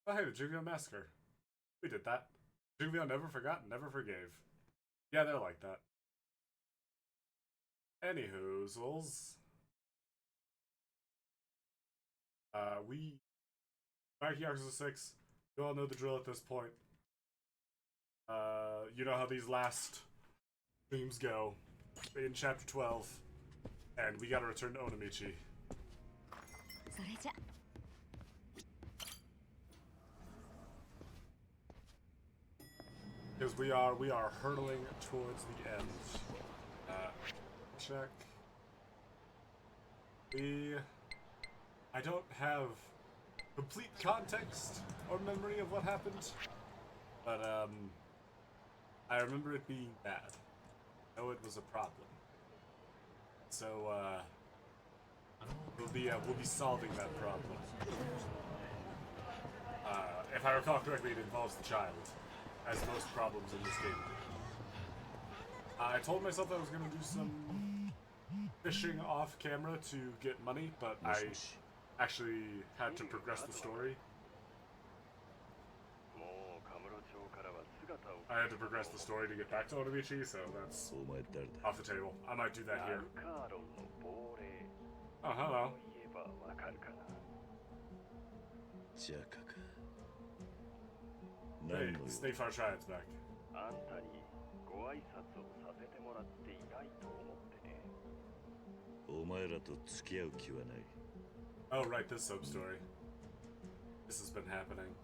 Oh, hey, the Juvio Massacre. We did that. Juvio never forgot, never forgave. Yeah, they're like that. Anywhoozles. We back Yakuza 6. You all know the drill at this point. You know how these last streams go in chapter 12. And we gotta return to Onamichi. Because we are hurtling towards the end. Check. I don't have complete context or memory of what happened, but I remember it being bad. I know it was a problem. So we'll be solving that problem. If I recall correctly, it involves the child, as most problems in this game do. I told myself I was going to do some fishing off camera to get money, but I actually had to progress the story. I had to progress the story to get back to Onamichi, so that's off the table. I might do that here. Oh, hello. Hey, Snakefire Triad's back. Oh, right, this sub story. This has been happening.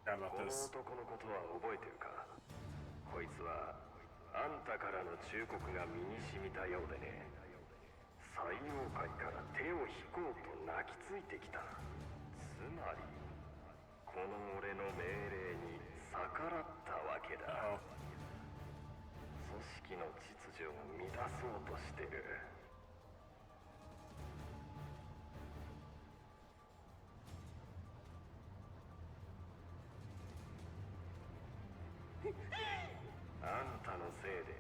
Forgot about this. あんたからの忠告が身に染みたようでね、採用会から手を引こうと泣きついてきた。つまりこの俺の命令に逆らったわけだ。組織の秩序を乱そうとしてる。あんたのせいで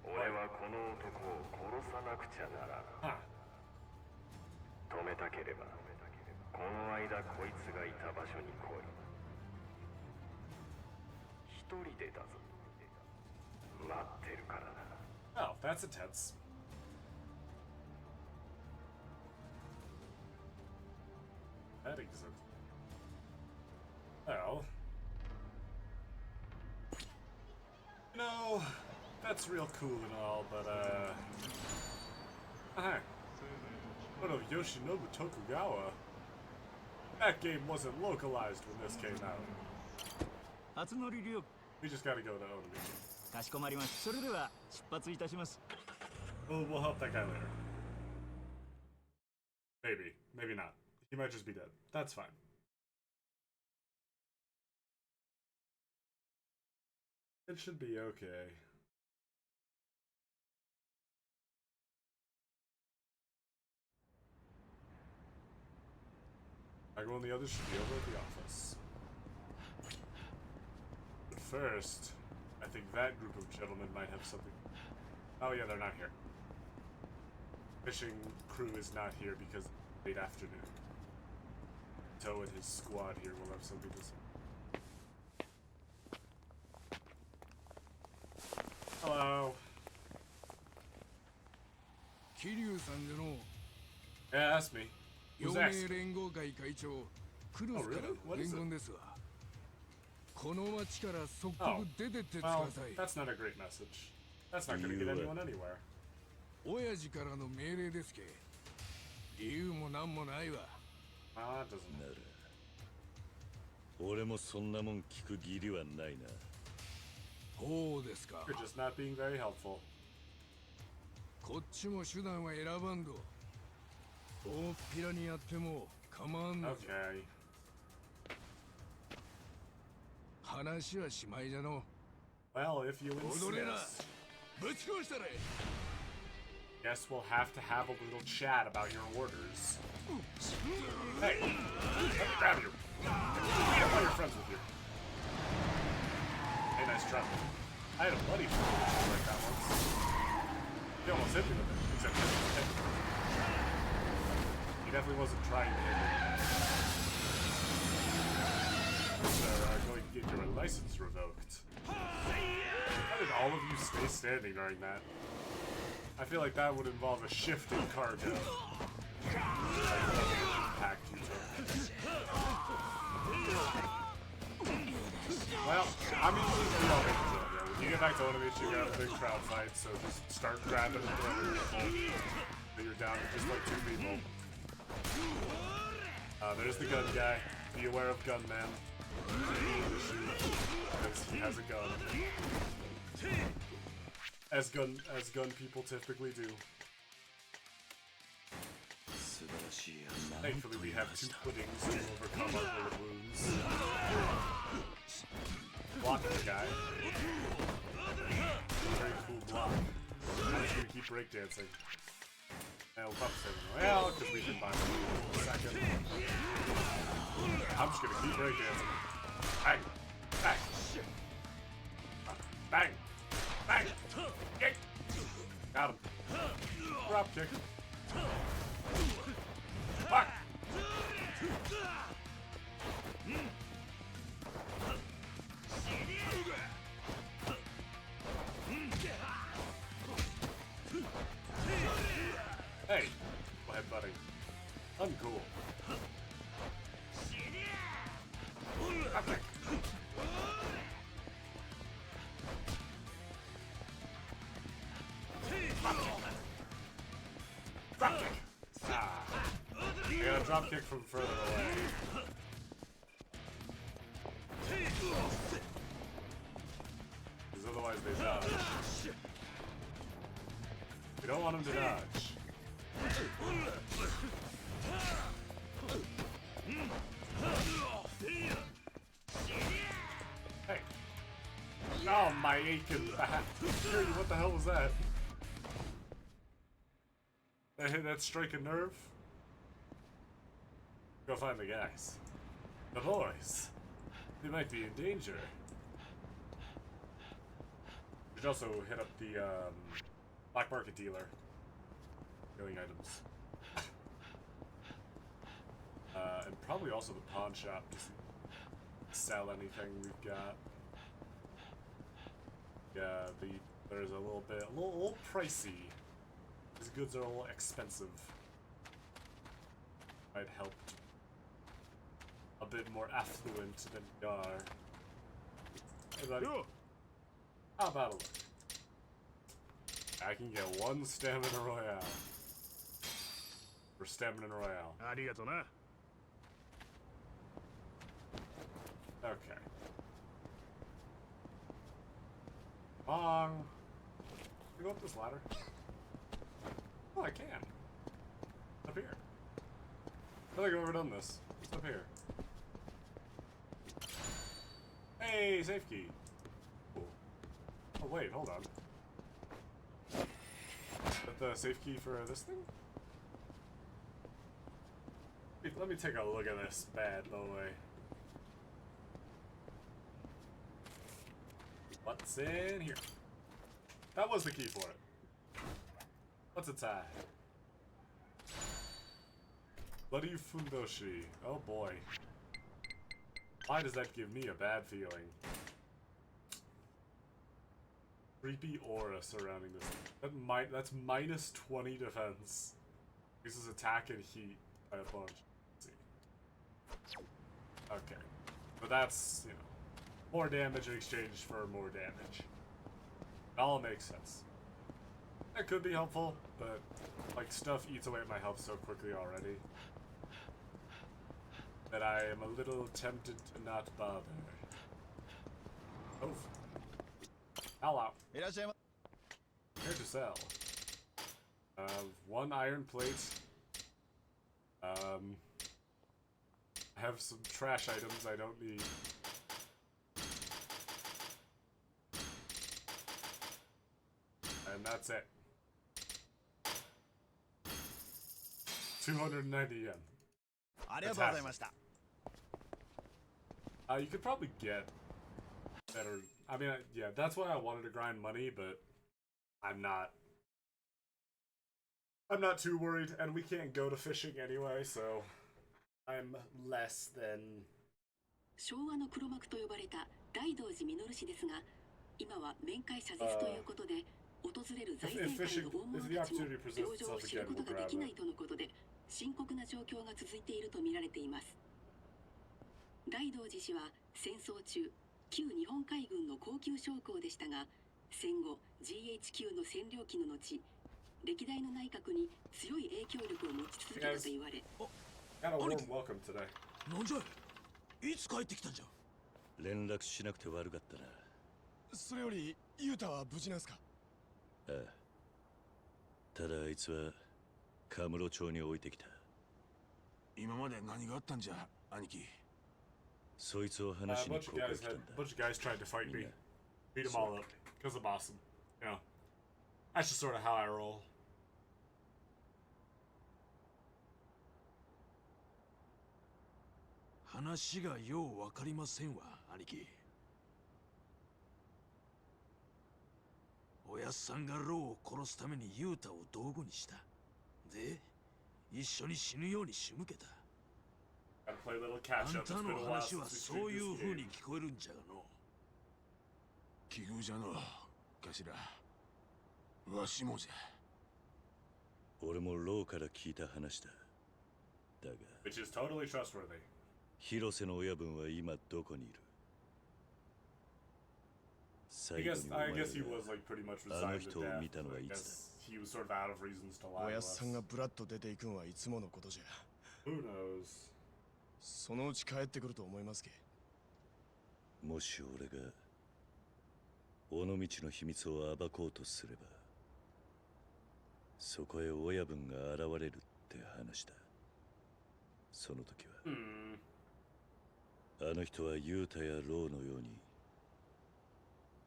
俺はこの男を殺さなくちゃならん。止めたければこの間こいつがいた場所に来い。一人でだぞ。待ってるからな。Oh, that's intense. That exists. Well, you know, that's real cool and all, but hi. What of Yoshinobu Tokugawa? That game wasn't localized when this came out. We just gotta go to Onamichi. We'll help that guy later. Maybe. Maybe not. He might just be dead. That's fine. It should be okay. Michael and the others should be over at the office. But first, I think that group of gentlemen might have something. Oh yeah, they're not here. Fishing crew is not here because it's late afternoon. Toe and his squad here will have something to say. Hello. Yeah, that's me. Who's asking? Oh, really? What is it? Oh, well, that's not a great message. That's not going to get anyone anywhere. Well, it doesn't. 俺もそんなもん聞く義理はないな。そうですか。 You're just not being very helpful. こっちも手段は選ばんど。大っぴらにやっても構わんの。Okay. 話はしまいじゃの。 Well, if you insist. 踊れな。ぶち殺したれ。 Guess we'll have to have a little chat about your orders. Hey, let me grab you. Beat up all your friends with you. Hey, nice try. I had a buddy like that once. He almost hit me with it, except he definitely wasn't trying to hit me. So, going to get your license revoked. How did all of you stay standing during that? I feel like that would involve a shift in cargo. Impact you took. Well, I mean, we all make it. When you get back to one of these, you're gonna have a big crowd fight, so just start grabbing and throwing people. So you're down to just like 2 people. There's the gun guy. Be aware of gunman. Because he has a gun. As gun people typically do. Thankfully, we have 2 puddings to overcome our bullet wounds. Block the guy. Very cool block. I'm just gonna keep breakdancing. And we'll probably say Royale, because we can buy one in a second. I'm just gonna keep breakdancing. Bang! Bang! Bang! Bang! Kick! Got him. Drop kick. Fuck! Hey! Go ahead, buddy. Uncool. Drop kick. Drop kick! Ah. I got a drop kick from further away. Because otherwise they dodge. We don't want them to dodge. Hey! Oh, my aching back. What the hell was that? That hit that strike a nerve? Go find the guys. The boys. They might be in danger. We should also hit up the black market dealer. Killing items. And probably also the pawn shop to sell anything we've got. Yeah, there's a little pricey. These goods are a little expensive. Might help a bit more affluent than we are. Hey buddy. How about a look? I can get 1 stamina royale. For stamina royale. Okay. Come on. Can you go up this ladder? Oh, I can. It's up here. I feel like I've overdone this. It's up here. Hey, safe key. Cool. Oh wait, hold on. Is that the safe key for this thing? Wait, let me take a look at this bad boy. What's in here? That was the key for it. What's inside? Bloody Fundoshi. Oh boy. Why does that give me a bad feeling? Creepy aura surrounding this thing. That's minus 20 defense. Uses attack and heat by a bunch. Let's see. Okay. But that's, you know, more damage in exchange for more damage. It all makes sense. That could be helpful, but like stuff eats away at my health so quickly already that I am a little tempted to not bother. Oh. Hello. Here to sell. 1 iron plate. I have some trash items I don't need. And that's it. 290 yen. You could probably get better. I mean, yeah, that's why I wanted to grind money, but I'm not I'm not too worried, and we can't go to fishing anyway, so I'm less than. 昭和の黒幕と呼ばれた大道寺稔氏ですが、今は面会謝絶ということで、訪れる財政界の大物たちも病状を知ることができないとのことで、深刻な状況が続いていると見られています。大道寺氏は戦争中、旧日本海軍の高級将校でしたが、戦後 GHQ の占領期の後、歴代の内閣に強い影響力を持ち続けたと言われ。Got a warm welcome today. なんじゃい、いつ帰ってきたんじゃ。連絡しなくて悪かったな。それよりユータは無事なんすか。ああ、ただあいつはカムロ町に置いてきた。今まで何があったんじゃ兄貴。そいつを A 話に bunch こ of こへ guys 来たん had, だ。 bunch of guys tried to fight me, beat them all up because I'm awesome. You know, that's just sort of how I roll. 話がようわかりませんわ兄貴。おやっさんがローを殺すためにユータを道具にした。で、一緒に死ぬように仕向けた。Gotta play a little あ catch ん up. た It's been の a while 話 since は we そう streamed いう this 風に game. 聞こえるんじゃがの。奇遇じゃの、頭。わしもじゃ。俺もローから聞いた話だ。だが、 Which is totally trustworthy. 広瀬の親分は今どこにいる？ I 最後 guess にお前 I が guess he was like pretty much あの resigned 人 to を death. 見たのは I いつだ？ guess he was sort of out of reasons to お lie や to っさん us. がブラッド出ていくんはいつものことじゃ。 Who knows? そのうち帰ってくると思いますけ。もし俺が尾道の秘密を暴こうとすれば、そこへ親分が現れるって話だ。その時は、あの人はユータやローのように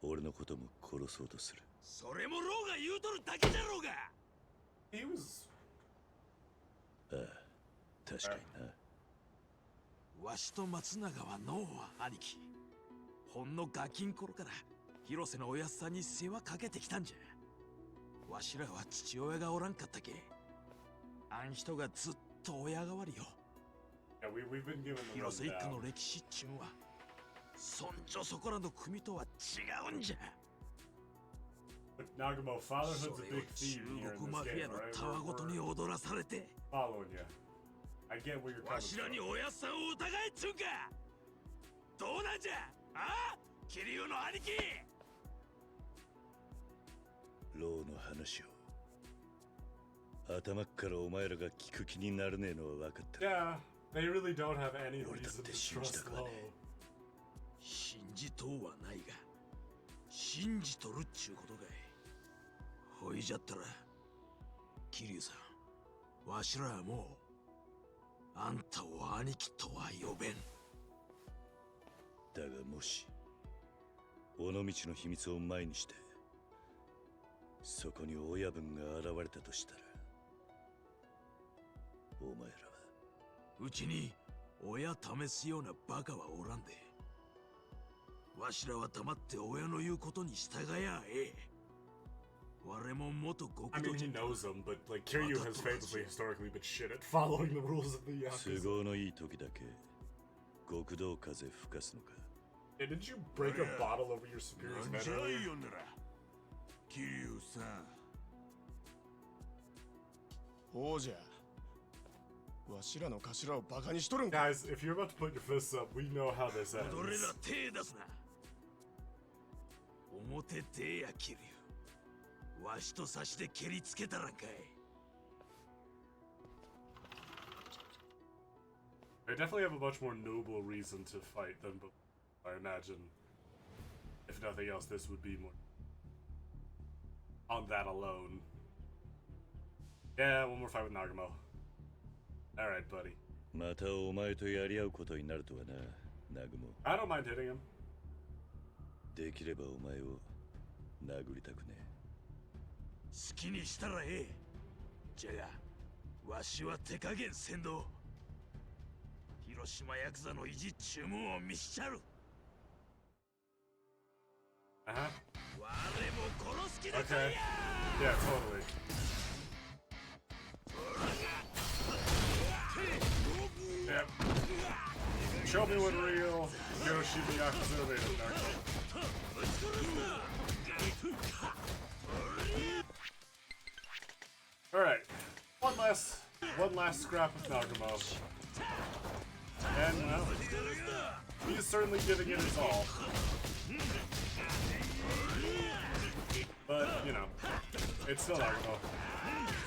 俺のことも殺そうとする。それもローが言うとるだけじゃろうが。 He was. ああ、確かにな。わしと松永はのう兄貴。ほんのガキン頃から広瀬のおやっさんに世話かけてきたんじゃ。わしらは父親がおらんかったけ。あん人がずっと親代わりよ。Yeah, we've been given the 広瀬一家 rundown. の歴史っちゅうんは、そんじょそこらの組とは違うんじゃ。 But Nagumo, そ fatherhood's れ a を big 中 theme here in 国 this マフィ game, アの right? たわごとに We're 踊らされて、 following you. I get where you're わ coming しら from. におやっさんを疑えっちゅうんか。どうなんじゃああ、桐生の兄貴。ローの話を頭っからお前らが聞く気にならねえのは分かった。 Yeah, they really don't have any俺だっ reason て to 信じ trust たから Lo. ね。信じとうはないが、信じとるっちゅうことかい。ほいじゃったら、桐生さん、わしらはもう、あんたを兄貴とは呼べん。だがもし尾道の秘密を前にしてそこに親分が現れたとしたら、お前らはうちに親試すようなバカはおらんで。わしらは黙って親の言うことに従やええ。我も元極 I 道 mean, じ he ゃ。 knows them, but like Kiryu has famously historically been shit at following the rules of the 都 Yakuza. 合のいい時だけ極道風吹かすのか。 Hey, didn't you break a bottle over your superior's なん bed じゃ earlier? いよんなら、桐生さん。ほうじゃ。わしらの頭をバカにしとるんか。 Guys, if you're about to put your fists up, we know how this 踊れ ends. ら手出すな。表手や桐生。わしと差しで蹴りつけたらんかい。I definitely have a much more noble reason to fight than before. I imagine. If nothing else, this would be more on that alone. Yeah, one more fight with Nagumo. Alright, buddy. またお前とやり合うことになるとはな、ナグモ。 I don't mind hitting him. できればお前を殴りたくね好きにしたらええ。じゃが、わしは手加減せんど。広島ヤクザの意地注文を見しちゃる。Uh huh. 我も殺す気だか Okay. いや。 Yeah, totally. Yep. Show me what real Hiroshima Yakuza made of Naruto. Alright. One last scrap of Nagumo. And, well, he's certainly giving it his all. But, you know, it's still Nagumo.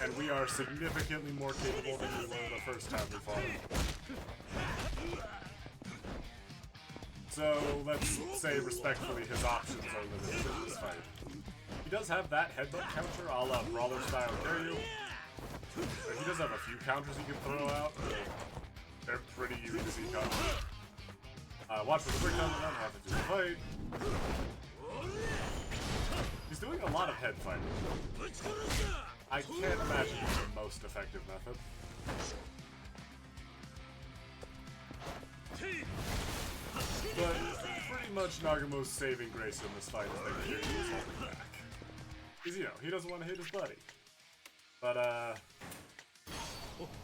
And we are significantly more capable than we were the first time we fought him. So, let's say respectfully, his options are limited in this fight. He does have that headbutt counter a la brawler style Kiryu. He does have a few counters he can throw out, but they're pretty easy to see coming. Watch for the breakdown and then have to do the fight. He's doing a lot of head fighting. I can't imagine it's the most effective method. But pretty much Nagumo's saving grace in this fight is that Kiryu is holding back. Because, you know, he doesn't want to hit his buddy. But,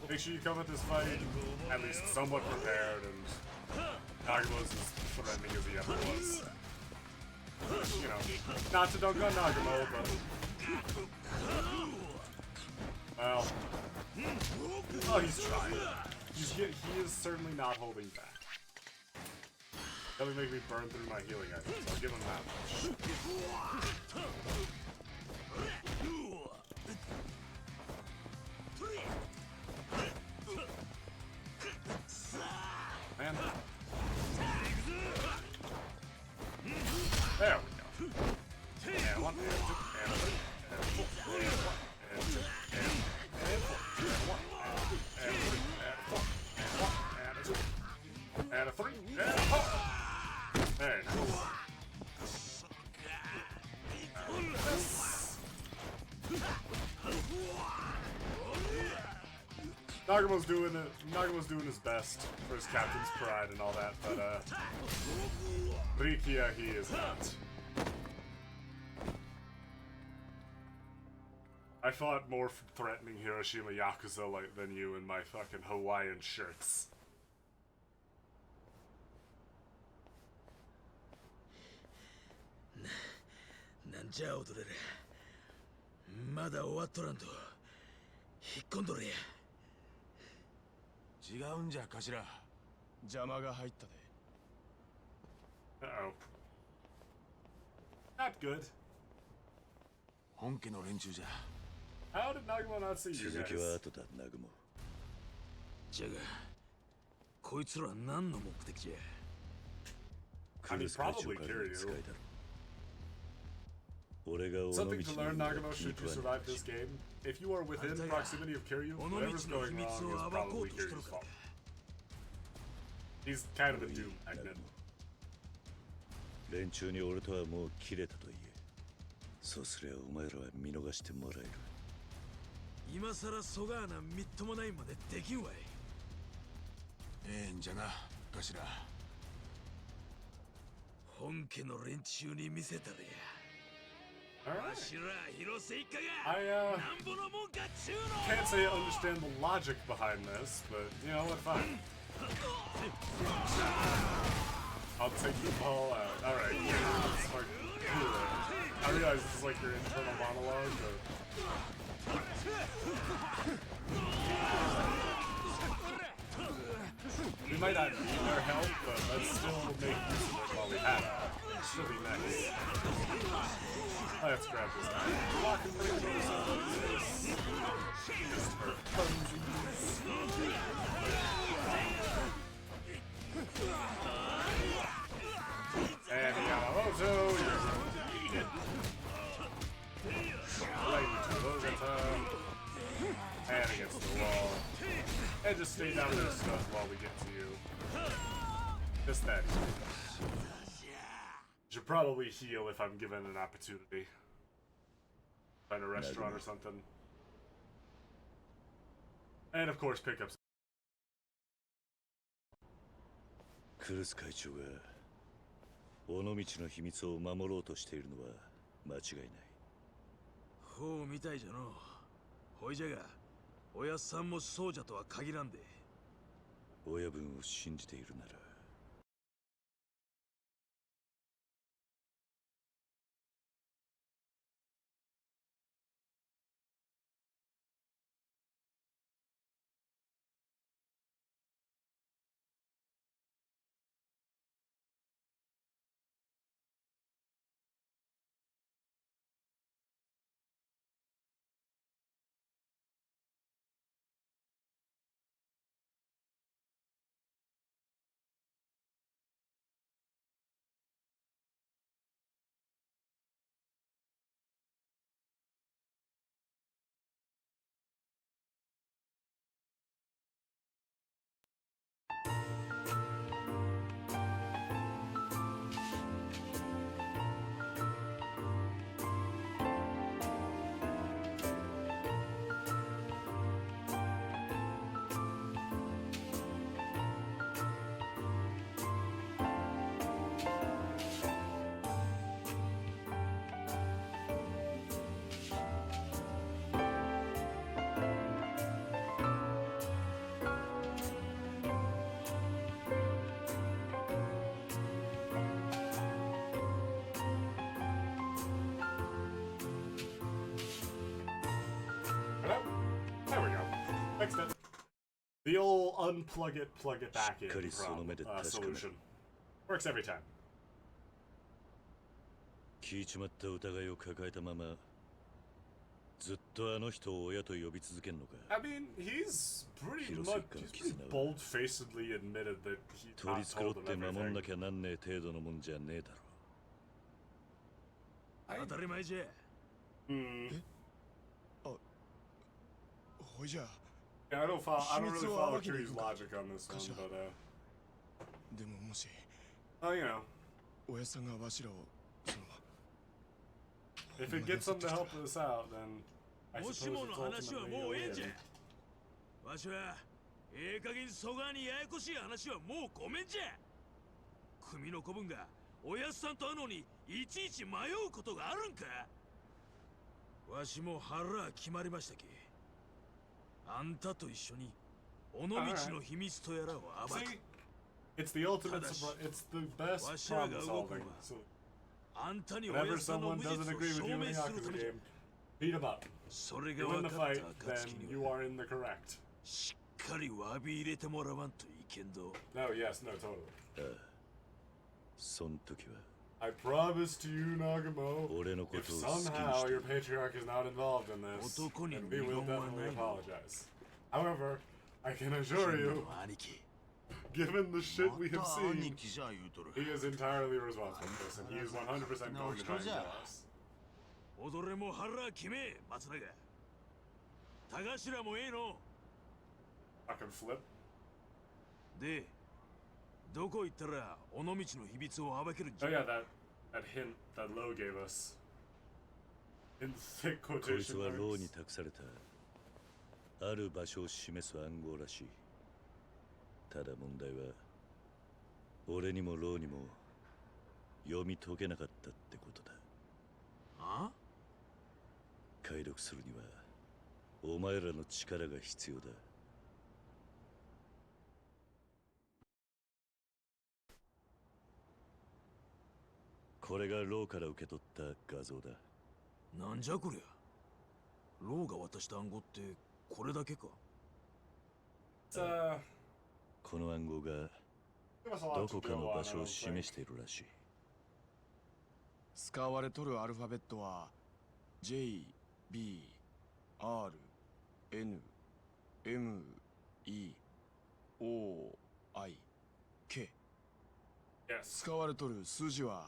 make sure you come at this fight at least somewhat prepared, and Nagumo's as threatening as he ever was. You know, not to dunk on Nagumo, but... Well... Oh, he's trying. He is certainly not holding back. That would make me burn through my healing items. I'll give him that much. Man. There we go. And one, and two, and three, and four, and one, and two, and four, and one, and three, and four, and one, and a two, and a three, and a four. Very nice. Nagumo's doing his best for his captain's pride and all that, but Rikia, he is not. I fought more threatening Hiroshima Yakuza than you in my fucking Hawaiian shirts. Uh-oh. Not good. How did Nagumo not see you 続きは guys? 後だ、ナグモ。じゃがこいつら何の目的じゃ。クルス会長 probably から Kiryu. の使いだろ。俺が尾道 Something に to い learn, る Nagumo, should you survive this game. If you are within proximity of Kiryu, whatever's going wrong is probably Kiryu's fault. He's kind of a doom magnet. 連中に俺とはもう切れたと言え。そうすりゃお前らは見逃してもらえる。今さらそがーなみっともないまでできんわい。ええんじゃな、頭。本家の連中に見せたれや。 Alright. わしら広瀬一家 I がなんぼのもんかっちゅうの。 can't say I understand the logic behind this, but you know what, fine. I'll take the ball out. Alright, it's like, I realize this is like your internal monologue, but... We might not need their help, but let's still make use of it while we have it. Should be nice. Let's grab this guy. Walk and bring those just for funsies. And Yamamoto, you're defeated. Right to Bogota. And against the wall. And just stay down there stuff while we get to you. Just that easy. Should probably heal if I'm given an opportunity. Find a restaurant or something. And of course pick up. クルス会長が尾道の秘密を守ろうとしているのは間違いない。ほうみたいじゃの。ほいじゃが、おやっさんもそうじゃとは限らんで。親分を信じているならThere we go. Fixed it. The old unplug it, plug it back in solution. Works every time. 聞いちまった疑いを抱えたままずっとあの人を親と呼び続けんのか。 I mean, he's pretty bold-facedly admitted that he 取り not 繕っ told て them 守んな everything. きゃなんねえ程度のもんじゃねえだろ。当たり前じゃ。ほいじゃ Yeah, I don't really follow Kiryu's logic on this one, but でももし you know, 親さんがわしらをその if it gets them to help us out, then I も suppose しもの it's 話は ultimately も a うええんじゃ。 win. わしは加減そがにややこしい話はもうごめんじゃ。組の子分がおやっさんと会うのにいちいち迷うことがあるんか。わしも腹決まりましたき。あんたと一緒に尾道の秘密とやらを暴く。 See, it's the ultimate surprise. It's the best problem solving. So あんたにおや whenever っさんの someone 無 doesn't 実を agree with 証 you in 明 a するた Yakuza めじゃ。 game, beat them up. それ You が win 分 the かっ fight, た暁 then に you は are in the correct. しっかり詫び入れてもらわんといけんど。 No, yes, no, totally. そん時は I promise to you, Nagamo, 俺のこ if とを好きにし somehow て your patriarch is not involved in this, then we will definitely apologize. However, I can assure you, 兄貴。 given the shit we have 兄 seen, 貴じゃ言うとる he is entirely responsible for this, and he is 100% going to try and kill us. 踊れも腹決め、松永。田頭もええの。 Fucking flip. で、どこ行ったら尾道の秘密を暴けるんじ Oh ゃ。 yeah, that hint that Lo gave us. In thick こいつ quotation はローに marks. 託されたある場所を示す暗号らしい。ただ問題は俺にもローにも読み解けなかったってことだ。あ？解読するにはお前らの力が必要だ。これがローから受け取った画像だ。なんじゃこりゃ。ローが渡した暗号ってこれだけか。It's, この暗号が give us a lot ど to こか go の on, 場 I 所を don't 示 think. しているらしい。使われとるアルファベットは J B R N M E O I K Yes. 使われとる数字は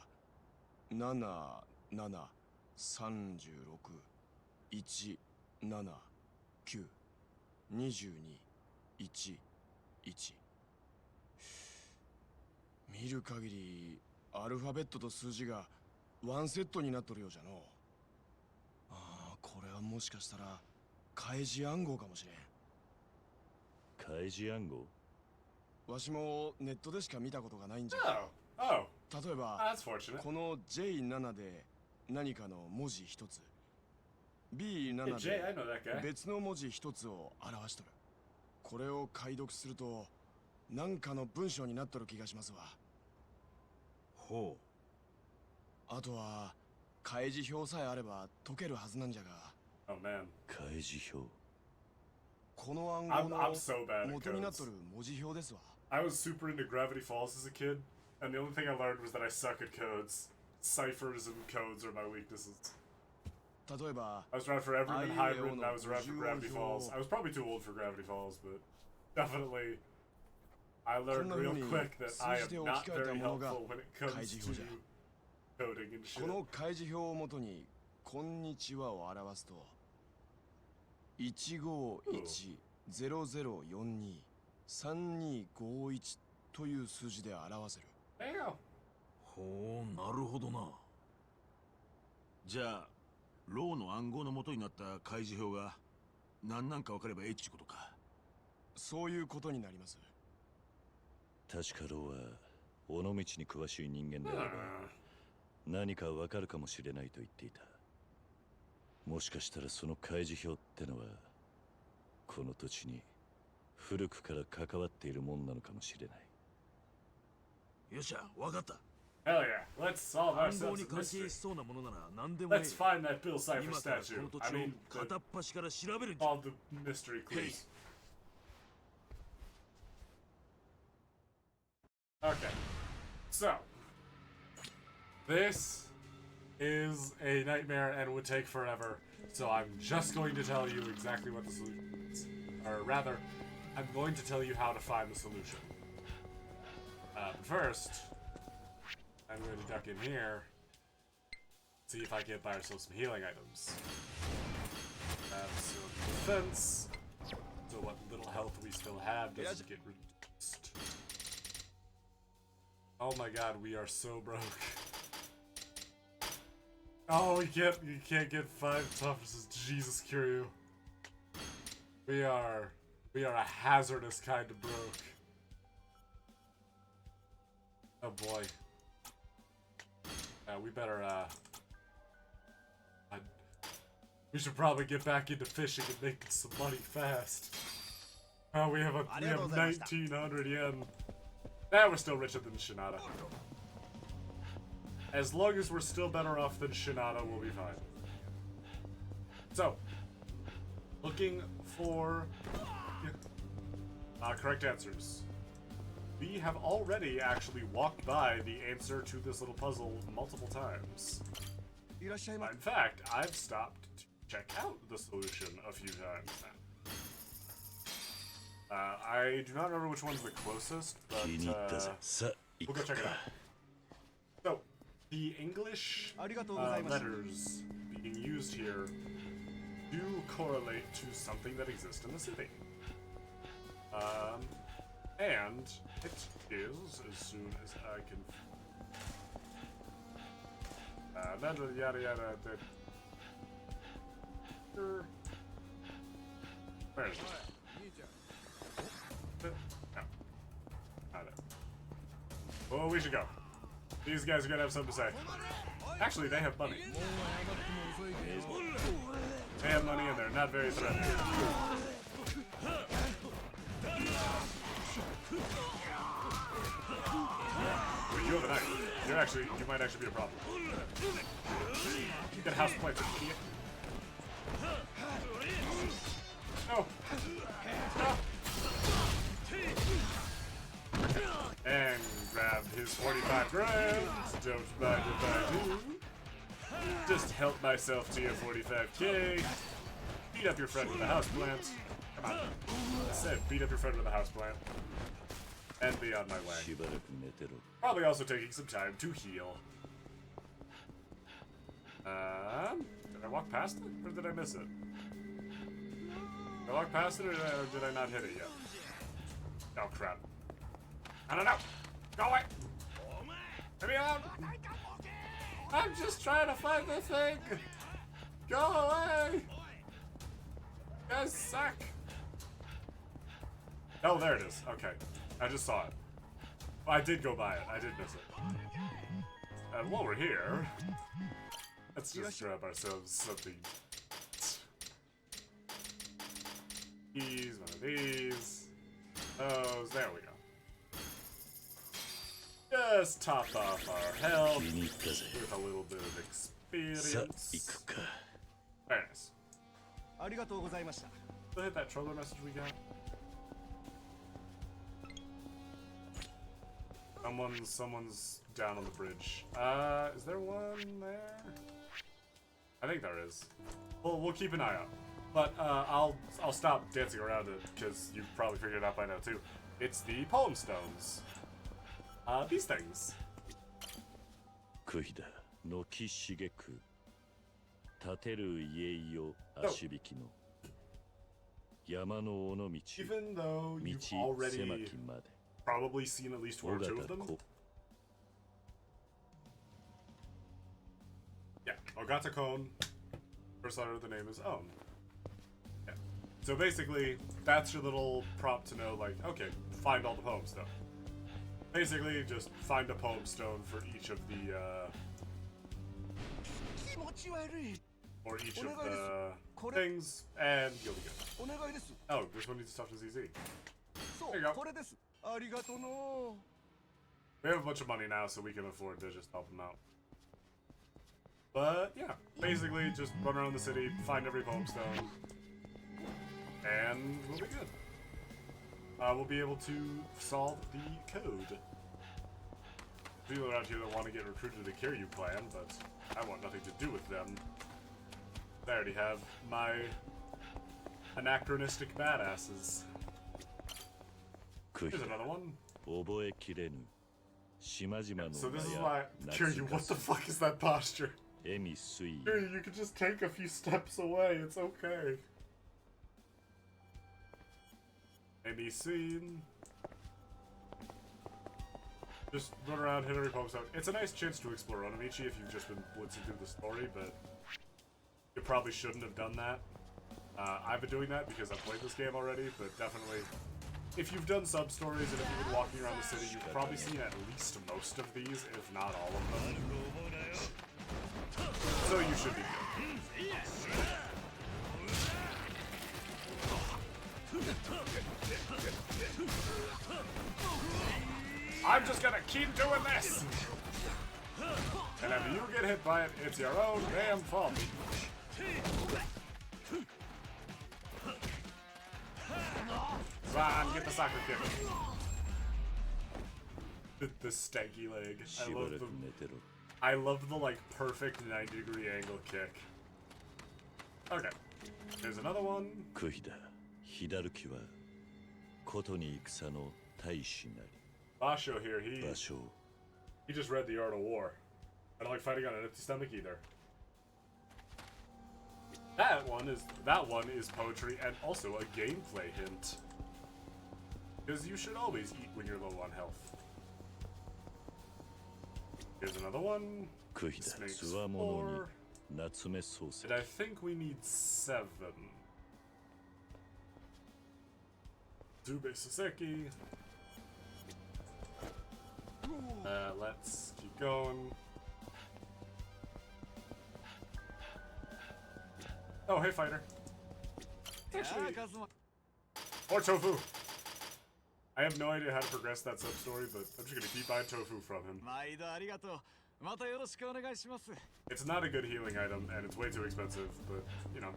7736179211見る限りアルファベットと数字がワンセットになっとるようじゃの。ああ、これはもしかしたら開示暗号かもしれん。開示暗号？わしもネットでしか見たことがないんじゃ。 Oh, oh, 例えば that's fortunate. この J7 で何かの文字一つ Hey, B7 Jay, I で know that guy. 別の文字一つを表しとる。これを解読するとなんかの文章になっとる気がしますわ。ほあとは開示表さえあれば解けるはずなんじゃが。 Oh man. 開示表。この暗号 I'm の so bad at 元になっと codes. る文字表ですわ。 I was super into Gravity Falls as a kid, and the only thing I learned was that I suck at codes. Ciphers and codes are my weaknesses. 例えば I was around for Everyman I Hybrid, and I was around for Gravity know. Falls. I was probably too old for Gravity Falls, but definitely I learned こんな real 風に quick that I 数字で am 置 not き換えた very ものが helpful when it comes 開示 to 表じゃ。 coding and shit. この開示表をもとにこんにちはを表すと15100423251という数字で表せる。 There you go. う。ほう、なるほどな。じゃあ、ローの暗号の元になった開示表が何なんか分かればええっちゅうことか。そういうことになります。確かローは尾道に詳しい人間であれば何かわかるかもしれないと言っていた。もしかしたらその開示表ってのはこの土地に古くから関わっているもんなのかもしれない。よっしゃ、分かった。 Hell yeah. Let's solve 暗号 ourselves に a 関係 mystery. しそうなものなら何でもええ。 Let's find that Bill Cipher 今からこ statue. の土 I 地を mean, 片っ端から調べるんじゃ。 all the mystery clues. Okay. So, this is a nightmare and would take forever. So I'm just going to tell you exactly what the solution is. Or rather, I'm going to tell you how to find the solution. But first, I'm going to duck in here, see if I can't buy ourselves some healing items. Some defense, so what little health we still have doesn't get reduced. Oh my god, we are so broke. Oh, you can't get 5 toughness. Jesus, Kiryu. We are a hazardous kind of broke. Oh boy. We better, we should probably get back into fishing and making some money fast. Oh, we have 1900 yen. We're still richer than Shinada. As long as we're still better off than Shinada, we'll be fine. So, looking for correct answers. We have already actually walked by the answer to this little puzzle multiple times. In fact, I've stopped to check out the solution a few times now. I do not remember which one's the closest, but 気に入ったぜ。さあ、行 we'll く go check it か。 out. So, the English letters being used here do correlate to something that exists in the city. And it is, as soon as I can... yada yada... Where is it? No. Not it. Oh, we should go. These guys are gonna have something to say. Actually, they have money. They have money and they're not very threatening. Wait, you have a knife. You might actually be a problem. You got house plants, you idiot. No! No! And grab his 45 grand. Don't mind if I do. Just help myself to your 45k. Beat up your friend with a houseplant. Come on. I said beat up your friend with a houseplant. And be on my way. しばらく寝てろ。 Probably also taking some time to heal. Did I walk past it? Or did I miss it? Did I walk past it or did I not hit it yet? Oh crap. I don't know! Go away! Leave me alone! I'm just trying to find the thing! Go away! You guys suck! Oh, there it is. Okay. I just saw it. Well, I did go by it. I did miss it. And while we're here, let's just grab ourselves something. These, one of these. Those. There we go. Let's top off our health 気に入ったぜ。 with a little bit of さあ、 experience. 行くか。 Very nice. ありがとうございました。 Did I hit that Trello message we got? Someone's down on the bridge. Is there one there? I think there is. Well, we'll keep an eye out. But I'll stop dancing around it because you've probably figured it out by now too. It's the poem stones. These things. くひだ、軒茂く。建てる家よ、足引きの。山の尾道、 Even though 道 you've 狭 already きまで。 probably seen at least one 尾 or two 形 of them. こ。 Yeah, Ogata Kon. First letter of the name is Ohm. Yeah. So basically, that's your little prompt to know, like, okay, find all the poem stone. Basically, just find a poem stone for each of the, or each of the things, and you'll be good. Oh, this one needs to talk to ZZ. There you go. We have a bunch of money now, so we can afford to just help them out. But yeah, basically just run around the city, find every poem stone, and we'll be good. We'll be able to solve the code. People around here that want to get recruited to the Kiryu clan, but I want nothing to do with them. I already have my anachronistic badasses. Here's another one. 覚えきれぬ。島々の So this is 名 why や Kiryu, what the fuck is that posture? 恵美水 Kiryu, you can just take a few steps away, it's okay. Any scene. Just run around, hit every poem stone. It's a nice chance to explore Onomichi if you've just been blitzing through the story, but you probably shouldn't have done that. I've been doing that because I've played this game already, but definitely, if you've done sub-stories and if you've been walking around the city, you've probably seen at least most of these, if not all of them. So you should be good. I'm just gonna keep doing this! And if you get hit by it, it's your own damn fault. Ron, get the soccer kick. The stanky leg. しばらく寝てろ I love the like perfect 90-degree angle kick. Okay. Here's another one. くひだ、左きはことに戦の大使なり Basho here, he 場所 just read The Art of War. I don't like fighting on an empty stomach either. That one is poetry and also a gameplay hint. Because you should always eat when you're low on health. Here's another one. くひだ、 This makes つわもの 4. に夏目漱 And 石 I think we need 7. Zube Soseki. Let's keep going. Oh, hey, fighter. Actually, or Tofu. I have no idea how to progress that sub-story, but I'm just gonna keep buying Tofu from him. It's not a good healing item, and it's way too expensive, but, you know,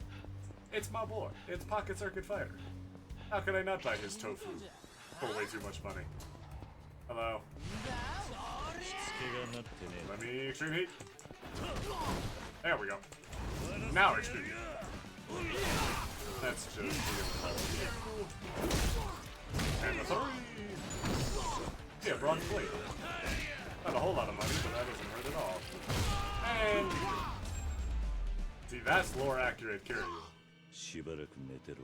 it's my boy. It's Pocket Circuit Fighter. How could I not buy his Tofu for way too much money? Hello. しつけがなってね Let me extreme heat. There we go. Now extreme heat. That's just and the 3. Yeah, bronze plate. Not a whole lot of money, but that doesn't hurt at all. And see, that's lore accurate Kiryu. しばらく寝てろ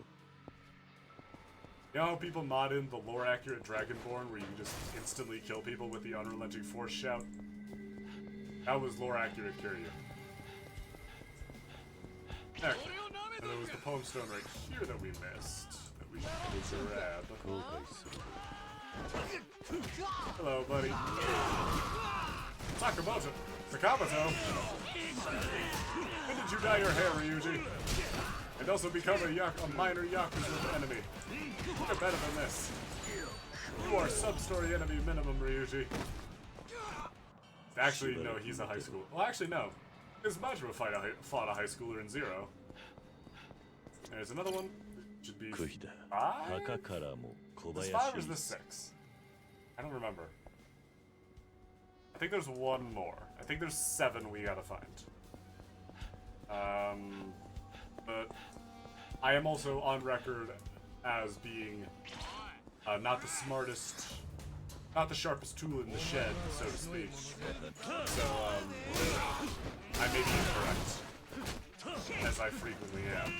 You know how people mod in the lore accurate Dragonborn where you can just instantly kill people with the unrelenting force shout? That was lore accurate Kiryu. Okay. And there was the poem stone right here that we missed. That we should grab. 後悔する Hello, buddy. Sakamoto. Sakamoto. When did you dye your hair, Ryuji? And also become a minor Yakuza enemy. You're better than this. You are sub-story enemy minimum, Ryuji. Actually, no, he's a high school. Well, actually, no. Because Majima fought a high schooler in Zero. There's another one. Should be クヒだ five? 墓からも小 Is 林 this 5 or is this 6? I don't remember. I think there's one more. I think there's 7 we gotta find. But I am also on record as being not the smartest, not the sharpest tool in the shed, so to speak. So, I may be incorrect, as I frequently am.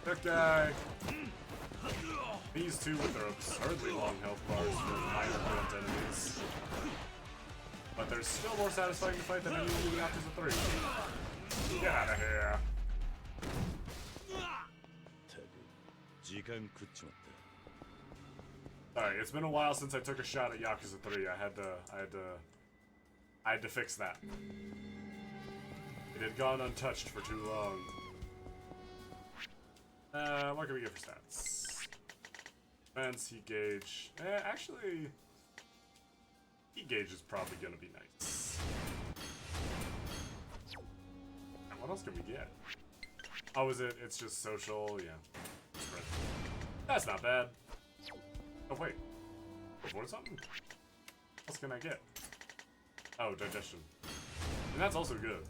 That guy. These two with their absurdly long health bars for minor blunt enemies. But they're still more satisfying to fight than any of the Yakuza 3. Get out of here. 時間食っちまった Alright, it's been a while since I took a shot at Yakuza 3. I had to fix that. It had gone untouched for too long. What can we get for stats? Defense, heat gauge. Actually, heat gauge is probably gonna be nice. And what else can we get? Oh, is it? It's just social, yeah. That's not bad. Oh, wait. What something? What else can I get? Oh, digestion. And that's also good.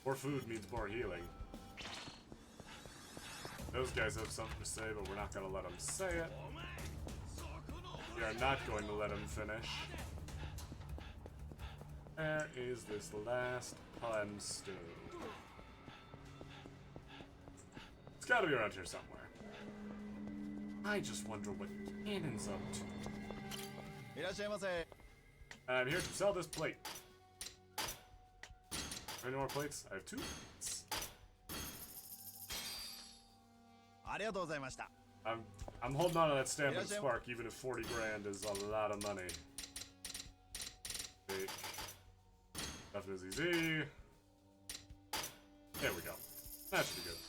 More food means more healing. Those guys have something to say, but we're not going to let them say it. We are not going to let them finish. Where is this last Palm Stone? It's got to be around here somewhere. I just wonder what Cannon's up to. I'm here to sell this plate. Any more plates? I have 2 plates. I'm holding on to that stamina spark, even if 40 grand is a lot of money. Take Definitely Z. There we go. That should be good.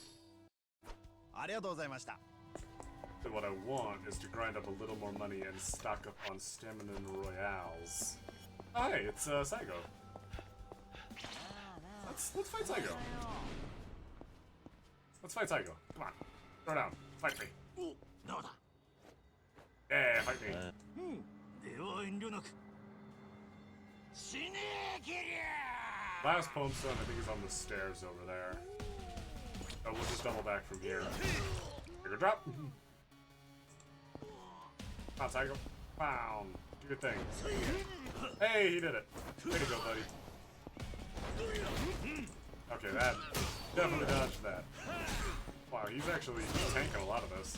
And what I want is to grind up a little more money and stock up on stamina royales. Oh hey, it's Saigo. Let's fight Saigo. Let's fight Saigo. Come on. Throw down. Fight me. Yeah, fight me. Last poem stone, I think, is on the stairs over there. Oh, we'll just double back from here. Trigger drop. Come on, Saigo. Pound. Do your thing. Hey, he did it. Way to go, buddy. Okay, that definitely dodged that. Wow, he's actually tanking a lot of this.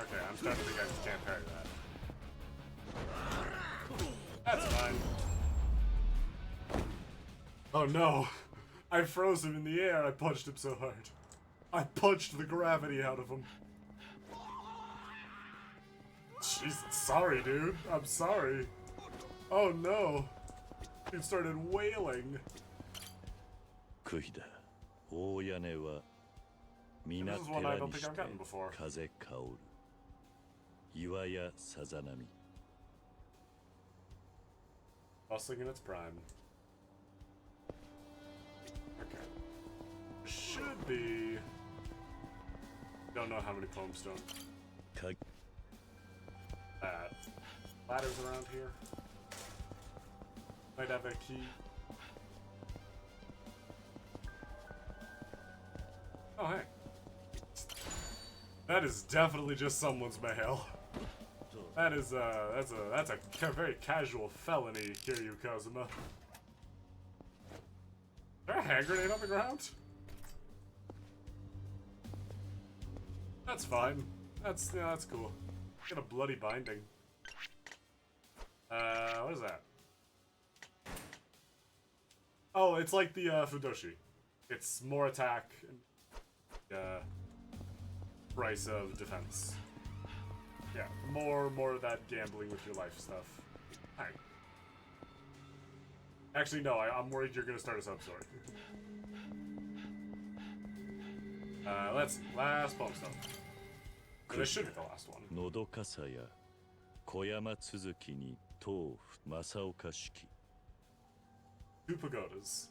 Okay, I'm starting to think I just can't parry that. That's fine. Oh no! I froze him in the air. I punched him so hard. I punched the gravity out of him. Jeez, sorry, dude. I'm sorry. Oh no. He started wailing. クヒだ大屋根は皆 This is one I 寺 don't に think し I've て gotten before. 風香る岩やさざ波 Bustling in its prime. Okay. Should be... Don't know how many poem stone. か That. Ladders around here. Might have a key. Oh, hey. That is definitely just someone's mail. That is, that's a very casual felony, Kiryu Kazuma. Is there a hand grenade on the ground? That's fine. That's cool. Get a bloody binding. What is that? Oh, it's like the Fudoshi. It's more attack and price of defense. Yeah, more of that gambling with your life stuff. Alright. Actually, no, I'm worried you're gonna start a sub-story. Let's last poem stuff. But it should be the last one. のどかさや小山続きに豆腐正岡式 Two pagodas.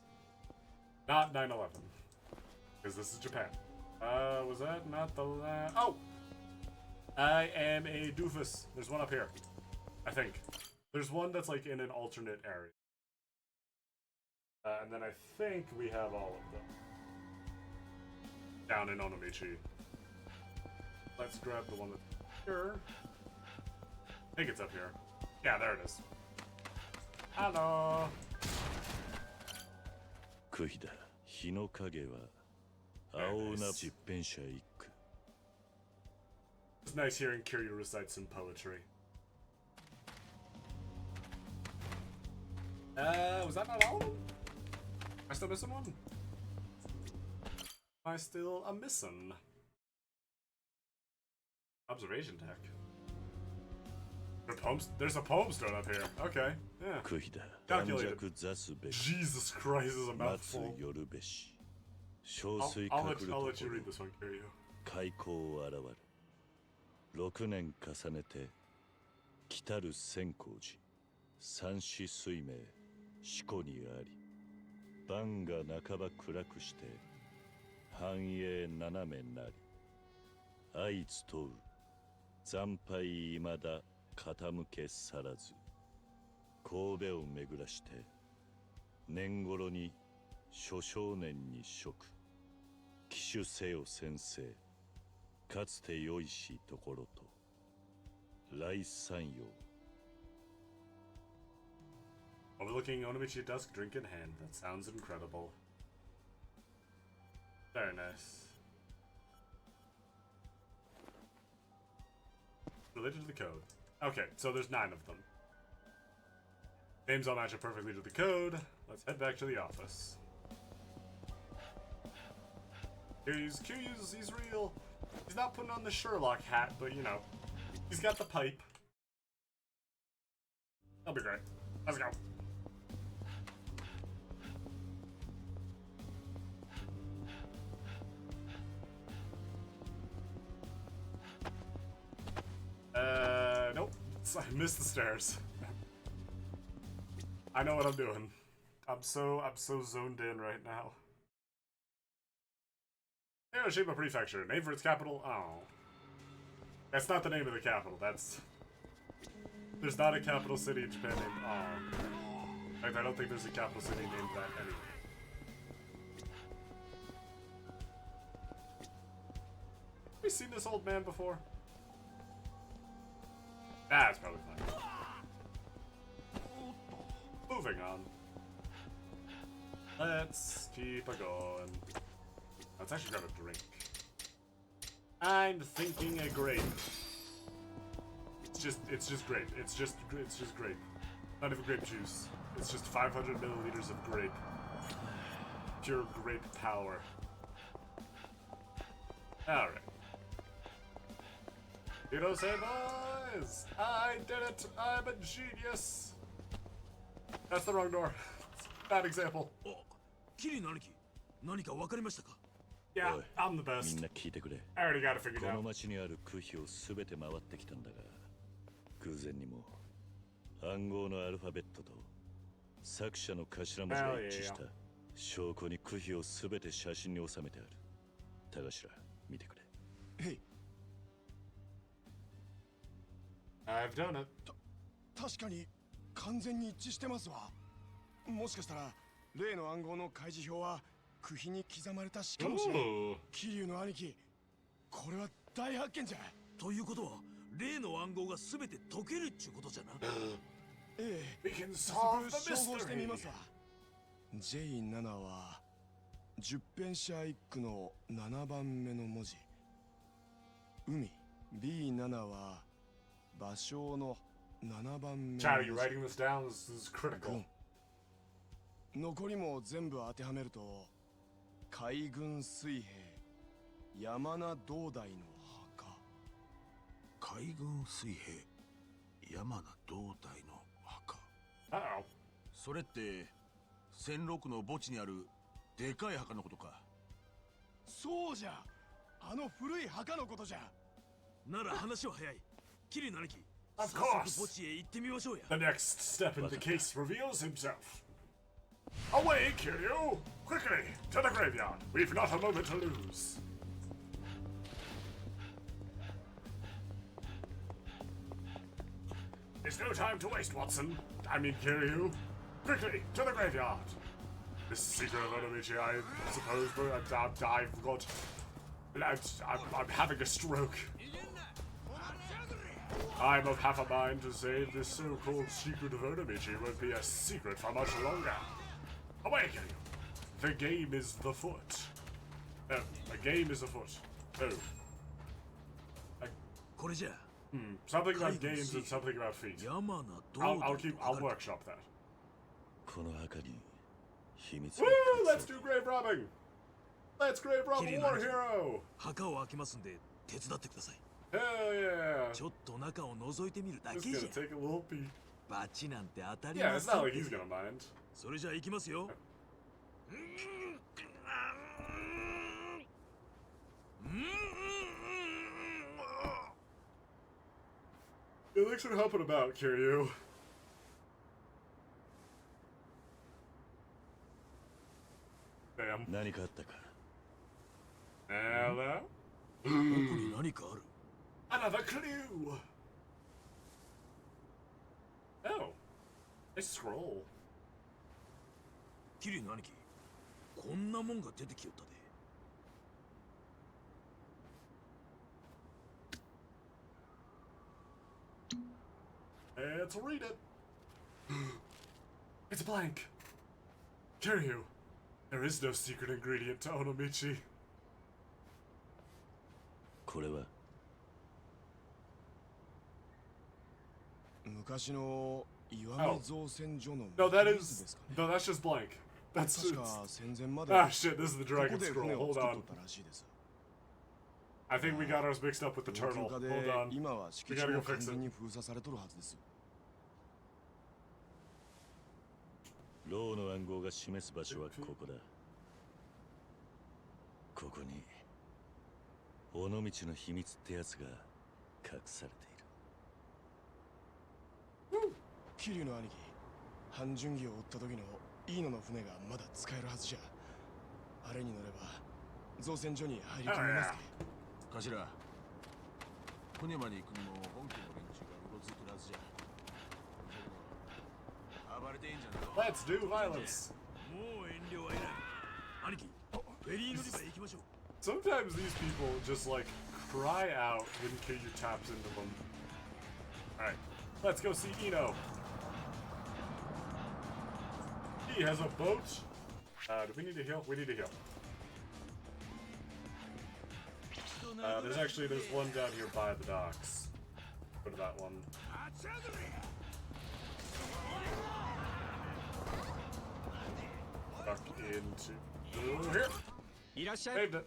Not 9/11. Because this is Japan. Was that not the last? Oh! I am a doofus. There's one up here. I think. There's one that's like in an alternate area. And then I think we have all of them. Down in Onomichi. Let's grab the one that's here. I think it's up here. Yeah, there it is. Hello! クヒだ日の影は青な実編者一句 It's nice hearing Kiryu recite some poetry. Was that not all of them? Am I still missing one? Am I still a missing? Observation deck. There's a poem stone up here. Okay, yeah. クヒだ Calculated. 短座すべし Jesus Christ, this is a 待つ mouthful. 夜べし憔 I'll, 悴 I'll, 隠 let, る I'll と let you ころ read this one, Kiryu. 開口現る6年重ねて来たる千光寺三子水明四股にあり万が半ば暗くして繁栄斜めなり相集う惨敗いまだ傾け去らず神戸を巡らして年頃に諸少年に職騎手せよ先生かつてよいしところと来山陽 Overlooking Onomichi at dusk, drink in hand. That sounds incredible. Very nice. Related to the code. Okay, so there's 9 of them. Names all match up perfectly to the code. Let's head back to the office. He's real. He's not putting on the Sherlock hat, but you know, he's got the pipe. That'll be great. Let's go. Nope. I missed the stairs. I know what I'm doing. I'm so zoned in right now. Hiroshima Prefecture, name for its capital. Oh, that's not the name of the capital. There's not a capital city in Japan named Oh. In fact, I don't think there's a capital city named that anyway. Have we seen this old man before? That's probably fine. Moving on. Let's keep a going. Let's actually grab a drink. I'm thinking a grape. It's just grape. It's just grape. Not even grape juice. It's just 500 milliliters of grape. Pure grape power. Alright. You know, say boys! I did it! I'm a genius! That's the wrong door. Bad example. キリの兄貴、何か分かりましたか? Yeah, おい I'm the み best. んな聞いてくれ I already got it figured この out. 町にある区碑を全て回ってきたんだが偶然にも暗号のアルファベットと作者の頭文字が一致した証拠に区碑を全て写真に収めてある田頭見てくれ へい I've done it. 確かに完全に一致してますわ。もしかしたら例の暗号の開示表は区碑に刻まれたしかもしれない。桐生の兄貴、これは大発見じゃ。ということは例の暗号が全て解けるっちゅうことじゃな。ええ、 We can 早 solve 速 the 照合してみます mystery. わ。J7 は10編者一句の7番目の文字。海 B7 は芭蕉の7番目の Chad, are you 文字。 writing this down? This is critical. 残りも全部当てはめると海軍水兵山名道大の墓。海軍水兵山名道大の墓。 Uh-oh. それって戦六の墓地にあるでかい墓のことか。そうじゃ、あの古い墓のことじゃ。なら話は早い。キリの兄貴、 Of 早速 course. 墓地へ行ってみましょうや。 The next step in the case reveals himself. Away, Kiryu! Quickly, to the graveyard. We've not a moment to lose. There's no time to waste, Watson. I mean, Kiryu. Quickly, to the graveyard. This secret of Onomichi, I suppose, but I've got... I'm having a stroke. I'm of half a mind to say this so-called secret of Onomichi won't be a secret for much longer. Away, Kiryu. The game is the foot. No, a game is afoot. Oh. これじゃ。 Something about games and something about feet. 山名どう I'll workshop that. この墓に秘密 Woo! Let's do grave robbing! Let's grave rob a war hero! 墓を開けますんで手伝ってください。 Hell yeah! ちょっと中を覗いてみるだけ Just じ gonna ゃ。 take a little peek. バチなんて当たり Yeah, ま it's せ not ん。 like he's gonna mind. それじゃあ行きますよ。 Yeah, thanks for helping him out, Kiryu. Damn. 何かあったか Hello? 奥に何かある。 Another clue! Oh. A scroll. キリの兄貴、こんなもんが出てきよったで。 Let's read it. It's blank. Kiryu, there is no secret ingredient to Onomichi. これは昔の岩見造船所の No, that 水 is... ですかね。 No, that's just blank. That's 確 just... か戦前まで Ah, shit, this is the ここ dragon で scroll. 船を Hold 作っと on. ったらしいです。 I think we got ours mixed up with the 老 turtle. 朽化で Hold on. 今は敷地 We gotta も go 完 fix it. 全に封鎖されとるはずです。ローの暗号が示す場所はここだ。ここに尾道の秘密ってやつが隠されている。桐生の兄貴、半純義を追った時のイーノの船がまだ使えるはずじゃ。あれに乗れば造船所に入り込めますけ。頭、船まで行くにも本家の連中がうろついてるはずじゃ。暴れていいんじゃねえか。 Let's do violence. もう遠慮はいない。兄貴、フェリー乗り場へ行きましょう。 Sometimes these people just like cry out when Kiryu taps into them. Alright, let's go see Ino. He has a boat. Do we need to heal? We need to heal. There's one down here by the docks. Go to that one. Duck into here. Saved it.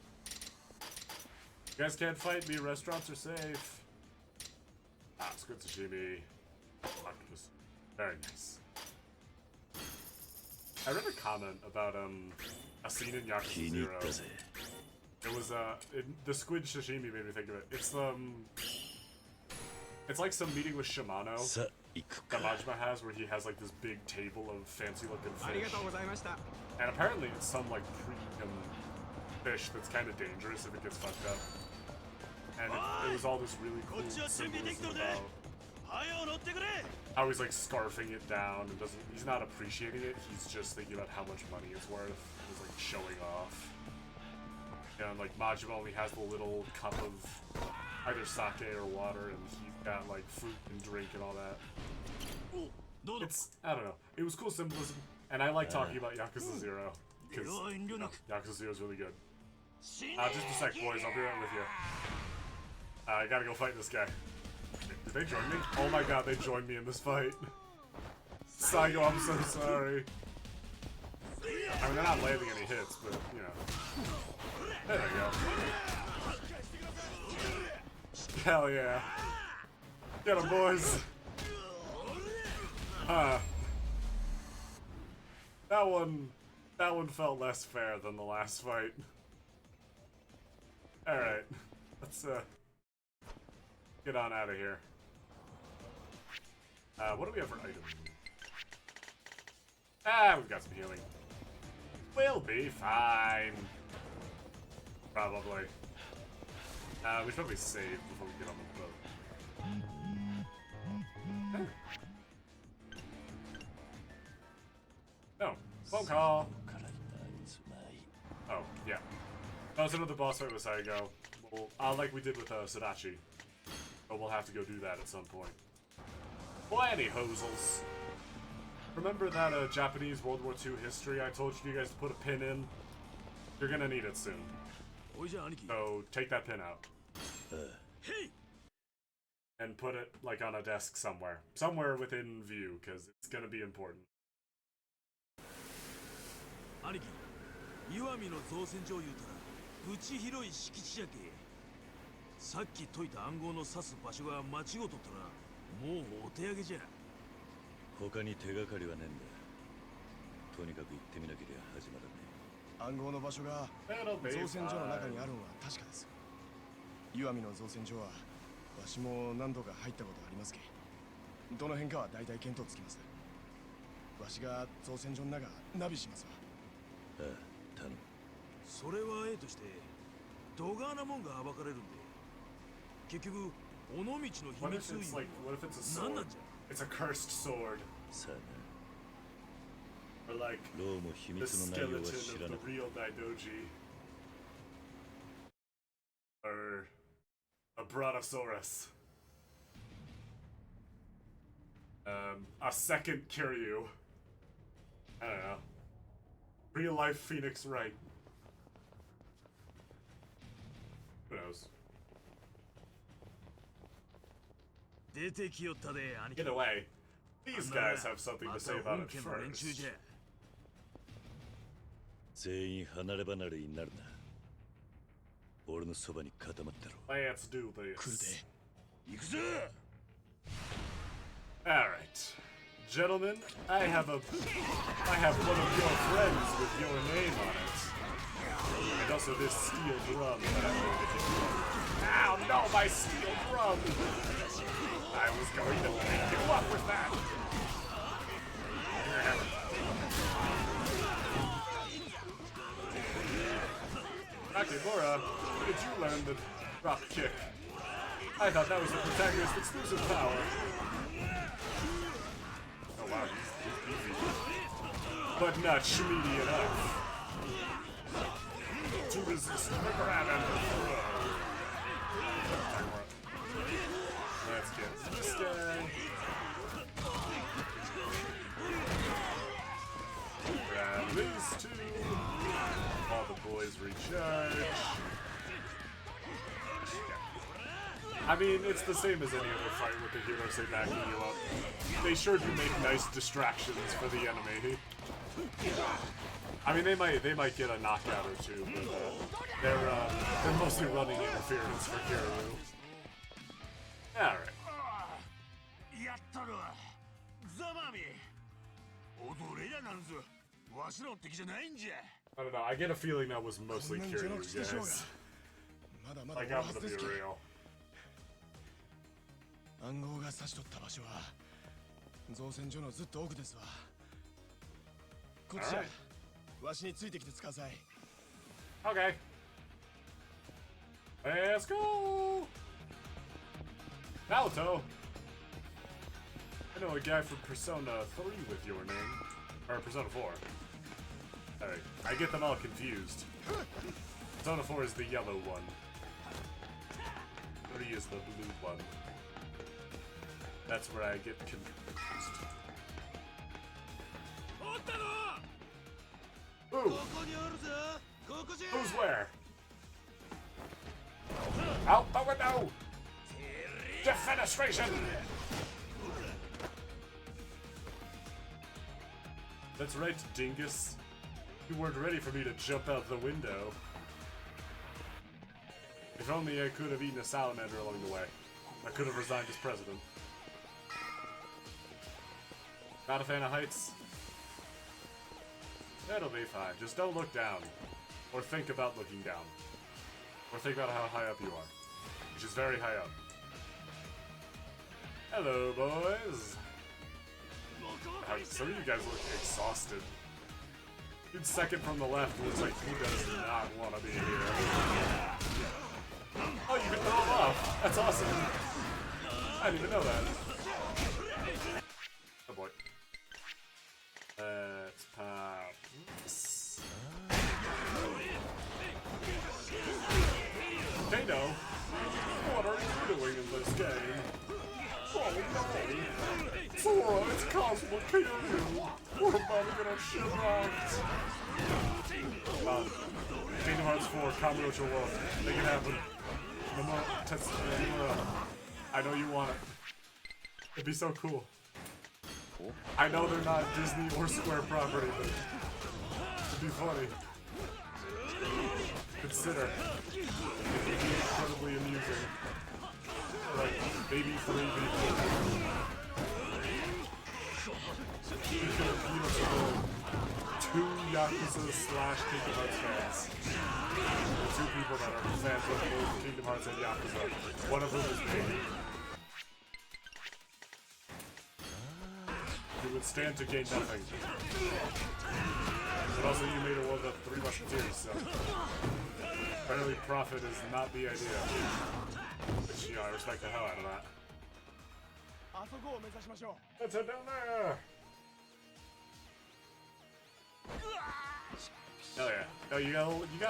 You guys can't fight me. Restaurants are safe. Ah, it's good sashimi. Octopus. Very nice. I read a comment about a scene in 気 Yakuza に入 Zero. ったぜ。 It was the squid sashimi made me think of it. It's like some meeting with Shimano さあ行く that か。 Majima has where he has like this big table of fancy looking fish. And apparently it's some like premium fish that's kind of dangerous if it gets fucked up. And it was all this really cool symbolism about how he's like scarfing it down and he's not appreciating it, he's just thinking about how much money it's worth. He's like showing off. And like Majima only has the little cup of either sake or water, and he's got like fruit and drink and all that. It's, I don't know, it was cool symbolism, and I like talking about Yakuza 0 because Yakuza 0 is really good. Just a sec, boys, I'll be right with you. I gotta go fight this guy. Did they join me? Oh my god, they joined me in this fight. Saigo, I'm so sorry. I mean, they're not landing any hits, but, you know. There we go. Hell yeah. Get 'em, boys. That one felt less fair than the last fight. Alright. Let's, Get on out of here. What do we have for items? Ah, we've got some healing. We'll be fine. Probably. We should probably save before we get on the boat. No. Phone call. Oh, yeah. That was another boss fight with Saigo. Like we did with Sadachi. But we'll have to go do that at some point. Plenty hosels. Remember that Japanese World War II history I told you guys to put a pin in? You're gonna need it soon. So take that pin out. And put it like on a desk somewhere. Somewhere within view, because it's gonna be important. 兄貴、岩見の造船所言うたらぶち広い敷地やけ。さっき解いた暗号の指す場所が間違うとったらもうお手上げじゃ。他に手がかりはねえんだ。とにかく行ってみなければ始まらね暗号の場所が造船所の中にあるのは確かです。岩見の造船所はわしも何度か入ったことありますけ。どの辺かは大体見当つきます。わしが造船所の中ナビしますわ。ああ、頼む。それはええとしてどがなもんが暴かれるんで。結局尾道の秘密いうのは何なんじゃ。 It's a cursed sword. さあな。 Or like ローも秘 the 密の内容は skeleton 知ら of な the かっ real Daidoji. Or a Brontosaurus. A second Kiryu. I don't know. Real life Phoenix Wright. Who knows? 出てきよったで、兄貴。 Get away. These guys have something to say about it first. 全員離れ離れになるな。俺のそばに固まってろ。 Let's do 来る this. で。行くぞ。 Alright. Gentlemen, I have one of your friends with your name on it. And also this steel drum that I'm going to give you. Ow, no, my steel drum! I was going to pick you up with that! Akimura, where did you learn the drop kick? I thought that was the protagonist's exclusive power. Oh wow, he's beefy. But not schmeedy enough to resist the grab and the throw. Let's get this guy. Grab these two. All the boys recharge. I mean, it's the same as any other fight with the hero say backing you up. They sure do make nice distractions for the enemy. I mean, they might get a knockout or two, but they're mostly running interference for Kiryu. All right. やったるわ。ザマミ。踊れやなんぞ。わしらの敵じゃないんじゃ。 I don't know. I get a feeling that was mostly Kiryu, guys. まだまだ Like おる I'm はず gonna で be すけ。 real. 暗号が指しとった場所は造船所のずっと奥ですわ。こっちじゃ。わしについてきてください。 Okay. Let's go. Naoto. I know a guy from Persona 3 with your name. Or Persona 4. Alright, I get them all confused. Persona 4 is the yellow one. 3 is the blue one. That's where I get confused. Ooh! Who's where? Out the window! Defenestration! That's right, dingus. You weren't ready for me to jump out the window. If only I could have eaten a salamander along the way. I could have resigned as president. Not a fan of heights? It'll be fine. Just don't look down. Or think about looking down. Or think about how high up you are. Which is very high up. Hello, boys. Some of you guys look exhausted. Dude, second from the left looks like he does not want to be here. Oh, you can throw him off. That's awesome. I didn't even know that. Oh boy. Let's pop this. Kano, what are you doing in this game? Oh no! Sora, it's Cosmo Kano! We're about to get our shit rocked! Kingdom Hearts 4, Kamurocho World. Make it happen. I know you want it. It'd be so cool. I know they're not Disney or Square property, but it'd be funny. Consider. It would be incredibly amusing. Like, maybe 3 people. You could have 2 Yakuza / Kingdom Hearts fans. 2 people that are fans of both Kingdom Hearts and Yakuza. One of them is me. You would stand to gain nothing. But also you made it one of the 3 Musketeers, so... apparently profit is not the idea. Which, you know, I respect the hell out of that. Let's head down there! Hell yeah. Oh, you got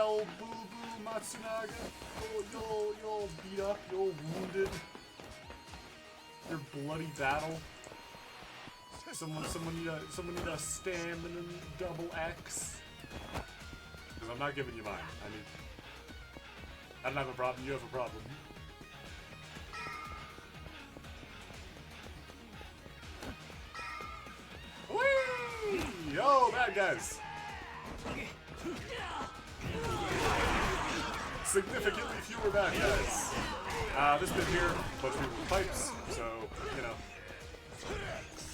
old Boo Boo Matsunaga? You're all beat up, you're all wounded. Your bloody battle. Someone need a stamina double X. Because I'm not giving you mine. I don't have a problem, you have a problem. Whee! Yo, bad guys! Significantly fewer bad guys. This bit here, bunch of people with pipes, so, you know.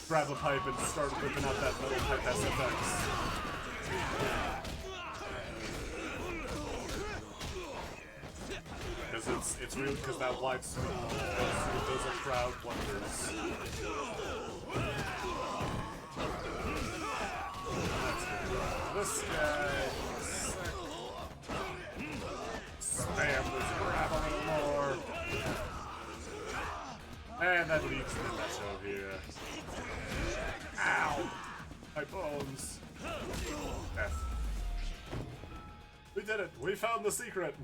Grab a pipe and start whipping out that metal pipe SFX. Because it's real, because that wide sweep does a crowd wonders. This guy. Spam this grab a little more. And that leads to the mess over here. Ow! My bones. Death. We did it! We found the secret!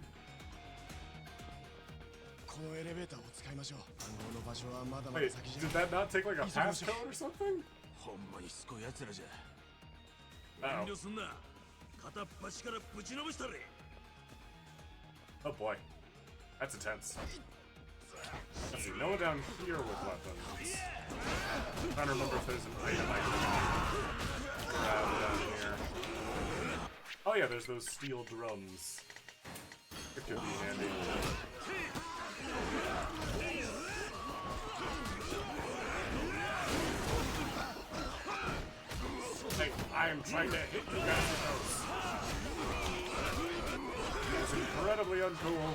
Wait, did that not take like a passcode or something? Oh boy. That's intense. Let's see, no one down here with weapons. I'm trying to remember if there's an item I can grab down here. Oh yeah, there's those steel drums. It could be handy. Hey, I am trying to hit you guys with those. It's incredibly uncool.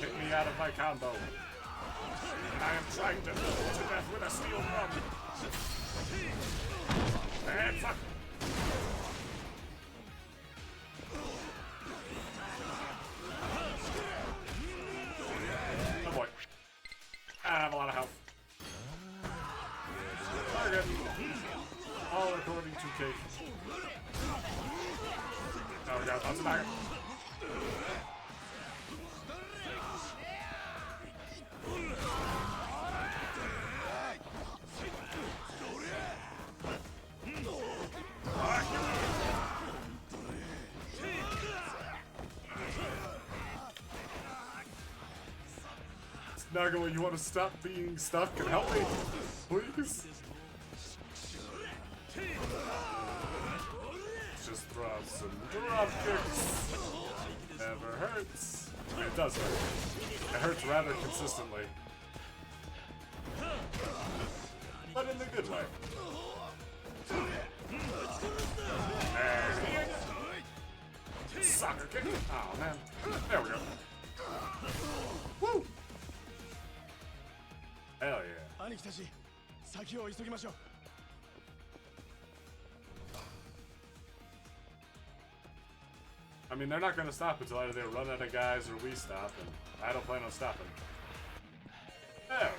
Hit me out of my combo. And I am trying to blow to death with a steel drum. And fuck. Oh boy. I have a lot of health. Target. All according to Kate. Oh god, that's a target. Nago, you want to stop being stuck and help me? Please? Just throw out some drop kicks. Never hurts. I mean, it does hurt. It hurts rather consistently. But in the good way. And soccer kick. Oh man. There we go. Woo! Hell 兄貴たち、先を急ぎましょう。 I mean, they're not gonna stop until either they run out of guys or we stop, and I don't plan on stopping. Oh.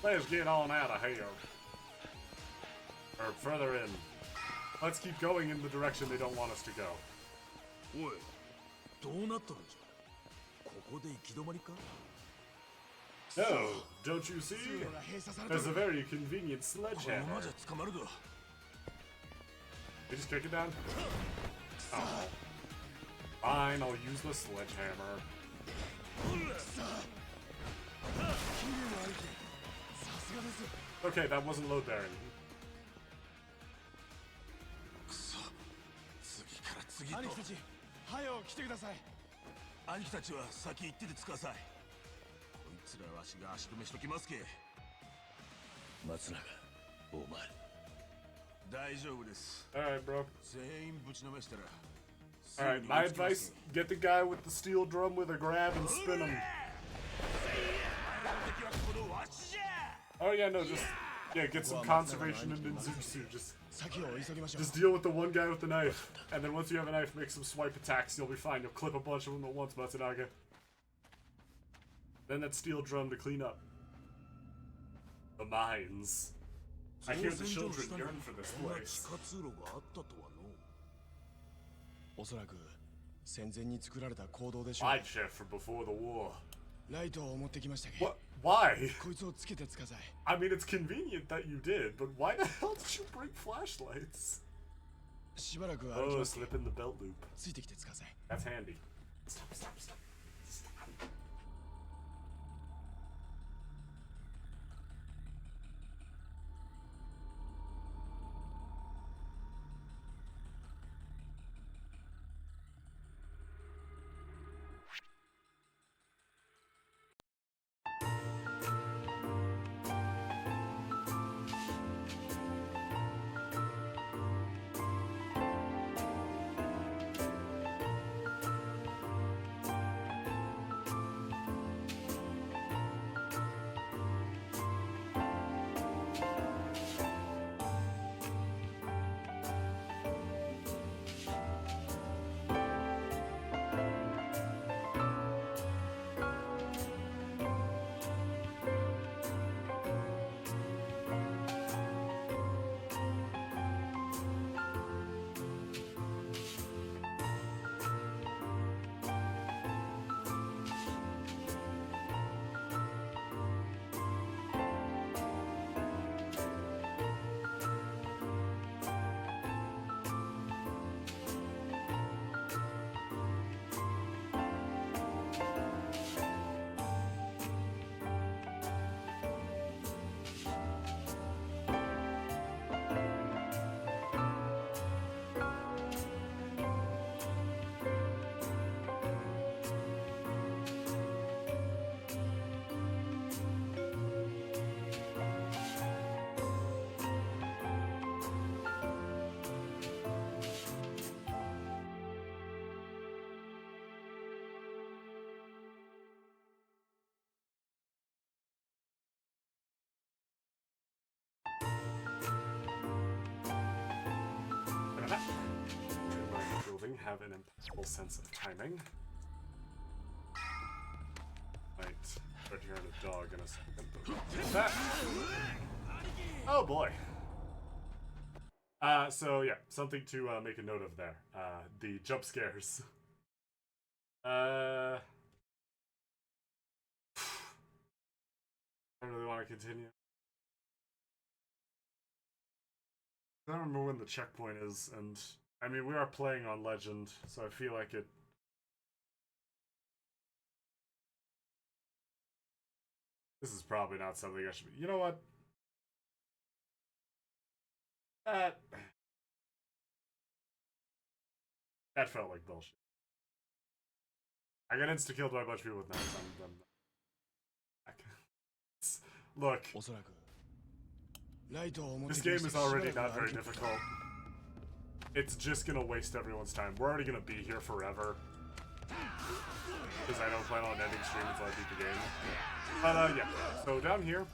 Let's get on out of here. Or further in. Let's keep going in the direction they don't want us to go. おい、どうなっとるんじゃ。ここで行き止まりか。 No, don't you see? There's a very convenient このま sledgehammer. まじゃ捕まるぞ。 You just kick it down? Oh. Fine, I'll use the sledgehammer. Okay, that wasn't load bearing. くそ。次から次と。兄貴たち、早う来てください。兄貴たちは先行っててください。こいつらわしが足止めしときますけ。松永、お前。大丈夫です。 Alright, bro. 全員ぶちのめしたら。 Alright, my advice, get the guy with the steel drum with a grab and spin him. Oh yeah, no, just get some conservation and ninjutsu. Just deal with the one guy with the knife. And then once you have a knife, make some swipe attacks, you'll be fine. You'll clip a bunch of them at once, Matsunaga. Then that steel drum to clean up. The mines. I hear the children yearn for this place. おそらく戦前に作られた坑道でしょう。 Light shift from before the war. ライトを持ってきましたけど。 What? Why? こいつをつけてつかさい。 I mean, it's convenient that you did, but why the hell did you bring flashlights? しばらく歩き Oh, ます。 slip in the belt loop. ついてきてつかさい。 That's handy. Stop, stop, stop. Have an impeccable sense of timing. Might start hearing a dog in a second. That. Oh boy. So yeah, something to make a note of there. The jump scares. I don't really want to continue. I don't remember when the checkpoint is, and I mean, we are playing on Legend, so I feel like it... This is probably not something I should be... You know what? That felt like bullshit. I got insta-killed by a bunch of people with knives. Look, this game is already not very difficult. It's just gonna waste everyone's time. We're already gonna be here forever. Because I don't plan on ending stream until I beat the game. But yeah, so down here,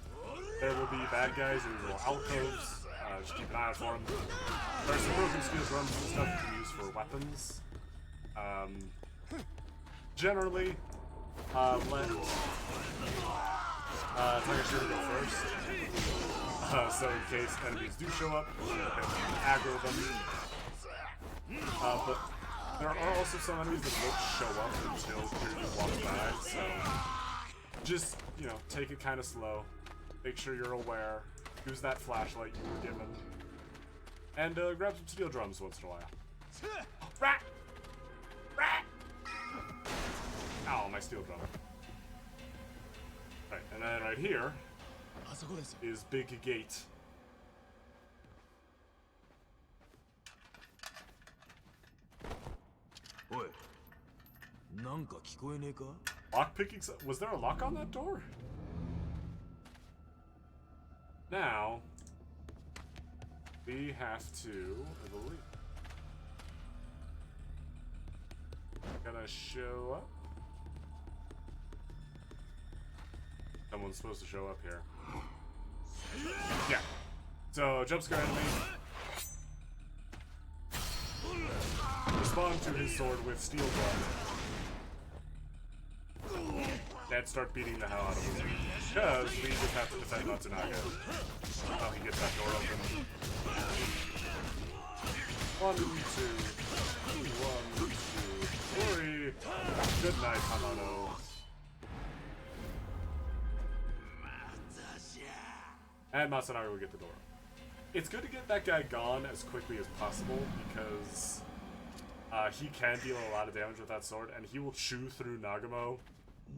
There will be bad guys in little alcoves. Just keep an eye out for them. There's some broken steel drums and stuff you can use for weapons. Generally, let Takashiro go first. So in case enemies do show up, you can aggro them. But there are also some enemies that won't show up until you walk by, so just, you know, take it kind of slow. Make sure you're aware. Use that flashlight you were given. And grab some steel drums once in a while. Rat! Rat! Ow, my steel drum. Right, and then right here is Big Gate. Oi. Nanka kikoe ne ka? Lock picking. Was there a lock on that door? Now we have to, I believe, gonna show up. Someone's supposed to show up here. Yeah. So jump scare enemy. Respond to his sword with steel drum. And start beating the hell out of him. Because we just have to defend Matsunaga. Until he gets that door open. 1, 2, 1, 2, 3. Good night, Hamano. And Matsunaga will get the door. It's good to get that guy gone as quickly as possible because he can deal a lot of damage with that sword, and he will chew through Nagamo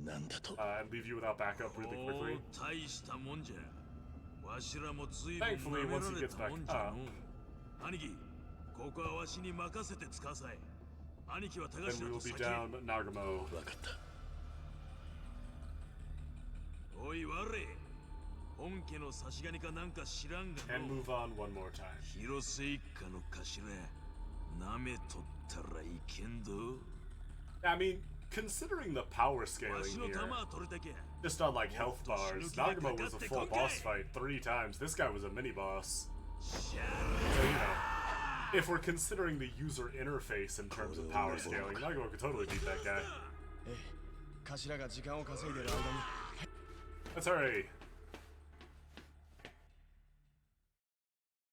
and leave you without backup really quickly. Thankfully, once he gets back up, then we will be down Nagamo. And move on one more time. I mean, considering the power scaling here, just on like health bars, Nagamo was a full boss fight 3 times. This guy was a mini boss. So, you know, if we're considering the user interface in terms of power scaling, Nagamo could totally beat that guy. Let's hurry.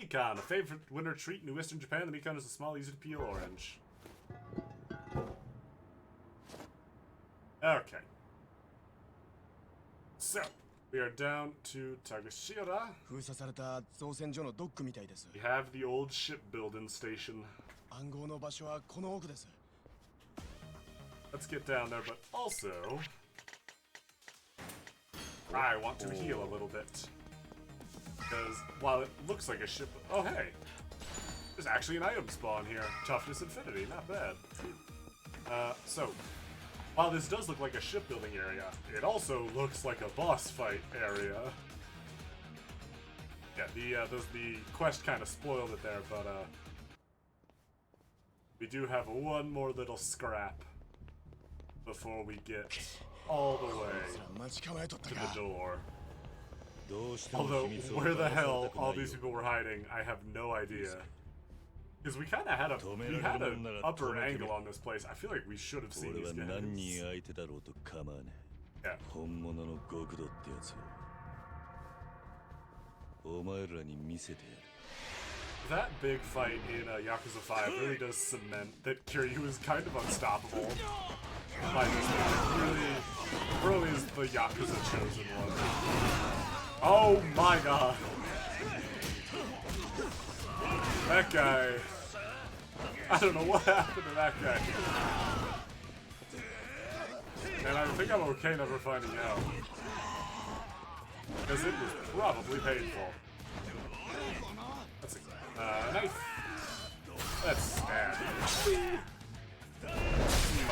Mikan, a favorite winter treat in Western Japan. The Mikan is a small, easy to peel orange. Okay. So, we are down to Takashira. We have the old shipbuilding station. Let's get down there, but also I want to heal a little bit. Because while it looks like a ship... Oh, hey! There's actually an item spawn here. Toughness Infinity, not bad. So, while this does look like a shipbuilding area, it also looks like a boss fight area. Yeah, the quest kind of spoiled it there, but we do have one more little scrap before we get all the way to the door. Although, where the hell all these people were hiding, I have no idea. Because we kind of had an upper angle on this place. I feel like we should have seen these guys. Yeah. That big fight in Yakuza 5 really does cement that Kiryu is kind of unstoppable by this point. Really is the Yakuza chosen one. Oh my god. That guy. I don't know what happened to that guy. And I think I'm okay never finding out. Because it was probably painful. That's a knife. Let's stab. A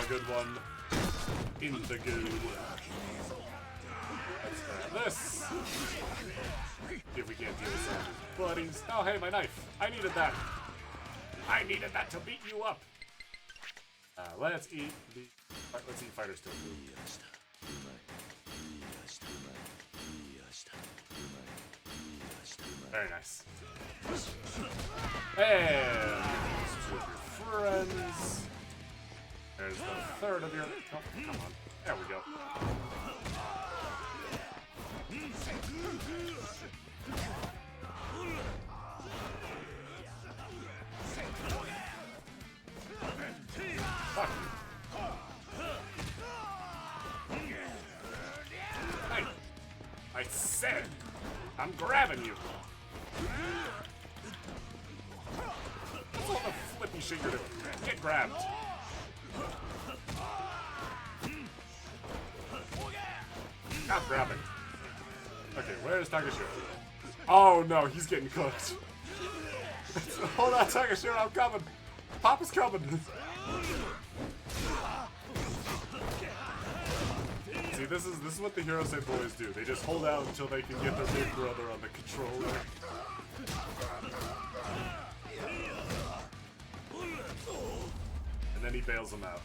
good one. In the good. Let's grab this. If we can't deal with some of his buddies. Oh, hey, my knife. I needed that. I needed that to beat you up. Let's eat the. Let's eat fighters too. Very nice. And two of your friends. There's the third of your. Oh, come on. There we go. Fuck you. Hey! I said I'm grabbing you. What's all the flippy shit you're doing? Get grabbed. Stop grabbing. Okay, where's Takashiro? Oh no, he's getting cooked. Hold on, Takashiro, I'm coming. Papa's coming. See, this is what the Hirose boys do. They just hold out until they can get their big brother on the controller. And then he bails them out.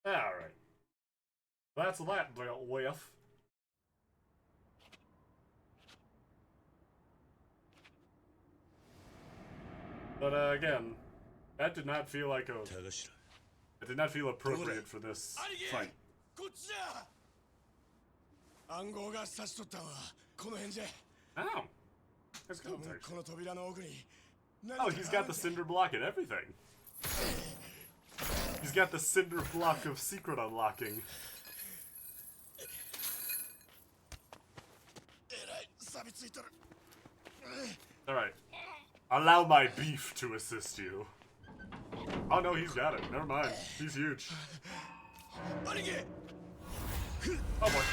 Alright. That's that dealt with. But again, that did not feel like a... It did not feel appropriate for this fight. 暗号が差し取ったのはこの辺じゃ。 Oh. That's good. この扉の奥に。 Oh, he's got the cinder block and everything. He's got the cinder block of secret unlocking. Alright. Allow my beef to assist you. Oh no, he's got it. Never mind. He's huge. Oh boy.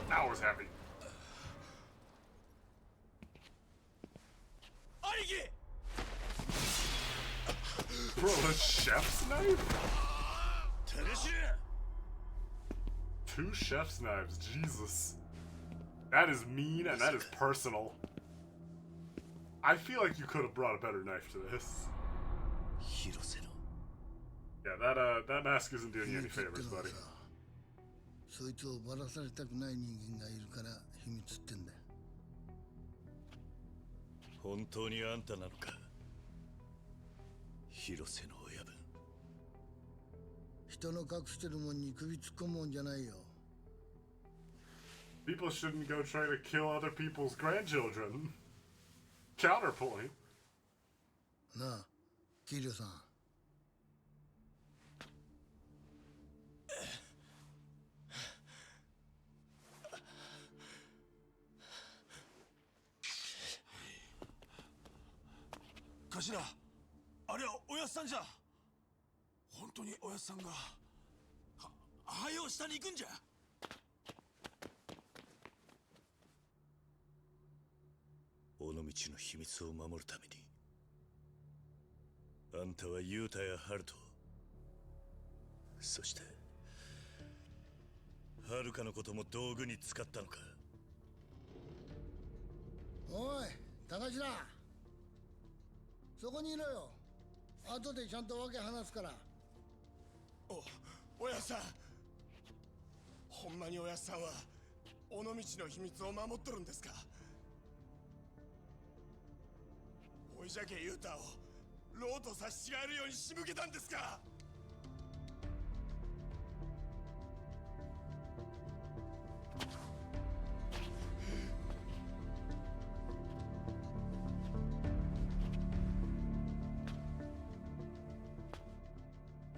That was heavy. Bro, a chef's knife? 2 chef's knives, Jesus. That is mean and that is personal. I feel like you could have brought a better knife to this. Yeah, that mask isn't doing you any favors, buddy. そいつをバラされたくない人間がいるから秘密ってんだ。本当にあんたなのか、広瀬の親分。人の隠してるもんに首突っ込むもんじゃないよ。People shouldn't go try to kill other people's grandchildren. Counterpoint. なあ、キリョさん。頭、あれはおやっさんじゃ。本当におやっさんがはよ下に行くんじゃ。尾道の秘密を守るためにあんたはユータやハルト、そしてハルカのことも道具に使ったのか。おい、高頭、そこにいろよ。後でちゃんとわけ話すから。おやっさん、ほんまにおやっさんは尾道の秘密を守っとるんですか。おいじゃけユータをローと差し違えるように仕向けたんですか。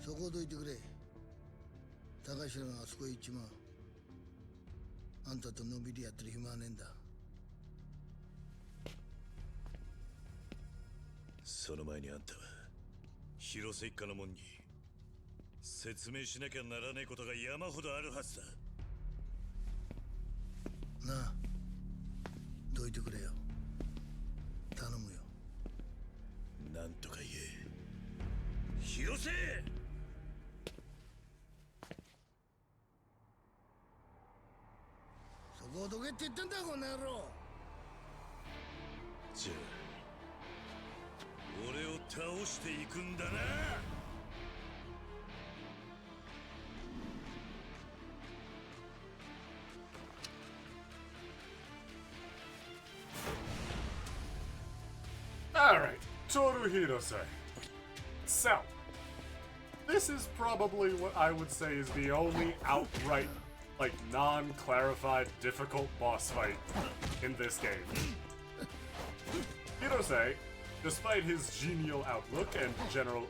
そこをどいてくれ。高頭があそこへ行っちまう。あんたとのんびりやってる暇はねえんだ。その前にあんたは広瀬一家の門に説明しなきゃならねえことが山ほどあるはずだ。なあ、どいてくれよ。頼むよ。なんとか言え、広瀬。そこをどけって言ってんだ、この野郎。じゃあ俺を倒していくんだな。Satoru Hirose. So, this is probably what I would say is the only outright, like, non-clarified difficult boss fight in this game. Hirose, despite his genial outlook and general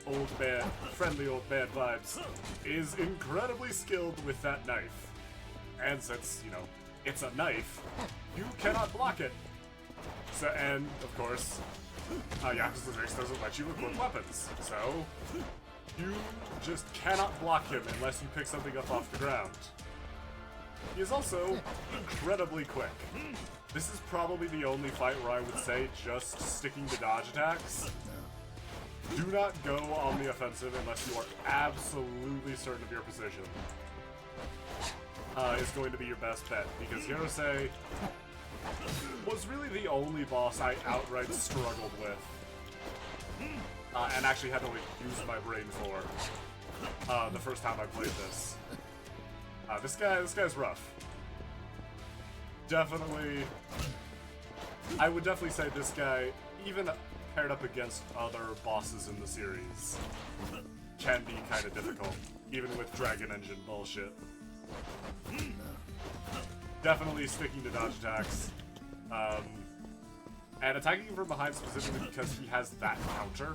friendly old man vibes, is incredibly skilled with that knife. And since, you know, it's a knife, you cannot block it. So, and, of course, Yakuza 6 doesn't let you equip weapons, so you just cannot block him unless you pick something up off the ground. He is also incredibly quick. This is probably the only fight where I would say just sticking to dodge attacks. Do not go on the offensive unless you are absolutely certain of your position. Is going to be your best bet, because Hirose was really the only boss I outright struggled with. And actually had to like, use my brain for the first time I played this. This guy's rough. Definitely, I would definitely say this guy, even paired up against other bosses in the series, can be kind of difficult, even with Dragon Engine bullshit. Definitely sticking to dodge attacks. And attacking from behind specifically because he has that counter.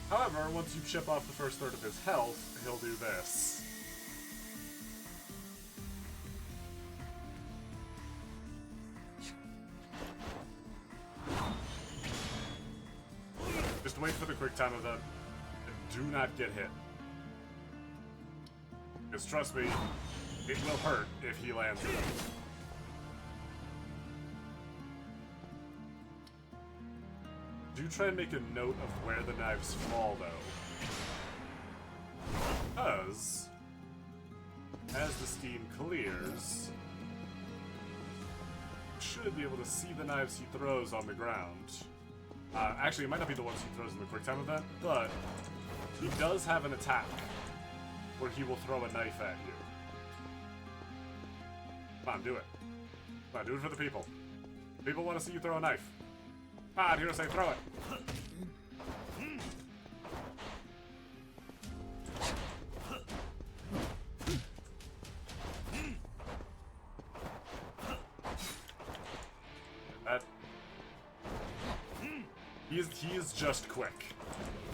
However, once you chip off the first third of his health, he'll do this. Just wait for the quick time event and do not get hit. Because trust me, it will hurt if he lands it. Do try and make a note of where the knives fall, though. Because, as the steam clears, you should be able to see the knives he throws on the ground. Actually, it might not be the ones he throws in the quick time event, but he does have an attack where he will throw a knife at you. Come on, do it. Come on, do it for the people. People want to see you throw a knife. Come on, Hirose, throw it. He is just quick.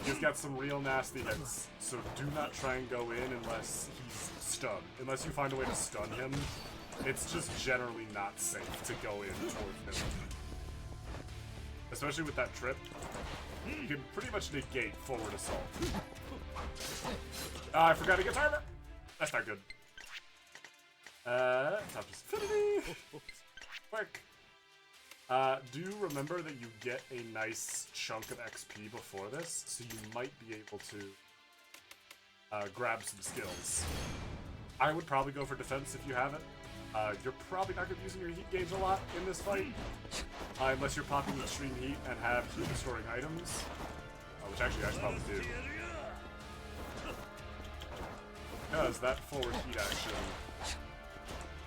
He's got some real nasty hits, so do not try and go in unless he's stunned. Unless you find a way to stun him, it's just generally not safe to go in toward him. Especially with that trip, you can pretty much negate forward assault. I forgot to get armor! That's not good. Top Infinity! Quick! Do remember that you get a nice chunk of XP before this, so you might be able to grab some skills. I would probably go for defense if you have it. You're probably not going to be using your heat gauge a lot in this fight, unless you're popping extreme heat and have heat restoring items, which actually I should probably do. Because that forward heat action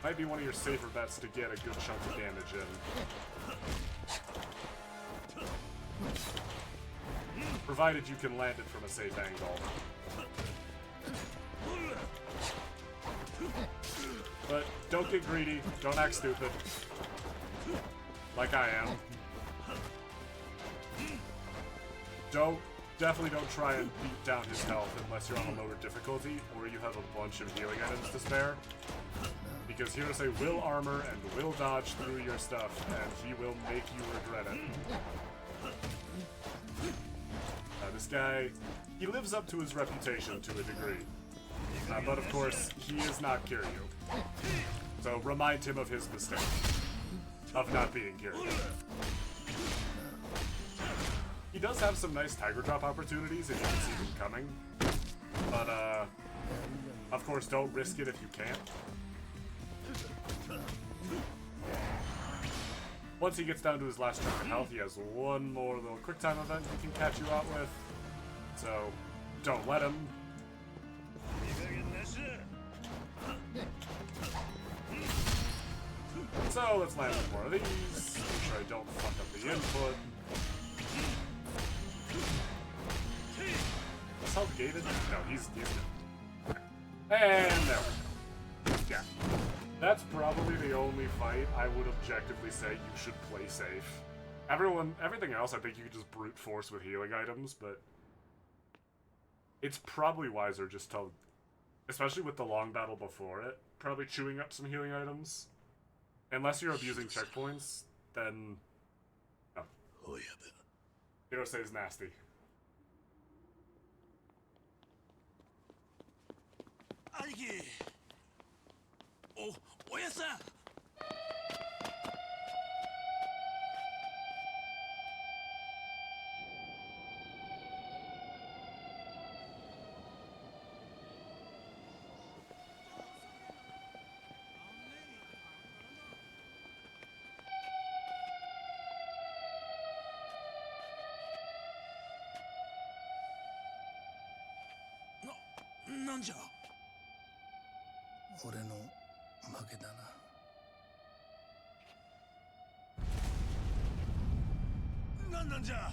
might be one of your safer bets to get a good chunk of damage in. Provided you can land it from a safe angle. But don't get greedy, don't act stupid. Like I am. Definitely don't try and beat down his health unless you're on a lower difficulty or you have a bunch of healing items to spare. Because Hirose will armor and will dodge through your stuff, and he will make you regret it. This guy, he lives up to his reputation to a degree. But of course, he is not Kiryu. So remind him of his mistake. Of not being Kiryu. He does have some nice Tiger Drop opportunities if you can see them coming. But, of course, don't risk it if you can't. Once he gets down to his last chunk of health, he has one more little quick time event he can catch you out with. So, don't let him. So, let's land with more of these. Make sure I don't fuck up the input. his health gated? No, he's dead. And there we go. Yeah. That's probably the only fight I would objectively say you should play safe. Everything else I think you could just brute force with healing items, but it's probably wiser just to, especially with the long battle before it, probably chewing up some healing items. Unless you're abusing checkpoints, then no. Hero saves nasty. 兄貴おやっさんなんじゃ俺の負けだな。なんじゃ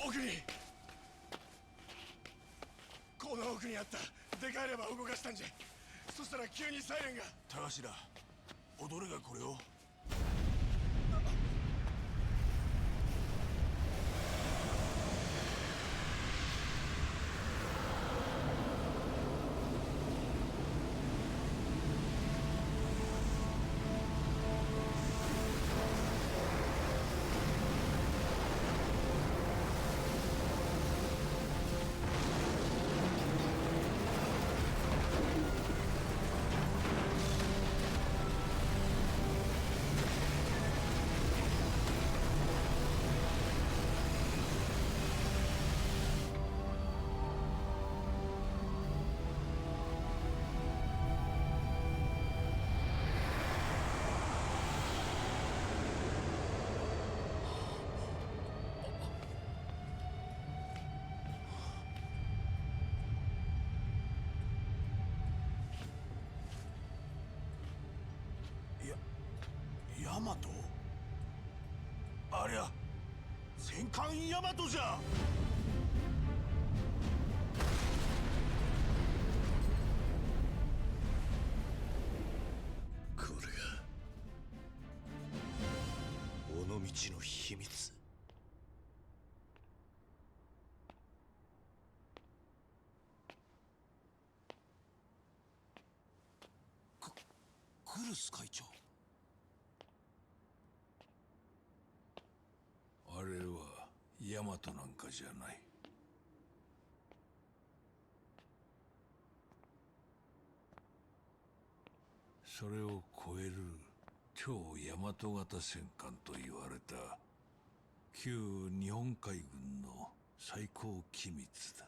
奥にこの奥にあったでかいレバーを動かしたんじゃ。そしたら急にサイレンが。田頭踊れがこれをヤマトありゃ戦艦ヤマトじゃこれが尾道の秘密。クルス会長あれはヤマトなんかじゃないそれを超える超ヤマト型戦艦と言われた旧日本海軍の最高機密だ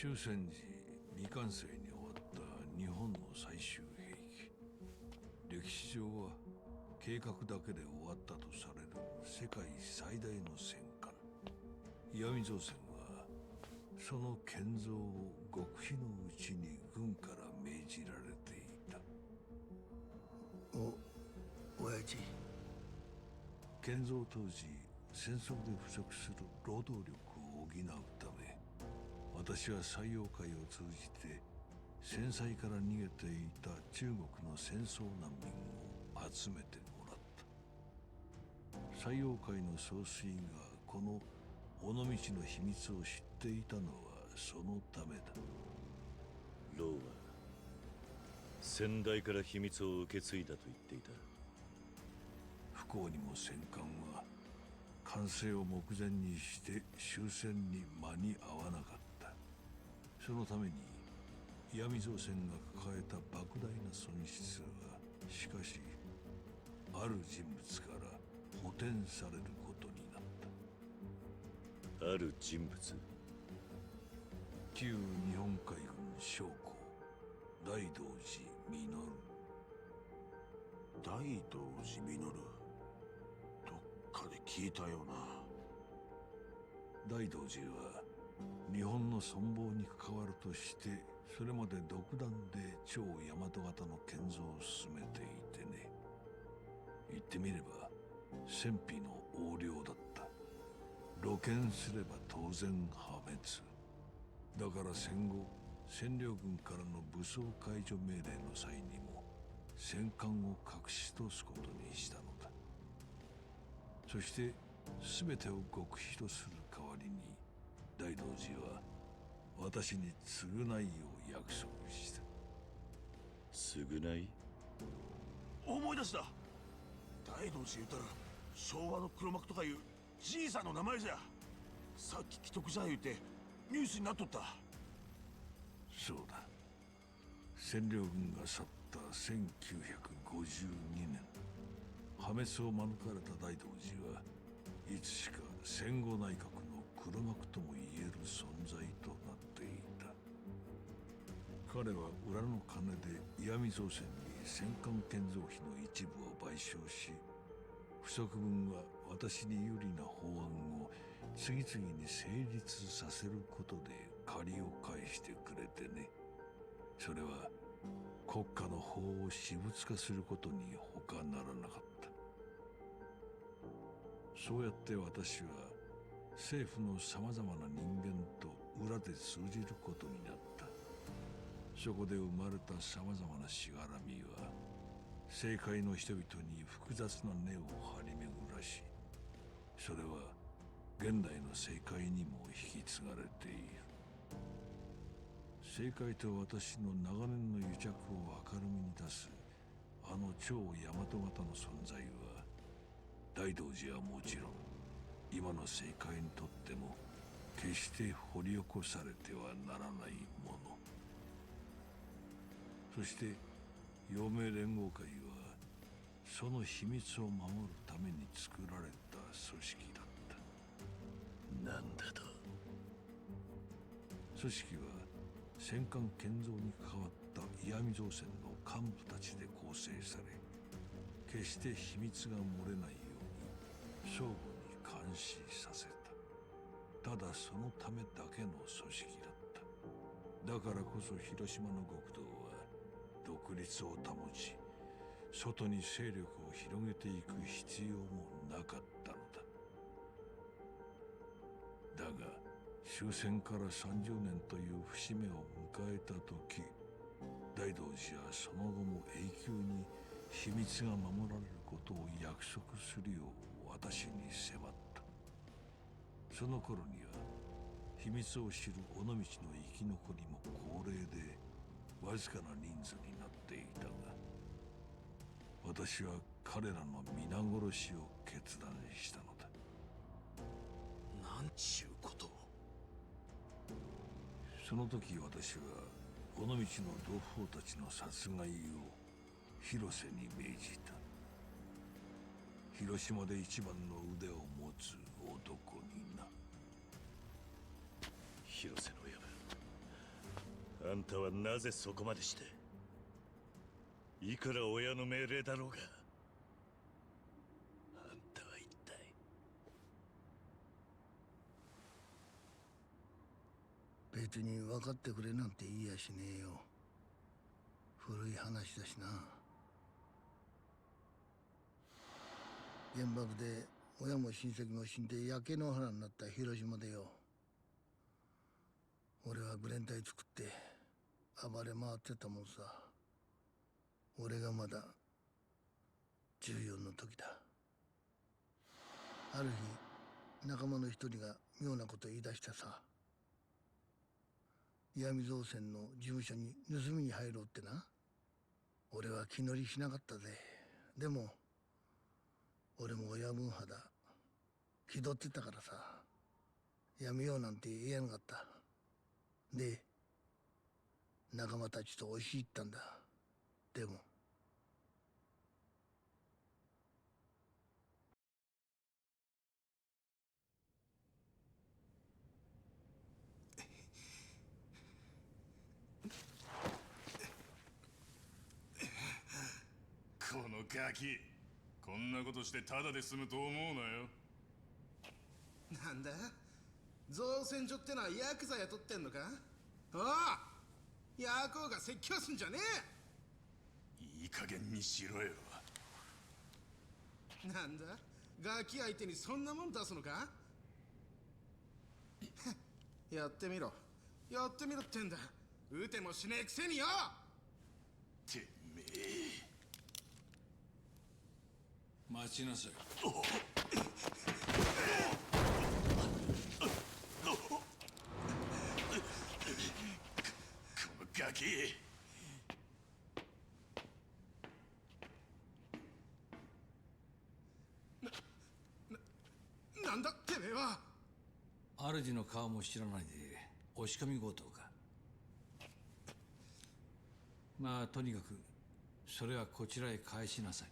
終戦時未完成に終わった日本の最終兵器歴史上は計画だけで終わったとされる世界最大の戦艦闇造船はその建造を極秘のうちに軍から命じられていた親父建造当時戦争で不足する労働力を補うため私は採用会を通じて戦災から逃げていた中国の戦争難民を集めてもらった採用会の総帥がこの尾道の秘密を知っていたのはそのためだローは先代から秘密を受け継いだと言っていた。不幸にも戦艦は完成を目前にして終戦に間に合わなかった。そのために闇造船が抱えた莫大な損失はしかしある人物から補填されることになった。ある人物？旧日本海軍将校大道寺実。大道寺実、どっかで聞いたよな。大道寺は日本の存亡に関わるとしてそれまで独断で超大和型の建造を進めていてね。言ってみれば戦費の横領だった。露見すれば当然破滅。だから戦後占領軍からの武装解除命令の際にも戦艦を隠し通すことにしたのだ。そして全てを極秘とする代わりに大道寺は私に償いを約束した。償い？思い出した。大道寺言うたら昭和の黒幕とかいうじいさんの名前じゃ。さっき既得じゃ言うてニュースになっとった。そうだ。占領軍が去った1952年、破滅を免れた大道寺はいつしか戦後内閣の黒幕とも言える存在となっていた。彼は裏の金で闇造船に戦艦建造費の一部を賠償し、不足分は私に有利な法案を次々に成立させることで借りを返してくれてね。それは国家の法を私物化することに他ならなかった。そうやって私は政府のさまざまな人間と裏で通じることになった。そこで生まれたさまざまなしがらみは政界の人々に複雑な根を張り巡らし、それは現代の政界にも引き継がれている。政界と私の長年の癒着を明るみに出すあの超大和型の存在は大道寺はもちろん今の政界にとっても決して掘り起こされてはならないもの。そして陽明連合会はその秘密を守るために作られた組織だった。なんだと？組織は戦艦建造に関わった闇造船の幹部たちで構成され、決して秘密が漏れないように相互に監視させた。ただそのためだけの組織だった。だからこそ広島の極道は独立を保ち、外に勢力を広げていく必要もなかったのだ。だが終戦から30年という節目を迎えた時、大道寺はその後も永久に秘密が守られることを約束するよう私に迫った。その頃には秘密を知る尾道の生き残りも高齢でわずかな人数になっていたが、私は彼らの皆殺しを決断したのだ。なんちゅうことを。その時私は尾道の同胞たちの殺害を広瀬に命じた。広島で一番の腕を持つ男にな。広瀬の親分、あんたはなぜそこまでして？いくら親の命令だろうが、あんたは一体。別に分かってくれなんて言いやしねえよ。古い話だしな。原爆で親も親戚も死んで焼け野原になった広島でよ、俺はグレン隊作って暴れ回ってたもんさ。俺がまだ14の時だ。ある日仲間の一人が妙なこと言い出したさ。闇造船の事務所に盗みに入ろうってな。俺は気乗りしなかったぜ。でも俺も親分派だ。気取ってたからさ、やめようなんて言えなかった。で、仲間たちと押し入ったんだ。でもこのガキ、こんなことしてタダで済むと思うなよ。なんだ、造船所ってのはヤクザ雇ってんのか。おう、ヤコウが説教すんじゃねいい加減にしろよ。え。なんだ、ガキ相手にそんなもん出すのか。やってみろ、やってみろってんだ。撃てもしねえくせによ。てめえ、待ちなさい。このガキ。なんだてめえは。主の顔も知らないで押し込み強盗か。まあとにかくそれはこちらへ返しなさい。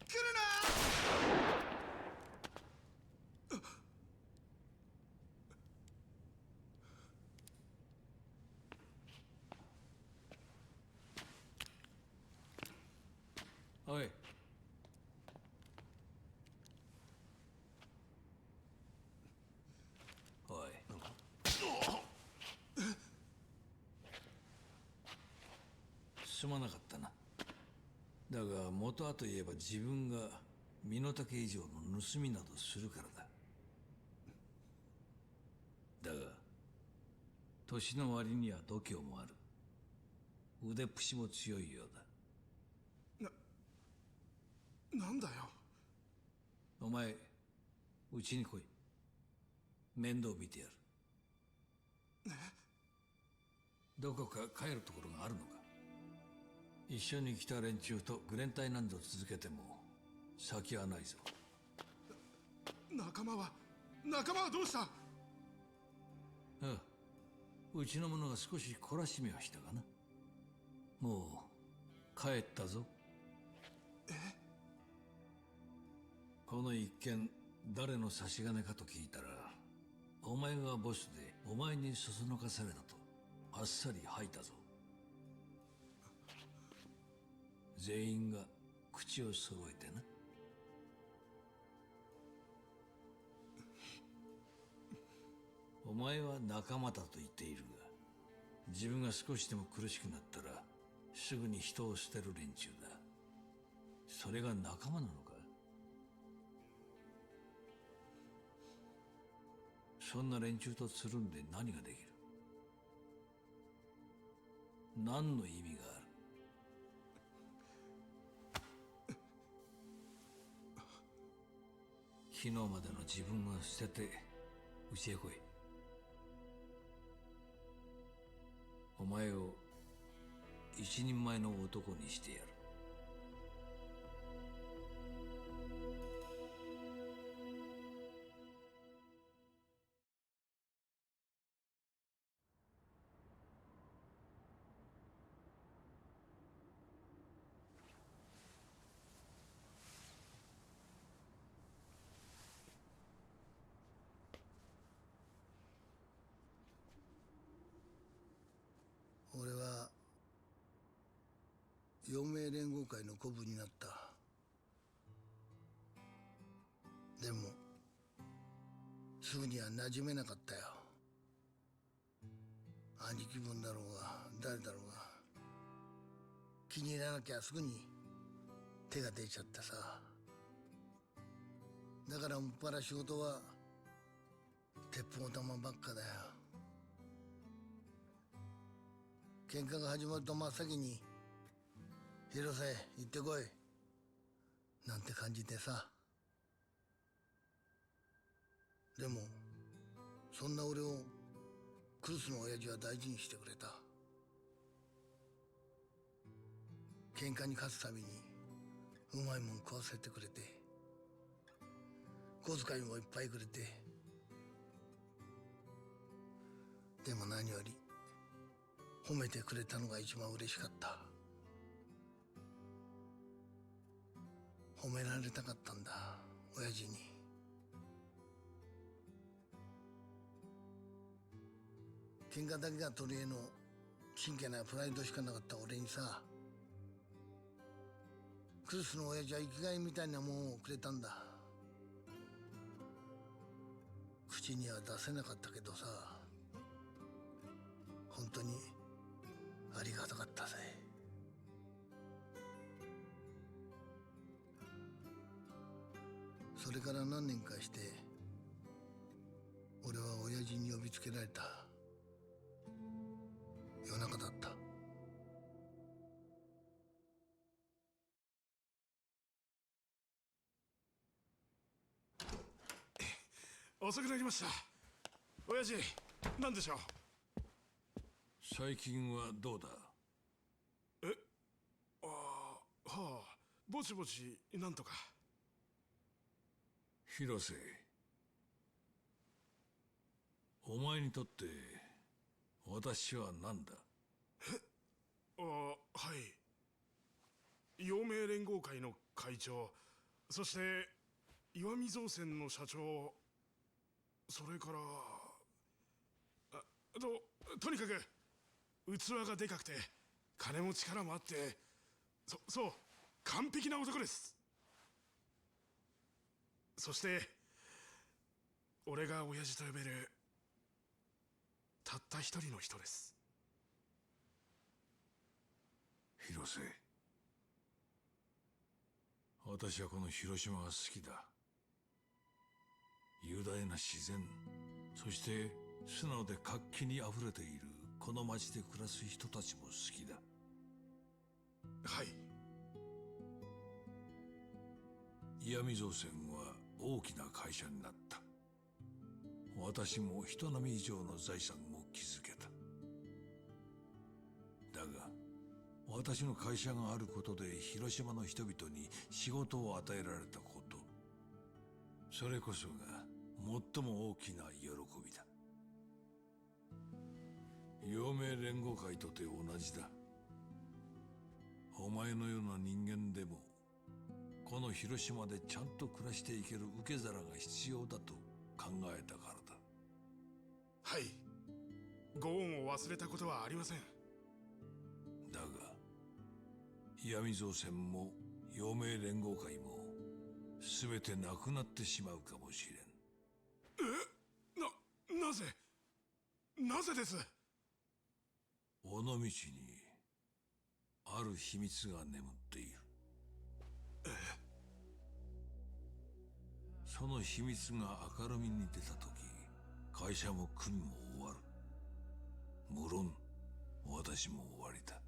来るな。おい、おい、すまなかったな。だが元はといえば自分が身の丈以上の盗みなどするからだ。だが年の割には度胸もある。腕っぷしも強いようだ。なんだよ。お前、うちに来い。面倒見てやる。どこか帰るところがあるのか。一緒に来た連中とグレン隊何度続けても先はないぞ。仲間はどうした。ああ、うちの者が少し懲らしめはしたがな。もう帰ったぞ。この一件誰の差し金かと聞いたら、お前がボスでお前にそそのかされたとあっさり吐いたぞ。全員が口を揃えてな。お前は仲間だと言っているが、自分が少しでも苦しくなったらすぐに人を捨てる連中だ。それが仲間なのか。そんな連中とつるんで何ができる。何の意味がある。昨日までの自分を捨ててうちへ来い。お前を一人前の男にしてやる。俺は陽明連合会の古部になった。でもすぐには馴染めなかったよ。兄貴分だろうが誰だろうが気に入らなきゃすぐに手が出ちゃってさ。だからもっぱら仕事は鉄砲玉ばっかだよ。喧嘩が始まると真っ先に「広瀬行ってこい」なんて感じでさ。でもそんな俺をクルスの親父は大事にしてくれた。喧嘩に勝つたびにうまいもん食わせてくれて、小遣いもいっぱいくれて、でも何より褒めてくれたのが一番嬉しかった。褒められたかったんだ、親父に。喧嘩だけが取り柄の真剣なプライドしかなかった俺にさ、クルスの親父は生きがいみたいなもんをくれたんだ。口には出せなかったけどさ、本当にありがたかったぜ。それから何年かして俺は親父に呼びつけられた。夜中だった。遅くなりました。親父、何でしょう。最近はどうだ。はあ、ぼちぼちなんとか。広瀬、お前にとって私は何だ。はい。陽明連合会の会長、そして岩見造船の社長、それからとにかく器がでかくて金も力もあって、そう完璧な男です。そして俺が親父と呼べるたった一人の人です。広瀬、私はこの広島が好きだ。雄大な自然、そして素直で活気にあふれているこの町で暮らす人たちも好きだ。はい。岩見造船は大きな会社になった。私も人並み以上の財産を築けた。だが私の会社があることで広島の人々に仕事を与えられたこと、それこそが最も大きな喜びだ。陽明連合会とて同じだ。お前のような人間でもこの広島でちゃんと暮らしていける受け皿が必要だと考えたからだ。はい。ご恩を忘れたことはありません。だが岩見造船も陽明連合会も全てなくなってしまうかもしれん。なぜです。尾道にある秘密が眠っている。その秘密が明るみに出た時、会社も組も終わる。無論私も終わりだ。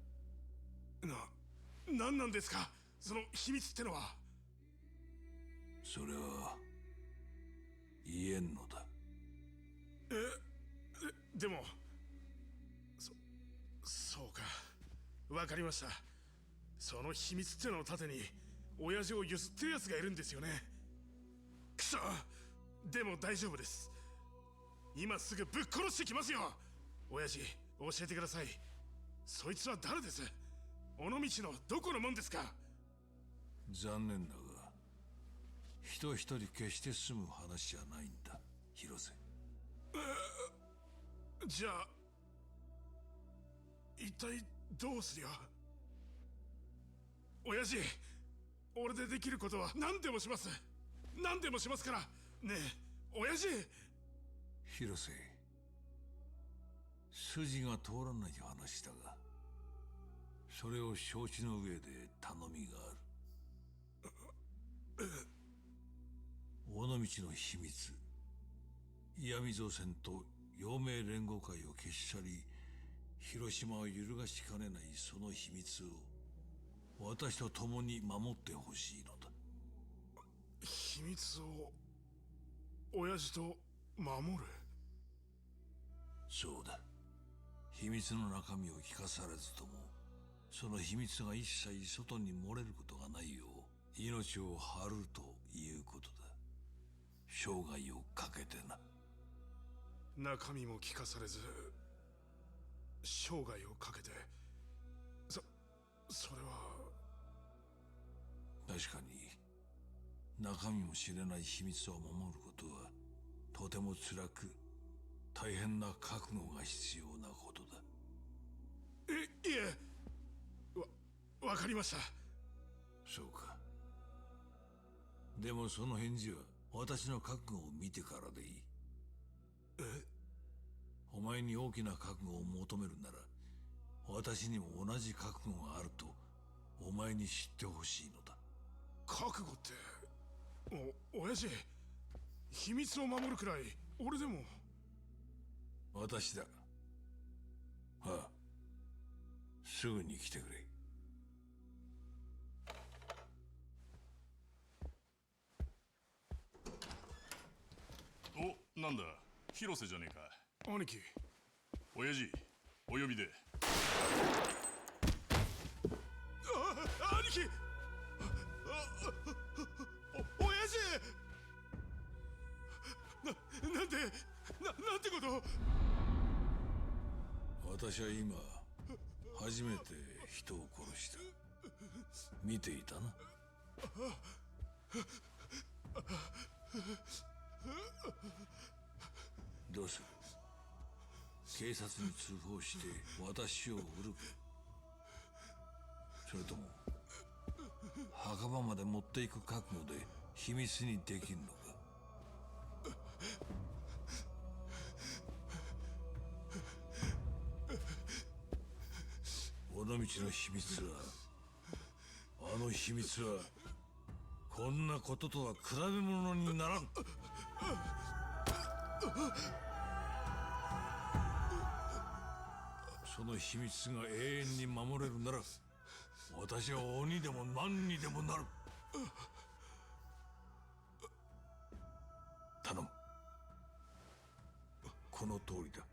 何なんですか、その秘密ってのは。それは言えんのだ。でもそうか、わかりました。その秘密ってのを盾に親父をゆすってるやつがいるんですよね。くそ、でも大丈夫です。今すぐぶっ殺してきますよ。親父、教えてください。そいつは誰です。尾道のどこのもんですか。残念だが人一人決して済む話じゃないんだ、広瀬。じゃあ一体どうすりゃ。親父、俺でできることは何でもします。何でもしますからねえ、親父。広瀬、筋が通らない話だがそれを承知の上で頼みがある。尾道の秘密、岩見造船と陽明連合会を消し去り広島を揺るがしかねないその秘密を私と共に守ってほしいのだ。秘密を親父と守る。そうだ。秘密の中身を聞かされずともその秘密が一切外に漏れることがないよう命を張るということだ。生涯をかけてな。中身も聞かされず生涯をかけて、それは確かに中身も知れない秘密を守ることはとても辛く大変な覚悟が必要なことだ。いえ、わかりました。そうか。でもその返事は私の覚悟を見てからでいい。お前に大きな覚悟を求めるなら私にも同じ覚悟があるとお前に知ってほしいのだ。覚悟って、親父、秘密を守るくらい俺でも。私だ。ああ、すぐに来てくれ。お、なんだ広瀬じゃねえか。兄貴。親父、お呼びで。兄貴、親父、なんてことを。私は今初めて人を殺した。見ていたな。どうする？警察に通報して私を売るか、それとも墓場まで持っていく覚悟で秘密にできるのか。尾道の秘密は、あの秘密はこんなこととは比べ物にならん。その秘密が永遠に守れるなら私は鬼でも何にでもなる。頼む。この通りだ。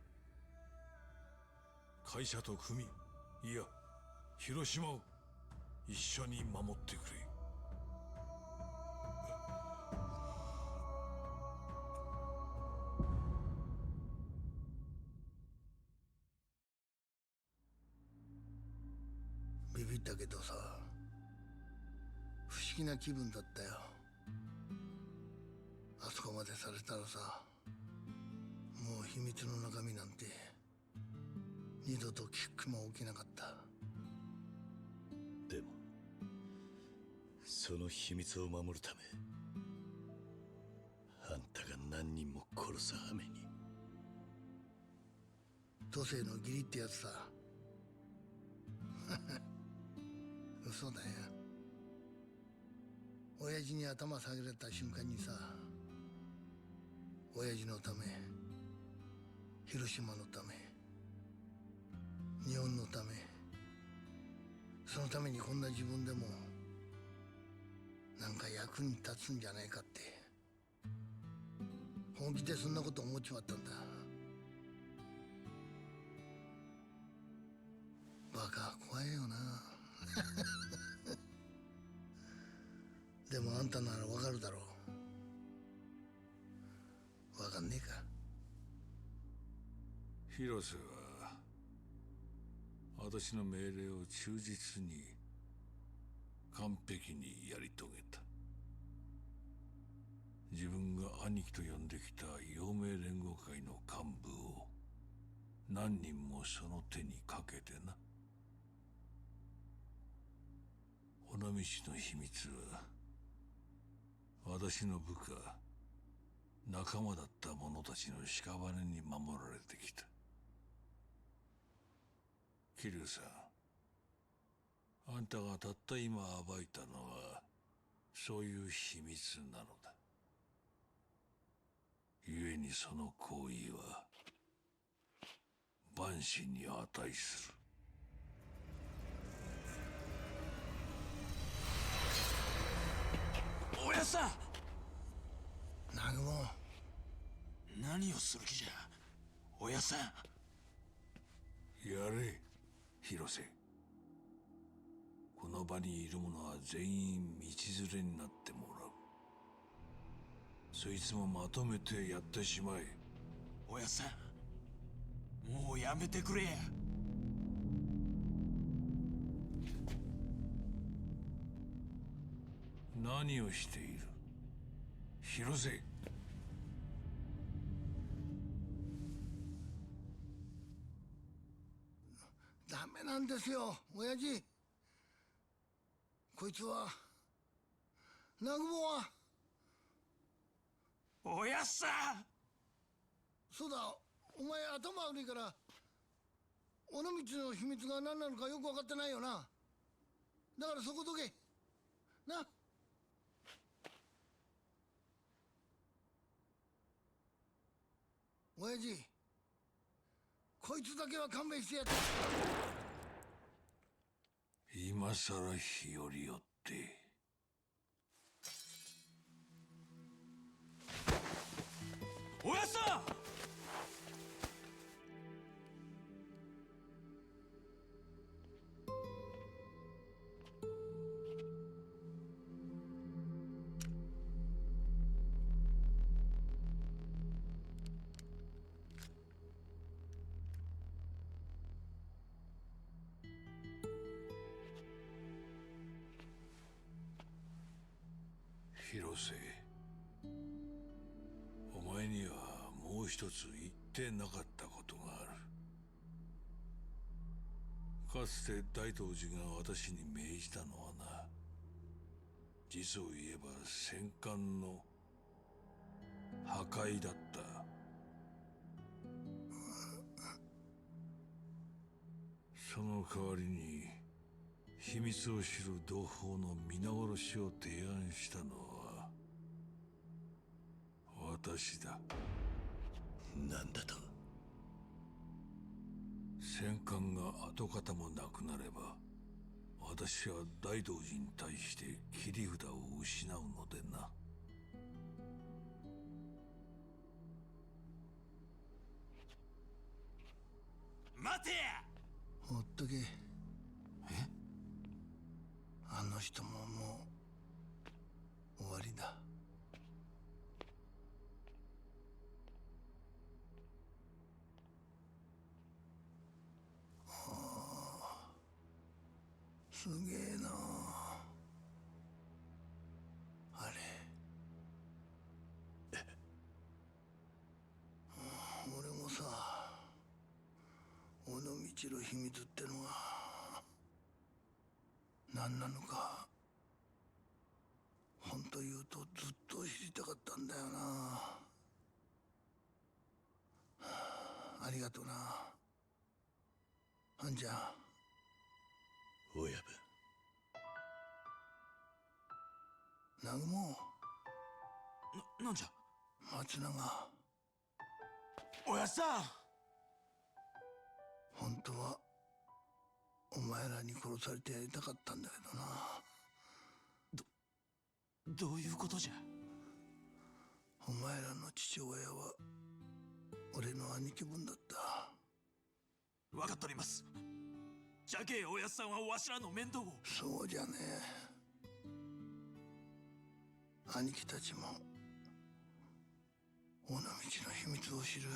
会社と組、いや広島を一緒に守ってくれ。ビビったけどさ、不思議な気分だったよ。あそこまでされたらさ、もう秘密の中身なんて二度と聞くも起きなかった。でもその秘密を守るためあんたが何人も殺す羽目に。都政の義理ってやつさ。嘘だよ。親父に頭下げられた瞬間にさ、親父のため、広島のため、日本のため、そのためにこんな自分でもなんか役に立つんじゃないかって本気でそんなこと思っちまったんだ。バカ怖いよな。でもあんたならわかるだろう。わかんねえか。広瀬は私の命令を忠実に完璧にやり遂げた。自分が兄貴と呼んできた陽明連合会の幹部を何人もその手にかけてな。尾道の秘密は私の部下仲間だった者たちの屍に守られてきた。桐生さん、あんたがたった今暴いたのはそういう秘密なのだ。故にその行為は万死に値する。おやさん、南雲、何をする気じゃ。おやさん、やれ広瀬。この場にいる者は全員道連れになってもらう。そいつもまとめてやってしまえ。おやっさん、もうやめてくれや。何をしている広瀬。ダメなんですよ親父。こいつは南雲は。おやっさん、そうだ、お前頭悪いから尾道の秘密が何なのかよく分かってないよな。だからそこどけな。親父、こいつだけは勘弁してやって。今さら日和よって。おやっさん。広瀬、お前にはもう一つ言ってなかったことがある。かつて大東寺が私に命じたのはな、実を言えば戦艦の破壊だった。その代わりに秘密を知る同胞の皆殺しを提案したのは私だ。なんだと。戦艦が跡形もなくなれば私は大東寺に対して切り札を失うのでな。待てや。ほっとけ。あの人ももう終わりだ。すげえなあれ。俺もさ、尾道の秘密ってのが何なのか本当言うとずっと知りたかったんだよな。ありがとうなあんちゃん。親分、南雲、なんじゃ。松永、おやっさん。本当はお前らに殺されてやりたかったんだけどな。どういうことじゃ。お前らの父親は俺の兄貴分だった。分かっとります。じゃけえおやっさんはわしらの面倒を。そうじゃねえ。兄貴たちも尾道の秘密を知る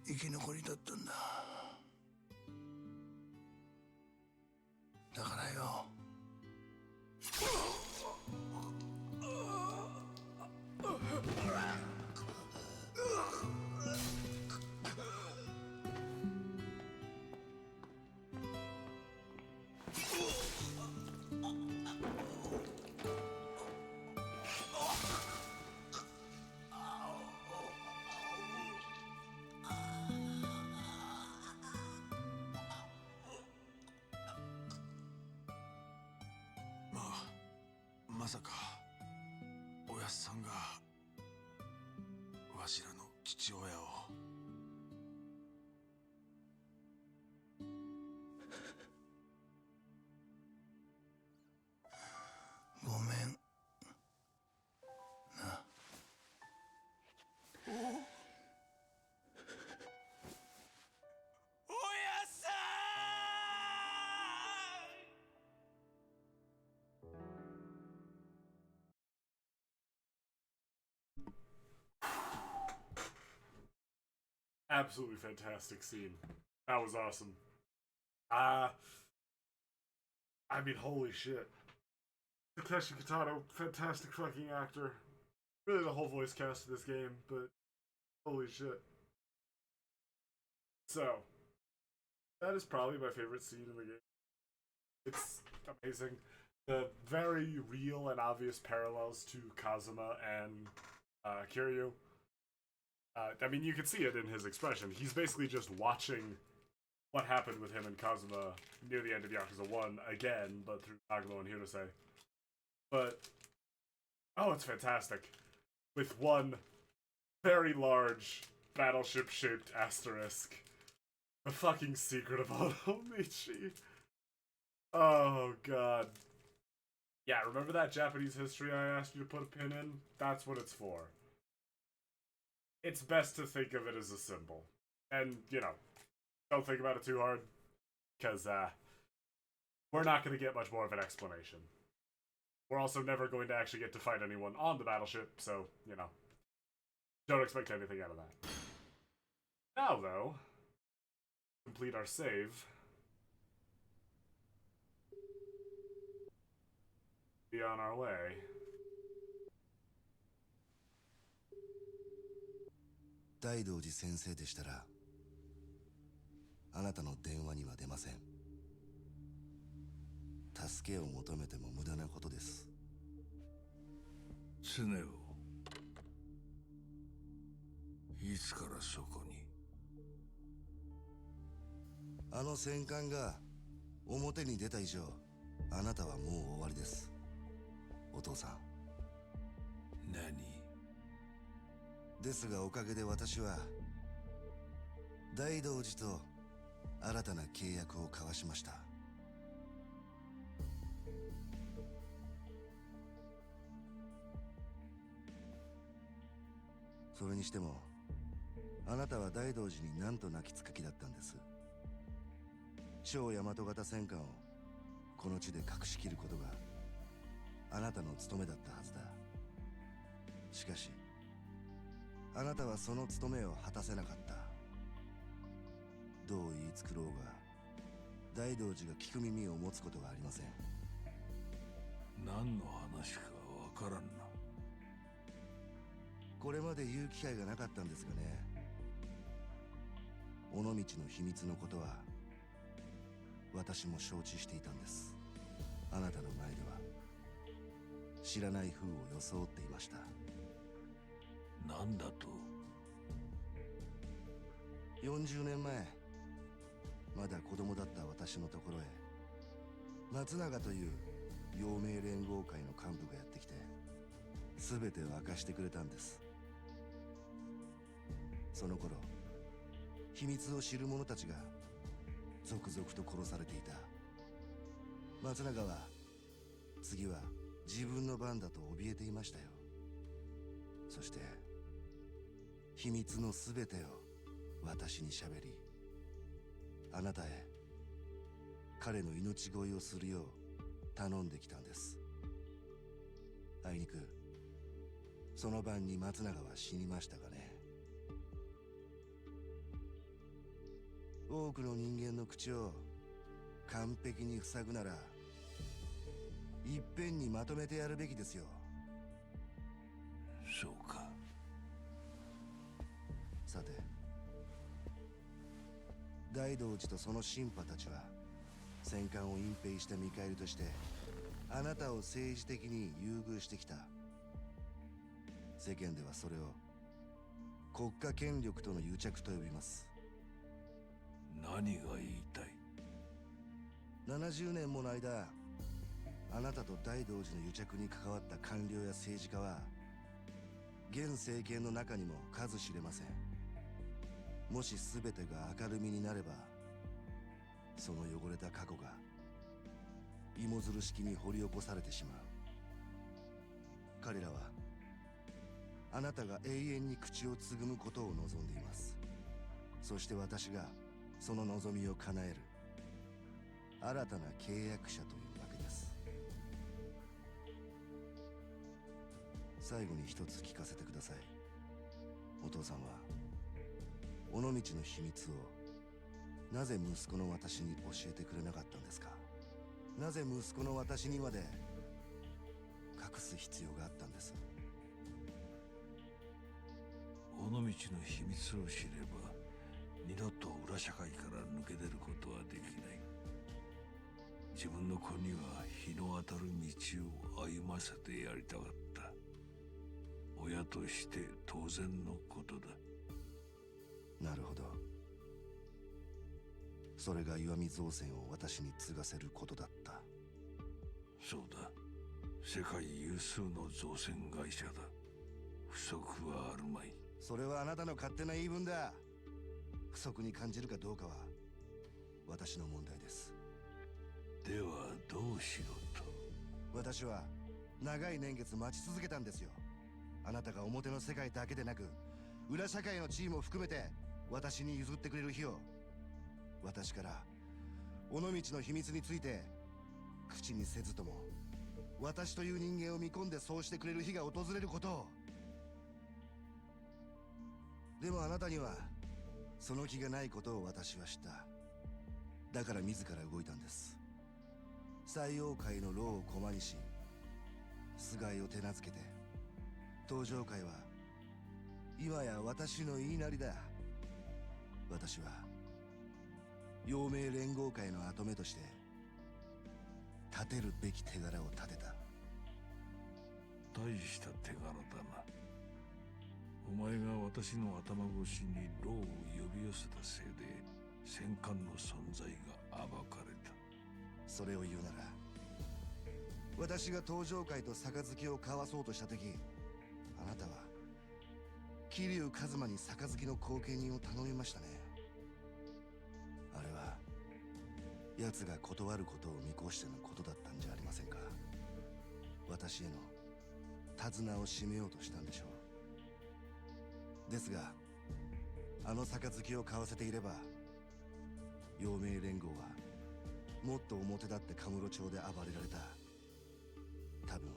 生き残りだったんだ。だからよ、まさかおやっさんがわしらの父親を。ごめんな。おやっさ Absolutely fantastic scene. That was awesome. I mean, holy shit. Takeshi Kitano, fantastic fucking actor. Really the whole voice cast of this game, but holy shit. So, that is probably my favorite scene in the game. It's amazing. The very real and obvious parallels to Kazuma and Kiryu. I mean, you can see it in his expression. He's basically just watching what happened with him and Kazuma near the end of Yakuza 1 again, but through Nagamo and Hirose. But, oh, it's fantastic. With one very large battleship-shaped asterisk. The fucking secret of Onomichi. Oh, God. Yeah, remember that Japanese history I asked you to put a pin in? That's what it's for. It's best to think of it as a symbol. And, you know, don't think about it too hard, because we're not going to get much more of an explanation. We're also never going to actually get to fight anyone on the battleship, so, you know, don't expect anything out of that. Now, though, complete our save. Be on our way. Daidoji sensei でしたら、あなたの電話には出ません。助けを求めても無駄なことです。常をいつからそこに。あの戦艦が表に出た以上、あなたはもう終わりです。お父さん。何？ですがおかげで私は大道寺と新たな契約を交わしました。それにしてもあなたは大道寺に何と泣きつく気だったんです。超大和型戦艦をこの地で隠しきることがあなたの務めだったはずだ。しかしあなたはその務めを果たせなかった。どう言い繕ろうが大道寺が聞く耳を持つことはありません。何の話かわからんな。これまで言う機会がなかったんですがね。尾道の秘密のことは私も承知していたんです。あなたの前では知らない風を装っていました。何だと？40年前、まだ子供だった私のところへ松永という陽明連合会の幹部がやってきて全てを明かしてくれたんです。その頃秘密を知る者たちが続々と殺されていた。松永は次は自分の番だと怯えていましたよ。そして秘密の全てを私に喋り、あなたへ彼の命乞いをするよう頼んできたんです。あいにくその晩に松永は死にましたがね。多くの人間の口を完璧に塞ぐならいっぺんにまとめてやるべきですよ。そうか。さて大道寺とその神派たちは戦艦を隠蔽した見返りとしてあなたを政治的に優遇してきた。世間ではそれを国家権力との癒着と呼びます。何が言いたい？70年もの間あなたと大道寺の癒着に関わった官僚や政治家は現政権の中にも数知れません。もし全てが明るみになればその汚れた過去が芋づる式に掘り起こされてしまう。彼らはあなたが永遠に口をつぐむことを望んでいます。そして私がその望みを叶える新たな契約者というわけです。最後に一つ聞かせてください。お父さんは尾道の秘密をなぜ息子の私に教えてくれなかったんですか？なぜ息子の私にまで隠す必要があったんです？尾道の秘密を知れば二度と裏社会から抜け出ることはできない。自分の子には日の当たる道を歩ませてやりたかった。親として当然のことだ。なるほど。それが石見造船を私に継がせることだった。そうだ。世界有数の造船会社だ。不足はあるまい。それはあなたの勝手な言い分だ。不足に感じるかどうかは私の問題です。ではどうしろと？私は長い年月待ち続けたんですよ。あなたが表の世界だけでなく裏社会の地位も含めて私に譲ってくれる日を。私から尾道の秘密について口にせずとも私という人間を見込んでそうしてくれる日が訪れることを。でもあなたにはその気がないことを私は知った。だから自ら動いたんです。西洋界の労を駒にし菅井を手なずけて、東上界は今や私の言いなりだ。私は陽明連合会の跡目として立てるべき手柄を立てた。大した手柄だな。お前が私の頭越しに労を呼び寄せたせいで戦艦の存在が暴かれた。それを言うなら、私が東上界と杯を交わそうとした時、あなたは桐生一馬に杯の後見人を頼みましたね。あれは奴が断ることを見越してのことだったんじゃありませんか。私への手綱を締めようとしたんでしょう。ですがあの杯を交わせていれば陽明連合はもっと表立ってカムロ町で暴れられた。多分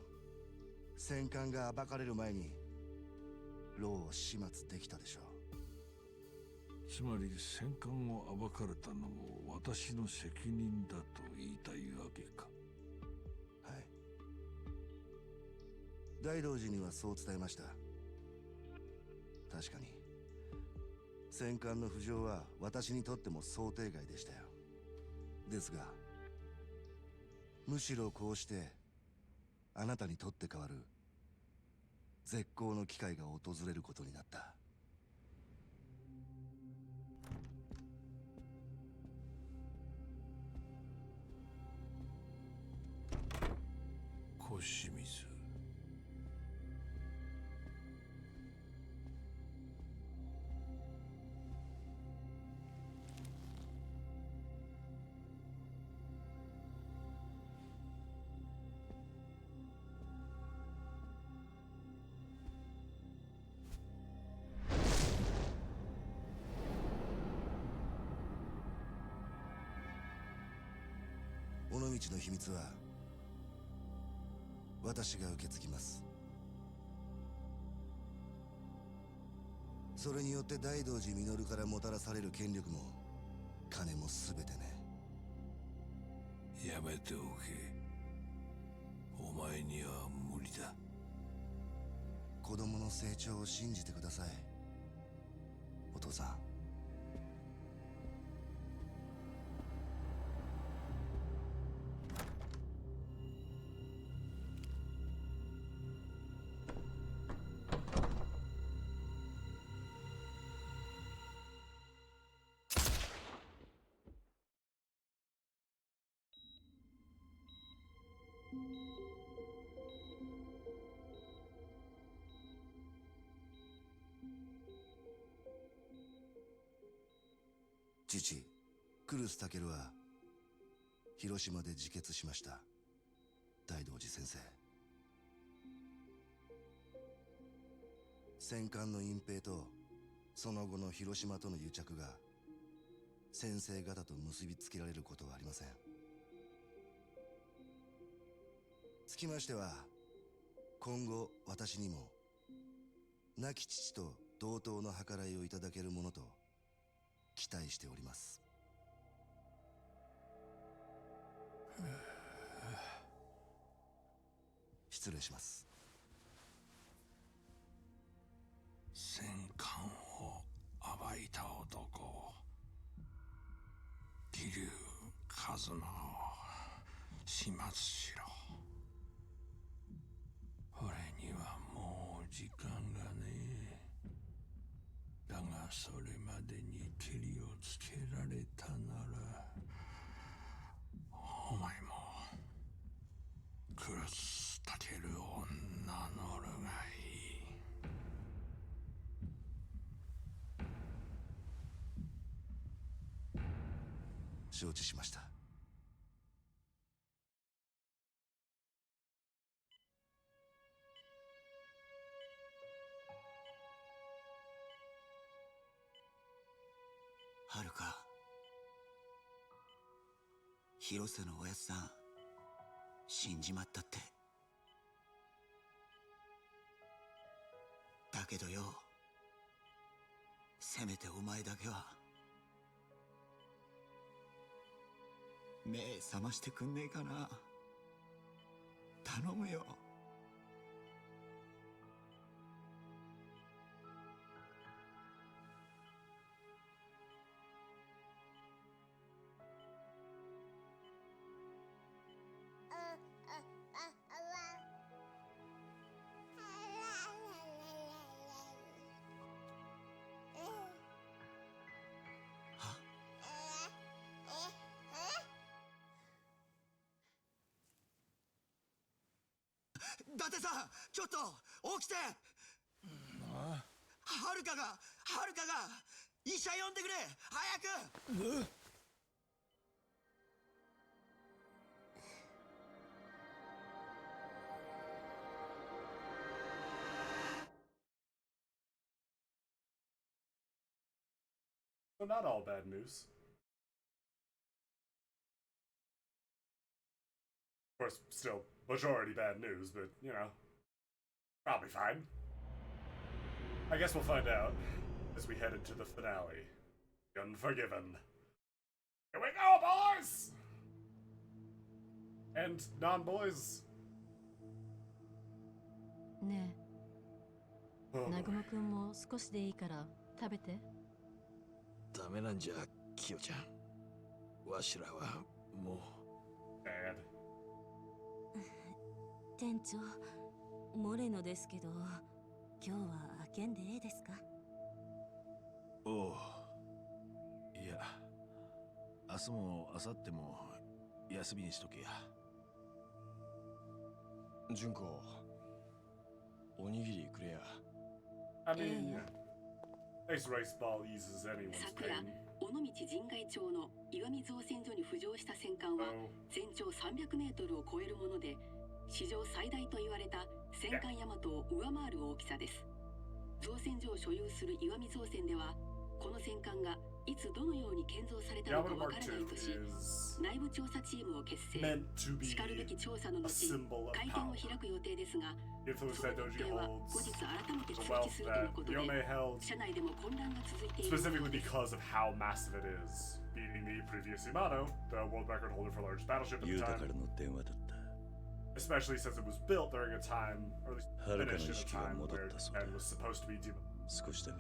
戦艦が暴かれる前に牢を始末できたでしょう。つまり戦艦を暴かれたのも私の責任だと言いたいわけか。はい。大道寺にはそう伝えました。確かに戦艦の浮上は私にとっても想定外でしたよ。ですがむしろこうしてあなたにとって変わる絶好の機会が訪れることになった。小清水。尾道の秘密は私が受け継ぎます。それによって大道寺実からもたらされる権力も金も全てね。やめておけ。お前には無理だ。子供の成長を信じてください、お父さん。父クルスタケルは広島で自決しました。大道寺先生、戦艦の隠蔽とその後の広島との癒着が先生方と結びつけられることはありません。つきましては今後私にも亡き父と同等の計らいをいただけるものと期待しております。失礼します。戦艦を暴いた男、義龍一馬を始末しろ。俺にはもう時間がねえ。だがそれまでにケリをつけられたなら、お前もクロスたけるを名乗るがいい。承知しました。はるか、広瀬のおやつさん死んじまったって。だけどよ、せめてお前だけは目覚ましてくんねえかな。頼むよ。伊達さん、ちょっと起きて。はるかが医者呼んでくれ、早く。So not all bad news. Of course, still majority bad news, but you know, probably fine. I guess we'll find out as we head into the finale. The Unforgiven. Here we go, boys! And non-boys. ねえ、 Oh 南 boy. 雲くんも少しでいいから食べて。ダメなんじゃ、キヨちゃん。わしらはもう。Dad. 店長、モレノですけど、今日は開けんでええですか？おう。いや、明日も明後日も休みにしとけや。純子、おにぎりくれや。I mean, nice rice ball eases anyone's 昨夜、 pain. 尾道神外町の岩見造船所に浮上した戦艦は全長300メートルを超えるもので、史上最大と言われた戦艦大和を上回る大きさです。造船所を所有する岩見造船では、この戦艦がいつどのように建造されたのかわからないとし、内部調査チームを結成。しかるべき調査の後、会見を開く予定ですが、その日程は後日改めて通知するとのことで、社内でも混乱が続いている。 Specifically because of how massive it is, beating the previous Yamato, the world record holder for largest battleship at the ユータ time. からの電話だった。 Especially since it was built during a time, or at least 遥かの finished 意 in a 識が time 戻 where ったそうだ。 Japan was supposed to be demoted. 少しだが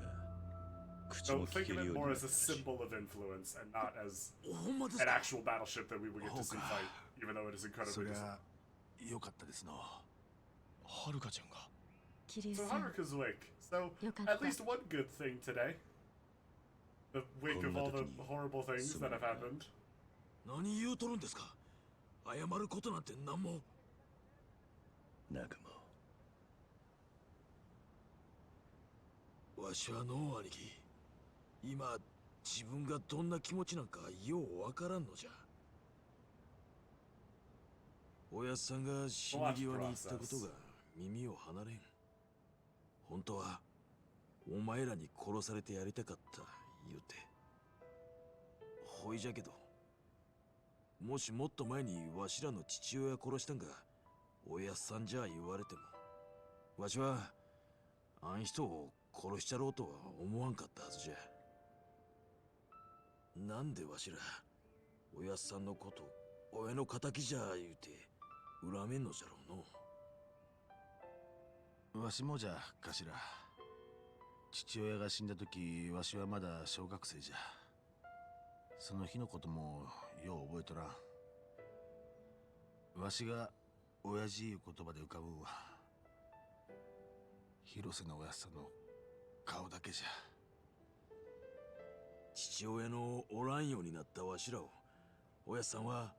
口 So も聞 think け of る it ように more なっ as た a らしい。 symbol of influence and not as ほんまです an か？ actual battleship that we would get to see fight, even though it is そ incredibly り distant. ゃよかったですの。はるかちゃんが。桐生 So さん、 Haruka's awake. So よかった。 at least one good thing today. The wake of all the horrible things that have happened. 何言うとるんですか？謝ることなんて何も。仲間。わしはのう兄貴、今自分がどんな気持ちなんかようわからんのじゃ。おやっさんが死に際に言ったことが耳を離れん。本当はお前らに殺されてやりたかった言うて。ほいじゃけど、もしもっと前にわしらの父親殺したんがおやっさんじゃ言われても、わしはあん人を殺しちゃろうとは思わんかったはずじゃ。なんでわしらおやっさんのこと親の敵じゃ言うて恨めんのじゃろうの。わしもじゃ頭。父親が死んだ時わしはまだ小学生じゃ。その日のこともよう覚えとらん。わしが親父いう言葉で浮かぶんは広瀬のおやっさんの顔だけじゃ。父親のおらんようになったわしらをおやっさんは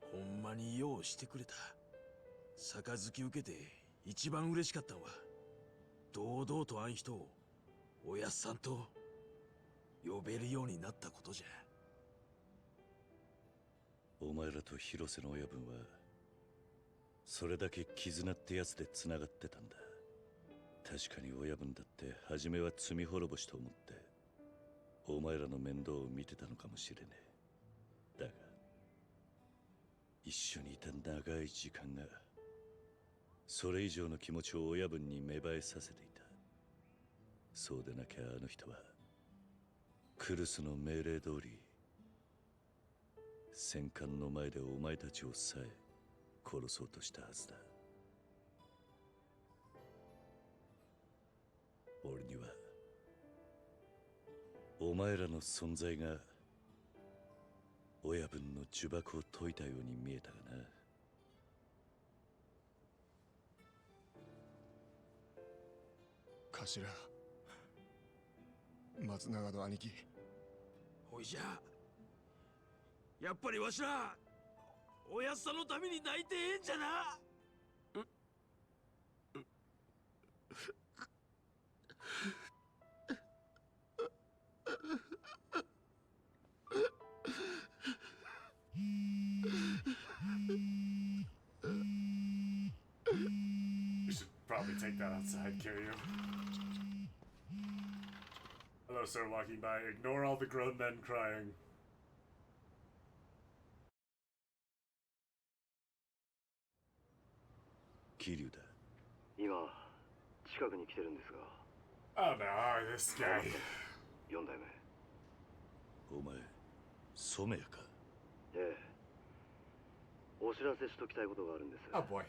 ほんまにようしてくれた。杯受けて一番嬉しかったんは堂々とあん人をおやっさんと呼べるようになったことじゃ。お前らと広瀬の親分はそれだけ絆ってやつでつながってたんだ。確かに親分だって初めは罪滅ぼしと思ってお前らの面倒を見てたのかもしれねえ。だが一緒にいた長い時間がそれ以上の気持ちを親分に芽生えさせていた。そうでなきゃあの人はクルスの命令通り戦艦の前でお前たちをさえ殺そうとしたはずだ。俺にはお前らの存在が親分の呪縛を解いたように見えたがな。頭、松永の兄貴。おいじゃやっぱりわしらおやっさんのために泣いてええんじゃな。We should probably take that outside, Kiryu. Hello, sir, walking by. Ignore all the grown men crying. Kiryu だ。今近くに来てるんですが。Oh no, this guy. 4代目。お前、染谷か。ええ。お知らせしときたいことがあるんです。Oh boy.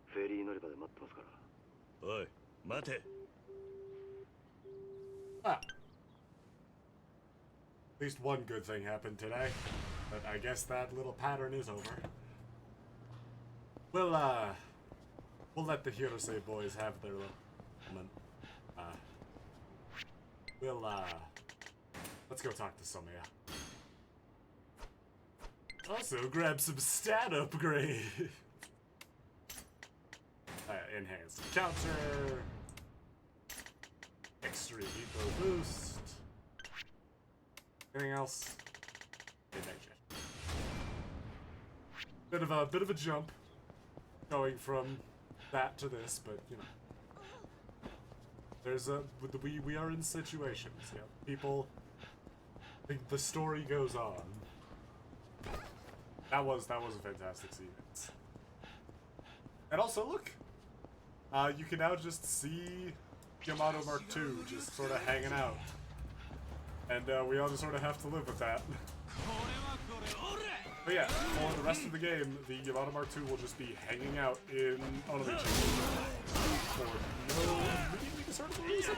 フェリー乗り場で待ってますから。おい、待て。Ah. At least one good thing happened today. But I guess that little pattern is over. We'll let the Hirose boys have their moment. Let's go talk to Somaya. Also, grab some stat upgrade. Enhanced counter. Extreme Epo boost. Anything else? Bit of a jump going from that to this, but you know. There's we are in situations, yeah. People, the story goes on. That was a fantastic scene. And also, look, you can now just see Yamato Mark II just sort of hanging out, and we all just sort of have to live with that. But yeah, for the rest of the game, the Yamato Mark II will just be hanging out in Onomichi for no immediately discernible reason.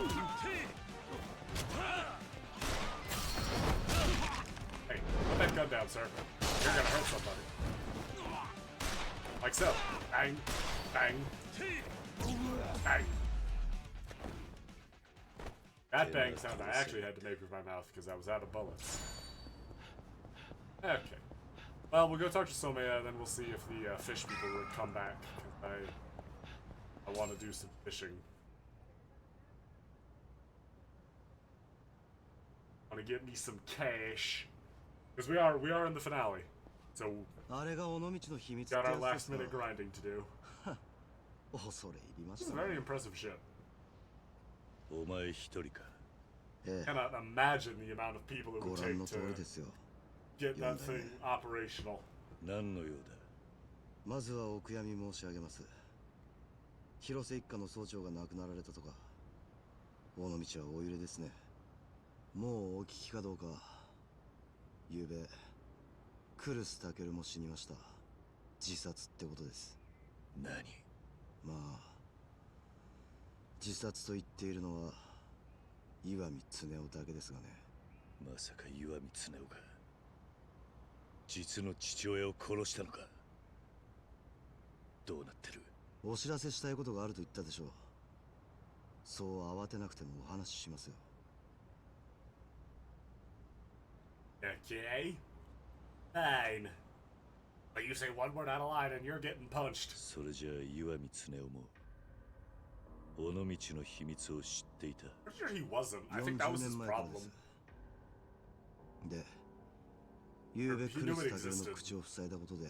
Hey, put that gun down, sir. You're gonna hurt somebody. Like so. Bang. Bang. Bang. That bang sound I actually had to make with my mouth because I was out of bullets. Okay. Well, we'll go talk to Somaya, and then we'll see if the fish people would come back. I want to do some fishing. I want to get me some cash. Because we are in the finale. So, got our last minute grinding to do. This is a very impressive ship. Cannot imagine the amount of people it would take to get that thing operational. 何の用だ。まずはお悔やみ申し上げます。広瀬一家の総長が亡くなられたとか。尾道はお揺れですね。もうお聞きかどうかゆうべクルスタケルも死にました。自殺ってことです。何？まあ自殺と言っているのは岩見恒夫だけですがね。まさか岩見恒夫が実の父親を殺したのか？どうなってる？お知らせしたいことがあると言ったでしょう。そう慌てなくてもお話ししますよ。Okay. Fine. But you say one word out of line and you're getting punched. それじゃあ岩見恒夫も尾道の秘密を知っていた。I'm sure he wasn't. I think that was his problem. で、ゆうべクルスタケルの口を塞いだことで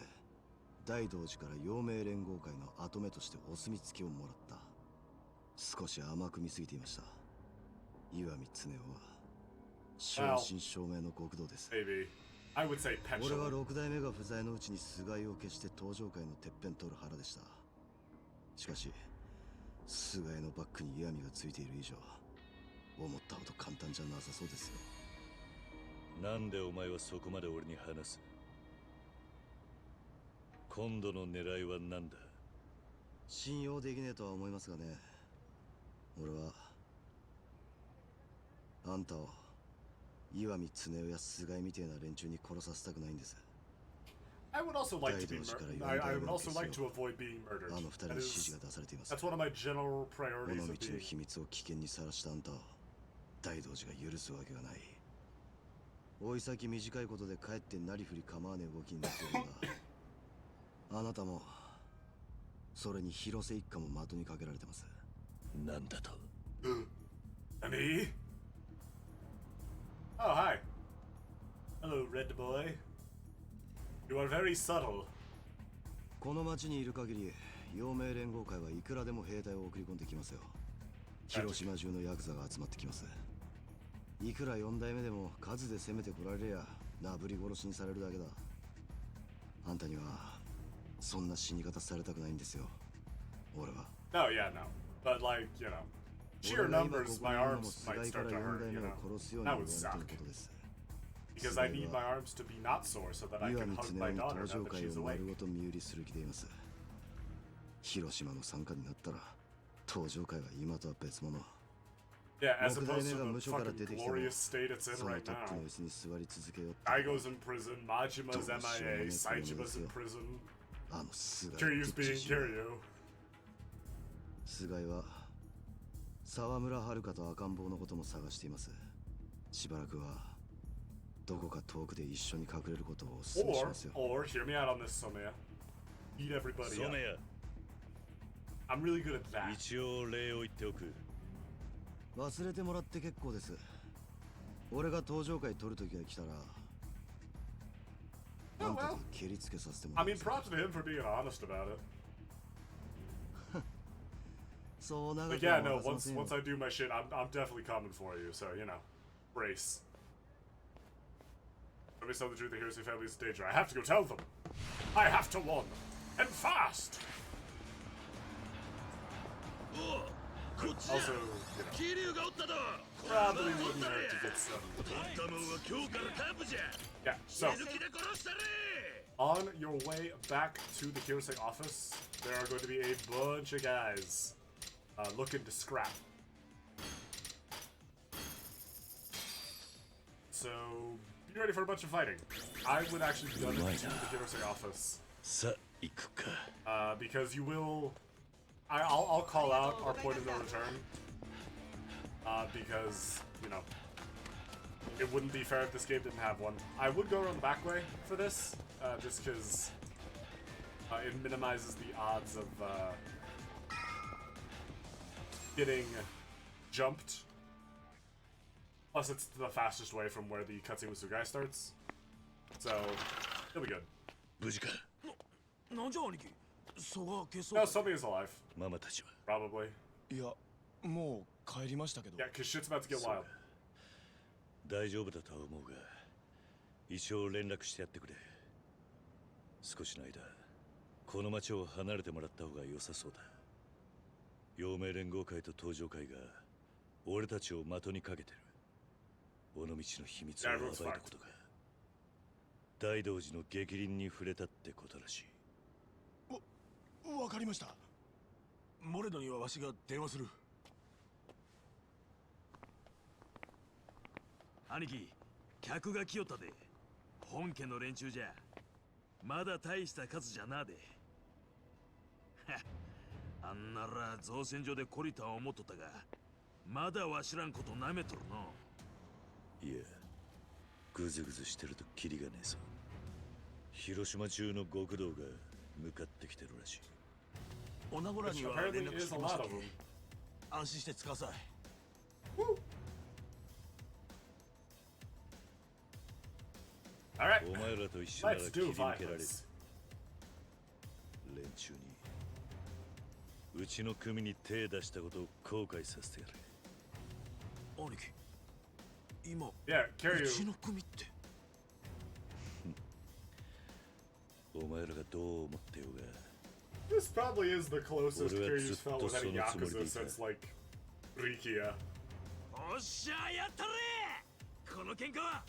大道寺から陽明連合会の跡目としてお墨付きをもらった。少し甘く見すぎていました。岩見恒夫は正真正銘の極道です。I would say petulant. 俺は六代目が不在のうちに菅井を消して登場界のてっぺん取る腹でした。しかし菅井のバックに岩見がついている以上、思ったほど簡単じゃなさそうですよ。なんでお前はそこまで俺に話す？今度の狙いは何だ？信用できねえとは思いますがね。俺はあんたを岩見恒夫や菅井みてえな連中に殺させたくないんです。 I would also like to be I would also like to avoid being murdered. あの二人の指示が出されています。 That's one of my general 尾 priorities 道 of の being. 秘密を危険にさらしたあんたを大道寺が許すわけがない。追い先短いことでかえってなりふり構わねえ動きになってるんだ。あなたもそれに広瀬一家も的にかけられてます。なんだと？ Me? Oh, hi. Hello, Red Boy. You are very subtle. この町にいる限り陽明連合会はいくらでも兵隊を送り込んできますよ。広島中のヤクザが集まってきます。いくら4代目でも数で攻めてこられりゃなぶり殺しにされるだけだ。あんたにはそんな死に方されたくないんですよ、俺は。 No, yeah, no. But like, you know, sheer numbers, my arms might start to hurt, you know. That would suck. Because I need my arms to be not sore so that I can hug my daughter now that she's awake. 丸ごと身売りする気でいます。広島の傘下になったら登場会は今とは別物。 Yeah, as opposed to the fucking glorious state it's in right now. Daigo's in prison, Majima's MIA, Saichima's in prison, Kiryu's being Kiryu. 菅井は沢村遥と赤ん坊のことも探しています。しばらくはどこか遠くで一緒に隠れることをお勧めしますよ。 Or hear me out on this, Somea. Eat everybody up. I'm really good at that. 一応礼を言っておく。忘れてもらって結構です。俺が登場会取るときが来たら、あんたと蹴りつけさせてもら I います。 mean, props to him for being honest about it. そう長 But く yeah, は no, 話せませんよ。 once I do my shit, I'm definitely coming for you, so, you know, brace. Let me tell the truth, the Hirose family is in danger. I have to go tell them. I have to warn them. And fast! Also, you know, probably wouldn't hurt to get some. Yeah, so, on your way back to the Hirose office, there are going to be a bunch of guys looking to scrap. So, be ready for a bunch of fighting. I would actually be going to the Hirose office. Because you will... I'll call out our point of no return. Because, you know, it wouldn't be fair if this game didn't have one. I would go around the back way for this, just because it minimizes the odds of getting jumped. Plus, it's the fastest way from where the cutscene with Sugai starts. So, it'll be good. No, Somi is alive. Probably. いや、もう帰りましたけど。 Yeah, cause shit's about to get wild. 大丈夫だとは思うが、一応連絡してやってくれ。少しの間、この町を離れてもらった方が良さそうだ。陽明連合会と登場会が俺たちを的にかけてる。尾道の秘密を暴いたことが大道寺の逆鱗に触れたってことらしい。わかりました。モレノにはわしが電話する。兄貴、客が来よったで。本家の連中じゃまだ大した数じゃなで。あんなら造船所で懲りた思っとったが、まだわしらんことなめとるの。いや、グズグズしてるとキリがねえさ。広島中の極道が向かってきてるらしい。女子らには連絡してきましたけ。安心して使うさい。お前らと一緒なら切り抜けられる。連中にうちの組に手出したことを後悔させてやれ。兄貴、今、うちの組って。お前らがどう思ってようが。This probably is the closest Kiryu's felt with any Yakuza since, like, Rikia. おっしゃ、やったれ！この喧嘩は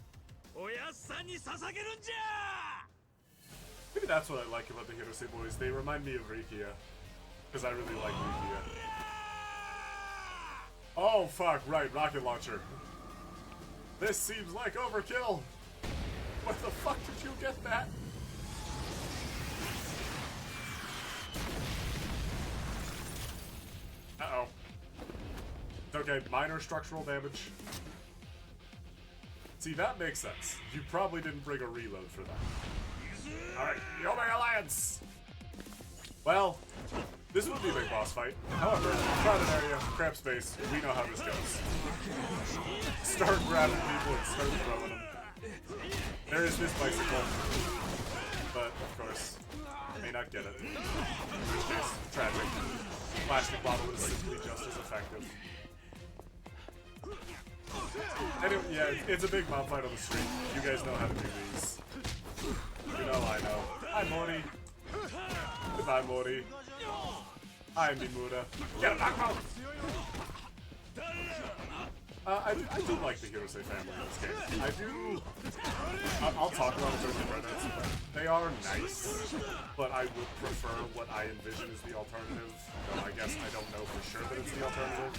おやっさんに捧げるんじゃ！ Maybe that's what I like about the Hirose boys. They remind me of Rikia. Because I really like Rikia. Oh, fuck, right, rocket launcher. This seems like overkill. Where the fuck did you get that? Uh-oh. It's okay, minor structural damage. See, that makes sense. You probably didn't bring a reload for that. Alright, the Omega Alliance! Well, this would be a big boss fight. However, crowded area, crap space, we know how this goes. Start grabbing people and start throwing them. There is this bicycle, but of course, I may not get it. It's tragic. Plastic bottle is simply just as effective. Anyway, yeah, it's a big mob fight on the street. You guys know how to do these. You know I know. Hi, Mori. Goodbye, Mori. Hi, Mimura. Get him, Akmo! I do like the Hirose family in this game. I do... I'll talk about them during the credits, but they are nice. But I would prefer what I envision is the alternative. Though I guess I don't know for sure that it's the alternative.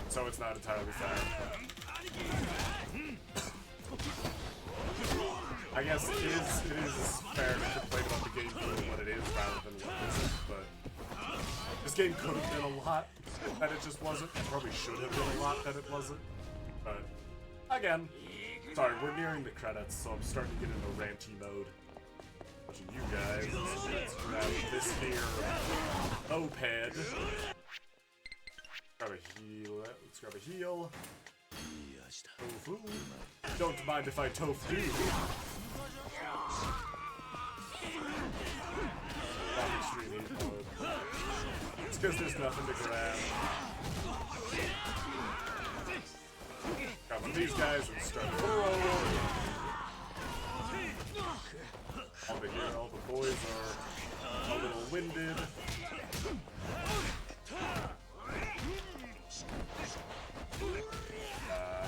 So it's not entirely fair. I guess it is fair to complain about the game being what it is rather than what it isn't, but this game could have been a lot that it just wasn't. It probably should have been a lot that it wasn't. But again, sorry, we're nearing the credits, so I'm starting to get into ranty mode. Watching you guys, let's grab this here moped. Grab a heal. Let's grab a heal. Tofu. Don't mind if I tofu. Extreme heat mode. It's because there's nothing to grab. Grab these guys and start to roll. Over here, all the boys are a little winded.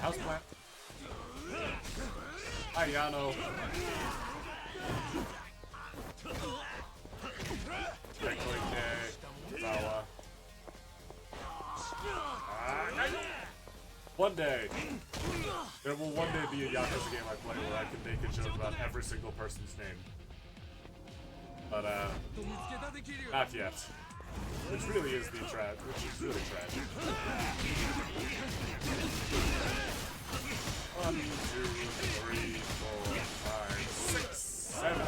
Houseplant. Hi, Yano. Zawa. One day, there will one day be a Yakuza game I play where I can make a joke about every single person's name. But, not yet. Which really is really tragic. 1, 2, 3, 4, 5, 6, 7.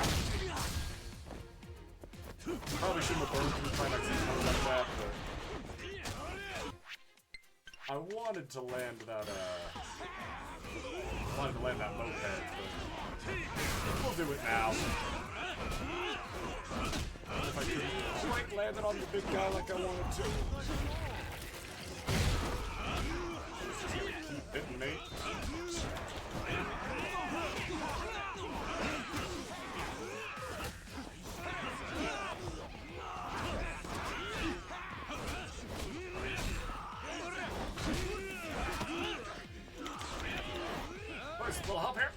Probably shouldn't have burned through my next one like that, but I wanted to land that moped, but we'll do it now. If I couldn't quite land it on the big guy like I wanted to. It's just gonna keep hitting me. Boys, a little help here.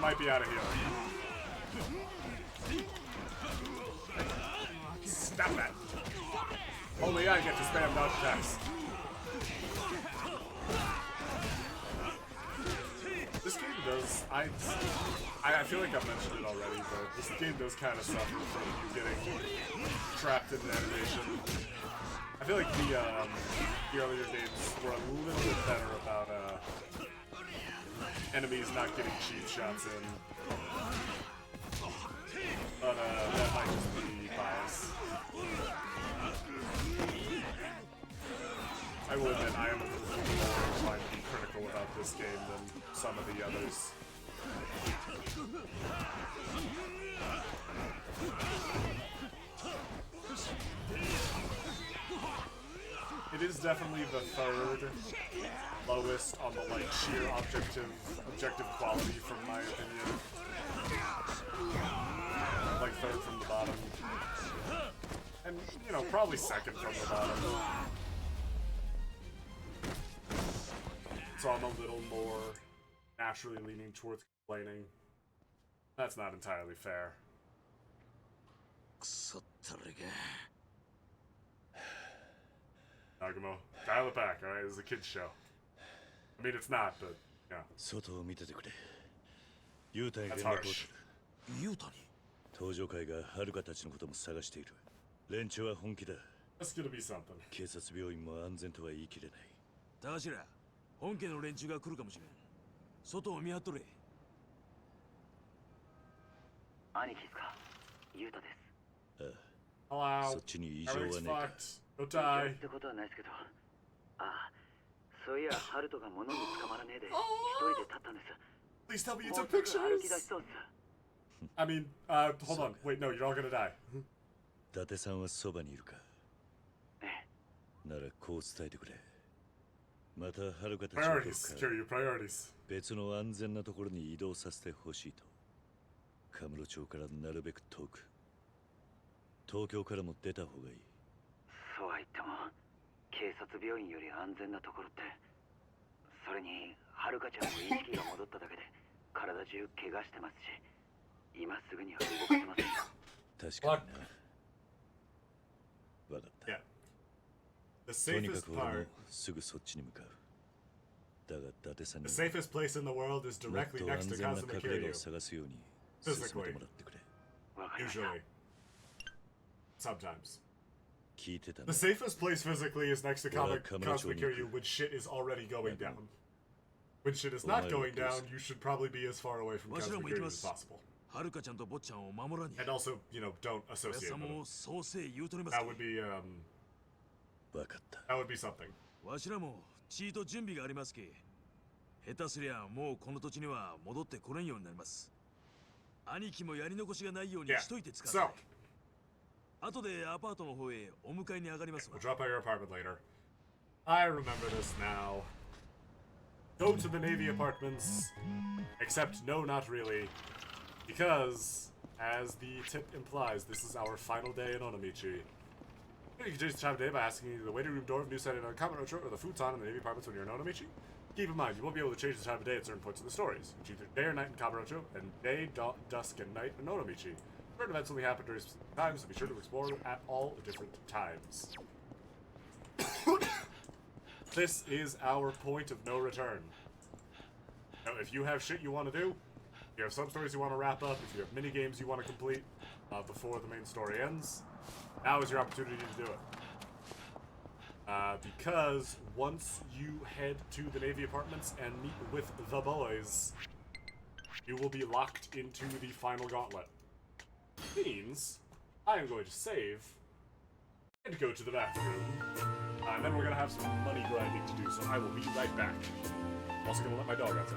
might be out of here. Stop that. Only I get to spam dodge attacks. This game does, I feel like I've mentioned it already, but this game does kind of suffer from you getting trapped in the animation. I feel like the earlier games were a little bit better about enemies not getting cheap shots in. But that might just be bias. I will admit I am a little more inclined to be critical about this game than some of the others. It is definitely the third lowest on the like sheer objective quality from my opinion. Like third from the bottom. And you know, probably second from the bottom. So I'm a little more naturally leaning towards complaining. That's not entirely fair. Nagumo, dial it back, alright? This is a kid's show. I mean, it's not, but, yeah. That's harsh. 登場会がはるかたちのことも探している。連中は本気だ。That's gonna be something. 警察病院も安全とは言い切れない。高頭、本家の連中が来るかもしれん。外を見張っとれ。兄貴ですか、ユータです。Hello. そっちに異常はねえか。Don't die. ってことはないですけど。ああ、そういや、ハルトが物に捕まらねえで、一人で立ったんです。Please tell me you took pictures. I mean, hold on. Wait, no, you're all gonna die. 伊達さんはそばにいるか。ならこう伝えてくれ。またはるかたちをどっか別の安全なところに移動させてほしいと。カムロ町からなるべく遠く。東京からも出た方がいい。そうは言っても、警察病院より安全なところって。それに、はるかちゃんも意識が戻っただけで、体中怪我してますし、今すぐには動かせません。確かにな。わかった。Yeah. The とにか safest く俺も part. すぐそっちに向かう。だが伊達さんに The safest place in the world is もっ directly と next 安 to 全な Kazuma 隠れ家 Kiryu. を探すように進めて Physically. もらってくれ。 Usually. Sometimes. 聞いてた The な。 safest place physically is next to Kazuma Kamurocho Kiryu when shit is already going down. When shit is not going down, you should probably be as far away from Kazuma Kiryu as possible. はるかちゃんと坊ちゃんを守らに。 And also, you know, don't 親 associate さ with も them. そうせい言うとります。 That would be, わかった。 that would be something. わしらもチート準備がありますけ。下手すりゃもうこの土地には戻ってこれんようになります。兄貴もやり残しがないようにしといて使って。 So, 後でアパートの方へお迎えに上がりますわ。 we'll drop by your apartment later. I remember this now. Go to the Navy apartments. Except, no, not really. Because, as the tip implies, this is our final day in Onomichi. You can change the time of day by asking either the waiting room door of New Setting on Kamurocho or the futon in the Navy apartments when you're in Onomichi. Keep in mind, you won't be able to change the time of day at certain points in the stories. It's either day or night in Kamurocho, and day, dusk, and night in Onomichi. Certain events only happen during specific times, so be sure to explore at all different times. This is our point of no return. Now, if you have shit you want to do, if you have some stories you want to wrap up, if you have mini games you want to complete before the main story ends, now is your opportunity to do it. Because once you head to the Navy apartments and meet with the boys, you will be locked into the final gauntlet. Means I am going to save and go to the bathroom. And then we're going to have some money grinding to do, so I will be right back. I'm also going to let my dog outside.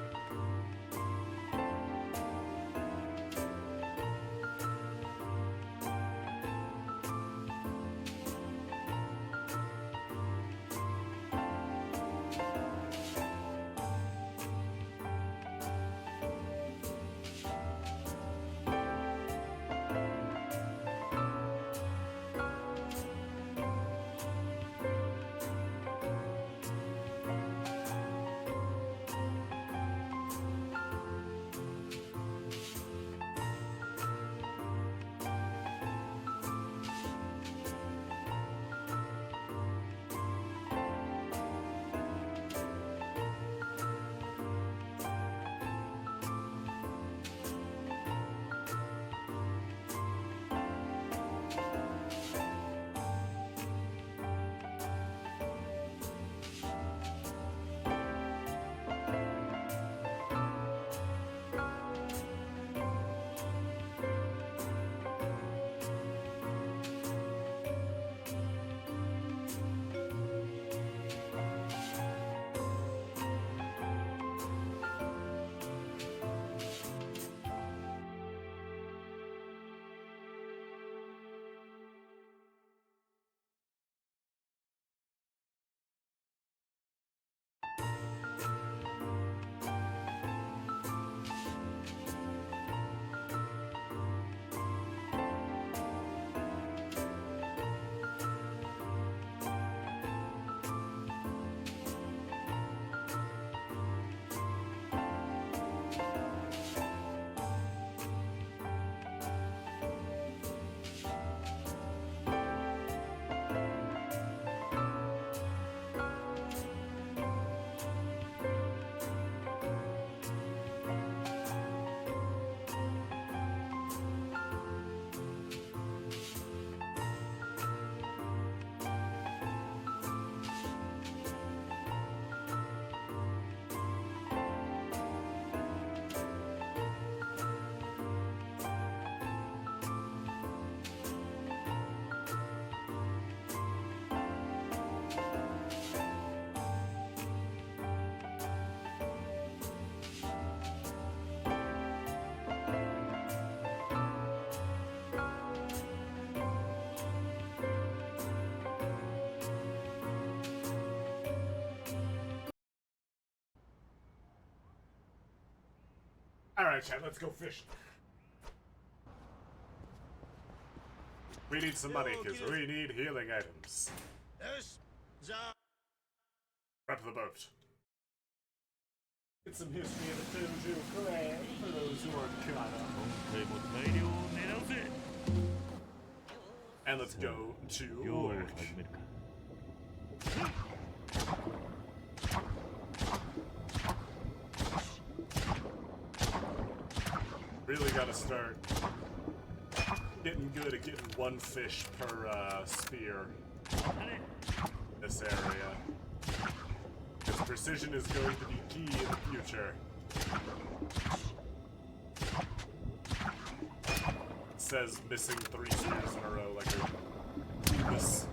Alright, chat, let's go fishing. We need some money, because we need healing items. Prep the boat. Get some history of the Tojo clan for those who are caught up. And let's go to work. Really gotta start getting good at getting one fish per spear in this area. Because precision is going to be key in the future. It says missing 3 spears in a row like this.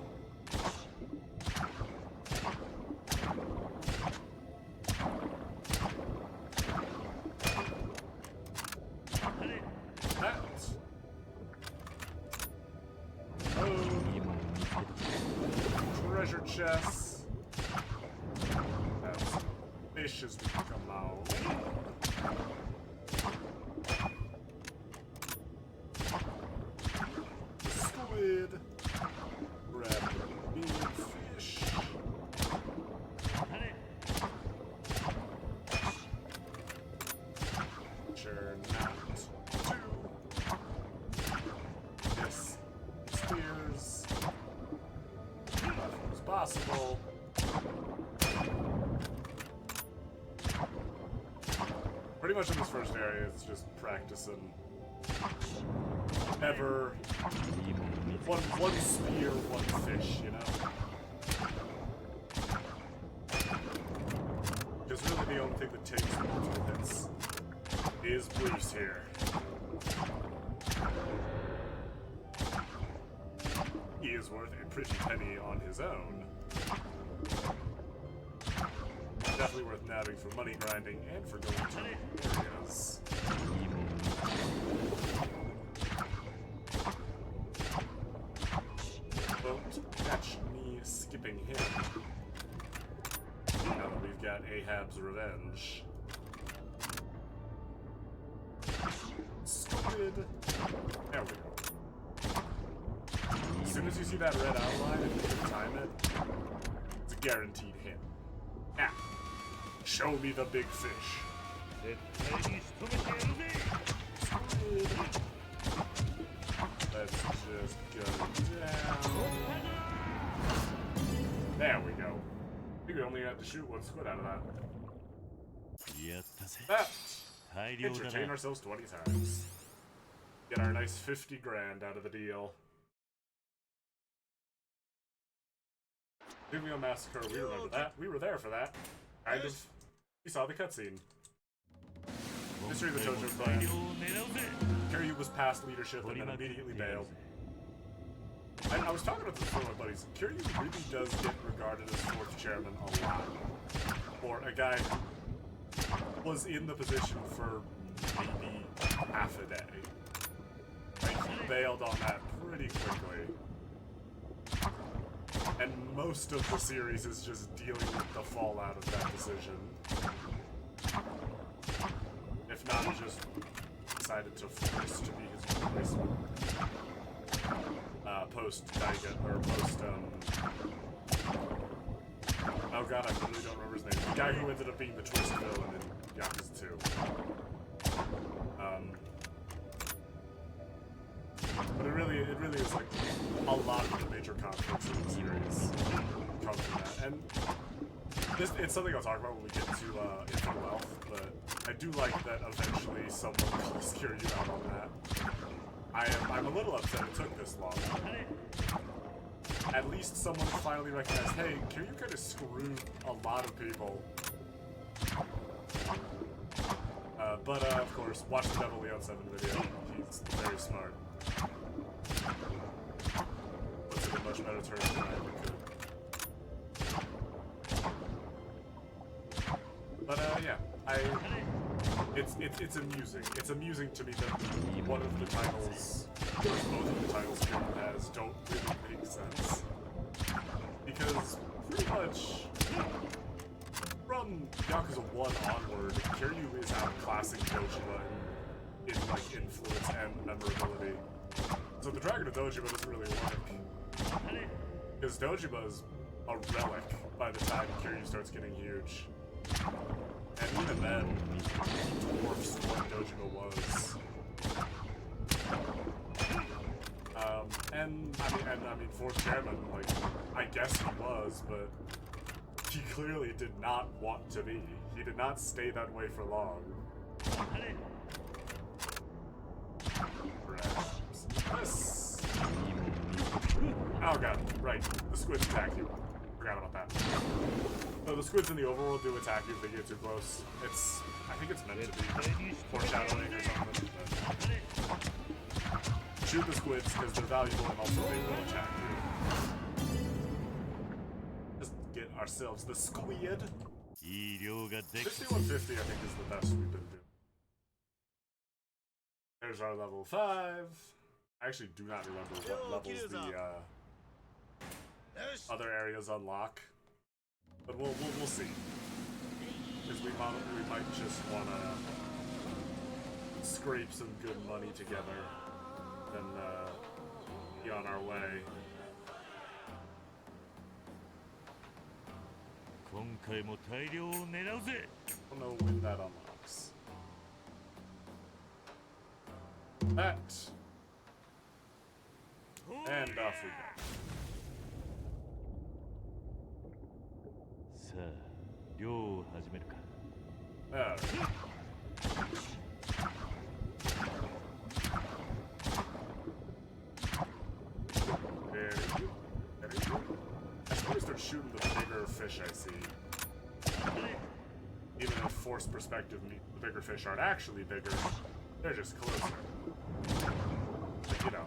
Treasure chests. That's fish as we come out. Squid. Grab big fish. Sure not. 2. Yes. Spears. As possible. Pretty much in this first area, it's just practicing. Never one spear, one fish, you know? Because really the only thing that takes multiple hits is Bruce here. He is worth a pretty penny on his own. Definitely worth nabbing for money grinding and for going to areas. Won't catch me skipping him. Now that we've got Ahab's revenge. Squid. There we go. As soon as you see that red outline, if you can time it, it's a guaranteed hit. Now, show me the big fish. Let's just go down. There we go. I think we only had to shoot one squid out of that. Entertain ourselves 20 times. Get our nice 50 grand out of the deal. Moving on Massacre, we remember that. We were there for that. Kind of. We saw the cutscene. History of the Tojo clan. Kiryu was past leadership and then immediately bailed. I was talking about this with my buddies. Kiryu really does get regarded as 4th chairman a lot. For a guy who was in the position for maybe half a day. Like, he bailed on that pretty quickly. And most of the series is just dealing with the fallout of that decision. If not, just decided to force to be his replacement. Post-Daiga, or oh god, I really don't remember his name. The guy who ended up being the twist villain in Yakuza 2. But it really is like a lot of the major conflicts in the series come from that. And it's something I'll talk about when we get to Infinite Wealth, but I do like that eventually someone calls Kiryu out on that. I'm a little upset it took this long. At least someone finally recognized, hey, Kiryu kind of screwed a lot of people. But of course, watch the Devil Leon 7 video. He's very smart. Puts it in much better terms than I ever could. But yeah, it's amusing. It's amusing to me that one of the titles, or both of the titles Kiryu has, don't really make sense. Because pretty much from Yakuza 1 onward, Kiryu is outclassing Kojima in in like influence and memorability. So the Dragon of Dojiba doesn't really work. Because Dojiba is a relic by the time Kiryu starts getting huge. And even then, he dwarfs what Dojiba was. And I mean, fourth chairman, like, I guess he was, but he clearly did not want to be. He did not stay that way for long. Yes. Oh god, right. The squids attack you. Forgot about that. So the squids in the overworld do attack you if they get too close. I think it's meant to be foreshadowing or something. But shoot the squids because they're valuable and also they will attack you. Just get ourselves the squid. 5150 I think is the best we've been doing. There's our level 5. I actually do not remember what levels the other areas unlock. But we'll see. Because we might just wanna scrape some good money together and be on our way. I don't know when that unlocks. That. And off we go. さあ、漁を始めるか。I should start shooting the bigger fish I see. Even if forced perspective, the bigger fish aren't actually bigger, they're just closer. But, you know,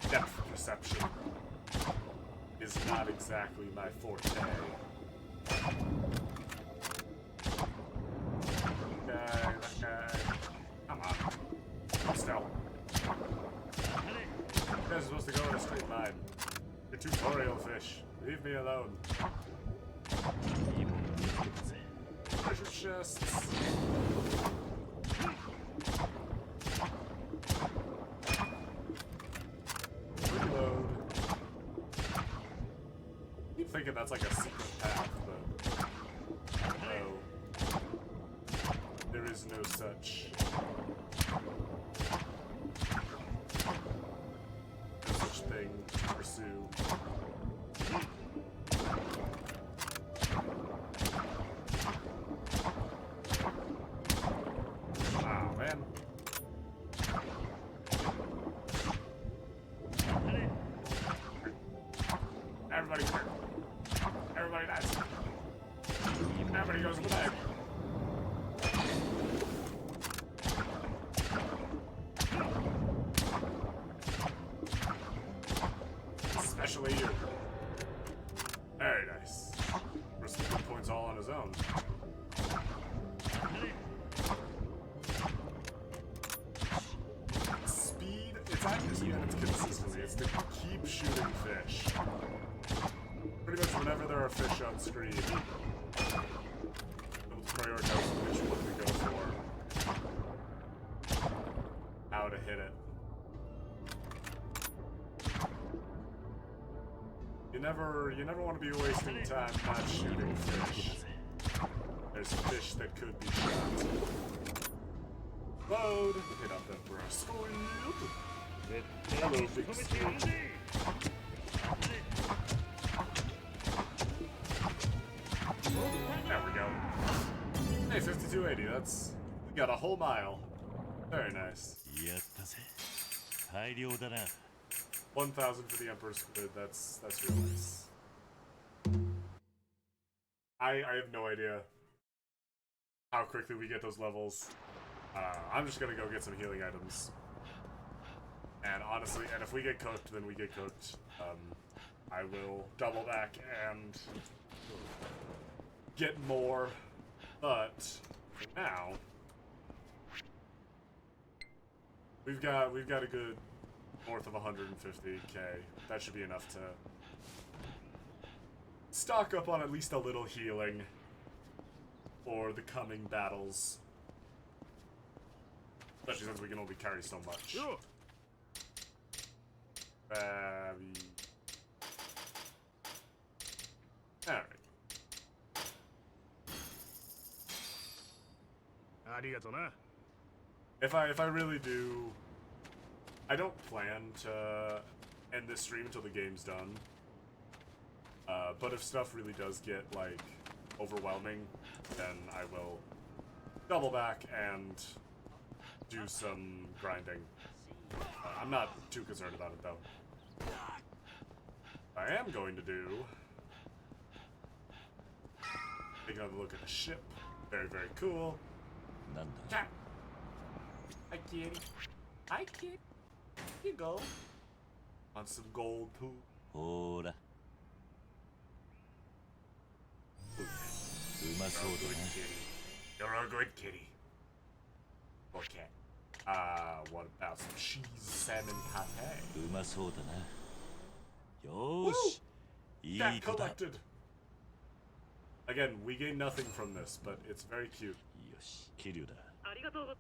depth perception is not exactly my forte. That guy. Come on. Still. You guys are supposed to go in a straight line. You're tutorial fish. Leave me alone. Treasure chests. Reload. I keep thinking that's like a secret path, but no. There is no such. No such thing to pursue. Wow, man. Everybody hurt. Everybody dies. Everybody goes in the bag. Especially you. Very nice. For some good points all on his own. Speed, it's accuracy and it's consistency. It's to keep shooting fish. Pretty much whenever there are fish on screen, we'll prioritize which one we go for. How to hit it. You never want to be wasting time not shooting fish. There's fish that could be shot. Load! Hit up Emperor Squid! Hello, big squid. There we go. Hey, 5280, that's... We got a whole mile. Very nice. 1,000 for the Emperor Squid, that's real nice. I have no idea how quickly we get those levels. I'm just gonna go get some healing items. And honestly, and if we get cooked, then we get cooked. I will double back and get more, but for now, we've got a good north of 150k. That should be enough to stock up on at least a little healing for the coming battles. Especially since we can only carry so much. Alright. If I really do, I don't plan to end this stream until the game's done. But if stuff really does get like overwhelming, then I will double back and do some grinding. I'm not too concerned about it though. I am going to do. Take another look at the ship. Very, very cool. Cat. Hi, kitty. Hi, kid. Here you go. Want some gold too? Ora. You're a good kitty. You're a good kitty. Okay. What about some cheese salmon pate? うまそうだな。よーし。いい子だ。 Cat collected. Again, we gain nothing from this, but it's very cute. よし、桐生だ。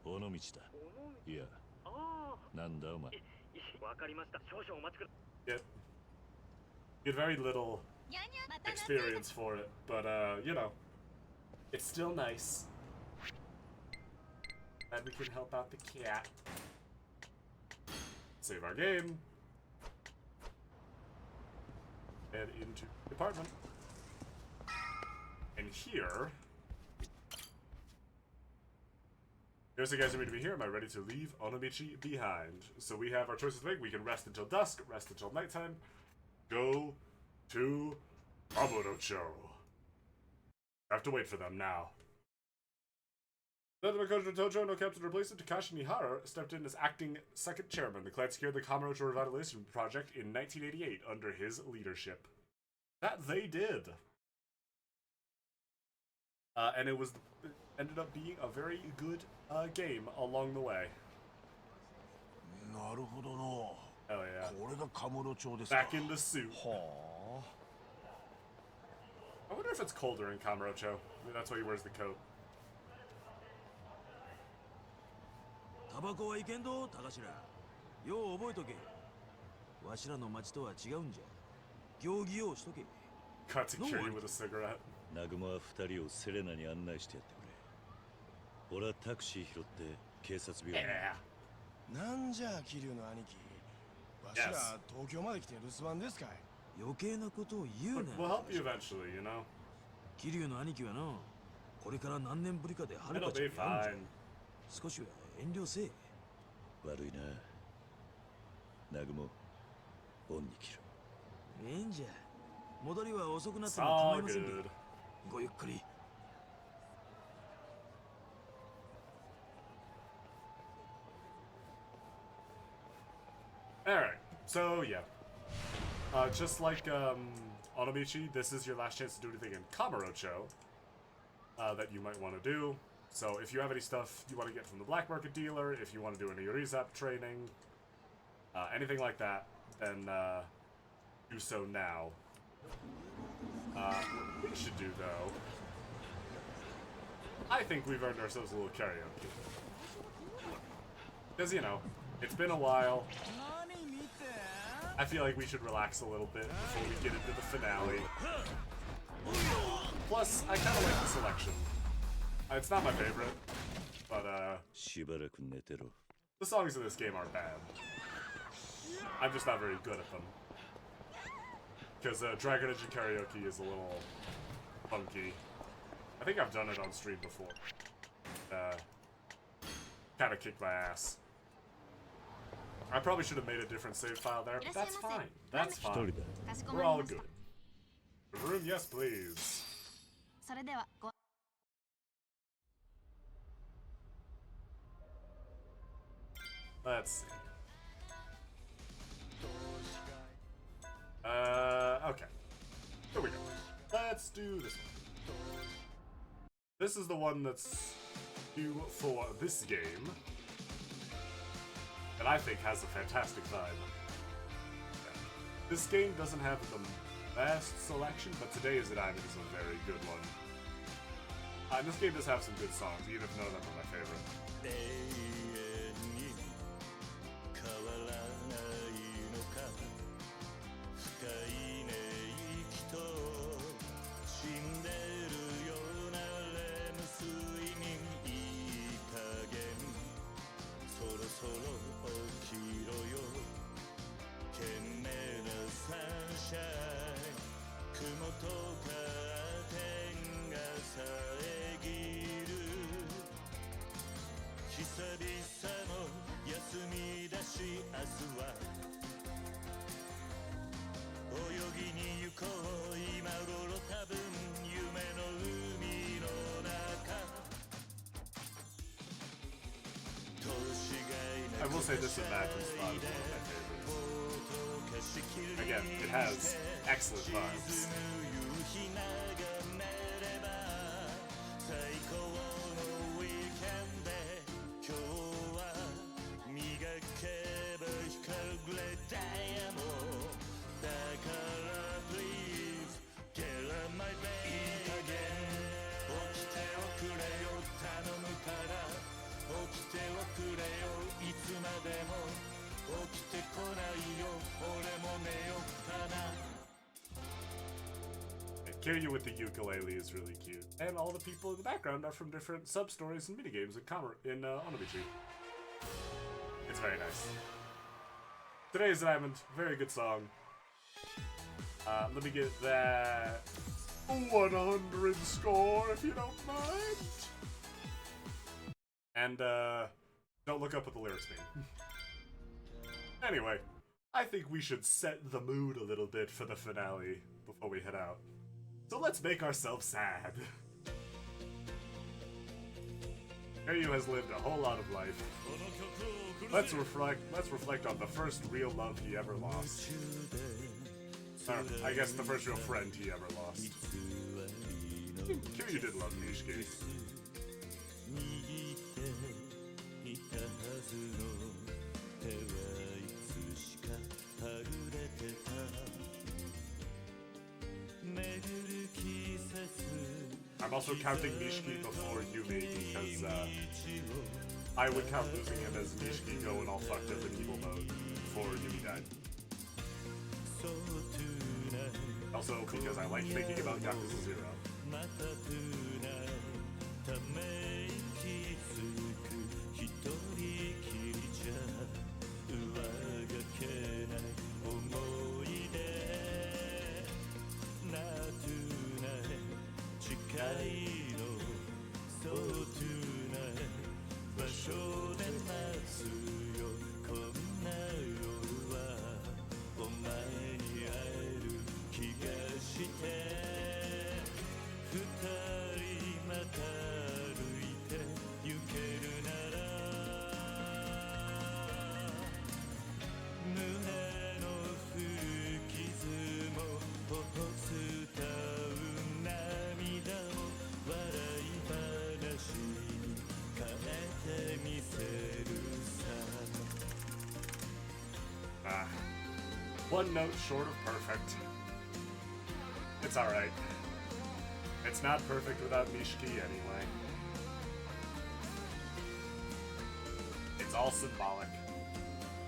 尾道だ。いや、なんだお前。Yep. Get very little experience for it, but you know, it's still nice. And we can help out the cat. Save our game. Head into the apartment. And here... Here's the guys who made me here. Am I ready to leave Onomichi behind? So we have our choices to make. We can rest until dusk, rest until nighttime. Go to Kamurocho. I have to wait for them now. Then the Makoto Tojo, no captain replaced him, Takashi Nihara stepped in as acting second chairman. The clan secured the Kamurocho Revitalization Project in 1988 under his leadership. That they did. And it ended up being a very good game along the way. Hell yeah. Back in the suit. I wonder if it's colder in Kamurocho. Maybe that's why he wears the coat. タバコはいけんど、高頭。よう覚えとけ。わしらの町とは違うんじゃ。行儀をしとけ。 Got to cure you with a cigarette. 南雲は二人をセレナに案内してやってくれ。俺はタクシー拾って警察病院。なんじゃ桐生の兄貴。わしら東京まで来て留守番ですかい。余計なことを言うな。We'll help you eventually, you know. 桐生の兄貴はな、これから何年ぶりかではるかちゃんとやるんじゃ。少しは遠慮せえ。悪いな。南雲、恩に切る。ええんじゃ。戻りは遅くなっても構いませんけど。ごゆっくり。Alright, so yeah. Just like Onomichi, this is your last chance to do anything in Kamurocho that you might want to do. So if you have any stuff you want to get from the black market dealer, if you want to do any Rizap training, anything like that, then do so now. What we should do though, I think we've earned ourselves a little karaoke. Because, you know, it's been a while. I feel like we should relax a little bit before we get into the finale. Plus, I kind of like the selection. It's not my favorite, but the songs in this game aren't bad. I'm just not very good at them. Because Dragon Engine Karaoke is a little funky. I think I've done it on stream before. Kind of kicked my ass. I probably should have made a different save file there, but that's fine. That's fine. We're all good. Room, yes, please. Let's see. Okay. Here we go. Let's do this one. This is the one that's due for this game. That I think has a fantastic vibe. This game doesn't have the best selection, but Today's the Diamond is a very good one. This game does have some good songs, even if none of them are my favorite. I will say this match is probably one of my favorites. Again, it has excellent vibes. Kiryu with the ukulele is really cute, and all the people in the background are from different sub-stories and minigames in Onomichi. It's very nice. Today's Diamond, very good song. Let me get that 100 score, if you don't mind. And, don't look up what the lyrics mean. Anyway, I think we should set the mood a little bit for the finale before we head out. So let's make ourselves sad. Kiryu has lived a whole lot of life. Let's reflect on the first real love he ever lost. I guess the first real friend he ever lost. Kiryu did love Nishiki. I'm also counting Nishiki before Yumi because I would count losing him as Nishiki going all fucked up in evil mode before Yumi died. Also because I like thinking about Yakuza 0. One note short of perfect. It's alright. It's not perfect without Nishiki anyway. It's all symbolic.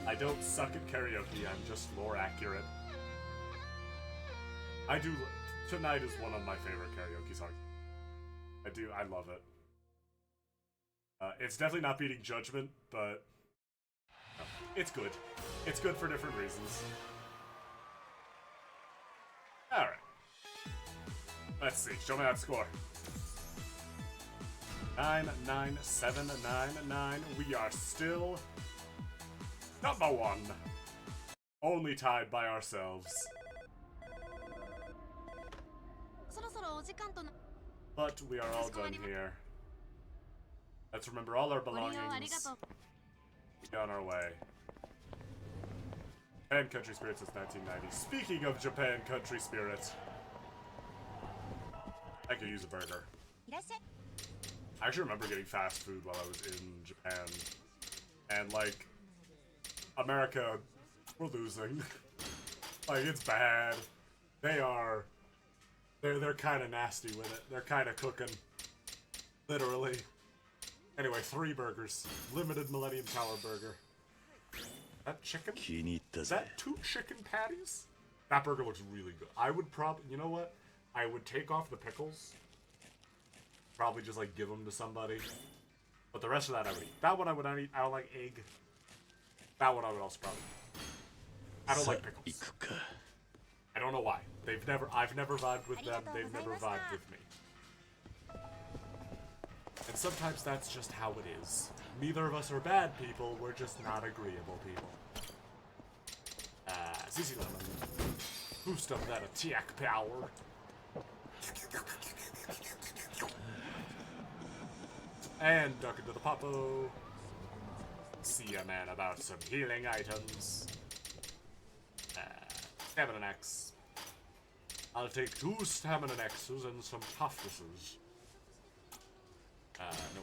I don't suck at karaoke, I'm just more accurate. Tonight is one of my favorite karaoke songs. I love it. It's definitely not beating Judgment, but it's good. It's good for different reasons. Alright. Let's see. Show me that score. 99799. We are still number one. Only tied by ourselves. But we are all done here. Let's remember all our belongings. Be on our way. Japan Country Spirit since 1990. Speaking of Japan Country Spirit, I could use a burger. I actually remember getting fast food while I was in Japan. And, like, America, we're losing. Like, it's bad. They're kind of nasty with it. They're kind of cooking. Literally. Anyway, 3 burgers. Limited Millennium Tower burger. That chicken? Is that 2 chicken patties? That burger looks really good. I would probably, you know what? I would take off the pickles. Probably just like give them to somebody. But the rest of that I would eat. That one I would not eat. I don't like egg. That one I would also probably eat. I don't like pickles. I don't know why. I've never vibed with them. They've never vibed with me. And sometimes that's just how it is. Neither of us are bad people, we're just not agreeable people. CC Lemon. Boost up that attack power. And duck into the Popo. See a man about some healing items. Stamina X. I'll take 2 Stamina X's and some toughnesses. No.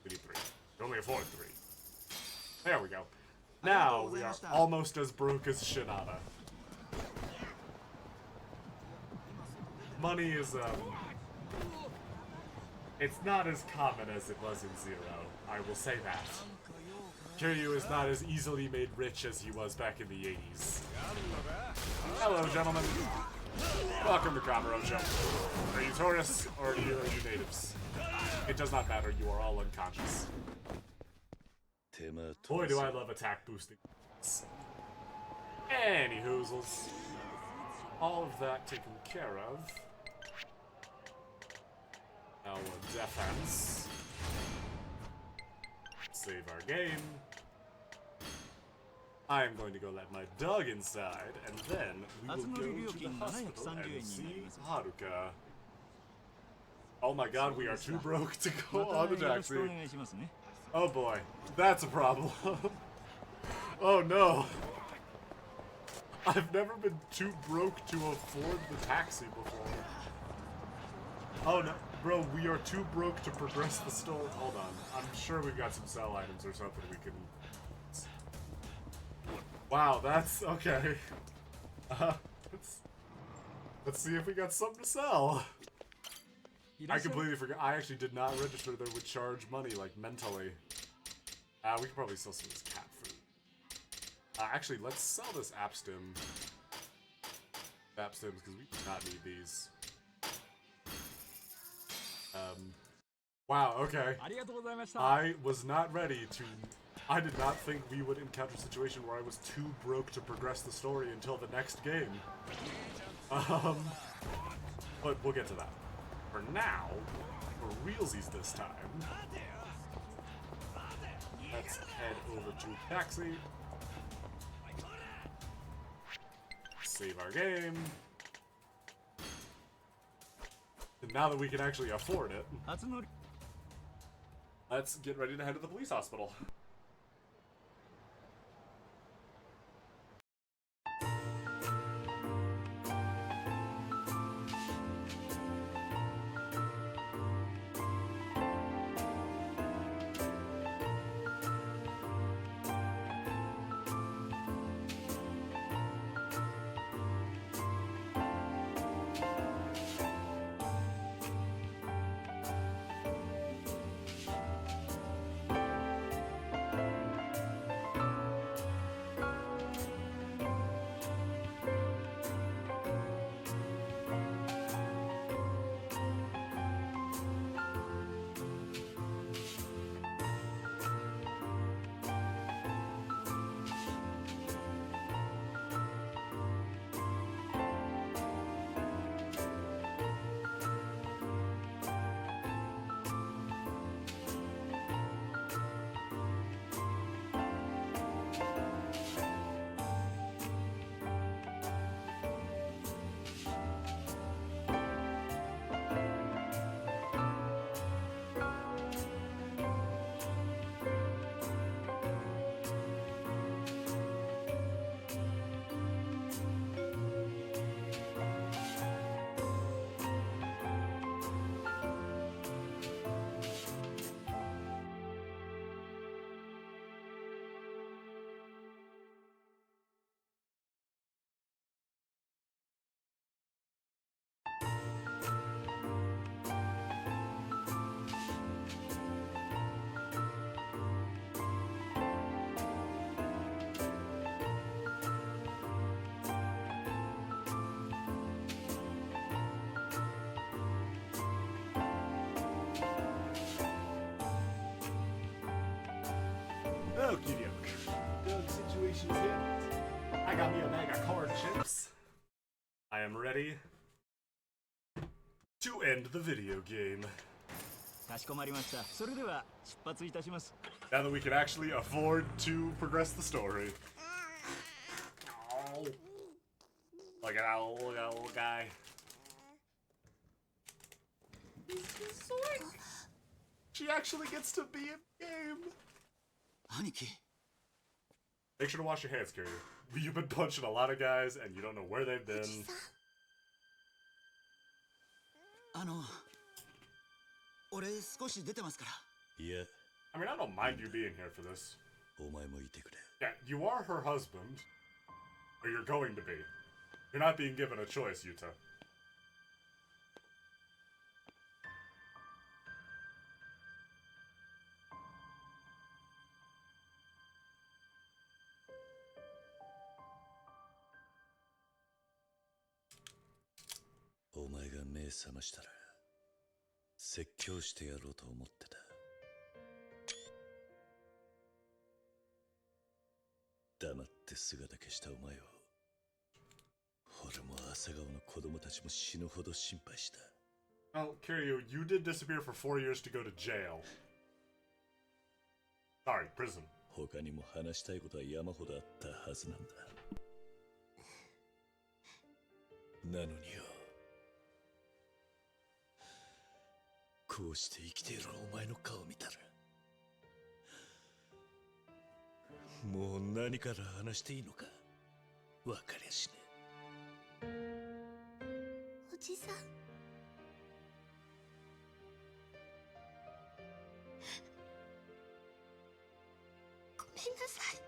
We need 3. We only afford 3. There we go. Now we are almost as broke as Shinada. Money is, it's not as common as it was in Zero. I will say that. Kiryu is not as easily made rich as he was back in the 80s. Hello, gentlemen. Welcome to Kamurocho. Are you tourists or are you natives? It does not matter, you are all unconscious. Boy, do I love attack boosting. Any hoozles. All of that taken care of. Our defense. Save our game. I am going to go let my dog inside, and then we will go to the hospital and see Haruka. Oh my god, we are too broke to go on the taxi. Oh boy, that's a problem. Oh no. I've never been too broke to afford the taxi before. Oh no, bro, we are too broke to progress the store. Hold on, I'm sure we've got some sell items or something we can... Wow, that's... okay. Let's see if we got something to sell. I completely forgot. I actually did not register that would charge money, like, mentally. We could probably sell some of this cat food. Actually, let's sell this Apstim. Apstims, because we do not need these. Wow, okay. I was not ready to... I did not think we would encounter a situation where I was too broke to progress the story until the next game. But we'll get to that. For now, for realsies this time, let's head over to taxi. Save our game. And now that we can actually afford it, let's get ready to head to the police hospital. Okie doke. Dog situation's hit. I got me a bag of corn chips. I am ready to end the video game. かしこまりました。それでは出発いたします。 Now that we can actually afford to progress the story. Oh. Look at that little guy. She actually gets to be in game. 兄貴。 Make sure to wash your hands, Kiryu. You've been punching a lot of guys and you don't know where they've been. 俺少し出てますから。いや、 I mean, I don't mind you being here for this. お前もいてくれ。 Yeah, you are her husband. Or you're going to be. You're not being given a choice, Yuta. お前が目覚ましたら説教してやろうと思ってた。黙って姿消したお前を俺も朝顔の子供たちも死ぬほど心配した。 Well, Kiryu, you did disappear for 4 years to go to jail. Sorry, prison. 他にも話したいことは山ほどあったはずなんだ。なのによ、こうして生きているお前の顔を見たらもう何から話していいのか分かりゃしねえ。おじさん、ごめんなさい。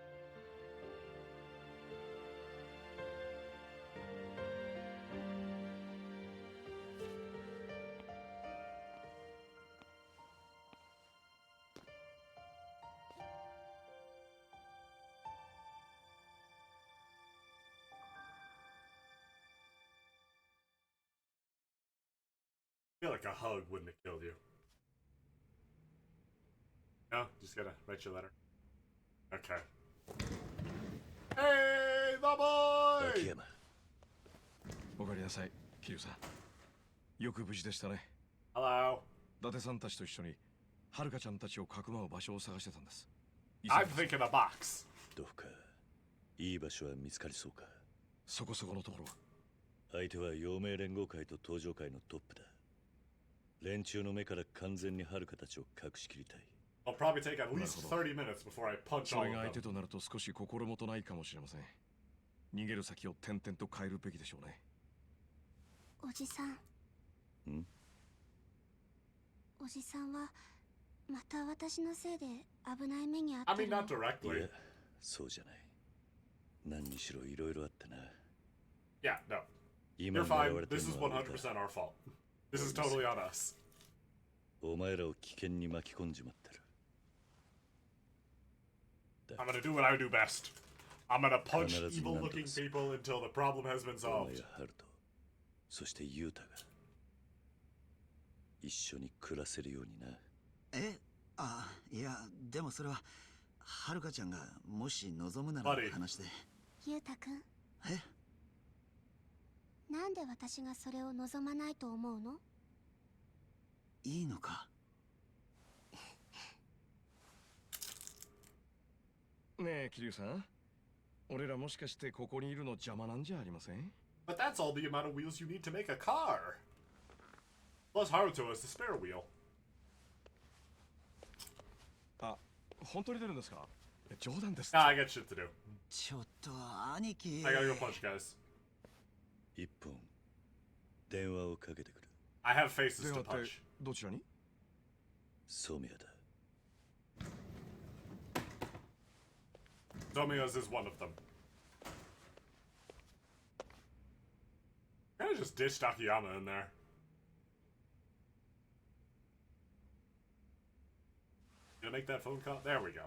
I feel like a hug wouldn't have killed you. No, just gotta write your letter. Okay. Hey, my boy! 秋山。おかえりなさい、キリュウさん。よく無事でしたね。Hello. 伊達さんたちと一緒にはるかちゃんたちをかくまう場所を探してたんです。 I'm thinking a box. どうかいい場所は見つかりそうか。そこそこのところは。相手は陽明連合会と登場会のトップだ。連中の目から完全にはるかたちを隠し切りたい。I'll probably take at least 30 minutes before I punch そ all れが of 相手 them. となると少し心もとないかもしれません。逃げる先を点々と変えるべきでしょうね。おじさん。ん？おじさんはまた私のせいで危ない目に遭って I mean, る not の。 directly. いや、そうじゃない。何にしろいろいろあってな。Yeah, no. 今 You're 狙わ fine. れて This る is のは俺だ。 100% our fault. This is totally on us. お前らを危険に巻き込んじまってる。 I'm gonna do what I do best. I'm gonna punch 必ず evil 何と looking かする。 people until the problem has been お solved. 前やハルト、そしてユータが一緒に暮らせるようにな。いや、でもそれははるかちゃんがもし望むならの話で。ゆうたくん。なんで私がそれを望まないと思うの？いいのか。ねえ、キリュウさん。俺らもしかしてここにいるの邪魔なんじゃありません？ But that's all the amount of wheels you need to make a car. Plus Haruto has the spare wheel. あ、本当に出るんですか？冗談です。Nah, I got shit to do. ちょっと兄貴。 I gotta go punch guys. 一本電話をかけてくる。I have faces 電 to 話って punch. どちらに？ソミヤだ。Domia's is one of them. Kinda just ditched Akiyama in there. Gonna make that phone call? There we go.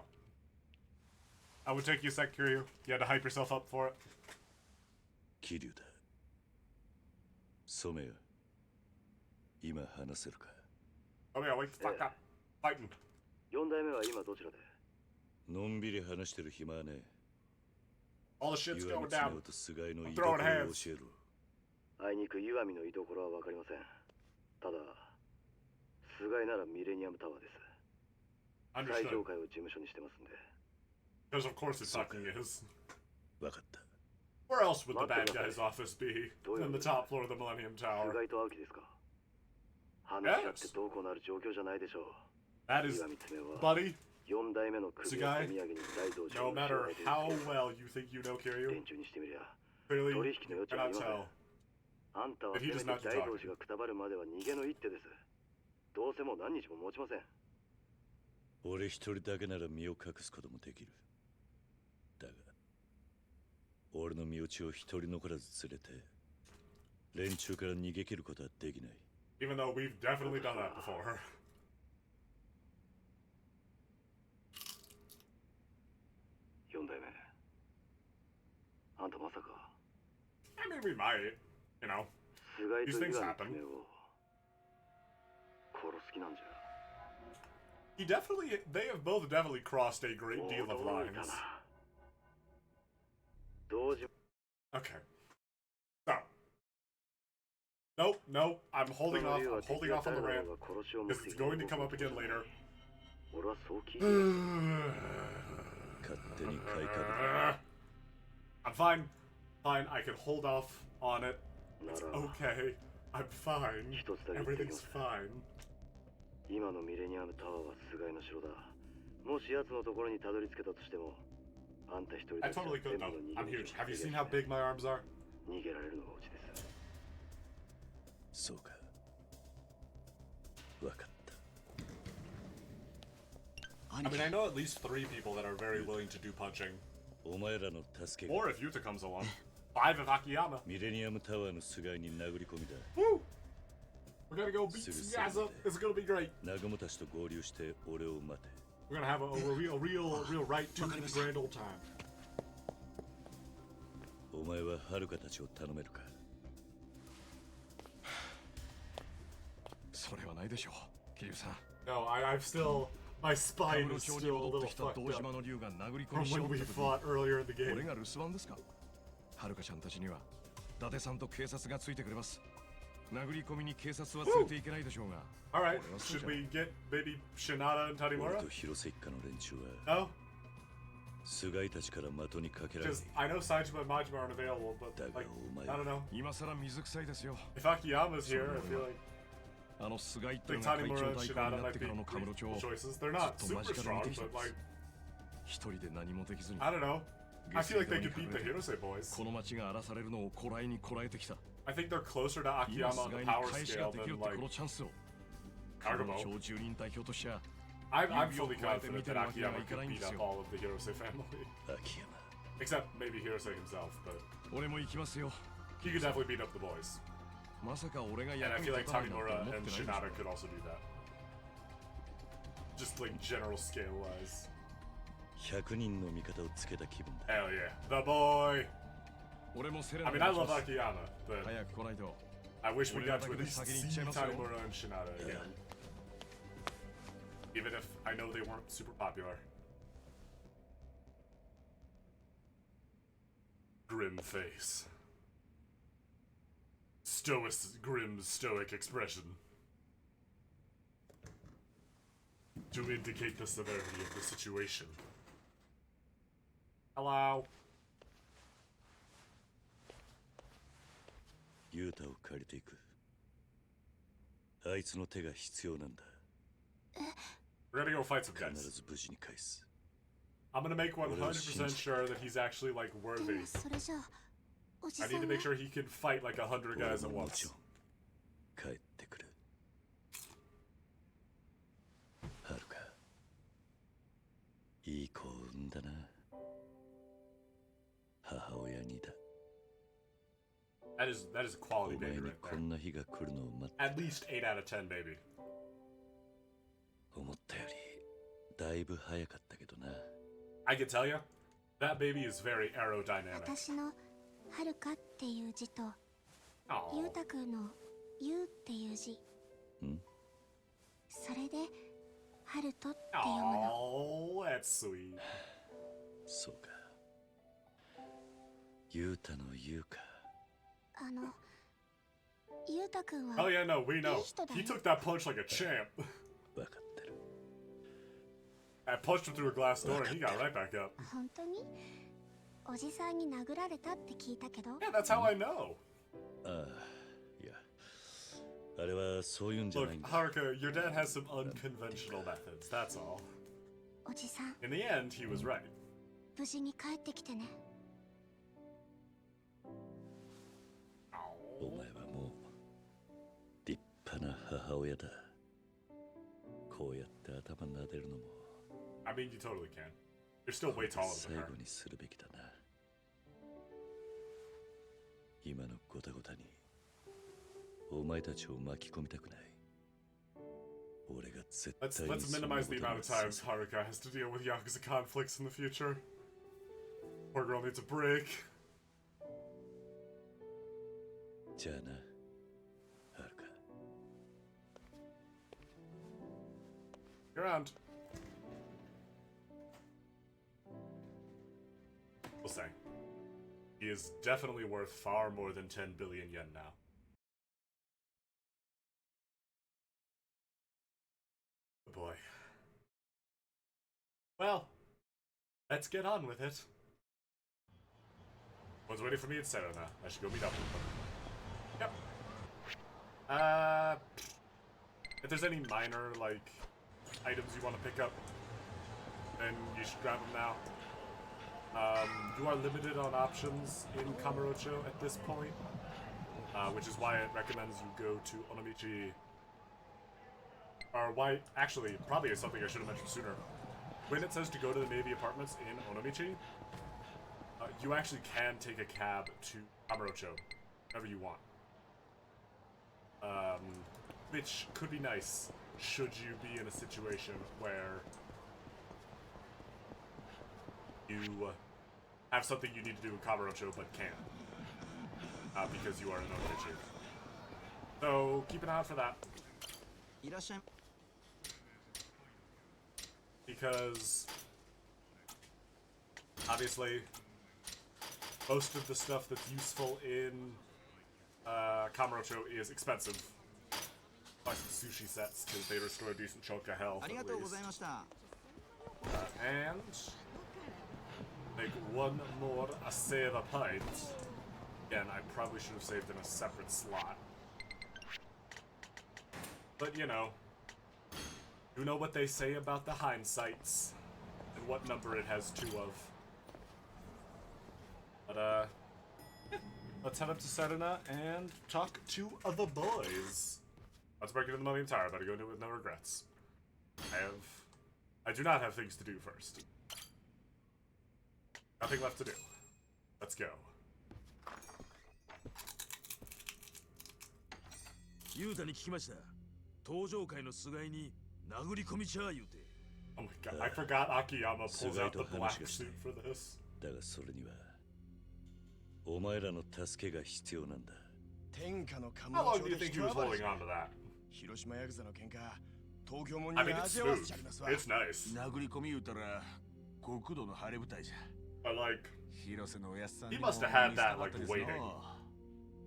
I would take you a sec, Kiryu. You had to hype yourself up for it. キリュウだ。ソメヤ、今話せるか。 Domia, wake the fuck up. Fighting. 4代目は今どちらで？のんびり話してる暇はねえ。 All the shit's 岩 going 見 down. 恒と菅井の I'm 居所を throwing 教 hands. えろ。あいにく岩見の居所は分かりません。ただ菅井ならミレニアムタワーです。最上階を事務所にしてますんで。Because of course it fucking is. わかった。Where else would the bad guy's office be than the top floor of the Millennium Tower? 菅井と青木ですか。話し合ってどうこうなる状況じゃないでしょう。That is, buddy. 4代目の首を手土産に大道場 No matter how well you think you know Kiryu, 連中にしてみりゃ clearly 取引の余地はありません。 tell. あんたは But せ he め does て not do 大 talking. 道寺がくたばるまでは逃げの一手です。どうせもう何日も持ちません。俺一人だけなら身を隠すこともできる。だが、俺の身内を一人残らず連れて、連中から逃げ切ることはできない。Even though we've definitely done that before. 4代目。あんたまさか。I mean, we might, you know. 菅井 These と things 伊賀 happen. の爪を殺す気なんじゃ。They have both definitely crossed a great deal of lines. 同時 Okay. So. Nope. I'm holding off on the rant because it's going to come up again later. 俺はそう聞いて I'm fine. I can hold off on it. It's okay. I'm fine. Everything's fine. 今のミレニアムタワーは菅井の城だ。もし奴のところにたどり着けたとしても、あんた一人 I だけ totally could though. I'm huge. Have you seen how big my arms are? 逃げられるのがうちです。そうか。わかった。I mean, I know at least 3 people that are very willing to do punching. お前らの助けが。 Or if Yuta comes along. 5 of Akiyama. ミレニアムタワーの菅井に殴り込みだ。Woo! We're gonna go beat some guys up. It's gonna be great. 仲間たちと合流して俺を待て。We're gonna have a real right to grand old time. お前は遥たちを頼めるか。それはないでしょう、桐生さん。 No, I've still my spine is still a little fucked up from when we fought earlier in the game. 俺が留守番ですか。遥ちゃんたちには伊達さんと警察がついてくれます。殴り込みに警察は連れていけないでしょうが。Alright, should we get maybe Shinada and Tanimura? 俺と広瀬一家の連中は No? 菅井たちから的にかけられない。 Just, I know Saitama and Majima aren't available, but like, I don't know. 今さら水臭いですよ。 If Akiyama's here, I feel like あの菅井っていう like のが会 Tanimura 長 and 代行 Shinada になっ might て be からのカムロ町を choices. ず They're っ not と super 間近で strong, 見てきた but んです like, 一人で何もできずに I don't know. I feel like they could beat the Hirose boys. この町が荒らされるのをこらえにこらえてきた。 I think they're closer to 今 Akiyama on 菅井 the に power 返しが scale できる than って like このチャンスを。カムロ Karumo. 町住人代表としては I'm 指を fully 加えて confident 見て that るわけには Akiyama いかない could んで beat す up よ。 all of the Hirose family. 秋山。 Except maybe Hirose himself, but 俺も行きますよ。 he could definitely beat up the boys. まさか俺が And 役 I に feel 立 like たないなんて Tanimura 思って and ないでしょ。 Shinada could also do that. Just like general scale wise. 100人の味方をつけた気分だ。 Hell yeah. The boy! 俺もセレ I ナ mean, I に love します。 Akiyama, but 早く来ないと。 I wish we 俺ら got だ to け at で least 先に行っ see ちゃいますよ。 Tanimura and Shinada again. Even if I know they weren't super popular. Grim face. Grim stoic expression. To indicate the severity of the situation. Hello. ユータを借りていく。あいつの手が必要なんだ。We're gonna go fight some guys. 必ず無事に返す。 I'm gonna make 100% sure that he's actually like で worthy. もそれじゃあおじ I さ need ん to は make sure he can fight like 100 guys at も once. ちろん帰ってくる。はるか。いい子を産んだな。母親にだ。That is a お quality 前 baby に right こ there. んな日が来るのを待って At least 8 out of 10, baby. 思ったよりだいぶ早かったけどな。I can tell you, that baby is very aerodynamic. 私のはるかっていう字と Aw. ゆうたくんのゆうっていう字んそれではるとって読むの Oh, that's sweet. そうか。ゆうたのゆうか。ゆうたくんは Oh yeah, no, we know. いい人だよ。 He took that punch like a champ. 分かってる。 I punched him through a glass door and he got right back up. 本当におじさんに殴られたって聞いたけど。 Yeah, that's how I know. ああ、いや、あれはそういうんじゃ Look, ないんだ。 Haruka, your dad has some unconventional methods, that's all. おじさん、 In the end, he was right. 無事に帰ってきてね。お前はもう立派な母親だ。こうやって頭撫でるのも I mean, you totally can. You're still way taller 最 than 後 her. にするべきだな。今のゴタゴタにお前たちを巻き込みたくない。俺が絶対 Let's にそんな minimize こ the と amount は of さ times せない。 Haruka has to deal with Yakuza conflicts in the future. Poor girl needs a break. じゃあな、はるか。You're around. We'll say. He is definitely worth far more than 10 billion yen now. Oh boy. Well, let's get on with it. One's waiting for me at Serena. I should go meet up with them. Yep. If there's any minor, like, items you want to pick up, then you should grab them now. You are limited on options in Kamurocho at this point, which is why it recommends you go to Onomichi. Or why, actually, probably is something I should have mentioned sooner. When it says to go to the Navy Apartments in Onomichi, you actually can take a cab to Kamurocho, whenever you want. Which could be nice, should you be in a situation where you have something you need to do in Kamurocho but can't, because you are in Onomichi. So keep an eye out for that. Because obviously most of the stuff that's useful in Kamurocho is expensive. Buy some sushi sets because they restore a decent chunk of health at least. And make one more Asera pint. Again, I probably should have saved in a separate slot. But you know what they say about the hindsights and what number it has two of. But yeah. Let's head up to Serena and talk to the boys. Let's break into the Mummy and Tara. Better go into it with no regrets. I do not have things to do first. Nothing left to do. Let's go. ユータに聞きました。登場会の菅井に殴り込みちゃー言うて。Oh my god, I forgot Akiyama pulls out the black suit for this. だがそれにはお前らの助けが必要なんだ。天下のカム How ロ long 町 do you で think 人 he was 暴れ holding on to that? 広島ヤクザの喧嘩東京もん I に mean, it's 味わわせ smooth. ちゃいますわ It's nice. 殴り込み言うたら国土の晴れ舞台じゃ。 But like, 広瀬のおやすさん he にも must have had 見せた that かっ like たです waiting. の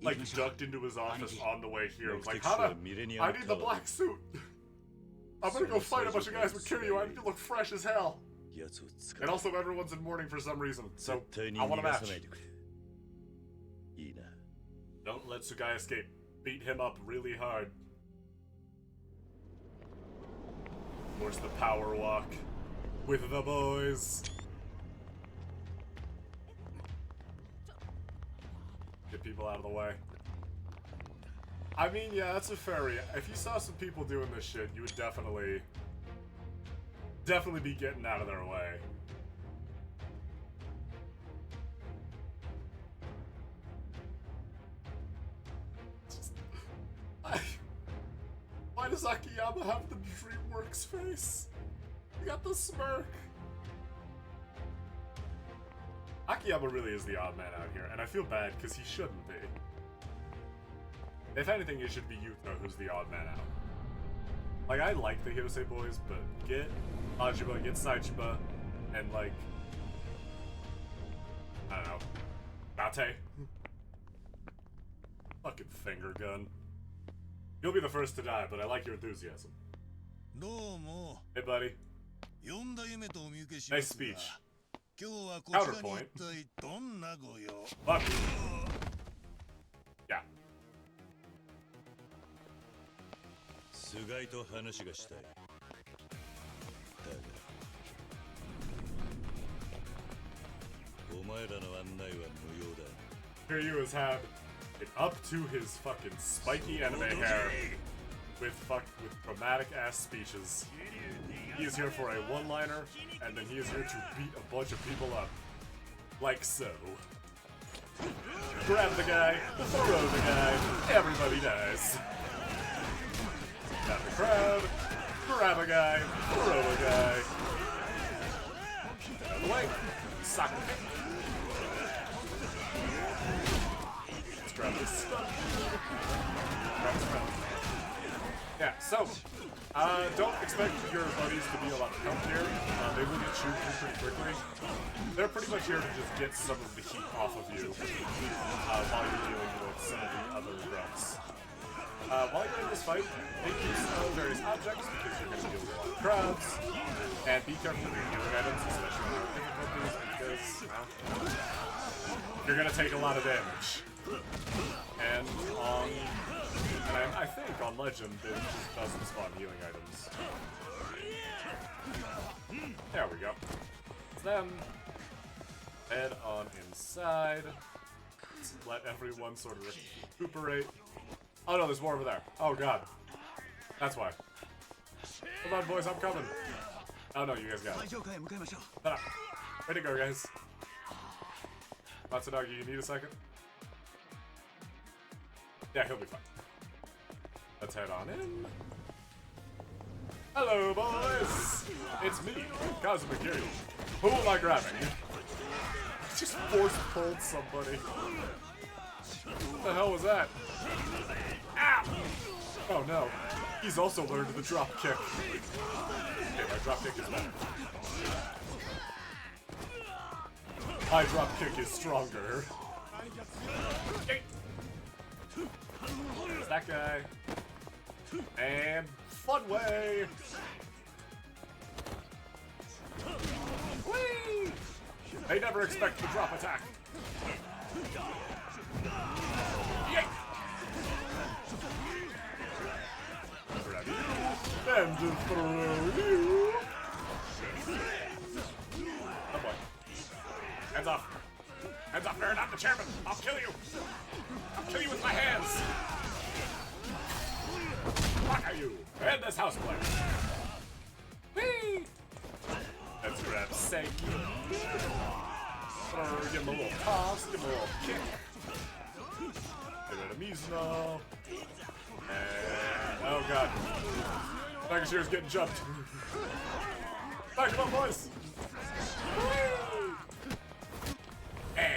Like ducked into his office on the way here. It was like, Hana, I need the black suit. I'm gonna go fight a bunch of guys with Kiryu. I need to look fresh as hell. And also, everyone's in mourning for some reason. So, I want a match. Don't let Sugai escape. Beat him up really hard. Where's the power walk? With the boys. Get people out of the way. I mean, yeah, that's a fair. If you saw some people doing this shit, you would definitely be getting out of their way. Why does Akiyama have the DreamWorks face? He got the smirk. Akiyama really is the odd man out here, and I feel bad because he shouldn't be. If anything, it should be Yuto who's the odd man out. Like, I like the Hirose boys, but get Ajiba, get Saichiba, and like, I don't know, Nate. Fucking finger gun. You'll be the first to die, but I like your enthusiasm. Hey, buddy. Nice speech. Counterpoint. Fuck. Yeah. 菅井と話がしたい。だが、お前らの案内は無用だ。 Kiryu has had it up to his fucking spiky anime hair with dramatic ass speeches. He is here for a one-liner, and then he is here to beat a bunch of people up. Like so. Grab the guy, throw the guy, everybody dies. Grab the crowd, grab a guy, throw a guy. Out of the way. Sock the kick. Let's grab this stuff. Grab this stuff. Yeah, so, don't expect your buddies to be a lot of help here. They will get chewed through pretty quickly. They're pretty much here to just get some of the heat off of you while you're dealing with some of the other grunts. While you're in this fight, make use of various objects because you're going to deal with a lot of crowds. And be careful with your healing items, especially with your difficulties, because you're going to take a lot of damage. And I think on Legend, it just doesn't spawn healing items. There we go. Then, head on inside. Let everyone sort of recuperate. Oh no, there's more over there. Oh god. That's why. Come on, boys, I'm coming. Oh no, you guys got it. Ta-da. Way to go, guys. Matsunaga, you need a second? Yeah, he'll be fine. Let's head on in. Hello, boys! It's me, Kazuma Kiryu. Who am I grabbing? Just force pulled somebody. What the hell was that? Ow! Oh no. He's also learned the drop kick. Okay, my drop kick is better. My drop kick is stronger. Okay. There's that guy. And fun way. Whee! They never expect the drop attack. Yay! Grab you. And throw you. Oh boy. Hands off. Hands off, you're not the chairman. I'll kill you. I'll kill you with my hands. Fuck are you? And this house player. Whee! Let's grab Seiki. Give him a little toss, give him a little kick. Get rid of Mizuno. And oh god. Nakashiro's getting jumped. Back him up, boys! A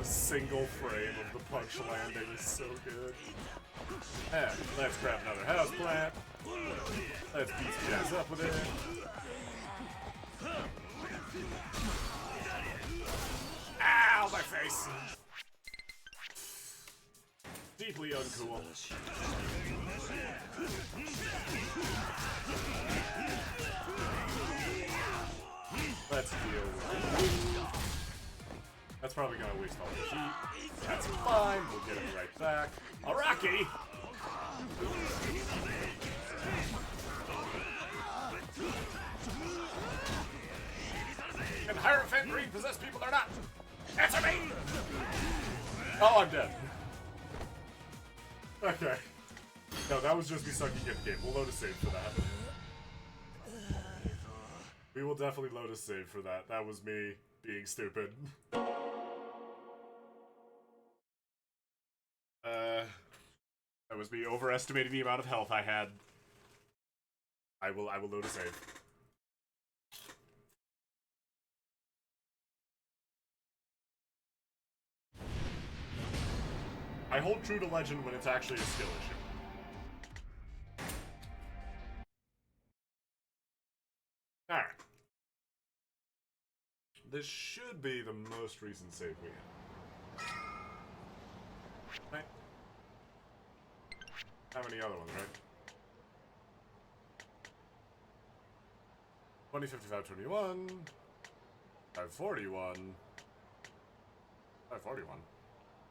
single frame of the punch landing is so good. And let's grab another house plant. Let's beat some guys up with it. Ow, my face! Deeply uncool. Let's deal with it. That's probably gonna waste all the heat. That's fine, we'll get it right back. Araki! Can Hierophant Green possess people or not? Answer me! Oh, I'm dead. Okay. No, that was just me sucking at the game. We'll load a save for that. We will definitely load a save for that. That was me being stupid. That was me overestimating the amount of health I had. I will load a save. I hold true to Legend when it's actually a skill issue. Alright. This should be the most recent save we have. Right. have any other ones, right? 20, 55, 21. 541. 541.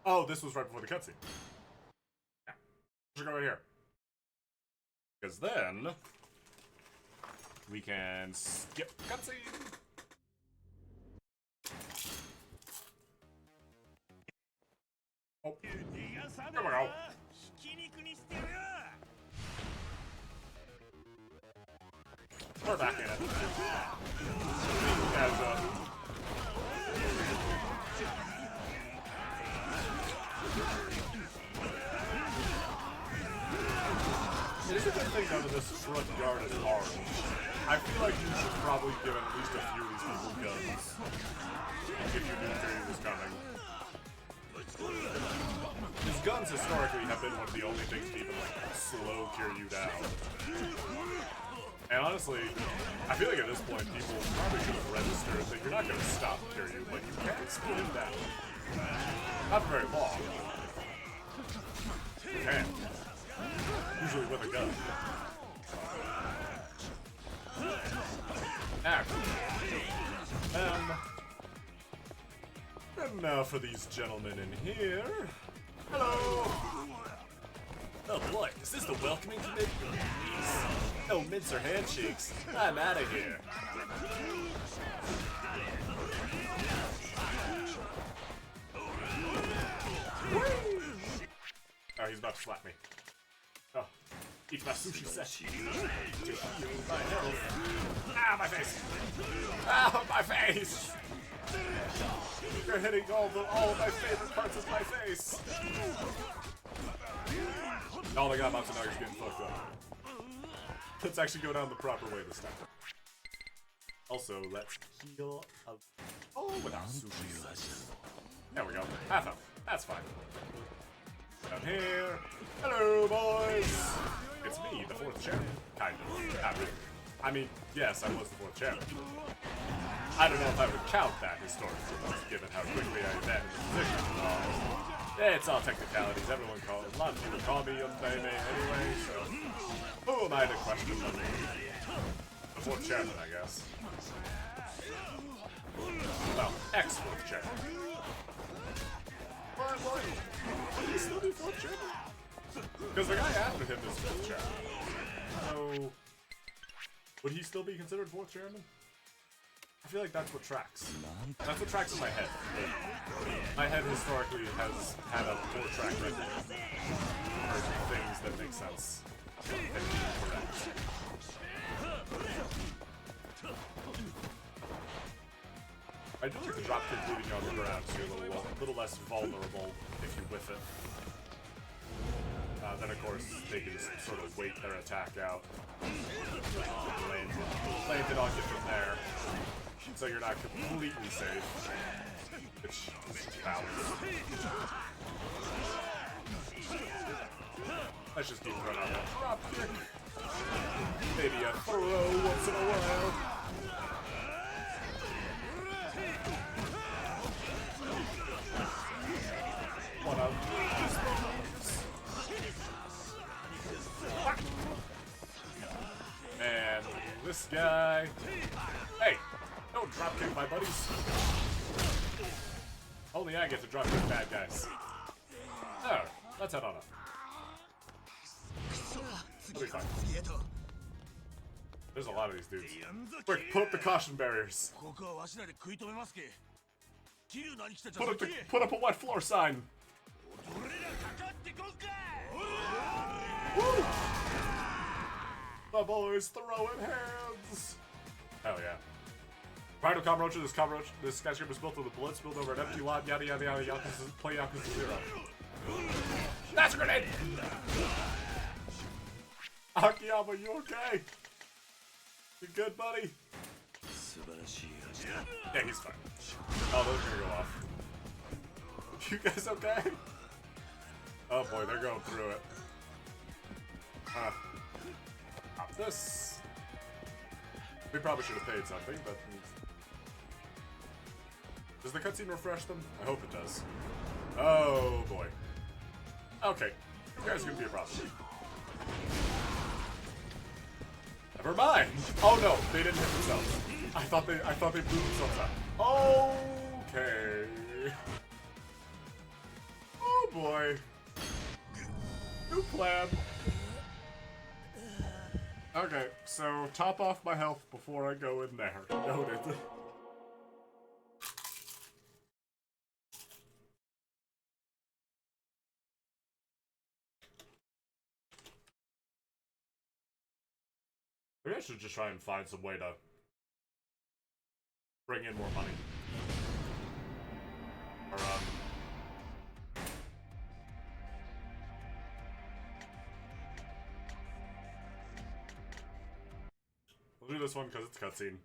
Oh, this was right before the cutscene. Yeah. Let's go right here. Because then we can skip cutscene. Oh, there we go. We're back in it. As, it is a good thing none of this front yard is orange. I feel like you should probably give at least a few of these people guns. If you knew Fury was coming. His guns historically have been one of the only things to even like slow cure you down. And honestly, I feel like at this point people probably should have registered that you're not going to stop cure you, but you can slow him down. Not for very long. You can. Usually with a gun. And now for these gentlemen in here. Hello! Oh boy, is this the welcoming committee? No mints or handshakes. I'm out of here. Oh, he's about to slap me. Oh, eat my sushi set. To heal my health. Ah, my face! Ah, my face! You're hitting all of my favorite parts of my face. Oh my god, Matsunaga's getting fucked up. Let's actually go down the proper way this time. Also, let's heal up. Oh, without sushi set. There we go. Half health. That's fine. Down here. Hello, boys! It's me, the 4th champion. Kind of. Not really. I mean, yes, I was the 4th champion. I don't know if I would count that historically, given how quickly I abandoned the position. It's all technicalities. Everyone calls it. A lot of people call me Yumbeme anyway, so who am I to question them? The 4th chairman, I guess. Well, ex-4th chairman. Why? Would he still be 4th chairman? Because the guy after him is 5th chairman. So, would he still be considered 4th chairman? I feel like that's what tracks. That's what tracks in my head. My head historically has had a poor track record for things that make sense and being correct. I do like the dropkick leaving you on the ground, so you're a little less vulnerable if you whiff it. Then of course they can just sort of wait their attack out, land it on you from there. So you're not completely safe, which is just balance. Let's just keep throwing out that drop kick. Maybe a throw once in a while. One of these moves. And this guy. Hey! Don't dropkick my buddies. Only I get to dropkick bad guys. Oh, let's head on up. We'll be fine. There's a lot of these dudes. Quick, put up the caution barriers. Put up a wet floor sign. Woo! The boys throwing hands. Hell yeah. Prior to Kamurocho, this skyscraper was built with a bullet spilled over an empty lot, yada yada yada, Yakuza, play Yakuza 0. That's a grenade! Akiyama, you okay? You good, buddy? Yeah, he's fine. Oh, those are gonna go off. You guys okay? Oh boy, they're going through it. Pop this. We probably should have paid something, but... Does the cutscene refresh them? I hope it does. Oh boy. Okay. You guys are gonna be a problem. Never mind. Oh no, they didn't hit themselves. I thought they blew themselves up. Okay. Oh boy. New plan. Okay, so top off my health before I go in there. Noted. Maybe I should just try and find some way to bring in more money. Or, we'll do this one because it's cutscene.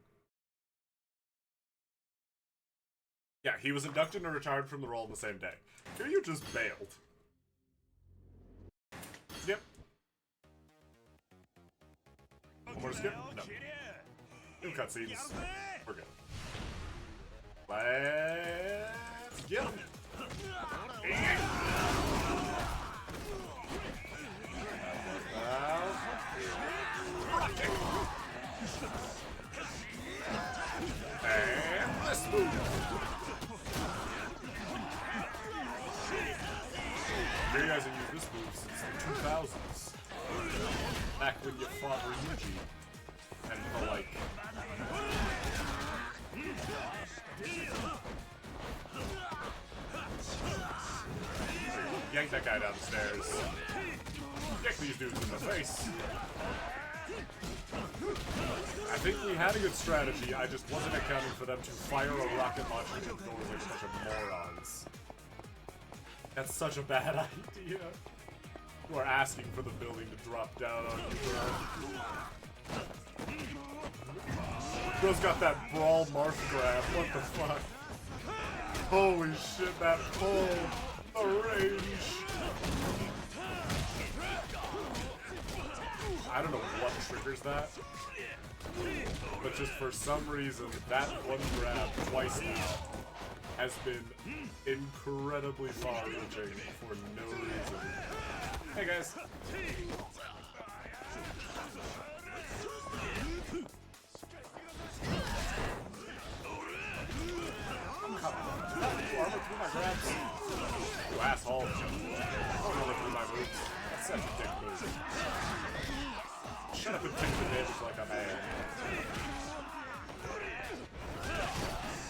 Yeah, he was inducted and retired from the role on the same day. Here you just bailed. Skip. One more skip? No. New cutscenes. We're good. Let's get him. And let's move. You guys have used this move since the 2000s. Back when you fought Ryuji. And the like. Yank that guy down the stairs. Kick these dudes in the face. I think we had a good strategy, I just wasn't accounting for them to fire a rocket launcher into the doors like a bunch of morons. That's such a bad idea. You are asking for the building to drop down on you, bro. Bro's got that brawl mark grab, what the fuck? Holy shit, that pull! The range! I don't know what triggers that, but just for some reason, that one grab twice now has been incredibly far-reaching for no reason. Hey guys! I'm coming. You armor through my grabs. You asshole. Don't armor through my moves. That's such a dick move. Shut up and take the damage like a man.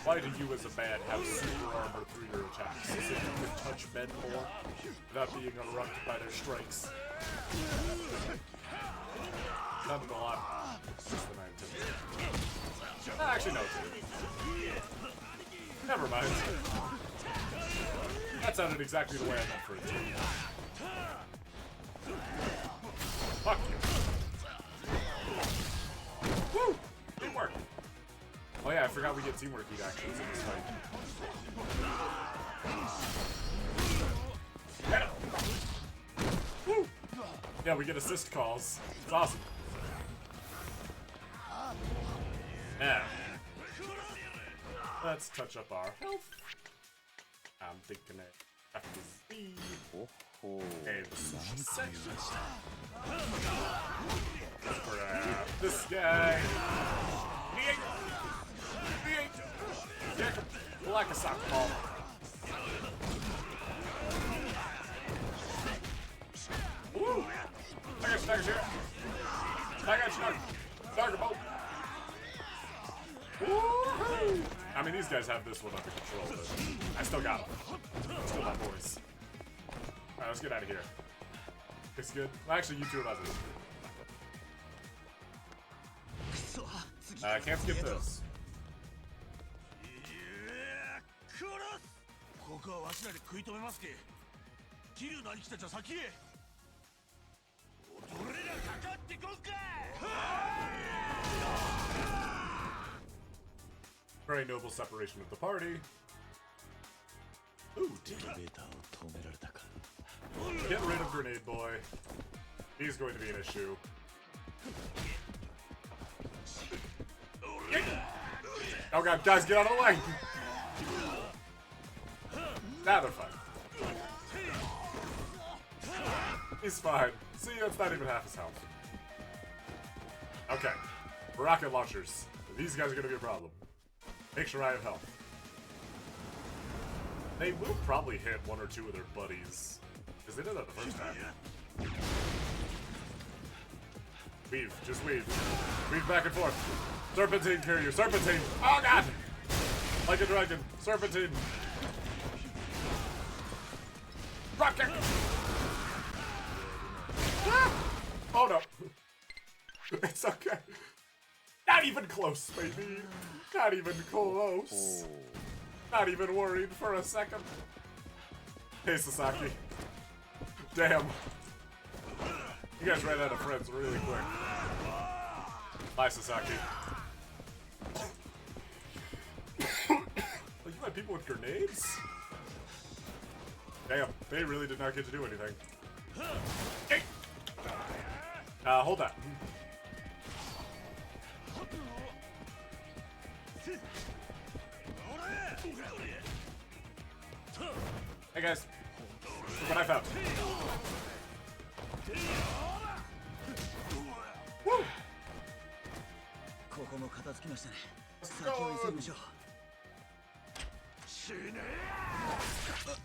Why do you as a man have super armor through your attacks? So you can touch men more without being erupted by their strikes? Not a lot. It's just that I intended. Actually, no. Never mind. That sounded exactly the way I meant for it to. Fuck you. Woo! Teamwork! Oh yeah, I forgot we get teamwork heat actions in this fight. Get him! Woo! Yeah, we get assist calls. It's awesome. Now, let's touch up our health. I'm thinking it after Z. And grab this guy. Like a soccer ball. Woo! I got Snagger's here. I got Snagger boat. Woohoo! I mean, these guys have this one under control, but I still got them. Still my boys. Alright, let's get out of here. Looks good. Well, actually, you two are not this. I can't skip this. ここはわしらで食い止めますけ。桐生の兄貴たちは先へ。俺らかかってこんか。Very noble separation of the party. Ooh, get rid of Grenade Boy. He's going to be an issue. Oh god, guys, get out of the way! Now they're fine. He's fine. See, that's not even half his health. Okay. Rocket launchers. These guys are gonna be a problem. Make sure I have health. They will probably hit one or two of their buddies. Because they did that the first time. Weave. Just weave. Weave back and forth. Serpentine, carry you. Serpentine! Oh god! Like a dragon. Serpentine. Rocket! Ah! Oh no. It's okay. Not even close, baby. Not even close. Not even worried for a second. Hey, Sasaki. Damn. You guys ran out of friends really quick. Bye, Sasaki. Oh, you had people with grenades? Damn, they really did not get to do anything. Hey! Hold that. Hey guys, look what I found. Woo!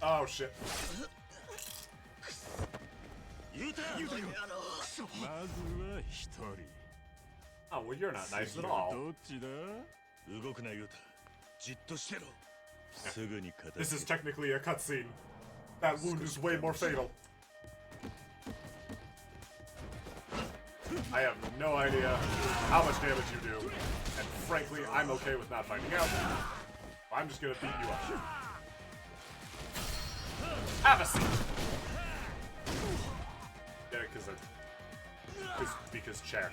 Oh shit. Oh, well, you're not nice at all. This is technically a cutscene. That wound is way more fatal. I have no idea how much damage you do, and frankly, I'm okay with not finding out. I'm just gonna beat you up. Have a seat! Get it, because check.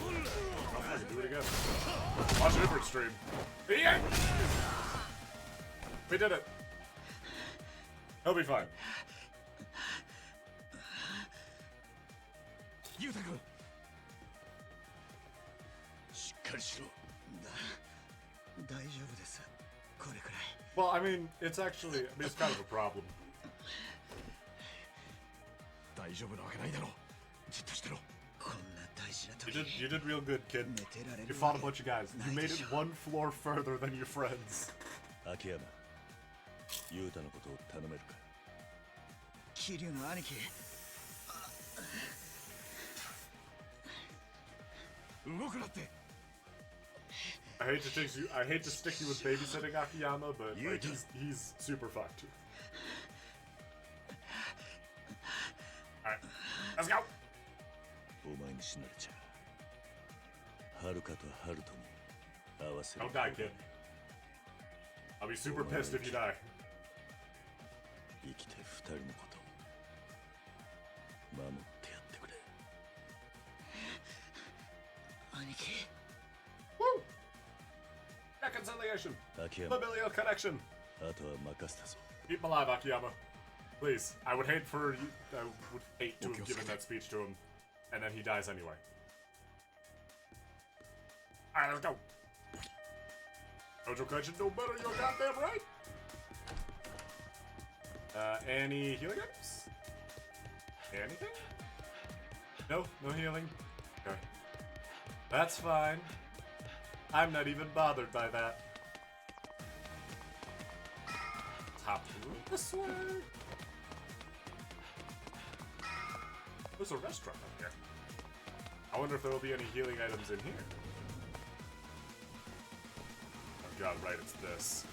I'll fucking do it again. Watch a different stream. Yeah! We did it. He'll be fine. Yuta-kun. Well, I mean, it's actually, it's kind of a problem. You did real good, kid. You fought a bunch of guys. You made it one floor further than your friends. Akiyama, Yuta no koto o tanomeru ka? Kiryu no aniki. I hate to stick you with babysitting Akiyama, but like, he's super fucked. Alright, let's go! Don't die, kid. I'll be super pissed if you die. Aniki. Woo! Reconciliation! Familial connection! Keep him alive, Akiyama. Please. I would hate to have given that speech to him, and then he dies anyway. Alright, let's go! Dojo Kaijin no better, you're goddamn right! Any healing items? Anything? No? No healing? Okay. That's fine. I'm not even bothered by that. Top this way. There's a restaurant up here. I wonder if there will be any healing items in here. Oh god, right, it's this.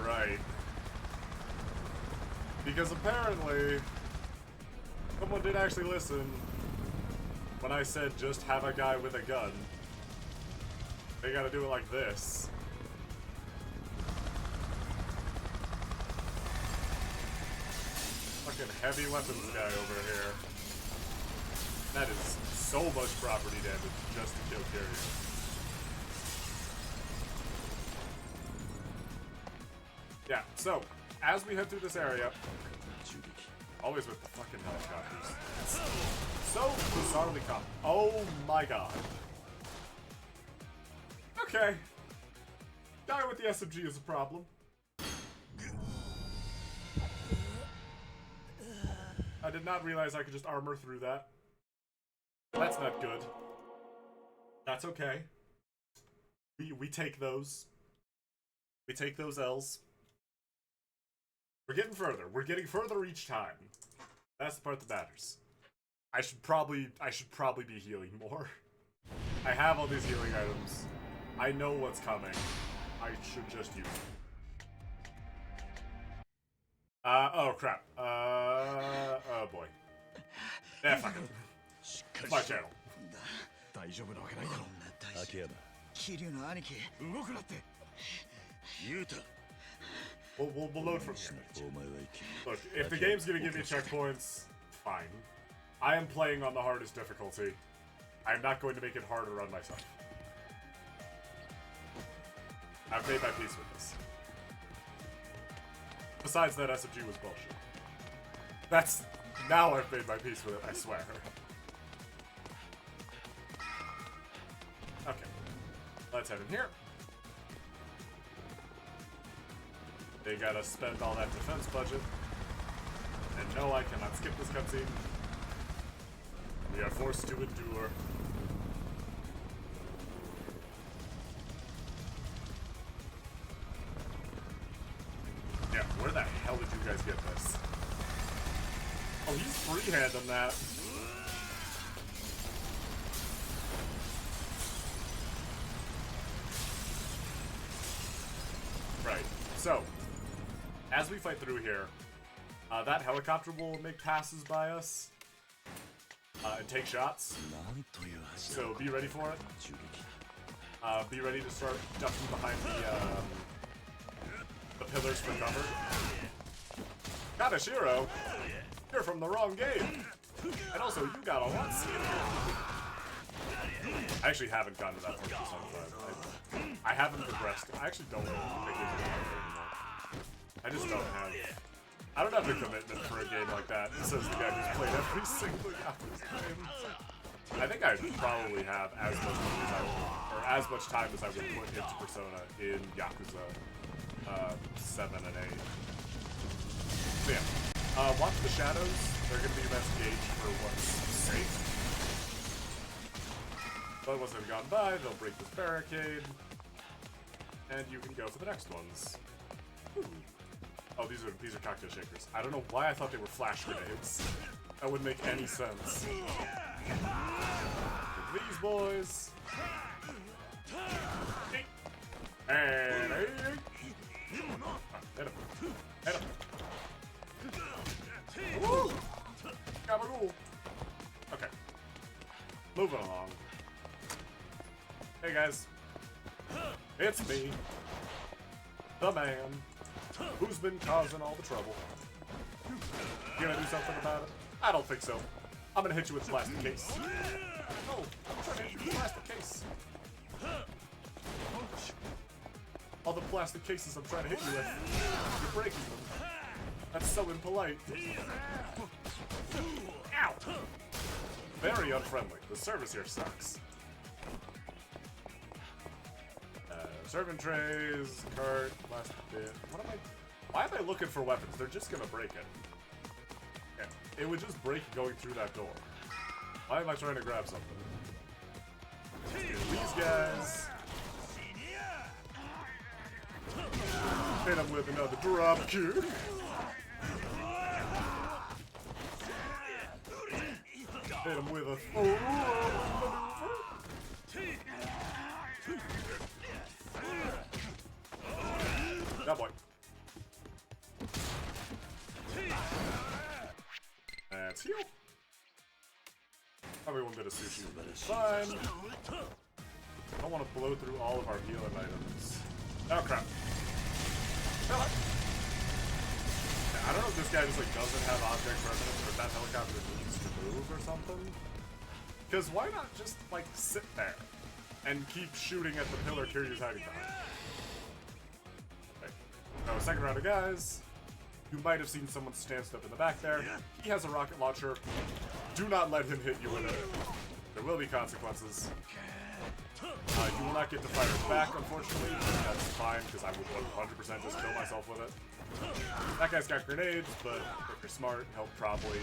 Right. Because apparently, someone did actually listen when I said just have a guy with a gun. They gotta do it like this. Fucking heavy weapons guy over here. That is so much property damage just to kill Kiryu. Yeah, so, as we head through this area, always with the fucking helicopters. So bizarrely common. Oh my god. Okay. Guy with the SMG is a problem. I did not realize I could just armor through that. That's not good. That's okay. We take those. We take those L's. We're getting further. We're getting further each time. That's the part that matters. I should probably be healing more. I have all these healing items. I know what's coming. I should just use them. Oh crap. Oh boy. Yeah, fuck it. It's my channel. We'll load from here. Look, if the game's gonna give me checkpoints, fine. I am playing on the hardest difficulty. I'm not going to make it harder on myself. I've made my peace with this. Besides that, SMG was bullshit. That's... Now I've made my peace with it, I swear. Okay. Let's head in here. They gotta spend all that defense budget. And no, I cannot skip this cutscene. We are forced to endure. Yeah, where the hell did you guys get this? Oh, he's freehanding that. Right, so, as we fight through here, that helicopter will make passes by us and take shots. So be ready for it. Be ready to start ducking behind the pillars for cover. Kanashiro, you're from the wrong game. And also, you got a lot skinnier. I actually haven't gotten to that point for some time. I haven't progressed. I actually don't think it's anymore. I just don't have... I don't have the commitment for a game like that, says the guy who's played every single Yakuza game. I think I probably have as much money as as much time as I would put into Persona in Yakuza 7 and 8. So yeah, watch the shadows. They're going to be your best gauge for what's safe. But once they've gone by, they'll break this barricade, and you can go for the next ones. Ooh. Oh, these are cocktail shakers. I don't know why I thought they were flash grenades. That wouldn't make any sense. These boys. And hit him. Hit him. Woo! Gabagool. Okay. Moving along. Hey guys. It's me. The man. Who's been causing all the trouble? You gonna do something about it? I don't think so. I'm gonna hit you with a plastic case. No, I'm trying to hit you with a plastic case. All the plastic cases I'm trying to hit you with, you're breaking them. That's so impolite. Ow! Very unfriendly. The service here sucks. Serving trays, cart, plastic bit. What am I... Why am I looking for weapons? They're just gonna break it. Yeah, it would just break going through that door. Why am I trying to grab something? These guys. Hit him with another drop kick. Hit him with a maneuver. That boy. That's heal. Probably one bit of sushi, but it's fine. Don't want to blow through all of our healing items. Oh crap. Hello. I don't know if this guy just like doesn't have object permanence or if that helicopter needs to move or something. Because why not just like sit there and keep shooting at the pillar Kiryu's hiding behind? Okay. Second round of guys. You might have seen someone stand up in the back there. He has a rocket launcher. Do not let him hit you with it. There will be consequences. You will not get to fire back, unfortunately, but that's fine, because I would 100% just kill myself with it. That guy's got grenades, but if you're smart, he'll probably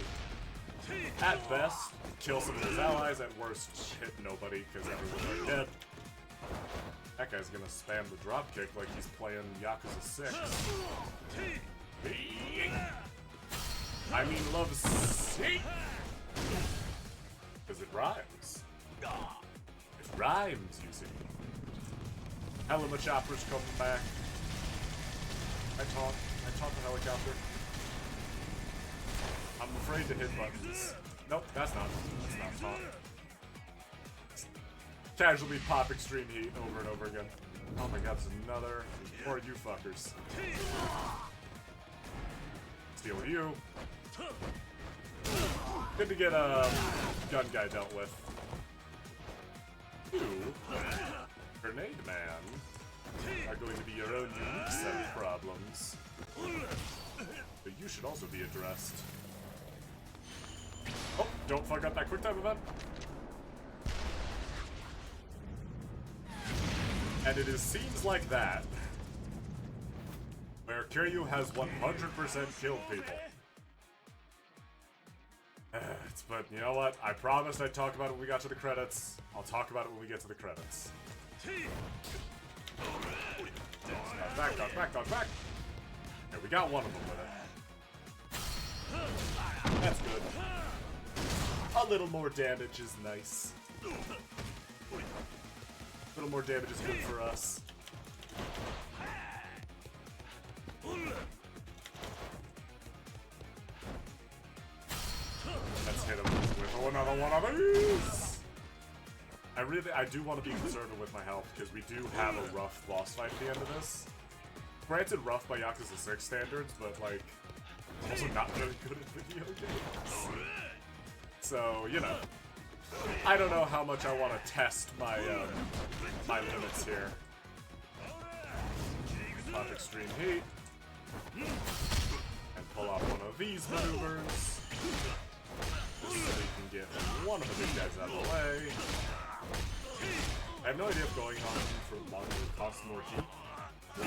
At best, kill some of his allies. At worst, hit nobody because everyone's already dead. That guy's gonna spam the dropkick like he's playing Yakuza 6. I mean, love C. Because it rhymes. It rhymes, you see. Hella choppers coming back. I taunt the helicopter. I'm afraid to hit buttons. Nope, that's not taunt. Casually pop extreme heat over and over again. Oh my god, there's another. Or you fuckers. Steal you. Good to get a gun guy dealt with. You, Grenade Man, are going to be your own unique set of problems. But you should also be addressed. Oh, don't fuck up that quick time event. And it is scenes like that where Kiryu has 100% killed people. But you know what? I promised I'd talk about it when we got to the credits. I'll talk about it when we get to the credits. Back, dog, back, dog, back! Okay, we got one of them with it. That's good. A little more damage is nice. A little more damage is good for us. Let's hit him with another one of these! I do want to be conservative with my health, because we do have a rough boss fight at the end of this. Granted, rough by Yakuza 6 standards, but, like, also not very good at video games. So, you know. I don't know how much I want to test my, my limits here. Pop extreme heat. And pull off one of these maneuvers. Just so we can get one of the big guys out of the way. I have no idea if going on for longer costs more heat. But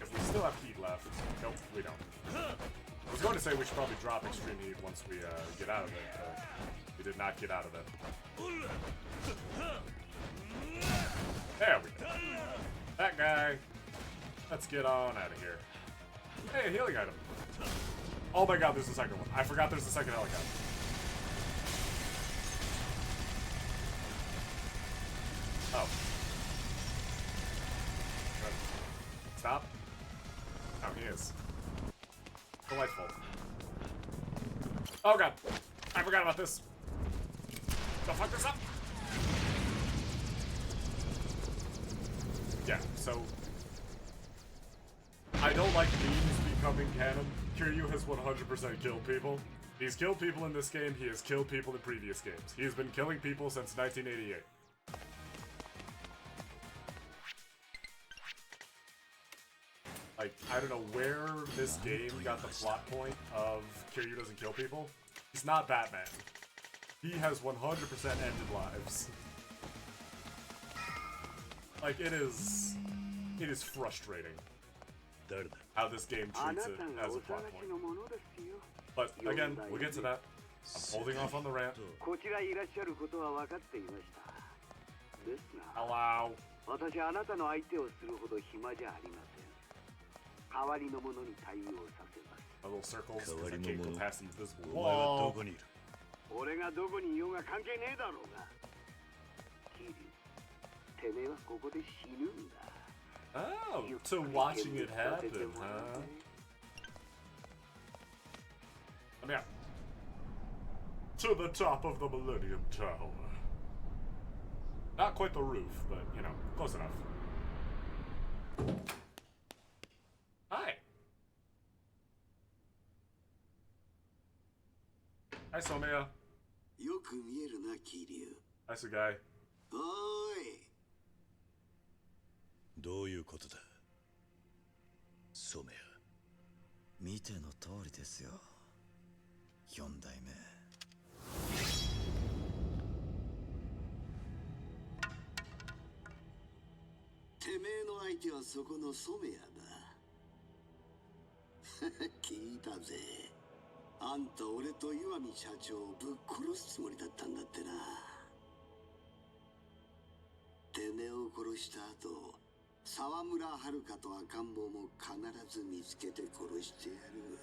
if we still have heat left, nope, we don't. I was going to say we should probably drop extreme heat once we get out of it, but we did not get out of it. There we go. That guy. Let's get on out of here. Hey, a healing item. Oh my god, there's a second one. I forgot there's a second helicopter. Oh. Good. Stop. Oh, he is. Delightful. Oh god. I forgot about this. Don't fuck this up. Yeah, so I don't like memes becoming canon. Kiryu has 100% killed people. He's killed people in this game, he has killed people in previous games. He has been killing people since 1988. Like, I don't know where this game got the plot point of Kiryu doesn't kill people. He's not Batman. He has 100% ended lives. Like, it is frustrating how this game treats it as a plot point. But again, we'll get to that. I'm holding off on the rant. Hello. A little circles because I can't go past the invisible wall. Oh, so watching it happen, huh? Come here. To the top of the Millennium Tower. Not quite the roof, but, you know, close enough. Hi. Hi, Somea. Hi, Sugai. どういうことだソメヤ見ての通りですよ4代目てめえの相手はそこのソメヤだ聞いたぜあんた俺と岩見社長をぶっ殺すつもりだったんだってな。てめえを殺した後、沢村遥と赤ん坊も必ず見つけて殺してやる。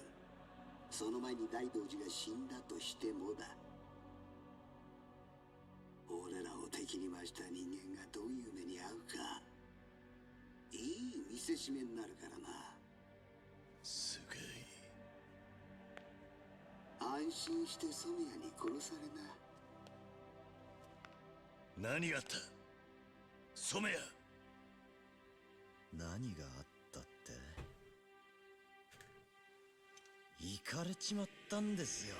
その前に大道寺が死んだとしてもだ。俺らを敵に回した人間がどういう目に遭うか、いい見せしめになるからな。すげえ。安心して染谷に殺されな。何があった染谷。何があったって。行かれちまったんですよ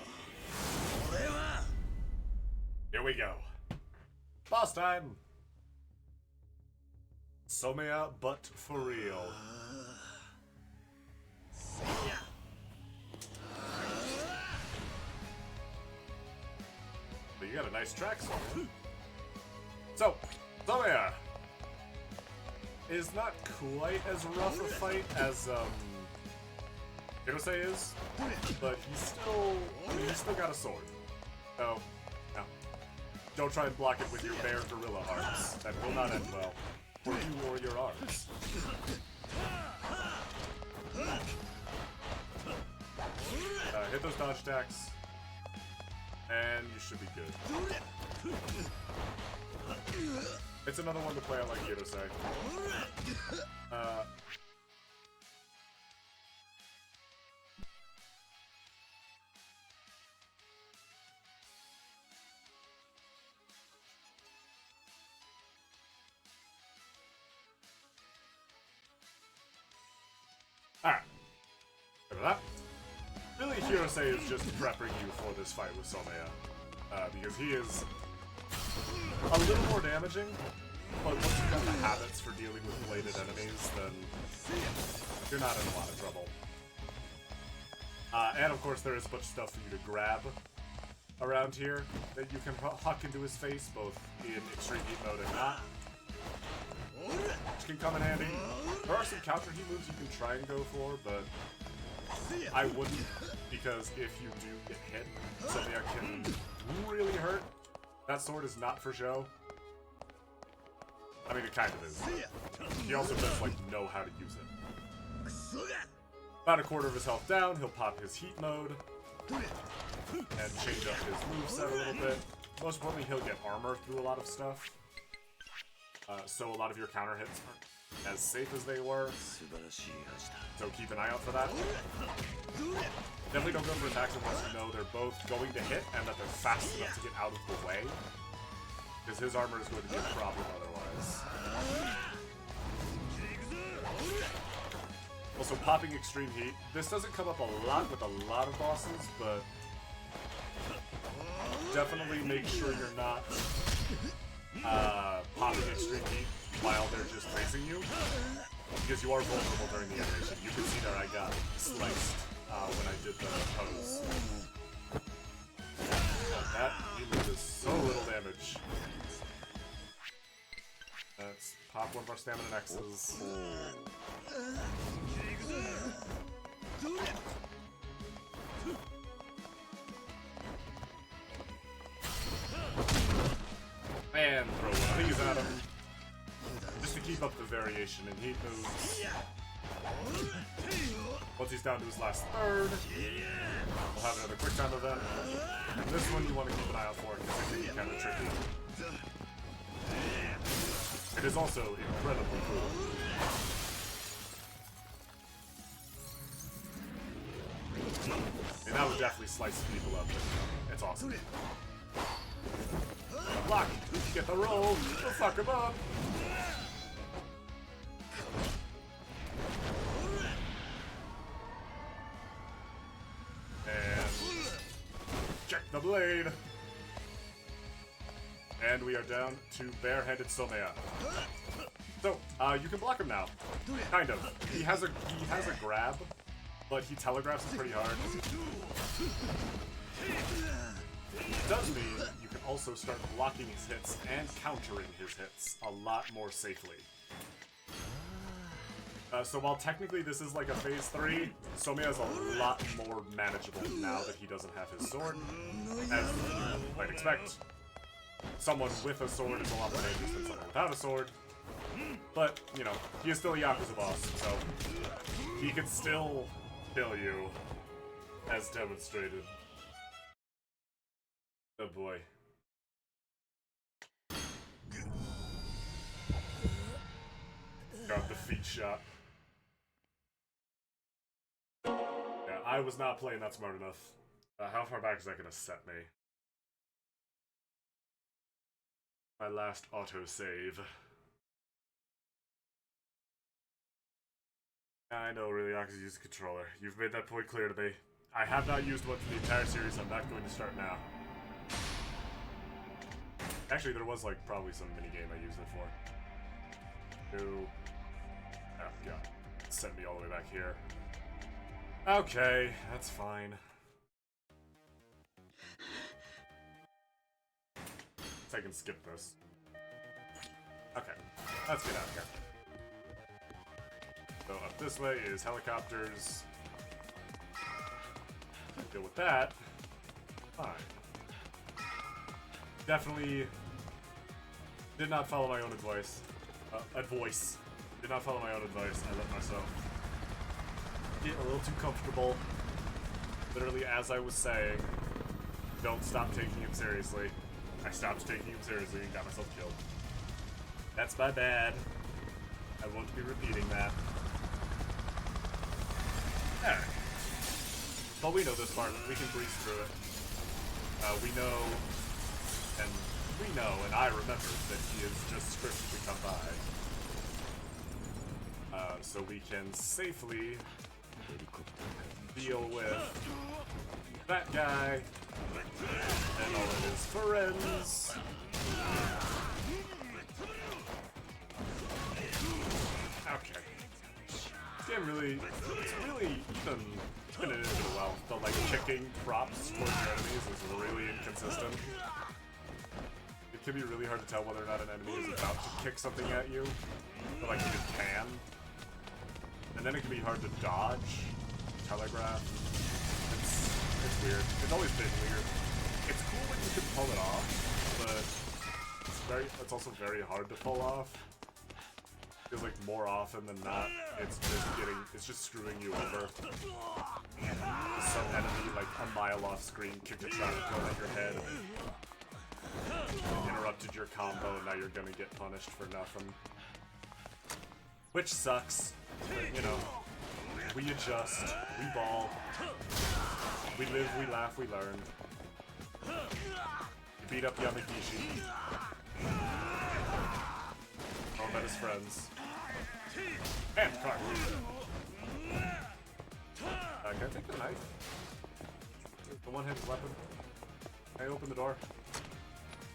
俺は。 Here we go. Boss time. Somea, but for real. But you got a nice track, Somea. So, Somea is not quite as rough a fight as Hirose is, but he's still got a sword. So, no. Don't try and block it with your bare gorilla arms. That will not end well for you or your arms. Hit those dodge attacks, and you should be good. It's another one to play out like Hirose. Alright. After that, really Hirose is just prepping you for this fight with Somea. Because he is a little more damaging, but once you've got the habits for dealing with bladed enemies, then you're not in a lot of trouble. And of course there is a bunch of stuff for you to grab around here that you can huck into his face, both in extreme heat mode and not. Which can come in handy. There are some counter heat moves you can try and go for, but I wouldn't, because if you do get hit, something that can really hurt. That sword is not for show. I mean, it kind of is. He also does, like, know how to use it. About a quarter of his health down, he'll pop his heat mode and change up his moveset a little bit. Most importantly, he'll get armor through a lot of stuff. So a lot of your counter hits aren't as safe as they were. So keep an eye out for that. Definitely don't go for attacks unless you know they're both going to hit and that they're fast enough to get out of the way. Because his armor is going to be a problem otherwise. Also, popping extreme heat. This doesn't come up a lot with a lot of bosses, but definitely make sure you're not popping extreme heat while they're just facing you, because you are vulnerable during the animation. You can see that I got sliced when I did the pose. That healing does so little damage. Let's pop one of our stamina X's. And throw one of these at him, just to keep up the variation in heat moves. Once he's down to his last third, we'll have another quick time event. And this one you want to keep an eye out for because it can be kind of tricky. It is also incredibly cool. And that would definitely slice people up. It's awesome. Block! Get the roll! We'll fuck him up! And check the blade! And we are down to bareheaded Somea. So, you can block him now. Kind of. He has a grab, but he telegraphs it pretty hard. It does mean you can also start blocking his hits and countering his hits a lot more safely. So while technically this is like a phase 3, Somiya is a lot more manageable now that he doesn't have his sword, as you might expect. Someone with a sword is a lot more dangerous than someone without a sword. But, you know, he is still a Yakuza boss, so he could still kill you, as demonstrated. Oh boy. Got the feet shot. Yeah, I was not playing that smart enough. How far back is that gonna set me? My last autosave. I know, really, Yakuza uses a controller. You've made that point clear to me. I have not used one for the entire series, I'm not going to start now. Actually, there was, like, probably some minigame I used it for. Oh, God. It sent me all the way back here. Okay, that's fine. I can skip this. Okay, let's get out of here. So up this way is helicopters. Deal with that. Fine. Definitely did not follow my own advice. Did not follow my own advice. I let myself get a little too comfortable. Literally, as I was saying, don't stop taking him seriously. I stopped taking him seriously and got myself killed. That's my bad. I won't be repeating that. Alright. But we know this part. We can breeze through it. We know, and I remember that he is just scripted to come by. So we can safely deal with that guy and all of his friends. Okay. This game really, it's really even in it well. The like kicking props towards your enemies is really inconsistent. It can be really hard to tell whether or not an enemy is about to kick something at you, but like you can. And then it can be hard to dodge, telegraph. It's weird. It's always been weird. It's cool when you can pull it off, but it's also very hard to pull off. Because like more often than not, it's just screwing you over. Some enemy like a mile off screen kicked a traffic cone at your head, interrupted your combo, and now you're gonna get punished for nothing. Which sucks. But, you know, we adjust, we ball, we live, we laugh, we learn. You beat up Yamagishi. All about his friends. And car. Can I take the knife? The one-handed weapon. Can I open the door?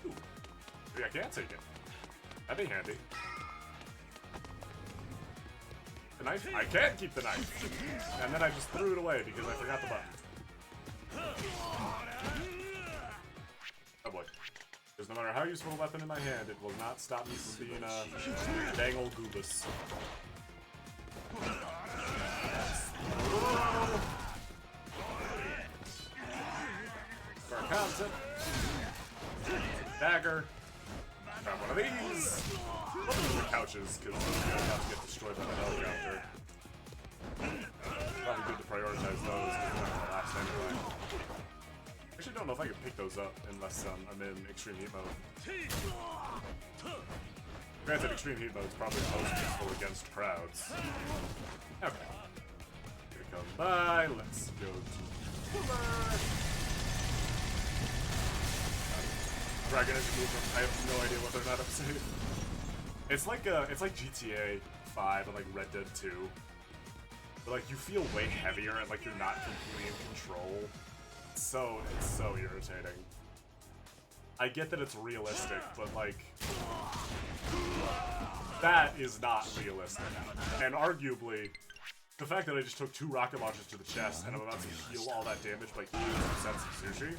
Ooh. Maybe I can take it. That'd be handy. The knife? I can't keep the knife! And then I just threw it away because I forgot the button. Oh boy. Because no matter how useful a weapon in my hand, it will not stop me from being a dang old goobus. For concept. Dagger. Grab one of these. Look at the couches, because they're about to get destroyed by the helicopter. Probably good to prioritize those, because they're not going to last anyway. I actually don't know if I can pick those up unless I'm in extreme heat mode. Granted, extreme heat mode is probably most useful against crowds. Okay. Here it comes by. Let's go to Fuller. Dragon Edge movement. I have no idea whether or not I'm safe. It's like GTA 5 and like Red Dead 2. But like you feel way heavier and like you're not completely in control. It's so irritating. I get that it's realistic, but like that is not realistic. And arguably, the fact that I just took 2 rocket launches to the chest and I'm about to heal all that damage by eating 2 cents of sushi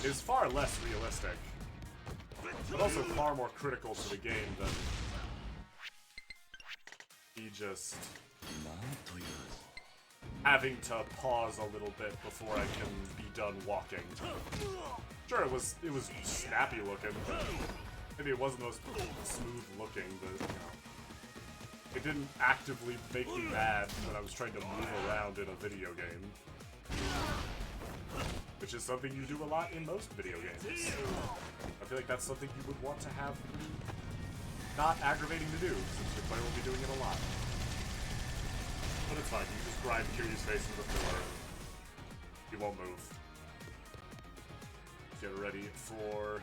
is far less realistic, but also far more critical to the game than be just having to pause a little bit before I can be done walking. Sure, it was snappy looking, but maybe it wasn't most smooth looking, but you know, it didn't actively make me mad when I was trying to move around in a video game. Which is something you do a lot in most video games. I feel like that's something you would want to have not aggravating to do, since your player will be doing it a lot. But it's fine, you can just grind Kiryu's face into the floor and he won't move. Get ready for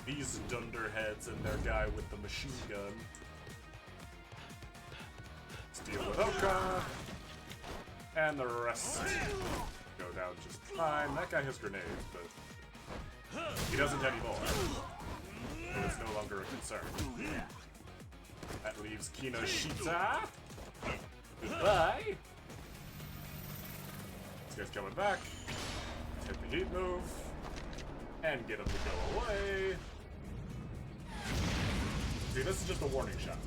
these dunderheads and their guy with the machine gun. Let's deal with Oka. And the rest go down just fine. That guy has grenades, but he doesn't anymore. And it's no longer a concern. That leaves Kinoshita. Goodbye. This guy's coming back. Let's hit the heat move. And get him to go away. See, this is just a warning shot.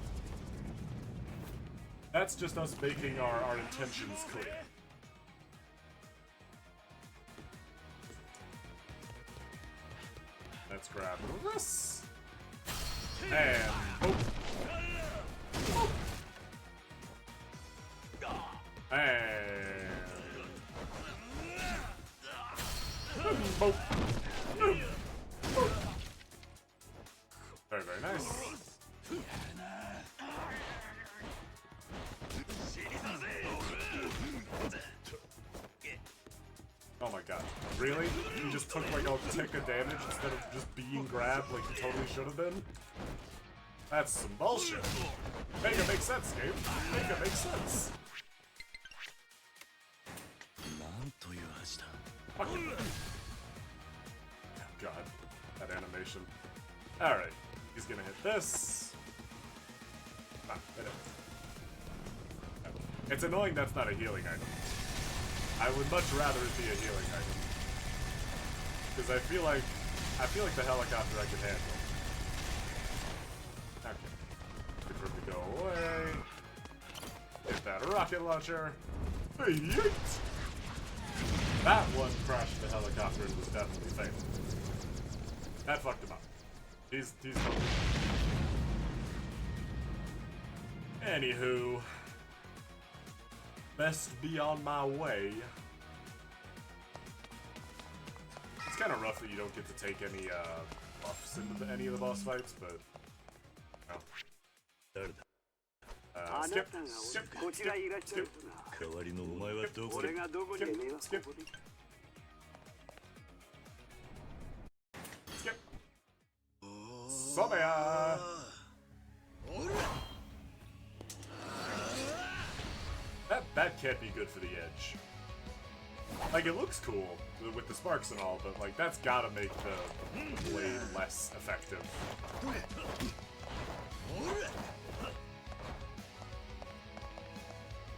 That's just us making our intentions clear. Let's grab this. And boop. Boop. And boop. Boop. Boop. Very, very nice. Oh my god. Really? You just took like a tick of damage instead of just being grabbed like you totally should have been? That's some bullshit. Make it make sense, game. Make it make sense. Fucking... Oh god. That animation. Alright. He's gonna hit this. Ah, hit it. It's annoying that's not a healing item. I would much rather it be a healing item. Because I feel like the helicopter I can handle. Okay. Wait for him to go away. Hit that rocket launcher. Yeet! That one crashed the helicopter and was definitely fatal. That fucked him up. He's totally... Anywho. Best be on my way. It's kind of rough that you don't get to take any buffs into any of the boss fights, but no. Skip. Somea! That can't be good for the edge. Like, it looks cool with the sparks and all, but like that's gotta make the blade less effective.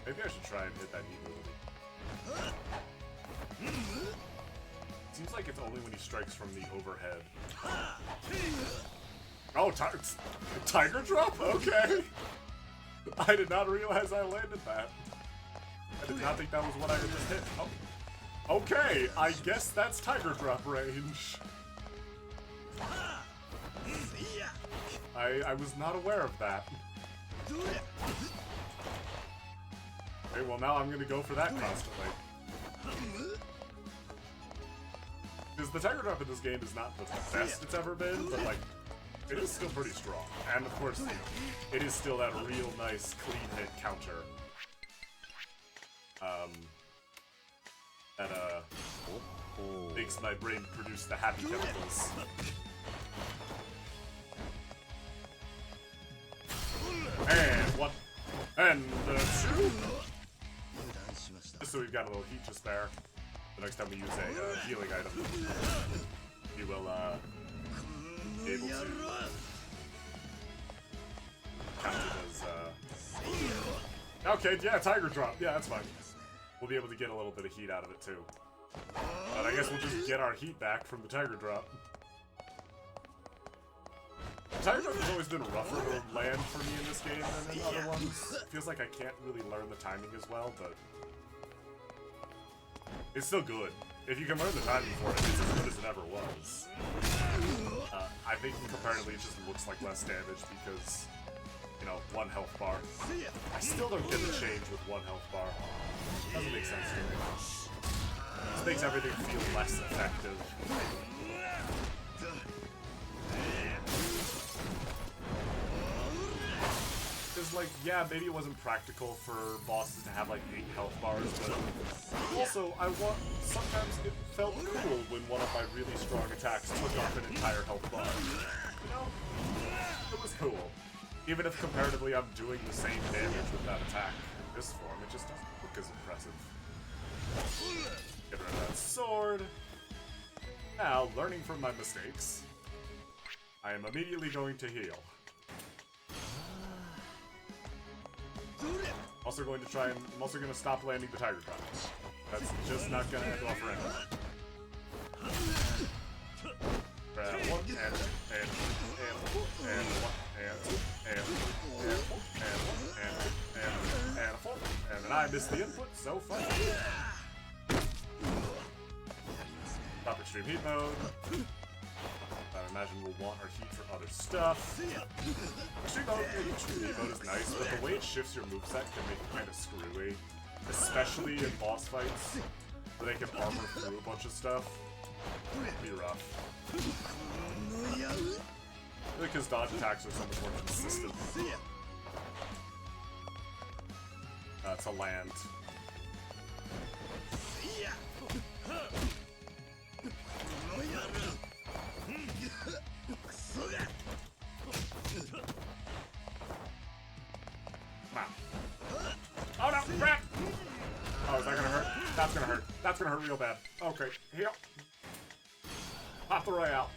Maybe I should try and hit that heat move. Seems like it's only when he strikes from the overhead. Oh, tiger drop? Okay. I did not realize I landed that. I did not think that was what I had just hit. Oh. Okay, I guess that's tiger drop range. I was not aware of that. Okay, well now I'm gonna go for that constantly. Because the tiger drop in this game is not the best it's ever been, but like, it is still pretty strong. And of course, it is still that real nice clean hit counter. That makes my brain produce the happy chemicals. And one, and two. Just so we've got a little heat to spare. The next time we use a healing item, we will be able to count it as okay, yeah, tiger drop. Yeah, that's fine. We'll be able to get a little bit of heat out of it too. But I guess we'll just get our heat back from the tiger drop. tiger drive has always been rougher to land for me in this game than in other ones. Feels like I can't really learn the timing as well, but it's still good. If you can learn the timing for it, it's as good as it ever was. I think comparatively it just looks like less damage because, you know, 1 health bar. I still don't get the change with 1 health bar. Doesn't make sense to me. This makes everything feel less effective. Because, like, yeah, maybe it wasn't practical for bosses to have, like, 8 health bars, but also, sometimes it felt cool when one of my really strong attacks took off an entire health bar. You know? It was cool. Even if comparatively I'm doing the same damage with that attack in this form, it just doesn't look as impressive. Get rid of that sword. Now, learning from my mistakes, I am immediately going to heal. Also going to try and I'm also going to stop landing the tiger drops. That's just not going to end well for anyone. One and then I missed the input so far. Stop extreme heat mode. I imagine we'll want our heat for other stuff. Extreme heat mode is nice, but the way it shifts your moveset can make it kind of screwy. Especially in boss fights, where they can armor through a bunch of stuff. It'd be rough. Because dodge attacks are so much more consistent. To land. Oh no, crap! Oh, is that gonna hurt? That's gonna hurt. That's gonna hurt real bad. Okay, heal. Pop the royale.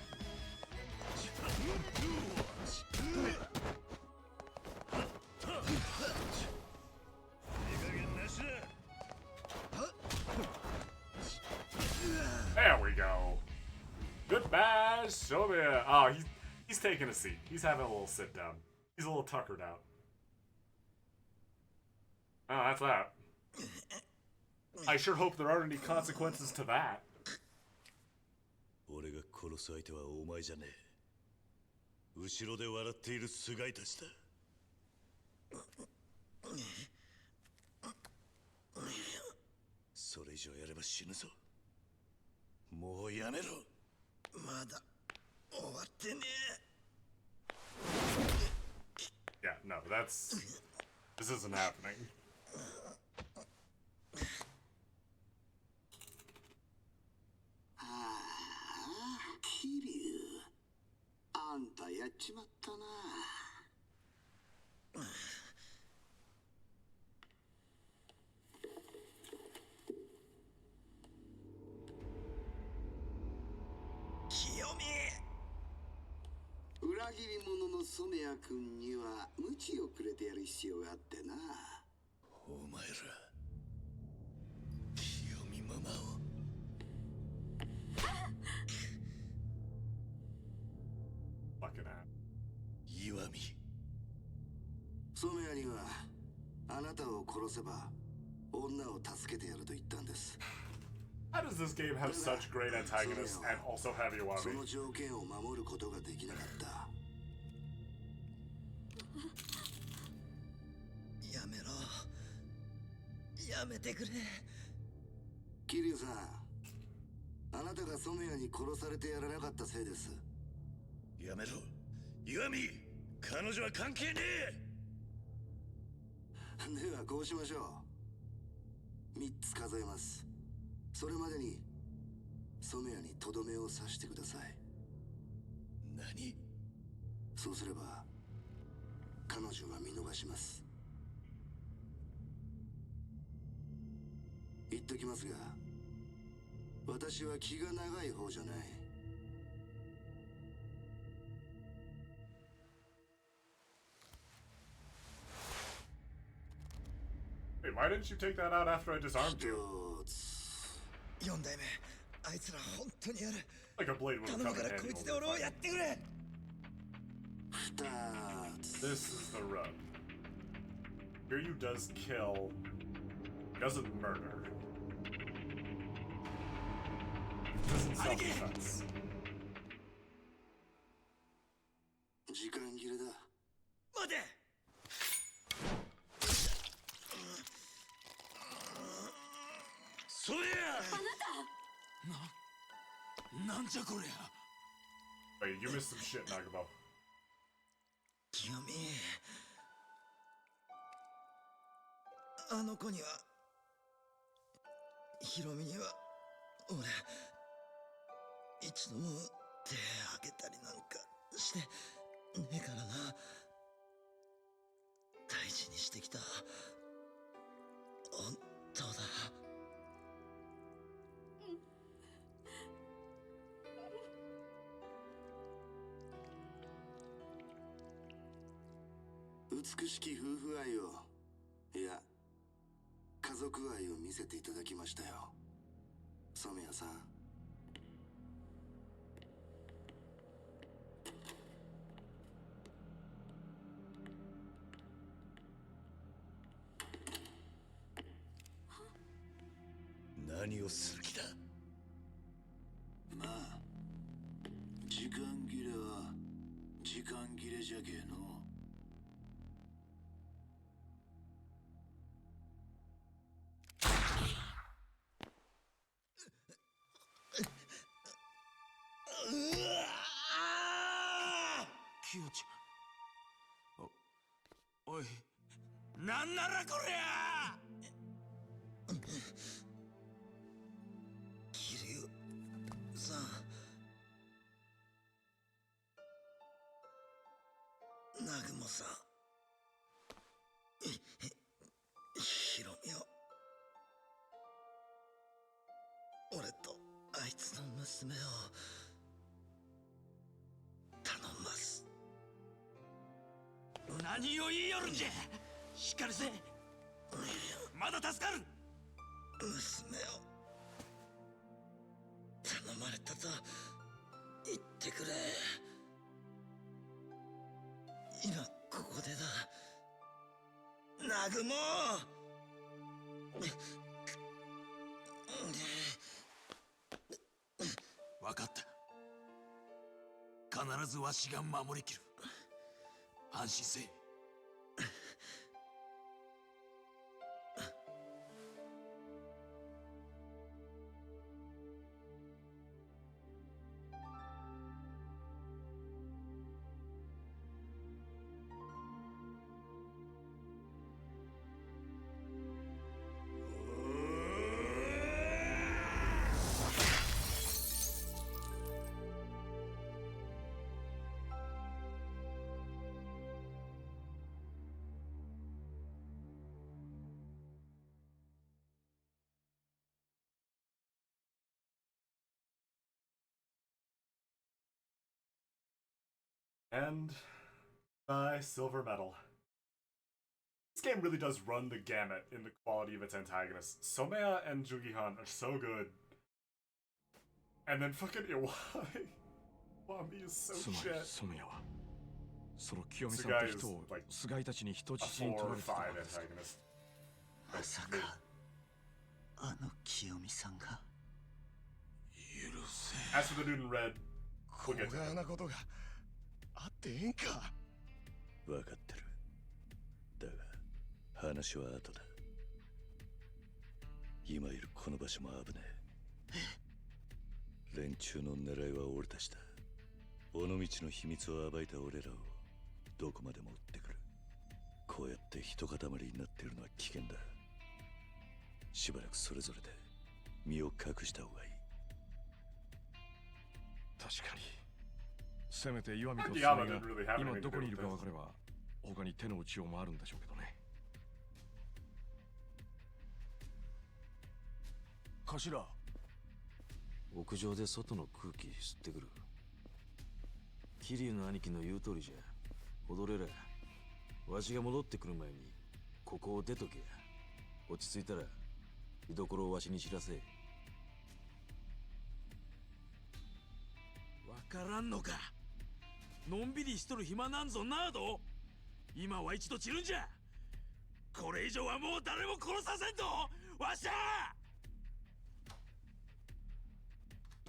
There we go. Goodbye, Sylvia. Oh, he's taking a seat. He's having a little sit down. He's a little tuckered out. Oh, that's that. I sure hope there aren't any consequences to that. 俺が殺す相手はお前じゃねえ。後ろで笑っている菅井たちだ。それ以上やれば死ぬぞ。もうやめろ。まだ終わってねえ。 Yeah, no, this isn't happening. Kiryu, あんたやっちまったな。裏切り者の染谷君には鞭をくれてやる必要があってな。お前ら清美ママを。岩見。染谷にはあなたを殺せば女を助けてやると言ったんです。 How does this game have such great antagonists and also have Iwami? その条件を守ることができなかった。やめろ。やめてくれ。桐生さん、あなたが染谷に殺されてやらなかったせいです。やめろ。岩見、彼女は関係ねえ。ではこうしましょう。3つ数えます。それまでに染谷にとどめを刺してください。何？そうすれば彼女は見逃します。言っときますが、私は気が長い方じゃない。Hey, why didn't you take that out after I disarmed you? 4代目、あいつら本当にやる。 Like a blade would 頼 come む in から handy. こいつで俺をやってくれ。This is the rub. Kiryu does kill, doesn't murder. Doesn't self-defense. 時間切れだ。待て。それや。なんじゃこりゃ。Wait, you missed some shit, Nagabo. 清美、あの子には、ヒロミには、俺、一度も手あげたりなんかしてねえからな。大事にしてきた。本当だ。美しき夫婦愛を、いや家族愛を見せていただきましたよ、染谷さん。何をする気だ。まあ時間切れは時間切れじゃけえの。キヨちゃん。おい、なんならこりゃ。桐生さん、南雲さん、ヒロミを、俺とあいつの娘を頼んます。何を言いよるんじゃ。しっかりせ。まだ助かる。娘を頼まれたと言ってくれ。今ここでだ、南雲。分かった。必ずわしが守りきる。安心せえ。And by silver medal. This game really does run the gamut in the quality of its antagonists. Somea and Jugihan are so good. And then fucking Iwami. Iwami is so shit. 染谷はその清美さんって人を菅井たちに人質に取られてたわけですか。まさかあの清美さんが。許せ。 As for the dude in red, we'll get to こ him. がなことがあってええんか。分かってる。だが話は後だ。今いるこの場所も危ねえ。連中の狙いは俺たちだ。尾道の秘密を暴いた俺らをどこまでも追ってくる。こうやって一塊になっているのは危険だ。しばらくそれぞれで身を隠した方がいい。確かに。せめて岩見と菅井が今どこにいるか分かれば他に手の内を回るんでしょうけどね。頭、屋上で外の空気吸ってくる。桐生の兄貴の言う通りじゃ。踊れれ。わしが戻ってくる前にここを出とけや。落ち着いたら居所をわしに知らせ。わからんのか。のんびりしとる暇なんぞなど。今は一度散るんじゃ。これ以上はもう誰も殺させんと。わしゃ。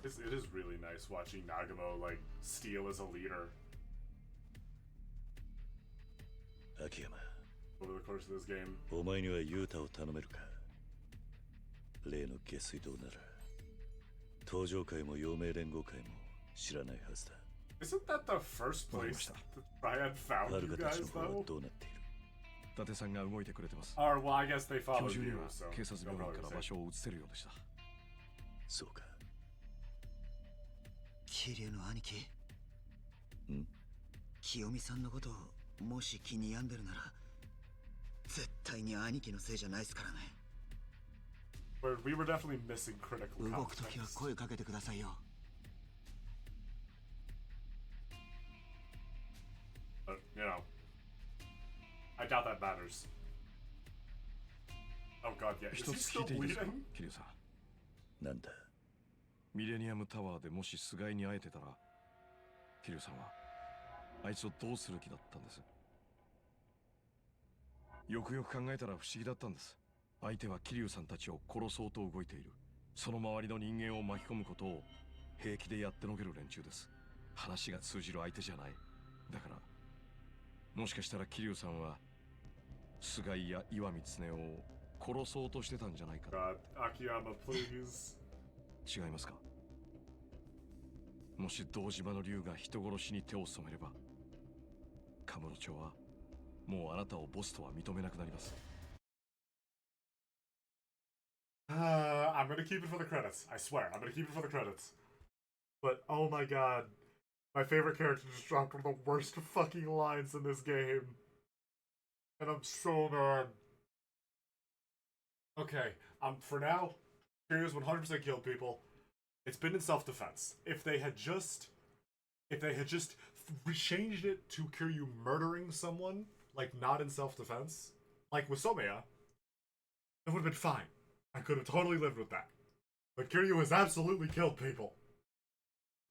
It is really nice watching Nagamo like steal as a leader. 秋山、 over the course of this game. お前にはユータを頼めるか。例の下水道なら登場会も陽明連合会も知らないはずだ。 Isn't that the first place that Triad found はる you かたち guys の方は though? どうなっている。伊達さんが動いてくれてます。 Or well, I guess they 今 followed 日中に you, は so 警察 don't 病院 really から say. 場所を移せるようでした。そうか。桐生の兄貴。ん？清美さんのことをもし気に病んでるなら絶対に兄貴のせいじゃないですからね。But we were definitely missing critical 動くときは context. 声かけてくださいよ。But, you know, I doubt that matters. Oh god, yeah. Is 一 he つ still 聞いていいですか、 bleeding? 桐生さん。なんだ。ミレニアムタワーでもし菅井に会えてたら、桐生さんはあいつをどうする気だったんです？よくよく考えたら不思議だったんです。相手は桐生さんたちを殺そうと動いている。その周りの人間を巻き込むことを平気でやってのける連中です。話が通じる相手じゃない。だからもしかしたら桐生さんは菅井や岩見恒を殺そうとしてたんじゃないか。 God, Akiyama, please. 違いますか？もし堂島の竜が人殺しに手を染めれば、カムロ町はもうあなたをボスとは認めなくなります。I'm gonna keep it for the credits. I swear, I'm gonna keep it for the credits. But oh my god, my favorite character just dropped one of the worst fucking lines in this game. And I'm so mad. Okay, for now, Kiryu's 100% killed people. It's been in self-defense. If they had just changed it to Kiryu murdering someone, like not in self-defense, like with Somaya, it would have been fine. I could have totally lived with that. But Kiryu has absolutely killed people.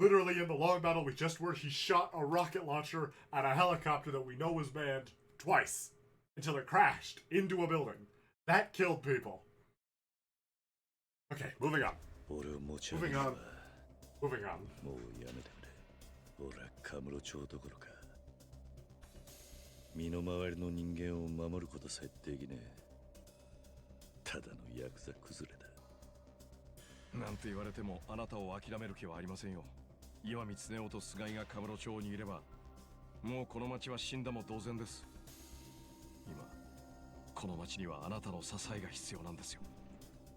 Literally in the long battle we just were, he shot a rocket launcher at a helicopter that we know was manned twice until it crashed into a building. That killed people. Okay, moving on. Moving on. Moving on. もうやめてくれ。俺はカムロ町どころか身の回りの人間を守ることさえできねえ。ただのヤクザ崩れだ。なんて言われてもあなたを諦める気はありませんよ。岩見恒夫と菅井がカムロ町にいれば、もうこの町は死んだも同然です。今この町にはあなたの支えが必要なんですよ。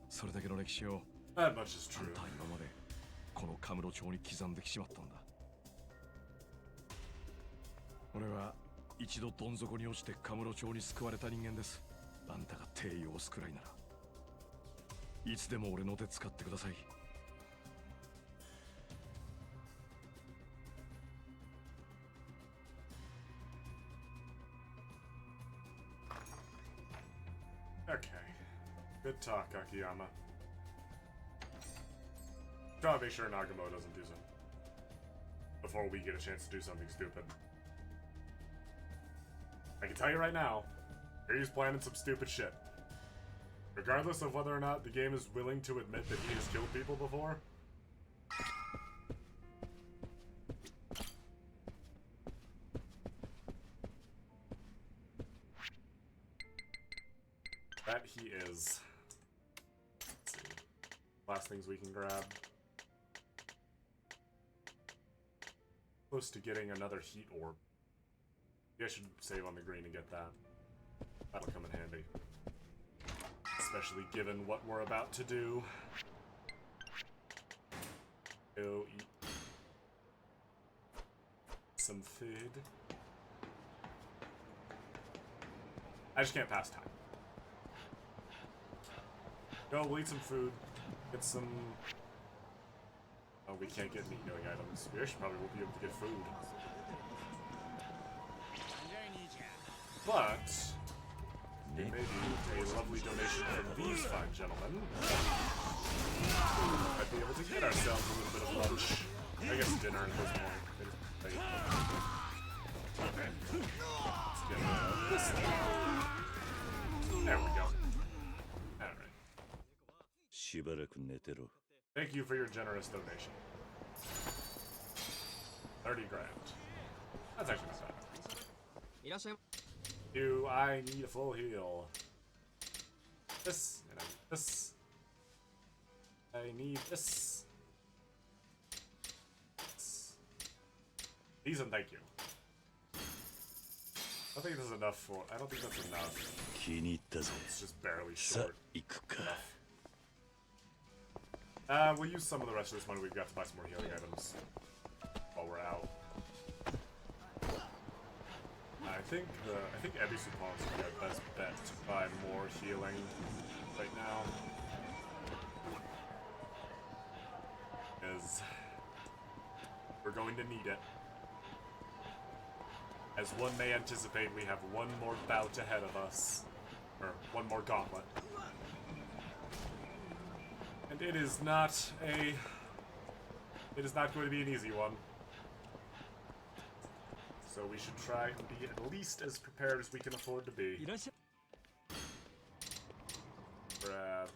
それだけの歴史をあんたは今までこのカムロ町に刻んできちまったんだ。俺は一度どん底に落ちてカムロ町に救われた人間です。あんたが帝王を救らいならいつでも俺の手使ってください。Okay. Good talk, Akiyama. Gotta make sure Nagamo doesn't do something before we get a chance to do something stupid. I can tell you right now, he's planning some stupid shit. Regardless of whether or not the game is willing to admit that he has killed people before. That he is. Let's see. Last things we can grab. Close to getting another heat orb. Maybe I should save on the green and get that. That'll come in handy. Especially given what we're about to do. Go eat some food. I just can't pass time. Go, we'll eat some food. Get some... Oh, we can't get meat knowing items. We actually probably won't be able to get food. But... it may be a lovely donation from these fine gentlemen. Might be able to get ourselves a little bit of lunch. I guess dinner at this point. Let's get this. There we go. Alright. しばらく寝てろ。 Thank you for your generous donation. 30 grand. That's actually not bad. Do I need a full heal? This, and I need this. I need this. These and thank you. I think this is enough for. I don't think that's enough. It's just barely short. We'll use some of the rest of this money we've got to buy some more healing items while we're out. I think Ebisu Pond's would be our best bet to buy more healing right now. Because we're going to need it. As one may anticipate, we have one more bout ahead of us. Or one more gauntlet. And it is not going to be an easy one. So we should try and be at least as prepared as we can afford to be. Grab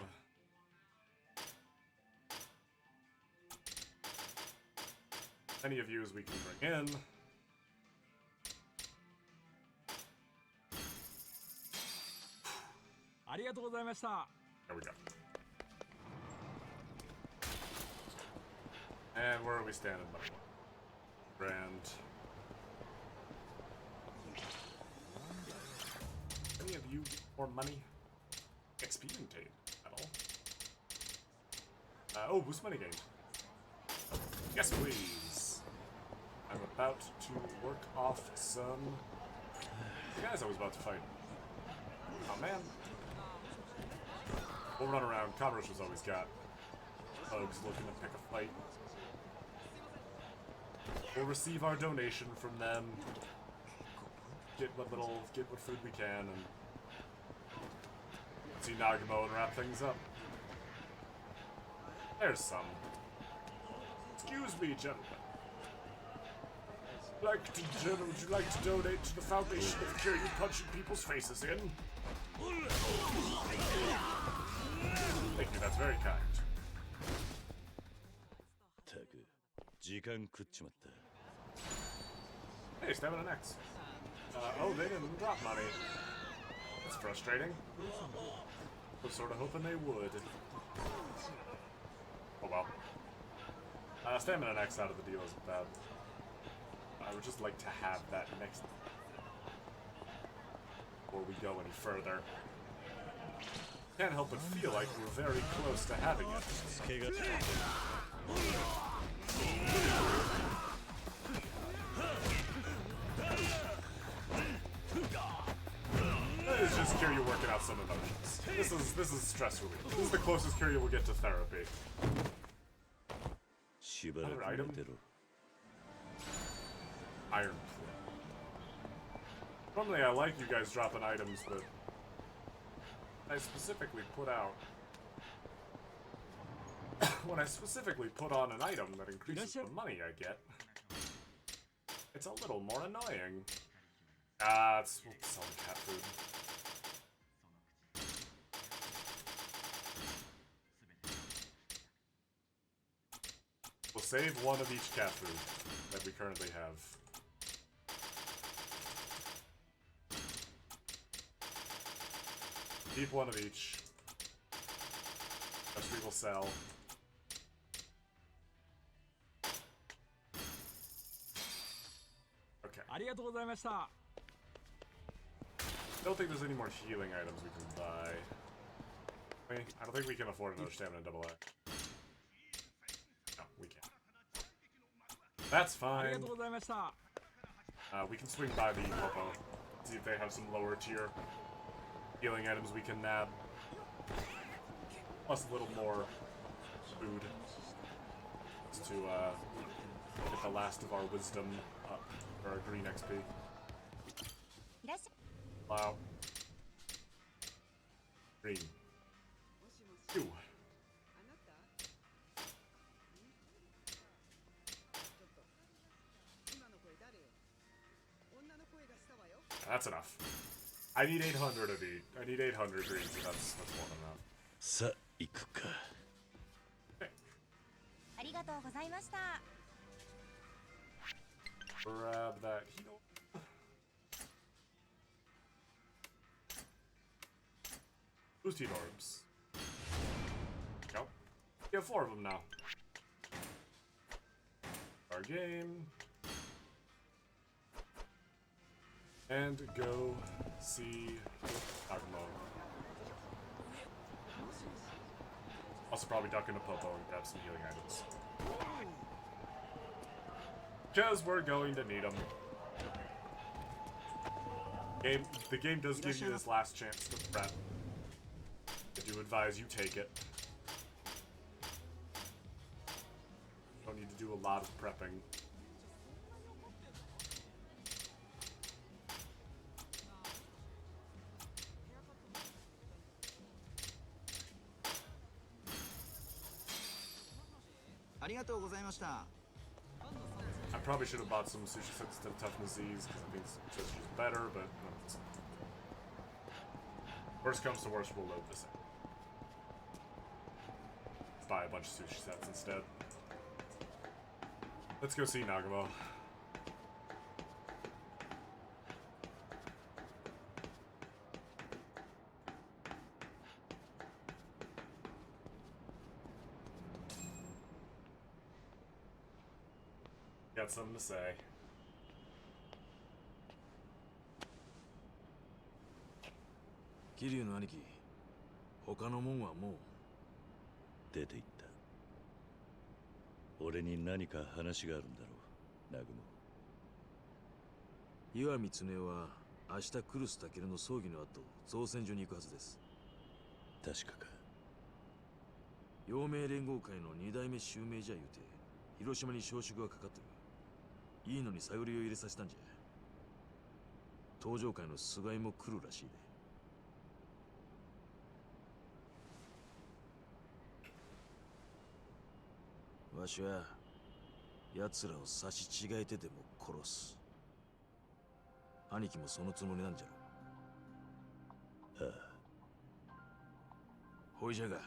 as many of you as we can bring in. There we go. And where are we standing, buddy? Grand. Any of you more money? XP intake at all? Oh, boost money gained. Yes, please. I'm about to work off some guys I was about to fight. Oh man. We'll run around. Commerce was always got thugs looking to pick a fight. We'll receive our donation from them. Get what food we can, and see Nagamo and wrap things up. There's some. Excuse me, gentlemen. Would you like to donate to the Foundation of Cure You Punching People's Faces in? Thank you, that's very kind. Hey, stamina next. Oh, they didn't drop money. That's frustrating. I was sort of hoping they would. Oh well. Stamina next out of the deal isn't bad. I would just like to have that next before we go any further. Can't help but feel like we're very close to having it. It's just Kiryu working out some emotions. This is stress relief. This is the closest Kiryu will get to therapy. Another item? Iron plate. Normally I like you guys dropping items, but I specifically put out when I specifically put on an item that increases the money I get, it's a little more annoying. It's selling cat food. We'll save one of each cat food that we currently have. Keep one of each. Rest we will sell. Okay. I don't think there's any more healing items we can buy. I don't think we can afford another stamina double A. No, we can't. That's fine. We can swing by the Popo, see if they have some lower tier healing items we can nab. Plus a little more food. Just to get the last of our wisdom up for our green XP. Wow. Green. You. That's enough. I need 800 of each. I need 800 greens. That's more than enough. さあ行くか。ありがとうございました。 Grab that heal. Boost heat orbs. Nope. We have 4 of them now. Our game. And go see Nagumo. Also probably duck into Popo and grab some healing items. Because we're going to need them. The game does give you this last chance to prep. I do advise you take it. Don't need to do a lot of prepping. I probably should have bought some sushi sets instead of toughness Z's because I think sushi's better, but worst comes to worst, we'll load this in. Buy a bunch of sushi sets instead. Let's go see Nagumo. Got something to say. 桐生の兄貴、他のもんはもう出て行った。俺に何か話があるんだろう、南雲。岩見恒夫は明日クルスタケルの葬儀の後、造船所に行くはずです。確かか。陽明連合会の2代目襲名じゃ言うて、広島に招集がかかってる。いいのに探りを入れさせたんじゃ。東上会の菅井も来るらしいで。わしは奴らを刺し違えてでも殺す。兄貴もそのつもりなんじゃろ。ああ。ほいじゃが、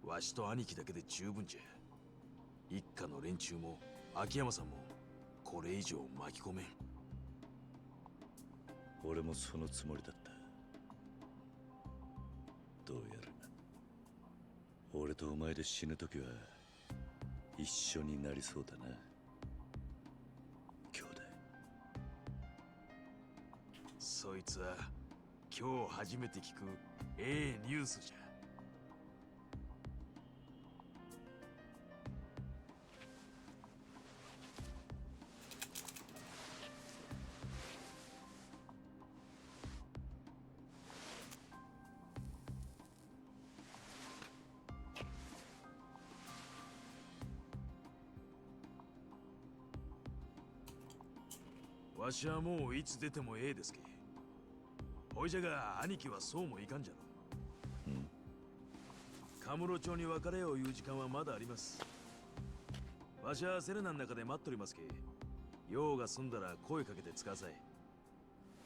わしと兄貴だけで十分じゃ。一家の連中も秋山さんもこれ以上巻き込めん。俺もそのつもりだった。どうやら俺とお前で死ぬ時は一緒になりそうだな、兄弟。そいつは今日初めて聞くええニュースじゃ。わしはもういつ出てもええですけ。ほいじゃが兄貴はそうもいかんじゃろ。カムロ町に別れを言う時間はまだあります。わしはセレナの中で待っとりますけ。用が済んだら声かけて使わさい。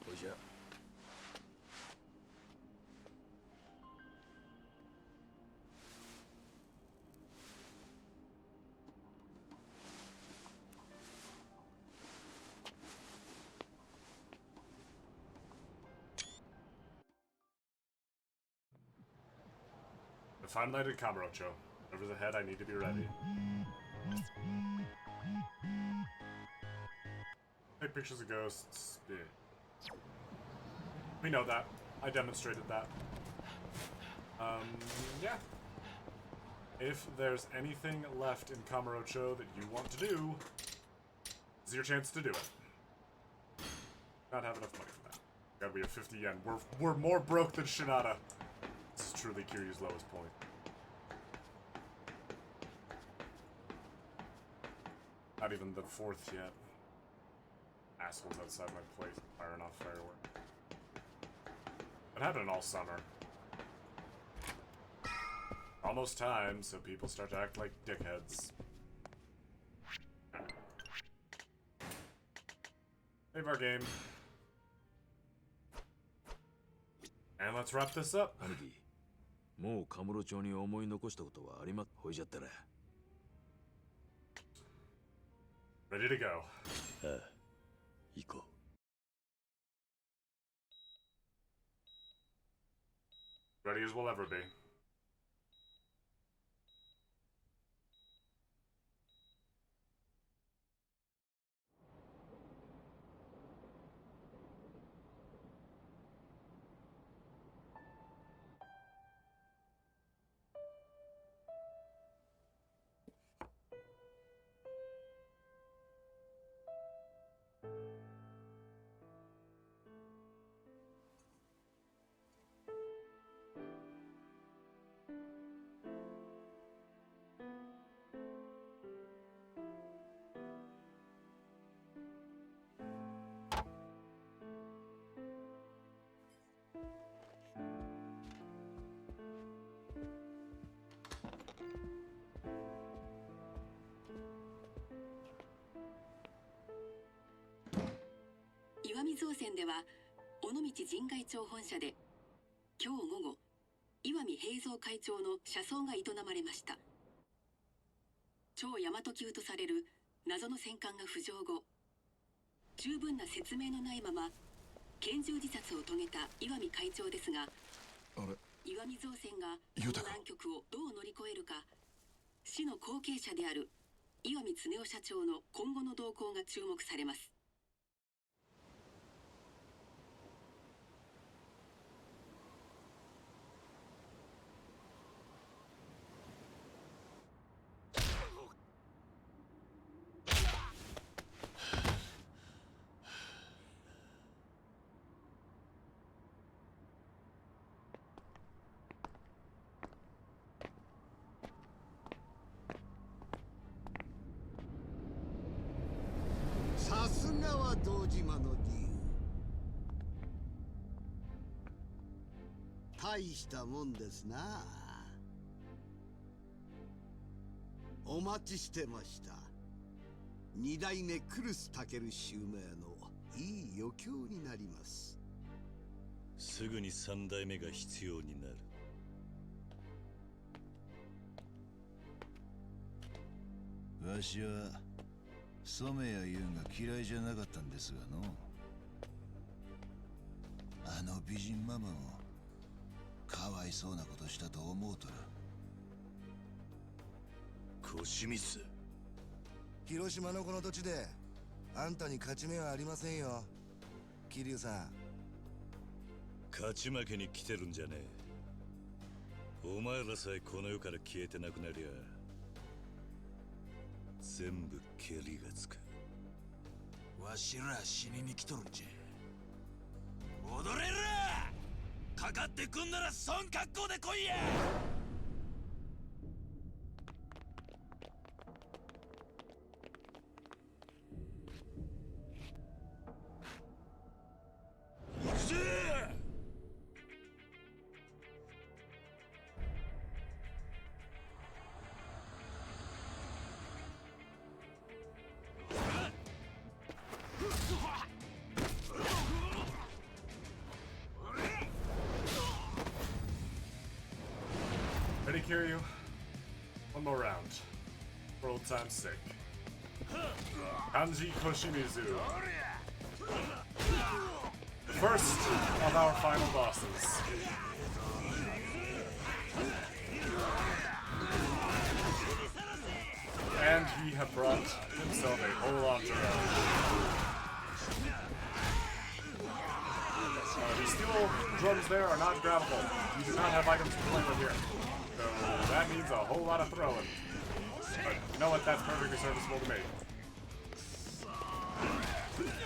ほいじゃ。Finally landed Kamurocho. Whatever's ahead, I need to be ready. Take pictures of ghosts. Yeah. We know that. I demonstrated that. Yeah. If there's anything left in Kamurocho that you want to do, this is your chance to do it. Not have enough money for that. Gotta be at 50 yen. We're more broke than Shinada. This is truly Kiryu's lowest point. Not even the 4th yet. Assholes outside my place firing off fireworks. Been happening all summer. Almost time, so people start to act like dickheads. Save our game. Let's wrap this up. 兄貴、もうカムロ町に思い残したことはありまほいじゃったら。Ready to go. ああ、行こう。Ready as we'll ever be.「石見造船では尾道神外町本社で今日午後石見平蔵会長の車窓が営まれました。超大和級とされる謎の戦艦が浮上後、十分な説明のないまま拳銃自殺を遂げた石見会長ですが、石見造船がこの難局をどう乗り越えるか、市の後継者である石見恒夫社長の今後の動向が注目されます。さすがは堂島の竜。大したもんですな。お待ちしてました。二代目クルスタケル襲名のいい余興になります。すぐに三代目が必要になる。わしは染谷優が嫌いじゃなかったんですがの。あの美人ママもかわいそうなことしたと思うとる。腰水。広島のこの土地であんたに勝ち目はありませんよ、桐生さん。勝ち負けに来てるんじゃねえ。お前らさえこの世から消えてなくなりゃ全部蹴りがつく。わしら死にに来とるんじゃ。踊れる。かかってくんならそん格好で来いや。行くぜ。Ready, Kiryu? One more round. For old time's sake. Kanji Koshimizu. The first of our final bosses. And he had brought himself a whole entourage. The steel drums there are not grabbable. You do not have items to play with here. So that means a whole lot of throwing. But you know what? That's perfectly serviceable to me.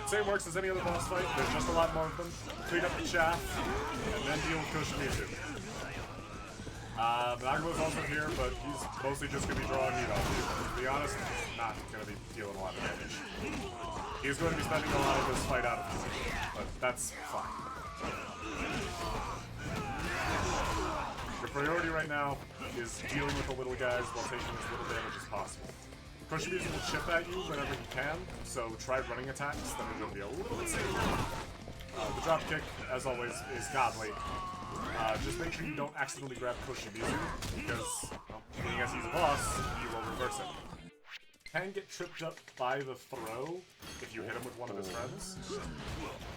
Same works as any other boss fight. There's just a lot more of them. Clean up the chaff, and then deal with Koshimizu. Nagamo's also here, but he's mostly just going to be drawing heat on you. To be honest, he's not going to be dealing a lot of damage. He's going to be spending a lot of this fight out of position, but that's fine. Your priority right now is dealing with the little guys while taking as little damage as possible. Koshimizu will chip at you whenever he can, so try running attacks that are going to be a little bit safer. The drop kick, as always, is godly. Just make sure you don't accidentally grab Koshimizu, because, well, being as he's a boss, he will reverse it. Can get tripped up by the throw if you hit him with one of his friends.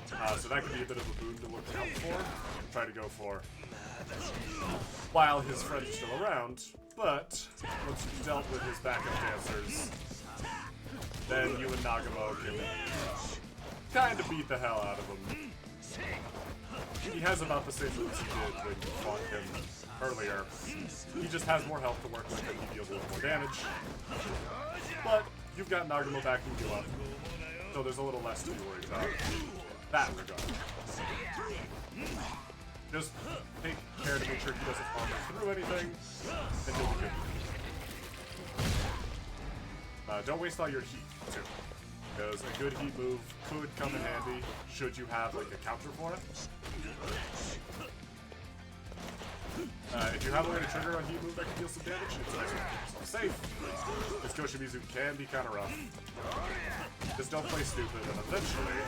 So that could be a bit of a boon to look out for and try to go for while his friends are still around. But once you've dealt with his backup dancers, then you and Nagamo can kind of beat the hell out of him. He has about the same moves he did when you fought him earlier. He just has more health to work with and he deals a little more damage. But you've got Nagamo backing you up, so there's a little less to be worried about in that regard. Just take care to make sure he doesn't armor through anything, and you'll be good. Don't waste all your heat, too, because a good heat move could come in handy should you have like a counter for it. If you have a way to trigger a heat move that can deal some damage, it's nice to keep yourself safe. This Koshimizu can be kind of rough. Just don't play stupid, and eventually...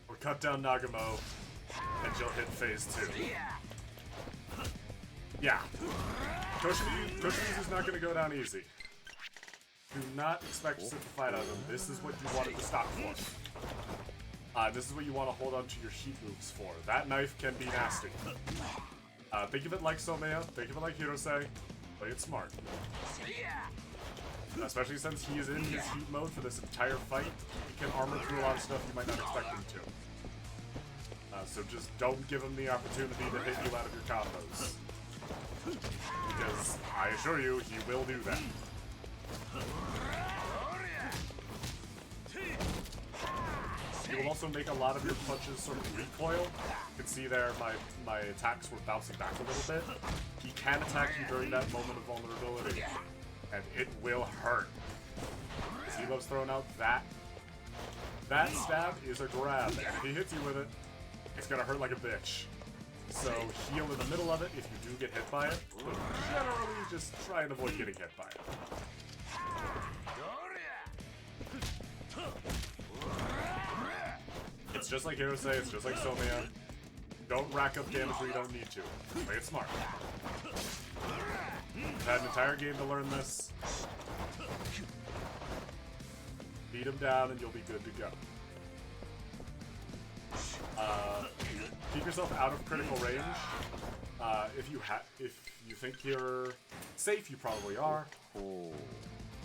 or cut down Nagamo, and you'll hit phase 2. Yeah. Koshimizu's not going to go down easy. Do not expect to sit the fight out of him. This is what you wanted to stock for. This is what you want to hold on to your heat moves for. That knife can be nasty. Think of it like Somea, think of it like Hirose. Play it smart. Especially since he is in his heat mode for this entire fight, he can armor through a lot of stuff you might not expect him to. So just don't give him the opportunity to hit you out of your combos. Because I assure you, he will do that. He will also make a lot of your punches sort of recoil. You can see there my attacks were bouncing back a little bit. He can attack you during that moment of vulnerability, and it will hurt. Because he loves throwing out that stab is a grab, and if he hits you with it, it's gonna hurt like a bitch. So heal in the middle of it if you do get hit by it, but generally just try and avoid getting hit by it. It's just like Hirose, it's just like Somea. Don't rack up damage where you don't need to. Play it smart. You've had an entire game to learn this. Beat him down and you'll be good to go. Keep yourself out of critical range. If you think you're safe, you probably are.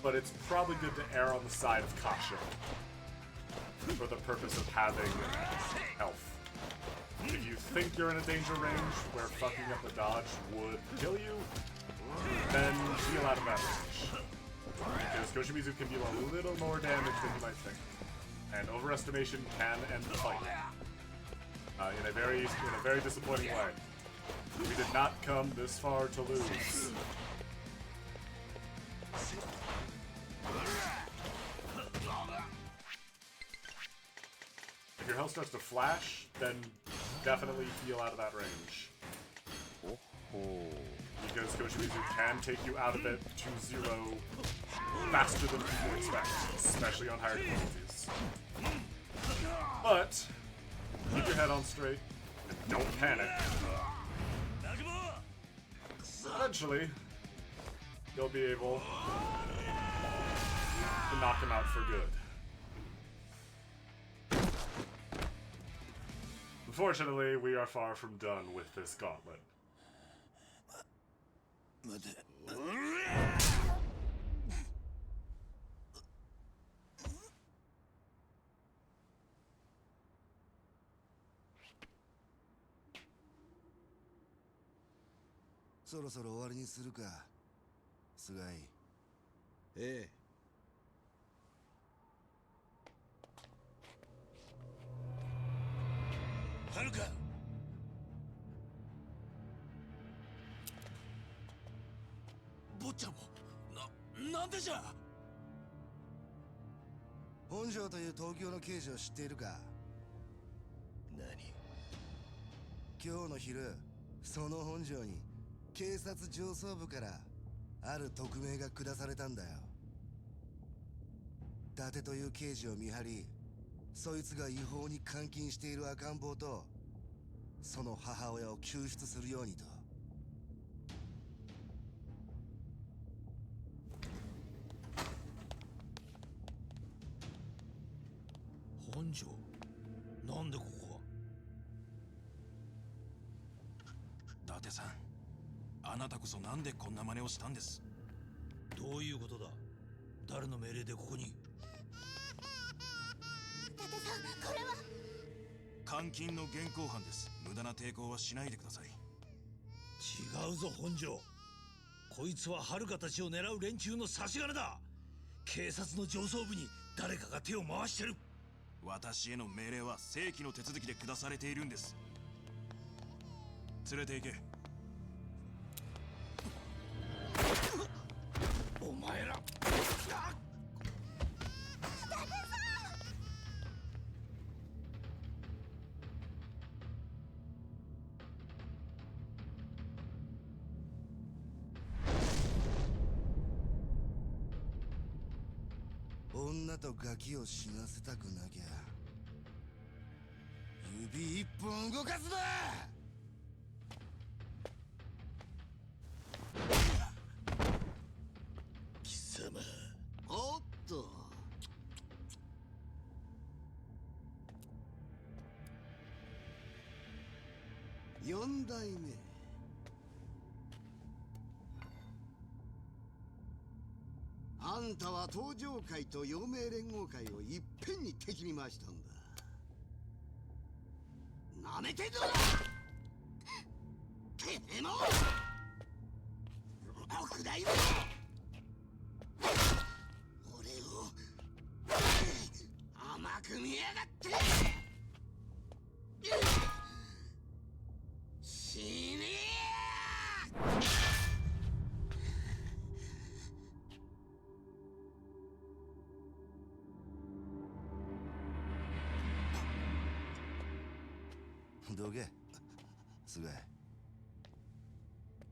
But it's probably good to err on the side of caution for the purpose of having health. If you think you're in a danger range where fucking up a dodge would kill you, then heal out of that range. Because Koshimizu can deal a little more damage than you might think. And overestimation can end the fight. In a very disappointing way. We did not come this far to lose. If your health starts to flash, then definitely heal out of that range. Because Koshimizu can take you out of it to 0 faster than people expect, especially on higher difficulties. But keep your head on straight and don't panic. Eventually, you'll be able to knock him out for good. Unfortunately, we are far from done with this gauntlet.そろそろ終わりにするか、菅井。ええ。はるか。坊ちゃんもなんでじゃ。本庄という東京の刑事を知っているか。何？今日の昼、その本庄に警察上層部からある匿名が下されたんだよ。伊達という刑事を見張り、そいつが違法に監禁している赤ん坊とその母親を救出するようにと。本庄、なんでここは？伊達さん、あなたこそなんでこんな真似をしたんです？どういうことだ？誰の命令でここに？伊達さん、これは監禁の現行犯です。無駄な抵抗はしないでください。違うぞ本庄、こいつは遥たちを狙う連中の差し金だ。警察の上層部に誰かが手を回してる。私への命令は正規の手続きで下されているんです。連れて行け。お前ら女とガキを死なせたくなきゃ指一本動かすな。貴様。おっと、四代目。あんたは東上会と陽明連合会をいっぺんに敵に回したんだ。なめてんのか。てめえも六代目俺を甘く見やがって。死ねどけ、菅井。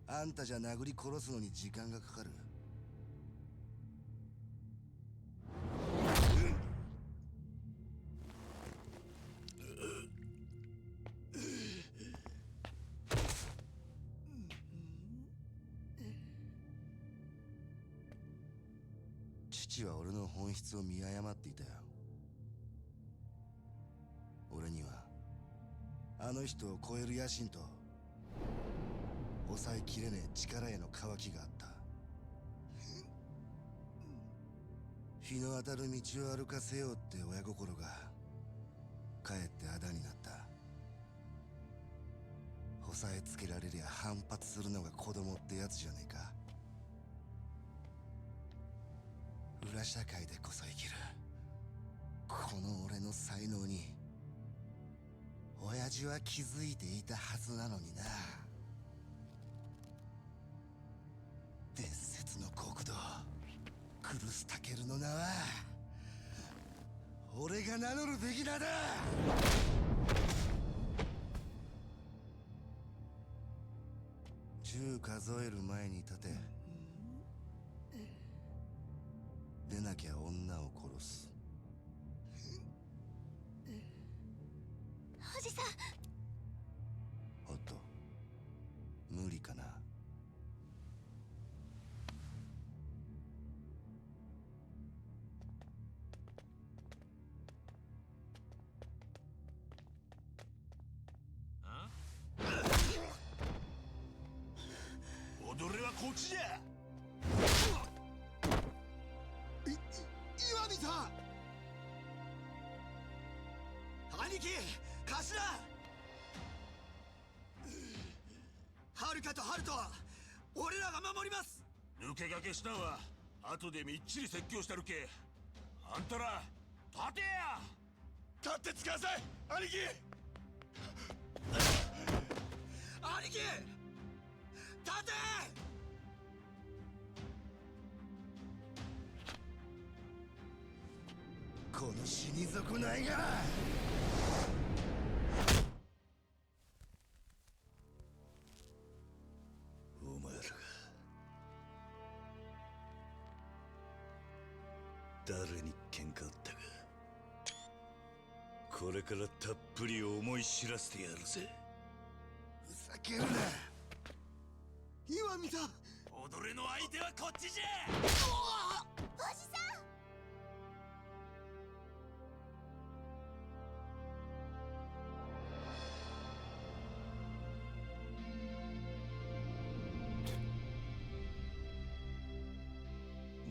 あんたじゃ殴り殺すのに時間がかかる。父は俺の本質を見誤っていたよ。俺にはあの人を超える野心と抑えきれねえ力への渇きがあった。日の当たる道を歩かせようって親心がかえってあだになった。押さえつけられりゃ反発するのが子供ってやつじゃねえか。裏社会でこそ生きるこの俺の才能に親父は気づいていたはずなのにな。伝説の国土クルスタケルの名は俺が名乗るべき名だ。10数える前に立て。出なきゃ女を殺す。おじさん。おっと、無理かな。踊りはこっちじゃ。岩見さん。兄貴、頭。はるかとハルトは俺らが守ります。抜け駆けしたんは後でみっちり説教したるけ。あんたら立てや。立ってつかさい兄貴。兄貴、立て。この死に損ないが。お前らが誰に喧嘩売ったか。これからたっぷり思い知らせてやるぜ。ふざけるな。今見た。踊りの相手はこっちじゃ。おじさん。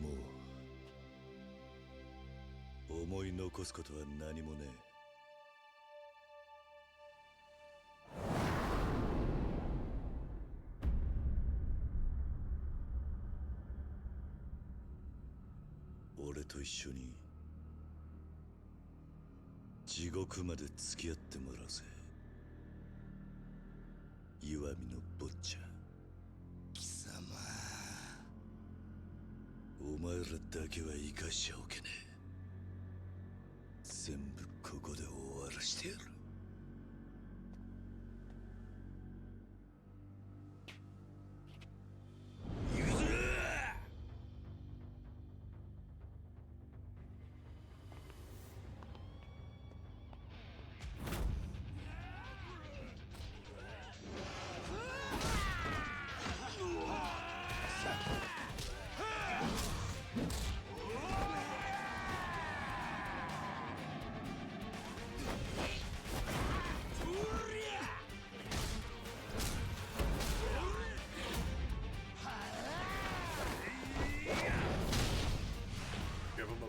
もう思い残すことは何もねえ。俺と一緒に地獄まで付き合ってもらうぜ。石見の坊ちゃん。貴様。お前らだけは生かしちゃおけねえ。全部ここで終わらしてやる。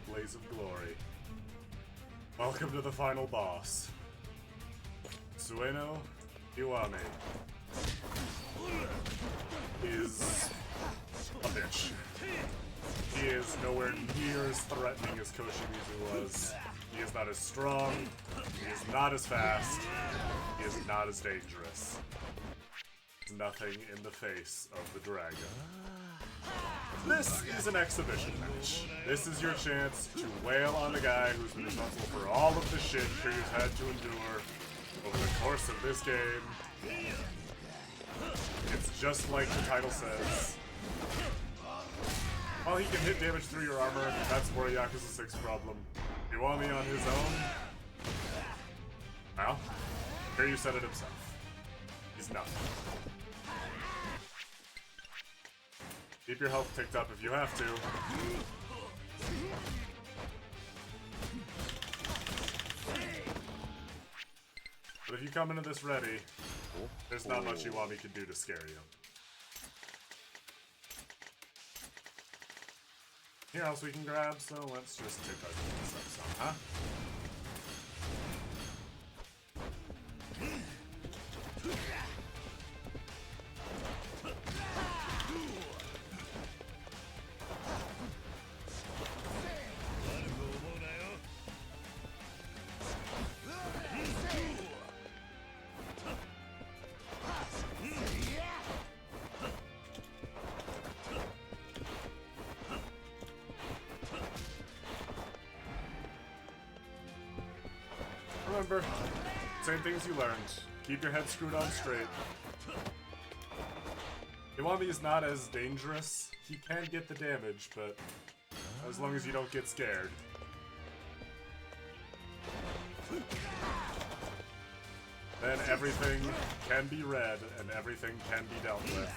Blaze of glory. Welcome to the final boss. Sueno Iwame is a bitch. He is nowhere near as threatening as Koshimizu was. He is not as strong. He is not as fast. He is not as dangerous. There's nothing in the face of the dragon. This is an exhibition match. This is your chance to wail on the guy who's been responsible for all of the shit Kiryu's had to endure over the course of this game. It's just like the title says. While he can hit damage through your armor, that's more Yakuza 6 problem. Iwami on his own? Well, Kiryu said it himself. He's nothing. Keep your health ticked up if you have to. But if you come into this ready, there's not much Iwami can do to scare you. Here else we can grab, so let's just tick our things up some, huh? Remember, same things you learned. Keep your head screwed on straight. Iwami is not as dangerous. He can get the damage, but as long as you don't get scared. Then everything can be read and everything can be dealt with.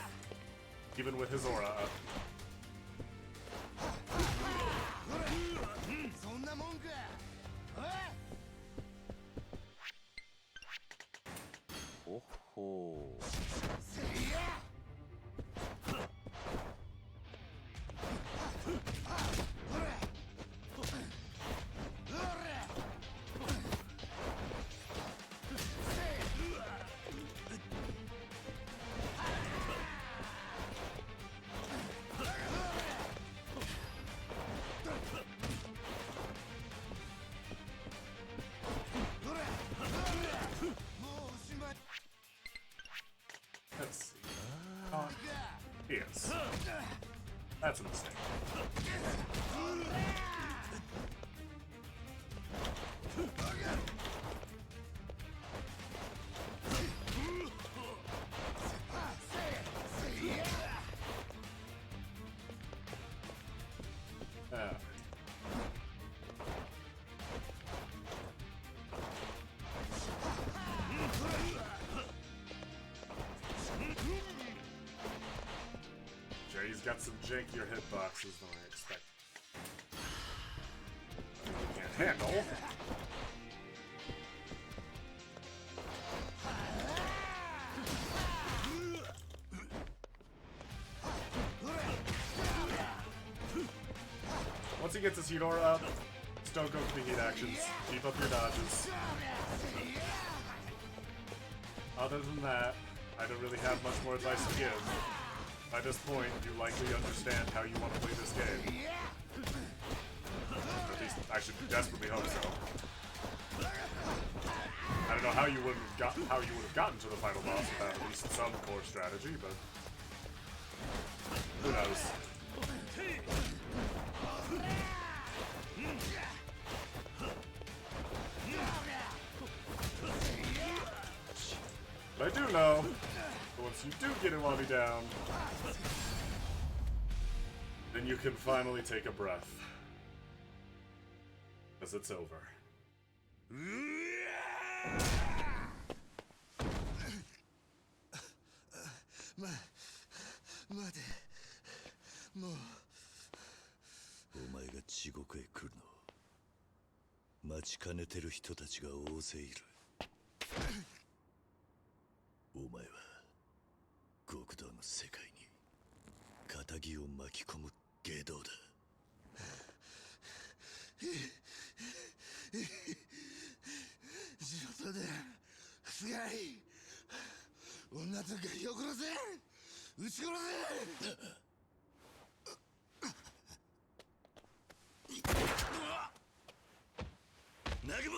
Even with his aura up. Let's see. Yes. That's a mistake. Yeah, he's got some jankier hitboxes than I expect. He can't handle. Once he gets his Hedora up, just don't go for the heat actions. Keep up your dodges. Other than that, I don't really have much more advice to give. By this point, you likely understand how you want to play this game. At least, I should desperately hope so. I don't know how you would have gotten to the final boss without at least some core strategy, but who knows? But I do know that once you do get Iwami down, then you can finally take a breath. Because it's over. 待てもうお前が地獄へ来るのを待ちかねてる人たちが大勢いる。お前は極道の世界に仇を巻き込む外道だ。地元ですがい女とガキを殺せ撃ち殺せナグモ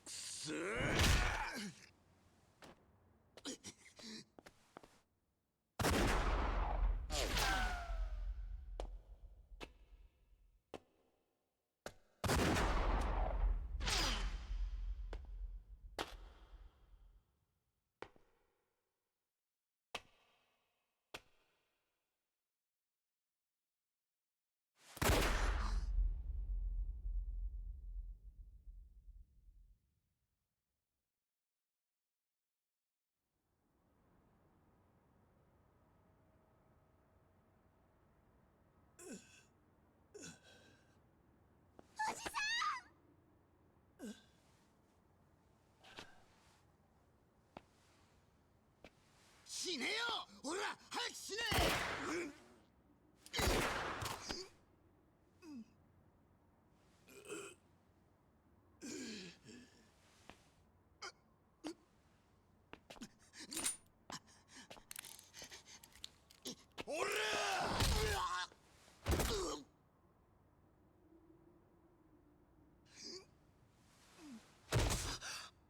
くそ死ねよほら早く死ねおら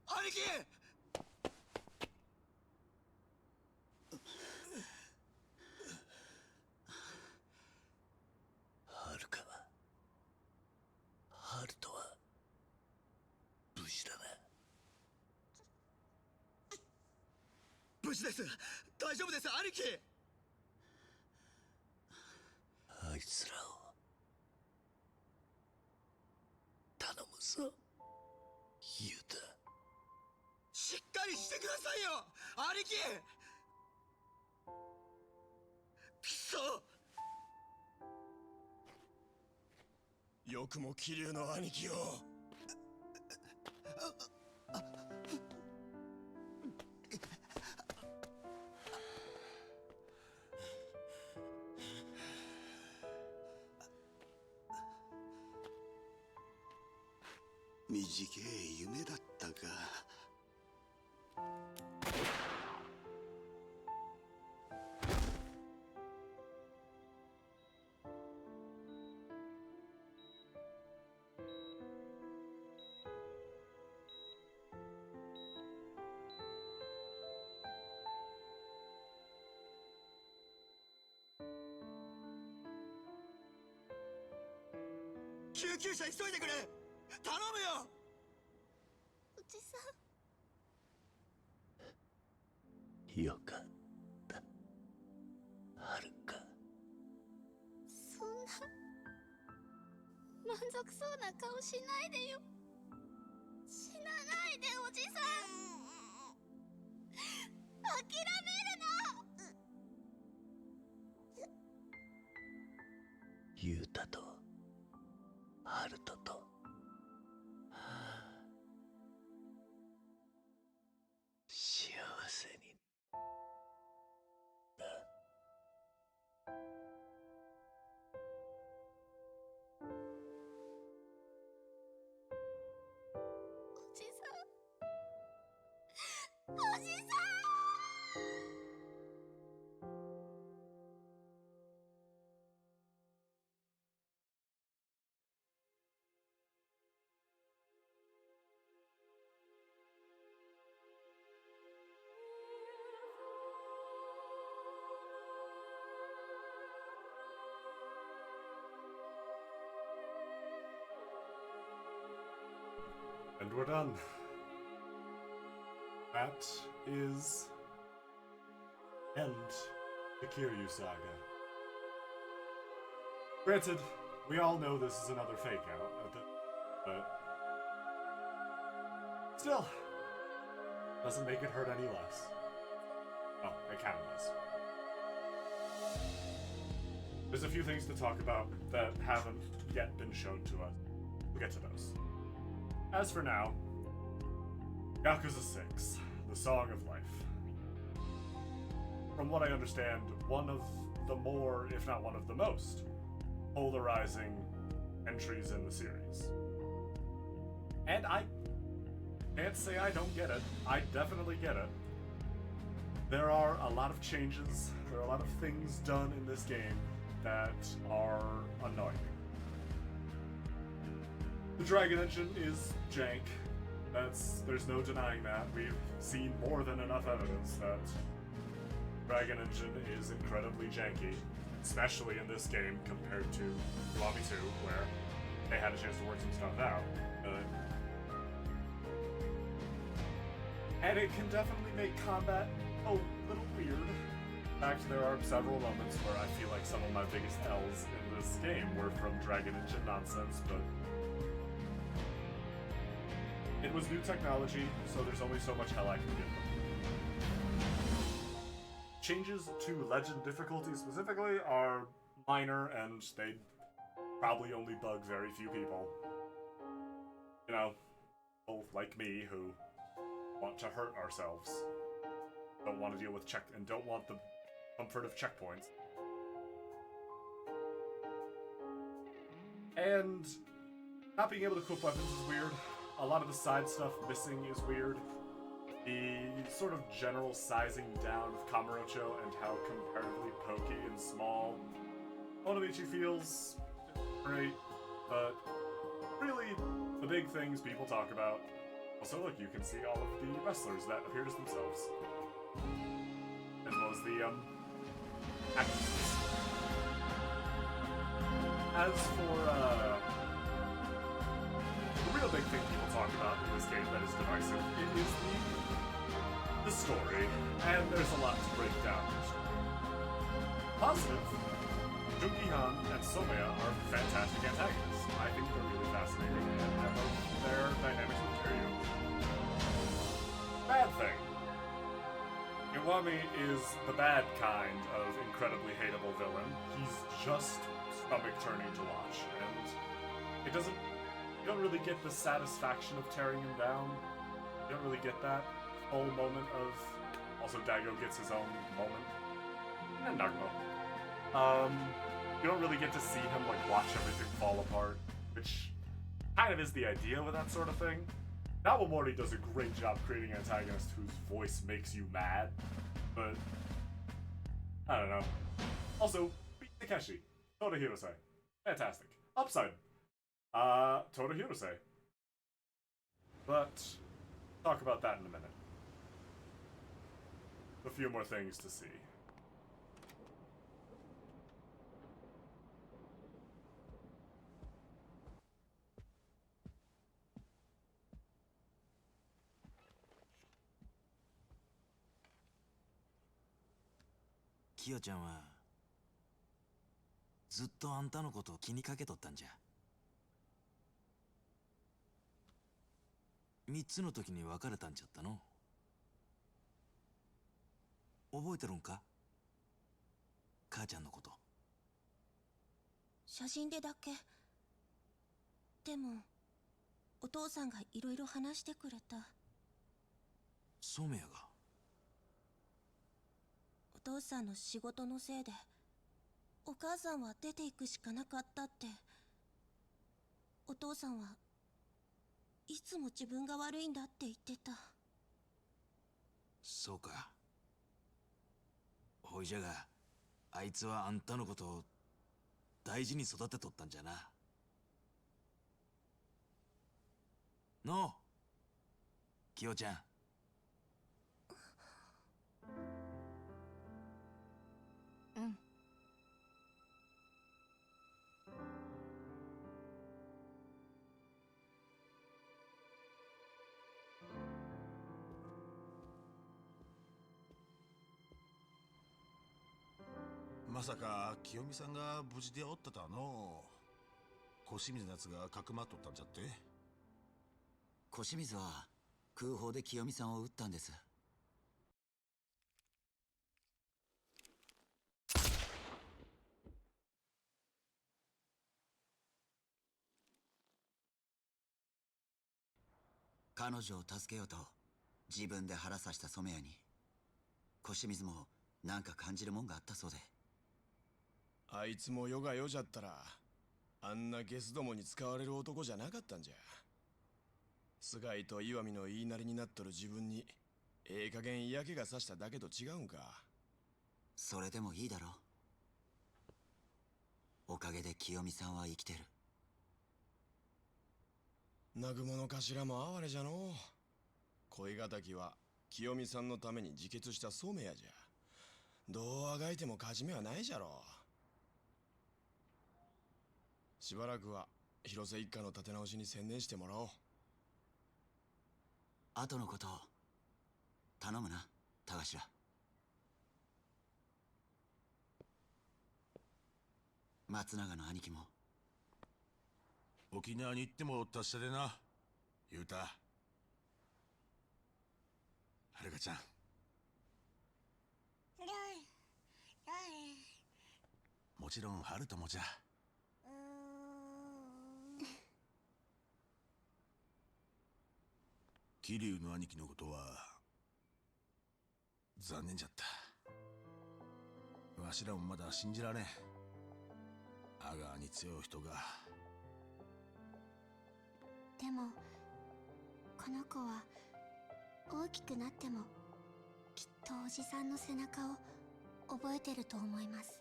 兄貴はるかはハルトは無事だな。無事です。大丈夫です兄貴。あいつらを頼むぞユタ。しっかりしてくださいよ兄貴。くそよくも桐生の兄貴を。短い夢だったか。救急車急いでくれ頼むよ。おじさんよかったはるか。そんな満足そうな顔しないでよ。死なないでおじさん。諦めるの。ユータとハルトと幸せにな。おじさん、おじさん。And we're done. That is end the Kiryu saga. Granted, we all know this is another fake out, but still, doesn't make it hurt any less. Oh, it kind of does. There's a few things to talk about that haven't yet been shown to us. We'll get to those. As for now, Yakuza 6, The Song of Life. From what I understand, one of the more, if not one of the most, polarizing entries in the series. And I can't say I don't get it. I definitely get it. There are a lot of changes, there are a lot of things done in this game that are annoying. The Dragon Engine is jank. There's no denying that. We've seen more than enough evidence that Dragon Engine is incredibly janky, especially in this game compared to Kiwami 2, where they had a chance to work some stuff out. And it can definitely make combat a little weird. In fact, there are several moments where I feel like some of my biggest L's in this game were from Dragon Engine nonsense, but it was new technology, so there's only so much hell I can give them. Changes to Legend difficulty specifically are minor, and they probably only bug very few people. You know, people like me who want to hurt ourselves, don't want to deal with and don't want the comfort of checkpoints. And not being able to equip weapons is weird. A lot of the side stuff missing is weird. The sort of general sizing down of Kamurocho and how comparatively pokey and small Onomichi feels great, but really the big things people talk about. Also, look, you can see all of the wrestlers that appeared as themselves, as well as the actresses. As for the real big thing people talk about in this game that is divisive, it is the story, and there's a lot to break down in the story. Positive, Jungi-han and Somaya are fantastic antagonists. I think they're really fascinating, and I love their dynamics with Kiryu. Bad thing. Iwami is the bad kind of incredibly hateable villain. He's just stomach-turning to watch, and it doesn't... You don't really get the satisfaction of tearing him down. You don't really get that whole moment of... Also, Daigo gets his own moment. And Nagumo. You don't really get to see him, like, watch everything fall apart, which kind of is the idea with that sort of thing. Nawamori does a great job creating antagonists whose voice makes you mad, but... I don't know. Also, beat Takeshi. Toda Hirose. Fantastic. Upside. Toda Hirose. But, talk about that in a minute. A few more things to see. Kyoちゃんはずっとあんたのことを気にかけとったんじゃ。3つの時に別れたんじゃったの。覚えてるんか、母ちゃんのこと。3写真でだけ。でもお父さんがいろいろ話してくれた。染谷が？お父さんの仕事のせいでお母さんは出ていくしかなかったって。お父さんはいつも自分が悪いんだって言ってた。そうか。ほいじゃが、あいつはあんたのことを大事に育てとったんじゃな。のう、キヨちゃん。うん。まさか清美さんが無事でおったとはのう。小清水のやつがかくまっとったんじゃって。小清水は空砲で清美さんを撃ったんです。彼女を助けようと自分で腹刺した染谷に小清水もなんか感じるもんがあったそうで。あいつも世が世じゃったらあんなゲスどもに使われる男じゃなかったんじゃ。菅井と岩見の言いなりになっとる自分にええ加減嫌気がさしただけと違うんか。それでもいいだろう。おかげで清美さんは生きてる。南雲の頭も哀れじゃのう。恋敵は清美さんのために自決した染谷じゃ。どうあがいても勝ち目はないじゃろう。しばらくは広瀬一家の立て直しに専念してもらおう。後のこと頼むな、田頭。松永の兄貴も。沖縄に行っても達者でな、雄太。はるかちゃん。もちろん春ともじゃ。桐生の兄貴のことは残念じゃった。わしらもまだ信じられん。阿川に強い人が。でもこの子は大きくなってもきっとおじさんの背中を覚えてると思います。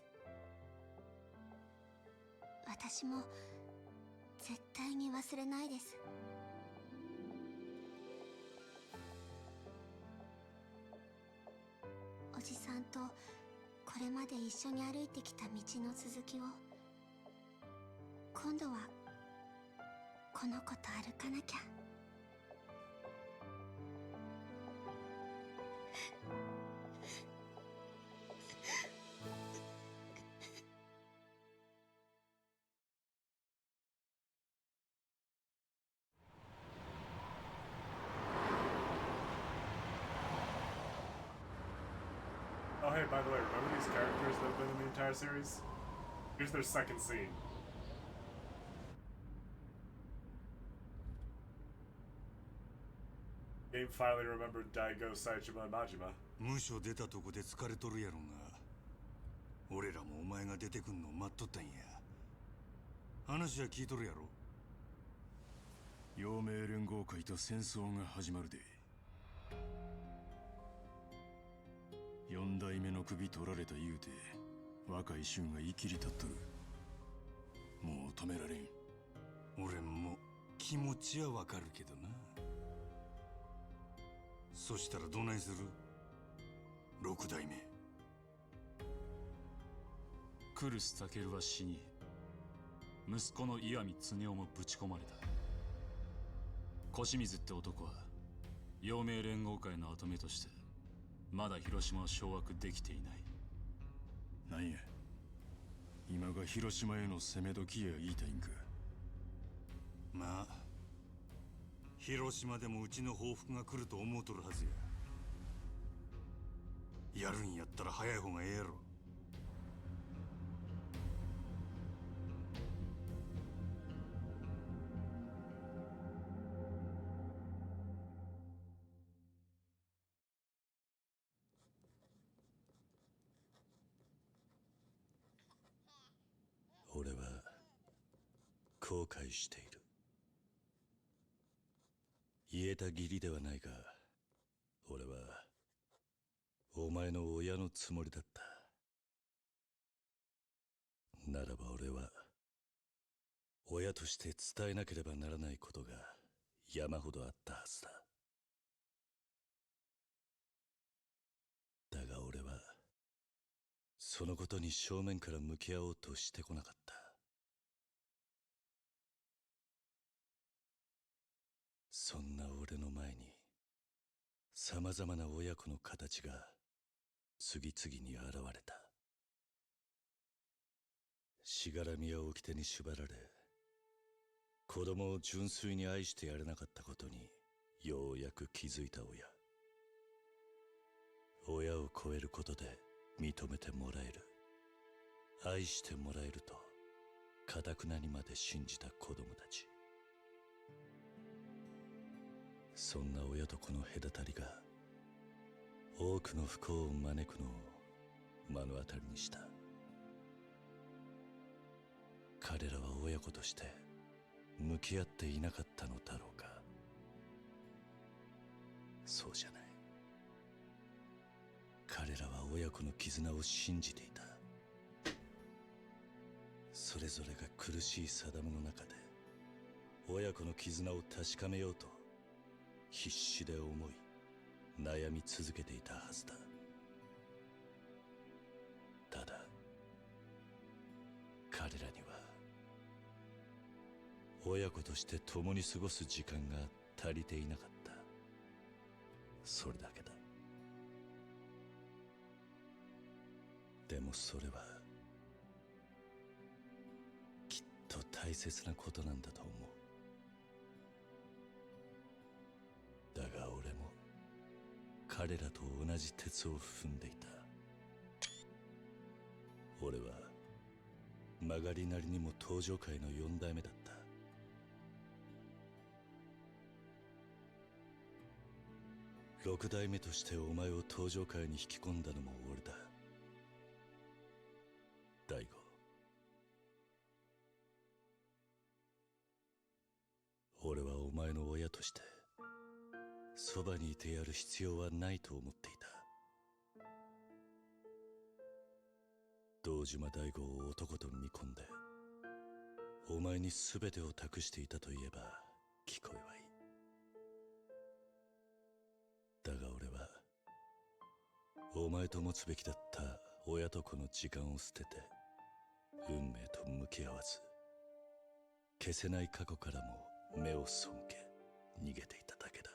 私も絶対に忘れないです。おじさんとこれまで一緒に歩いてきた道の続きを今度はこの子と歩かなきゃ。Oh, hey, by the way, remember these characters that have been in the entire series? Here's their second scene. Game finally remembered Daigo, Saichima, and Majima. 無所出たとこで疲れとるやろが。俺らもお前が出てくんのを待っとったんや。話は聞いとるやろ。陽明連合会と戦争が始まるで。四代目の首取られた言うて若い衆が生きり立っとる。もう止められん。俺も気持ちはわかるけどな。そしたらどないする？六代目。来栖健は死に、息子の岩見恒夫もぶち込まれた。小清水って男は陽明連合会の跡目としてまだ広島を掌握できていない。なんや、今が広島への攻め時や言いたいんか。まあ広島でもうちの報復が来ると思うとるはずや。やるんやったら早い方がええやろ。後悔している。言えた義理ではないが、俺はお前の親のつもりだった。ならば俺は親として伝えなければならないことが山ほどあったはずだ。だが俺はそのことに正面から向き合おうとしてこなかった。そんな俺の前にさまざまな親子の形が次々に現れた。しがらみや掟に縛られ、子供を純粋に愛してやれなかったことにようやく気づいた親。親を超えることで認めてもらえる、愛してもらえると頑なにまで信じた子供たち。そんな親と子の隔たりが多くの不幸を招くのを目の当たりにした。彼らは親子として向き合っていなかったのだろうか。そうじゃない。彼らは親子の絆を信じていた。それぞれが苦しい定めの中で親子の絆を確かめようと必死で思い悩み続けていたはずだ。ただ彼らには親子として共に過ごす時間が足りていなかった。それだけだ。でもそれはきっと大切なことなんだと思う。だが俺も彼らと同じ鉄を踏んでいた。俺は曲がりなりにも登場界の4代目だった。6代目としてお前を登場界に引き込んだのも俺だ。大悟、俺はお前の親としてそばにいてやる必要はないと思っていた。堂島大吾を男と見込んでお前に全てを託していたと言えば聞こえはいい。だが俺はお前と持つべきだった親と子の時間を捨てて運命と向き合わず消せない過去からも目を背け逃げていただけだ。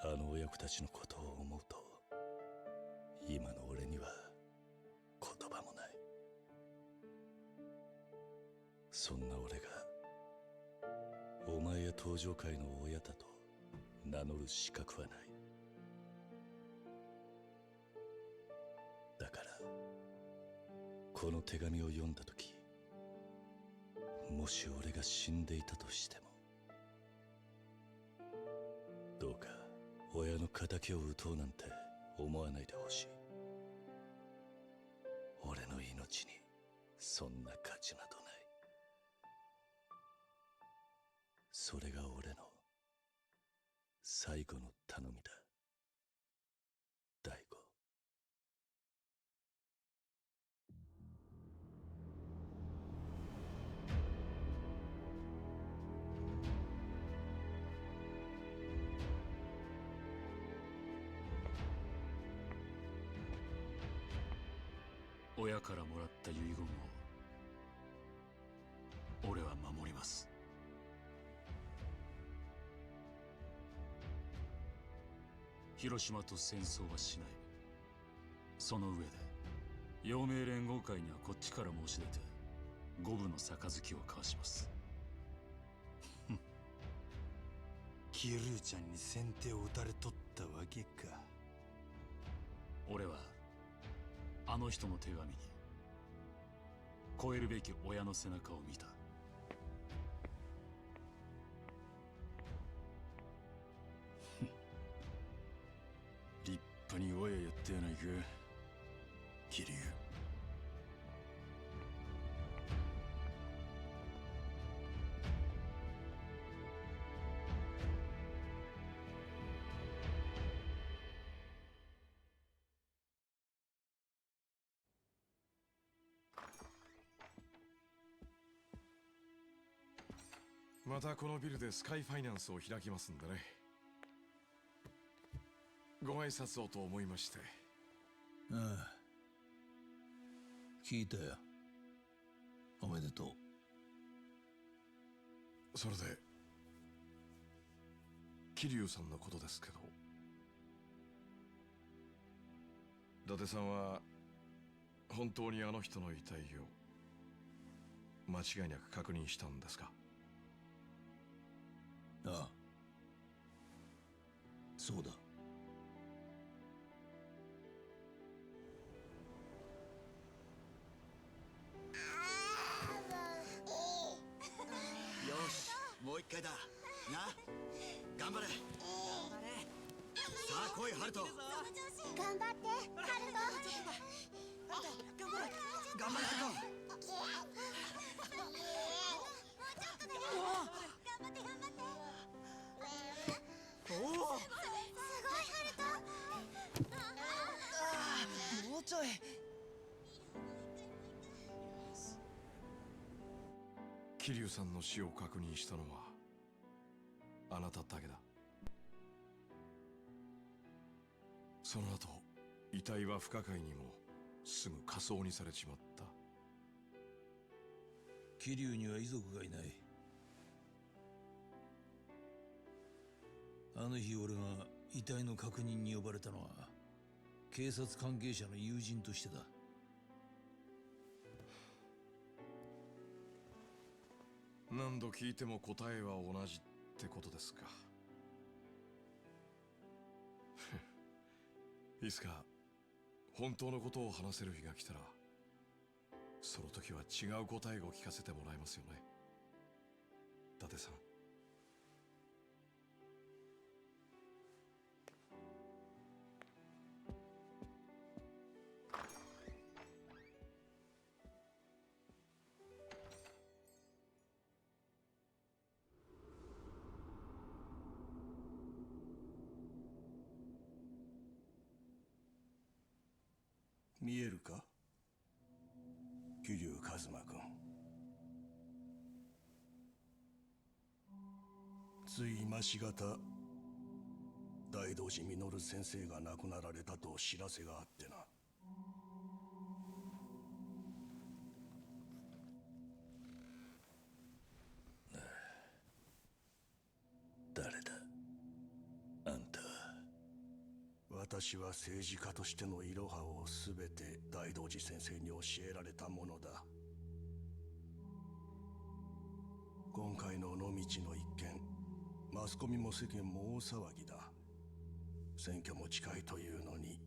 あの親子たちのことを思うと今の俺には言葉もない。そんな俺がお前や登場界の親だと名乗る資格はない。だからこの手紙を読んだ時、もし俺が死んでいたとしてもどうか親の仇を討とうなんて思わないでほしい。俺の命にそんな価値などない。それが俺の最後の頼みだ、大悟。親からもらった遺言を俺は守ります。広島と戦争はしない。その上で陽明連合会にはこっちから申し出て五分の杯を交わします。キルーちゃんに先手を打たれとったわけか。俺はあの人の手紙に超えるべき親の背中を見た。立派に親やったやないか、桐生。またこのビルでスカイファイナンスを開きますんでね。ご挨拶をと思いまして。ああ、聞いたよ。おめでとう。それで桐生さんのことですけど、伊達さんは本当にあの人の遺体を間違いなく確認したんですか？ああ、そうだ。よし、もう一回だな。頑張れ。さあ来い、ハルト。頑張ってハルト。頑張れハルト。おお、すごいハルト。もうちょい。桐生さんの死を確認したのはあなただけだ。その後遺体は不可解にもすぐ火葬にされちまった。桐生には遺族がいない。あの日俺が遺体の確認に呼ばれたのは警察関係者の友人としてだ。何度聞いても答えは同じってことですか。いつか本当のことを話せる日が来たら、その時は違う答えを聞かせてもらえますよね、伊達さん。見えるか、桐生一馬君。つい今しがた大道寺実先生が亡くなられたと知らせがあってな。誰だあんたは。私は政治家としてのイロハを全て大道寺先生に教えられたものだ。今回の野道の一件、マスコミも世間も大騒ぎだ。選挙も近いというのに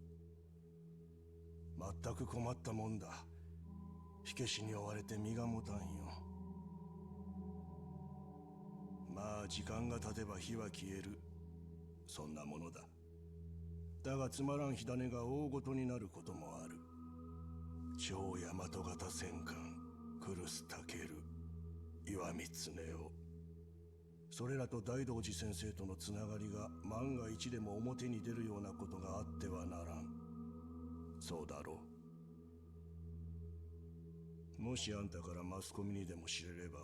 全く困ったもんだ。火消しに追われて身が持たんよ。まあ時間が経てば火は消える、そんなものだ。だがつまらん火種が大ごとになることもある。超大和型戦艦クルスタケル、岩見恒夫、それらと大道寺先生とのつながりが万が一でも表に出るようなことがあってはならん。そうだろう。もしあんたからマスコミにでも知れれば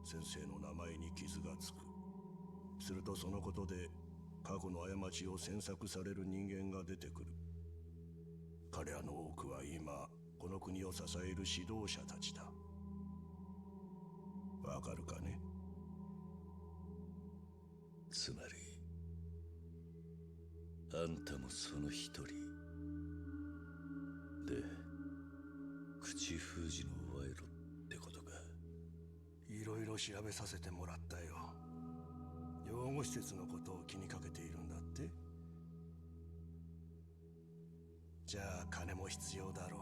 先生の名前に傷がつく。するとそのことで過去の過ちを詮索される人間が出てくる。彼らの多くは今この国を支える指導者たちだ。わかるかね。つまりあんたもその一人で、口封じの賄賂ってことか。いろいろ調べさせてもらったよ。養護施設のことを気にかけているんだって。じゃあ金も必要だろ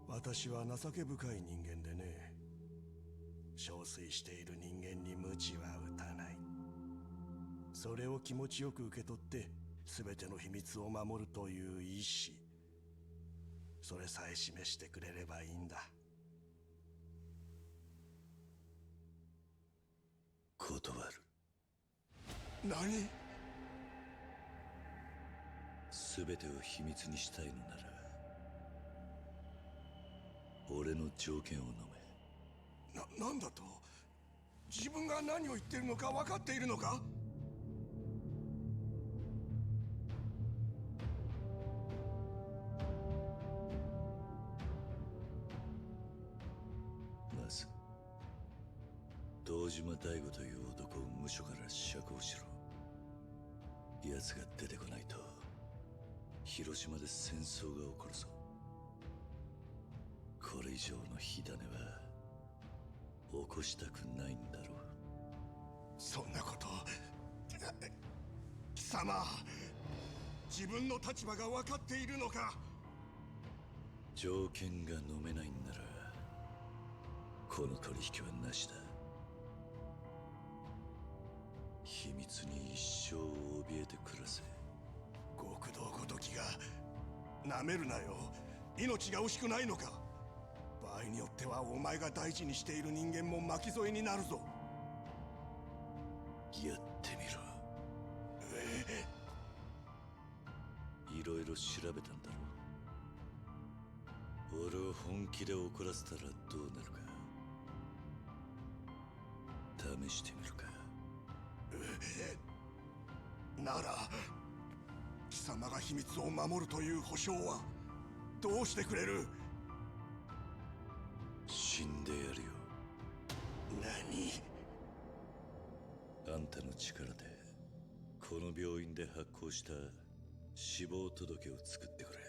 う。私は情け深い人間でね、憔悴している人間に鞭は打たない。それを気持ちよく受け取って全ての秘密を守るという意志、それさえ示してくれればいいんだ。断る。何？全てを秘密にしたいのなら俺の条件を飲め。なんだと？自分が何を言ってるのか分かっているのか？まず堂島大吾という男を無所から釈放しろ。奴が出てこないと広島で戦争が起こるぞ。これ以上の火種は起こしたくないんだろう。そんなこと、貴様、自分の立場が分かっているのか？条件が飲めないんならこの取引はなしだ。秘密に一生を怯えて暮らせ。極道ごときがなめるなよ。命が惜しくないのか？場合によってはお前が大事にしている人間も巻き添えになるぞ。やってみろ。いろいろ調べたんだろう。俺を本気で怒らせたらどうなるか試してみるか。なら貴様が秘密を守るという保証はどうしてくれる？死んでやるよ。何？あんたの力でこの病院で発行した死亡届を作ってくれ。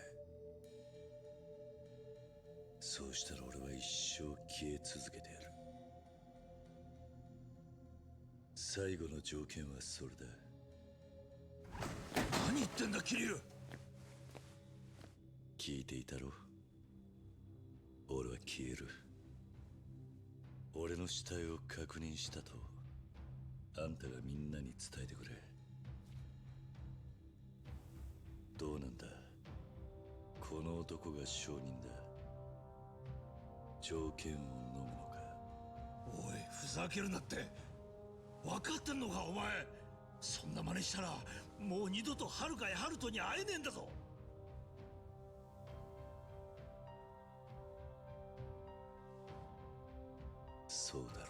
そうしたら俺は一生消え続けてやる。最後の条件はそれだ。何言ってんだ桐生。聞いていたろ。俺は消える。俺の死体を確認したとあんたがみんなに伝えてくれ。どうなんだ、この男が証人だ。条件を飲むのか？おい、ふざけるなって。分かってんのかお前。そんな真似したらもう二度と遥や春人に会えねえんだぞ。そうだろ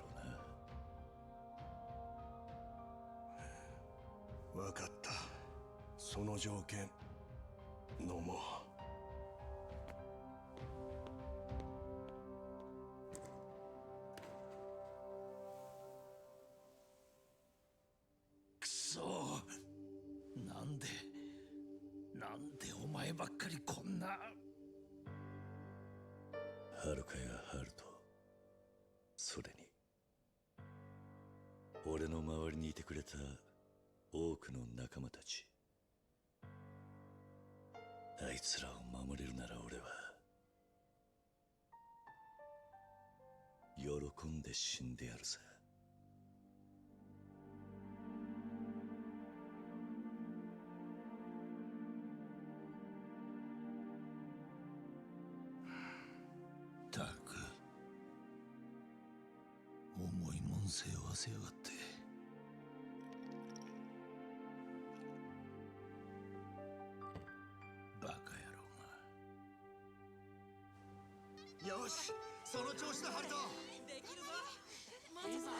うな。分かった。その条件飲もう。くそー、なんでお前ばっかりこんな。遥や春人、それに俺の周りにいてくれた多くの仲間たち。あいつらを守れるなら俺は喜んで死んでやるさ。たく重いもん背負わせやがって。バカ野郎が。よし、その調子だハルト。できるぞ。待ってた。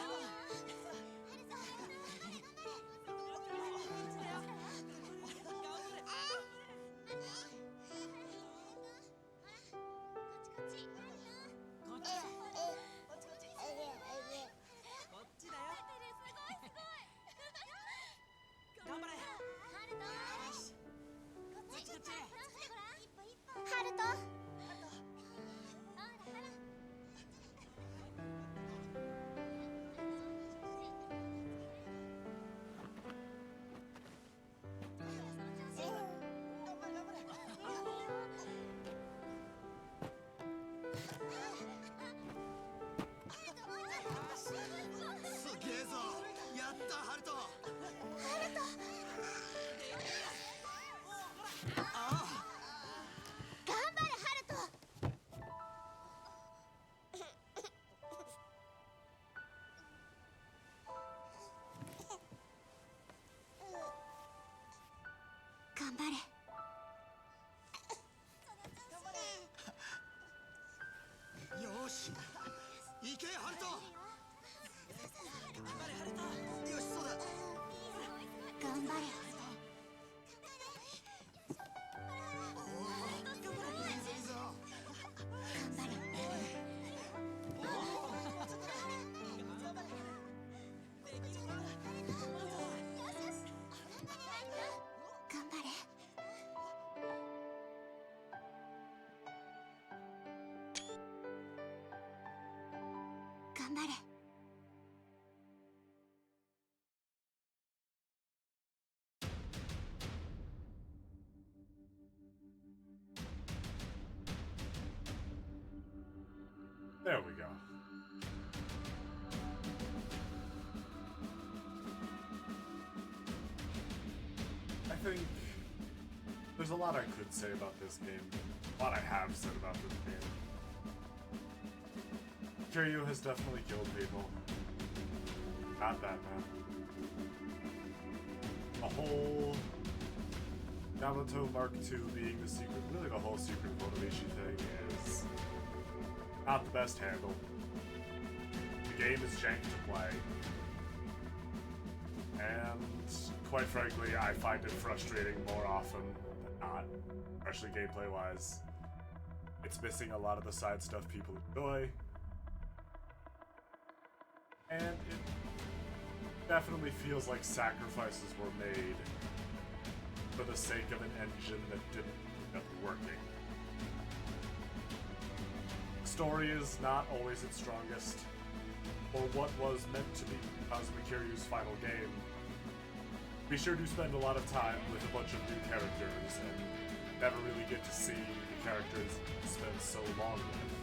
頑張れ。頑張れ。There we go. I think there's a lot I could say about this game. A lot I have said about this game. Kiryu has definitely killed people. Not that, man. The whole Yamato Mark II being the secret, really the whole secret motivation thing is not the best handle. The game is jank to play. And quite frankly, I find it frustrating more often than not, especially gameplay-wise. It's missing a lot of the side stuff people enjoy. And it definitely feels like sacrifices were made for the sake of an engine that didn't end up working. Story is not always its strongest, or what was meant to be Cosmic Kiryu's final game. We sure do spend a lot of time with a bunch of new characters, and never really get to see the characters we spent so long with.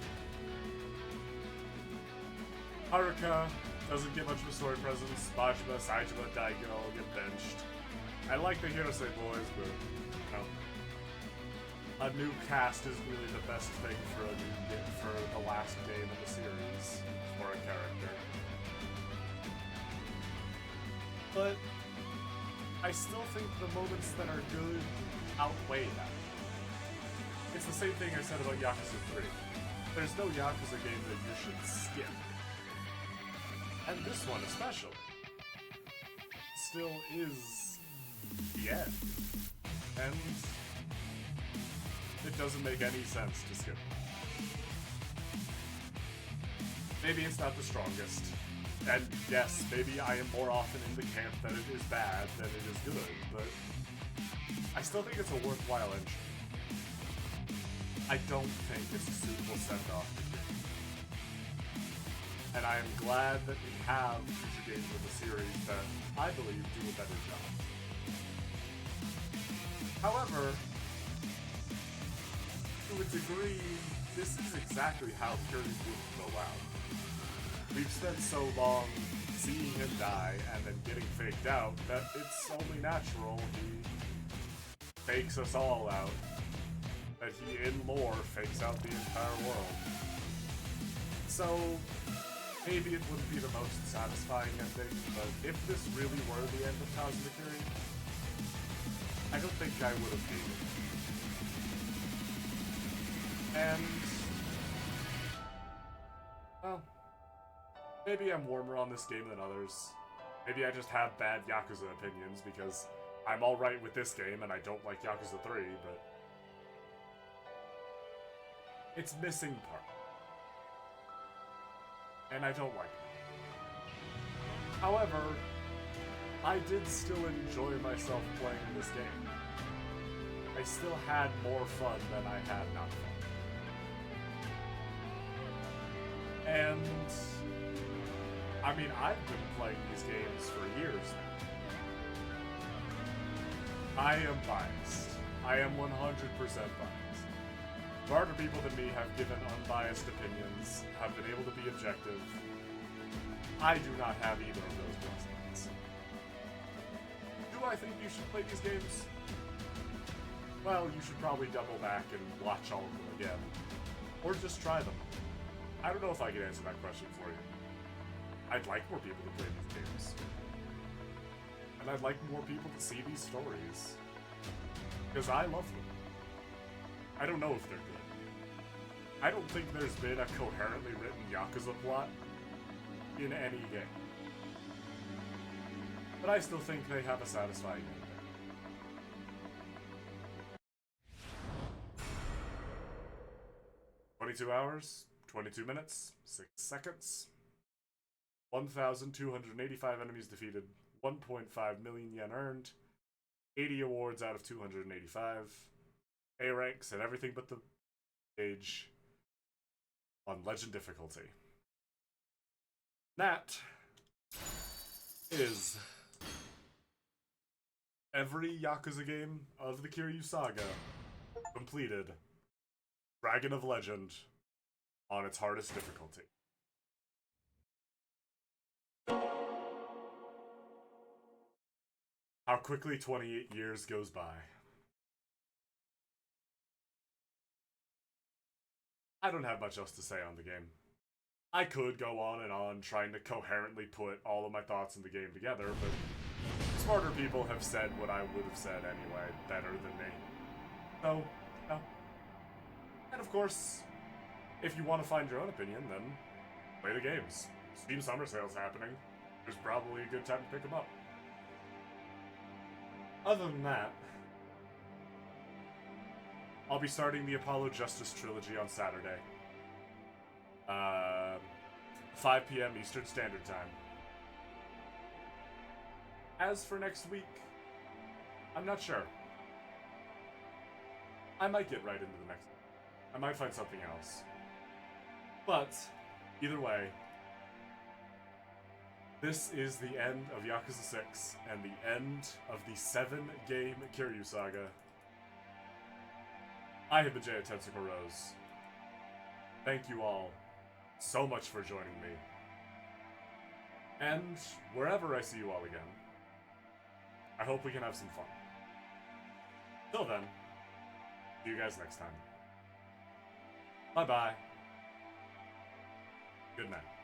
Haruka doesn't get much of a story presence. Majima, Saijima, Daigo all get benched. I like the Hirose boys, but you know, a new cast is really the best thing for for the last game of the series for a character. But I still think the moments that are good outweigh that. It's the same thing I said about Yakuza 3. There's no Yakuza game that you should skip. And this one especially still is the end. And it doesn't make any sense to skip it. Maybe it's not the strongest. And yes, maybe I am more often in the camp that it is bad than it is good, but I still think it's a worthwhile entry. I don't think it's a suitable send-off to the game. And I am glad that we have future games of the series that I believe do a better job. However, to a degree, this is exactly how Kiryu would go out. We've spent so long seeing him die and then getting faked out that it's only natural he fakes us all out. That he, in lore, fakes out the entire world. So, maybe it wouldn't be the most satisfying ending, but if this really were the end of Cosmic Fury, I don't think I would have hated it. And, well, maybe I'm warmer on this game than others. Maybe I just have bad Yakuza opinions because I'm alright with this game and I don't like Yakuza 3, but it's missing part. And I don't like it. However, I did still enjoy myself playing this game. I still had more fun than I had not fun. And I mean, I've been playing these games for years now. I am biased. I am 100% biased. Smarter people than me have given unbiased opinions, have been able to be objective. I do not have either of those blessings. Do I think you should play these games? Well, you should probably double back and watch all of them again. Or just try them. I don't know if I can answer that question for you. I'd like more people to play these games. And I'd like more people to see these stories. Because I love them. I don't know if they're good. I don't think there's been a coherently written Yakuza plot in any game. But I still think they have a satisfying ending. "22 hours, 22 minutes, 6 seconds. 1,285 enemies defeated, 1.5 million yen earned, 80 awards out of 285, A ranks and everything but the stage on legend difficulty." That is every Yakuza game of the Kiryu Saga completed. Dragon of Legend on its hardest difficulty. How quickly 28 years goes by. I don't have much else to say on the game. I could go on and on trying to coherently put all of my thoughts in the game together, but smarter people have said what I would have said anyway, better than me. So, no. And of course, if you want to find your own opinion, then play the games. Steam Summer Sale's happening. There's probably a good time to pick them up. Other than that, I'll be starting the Apollo Justice Trilogy on Saturday. 5 p.m. Eastern Standard Time. As for next week, I'm not sure. I might get right into the next one. I might find something else. But, either way, this is the end of Yakuza 6 and the end of the 7-game Kiryu Saga. I have been Jay Tensical Rose. Thank you all so much for joining me. And wherever I see you all again, I hope we can have some fun. Till then, see you guys next time. Bye-bye. Good night.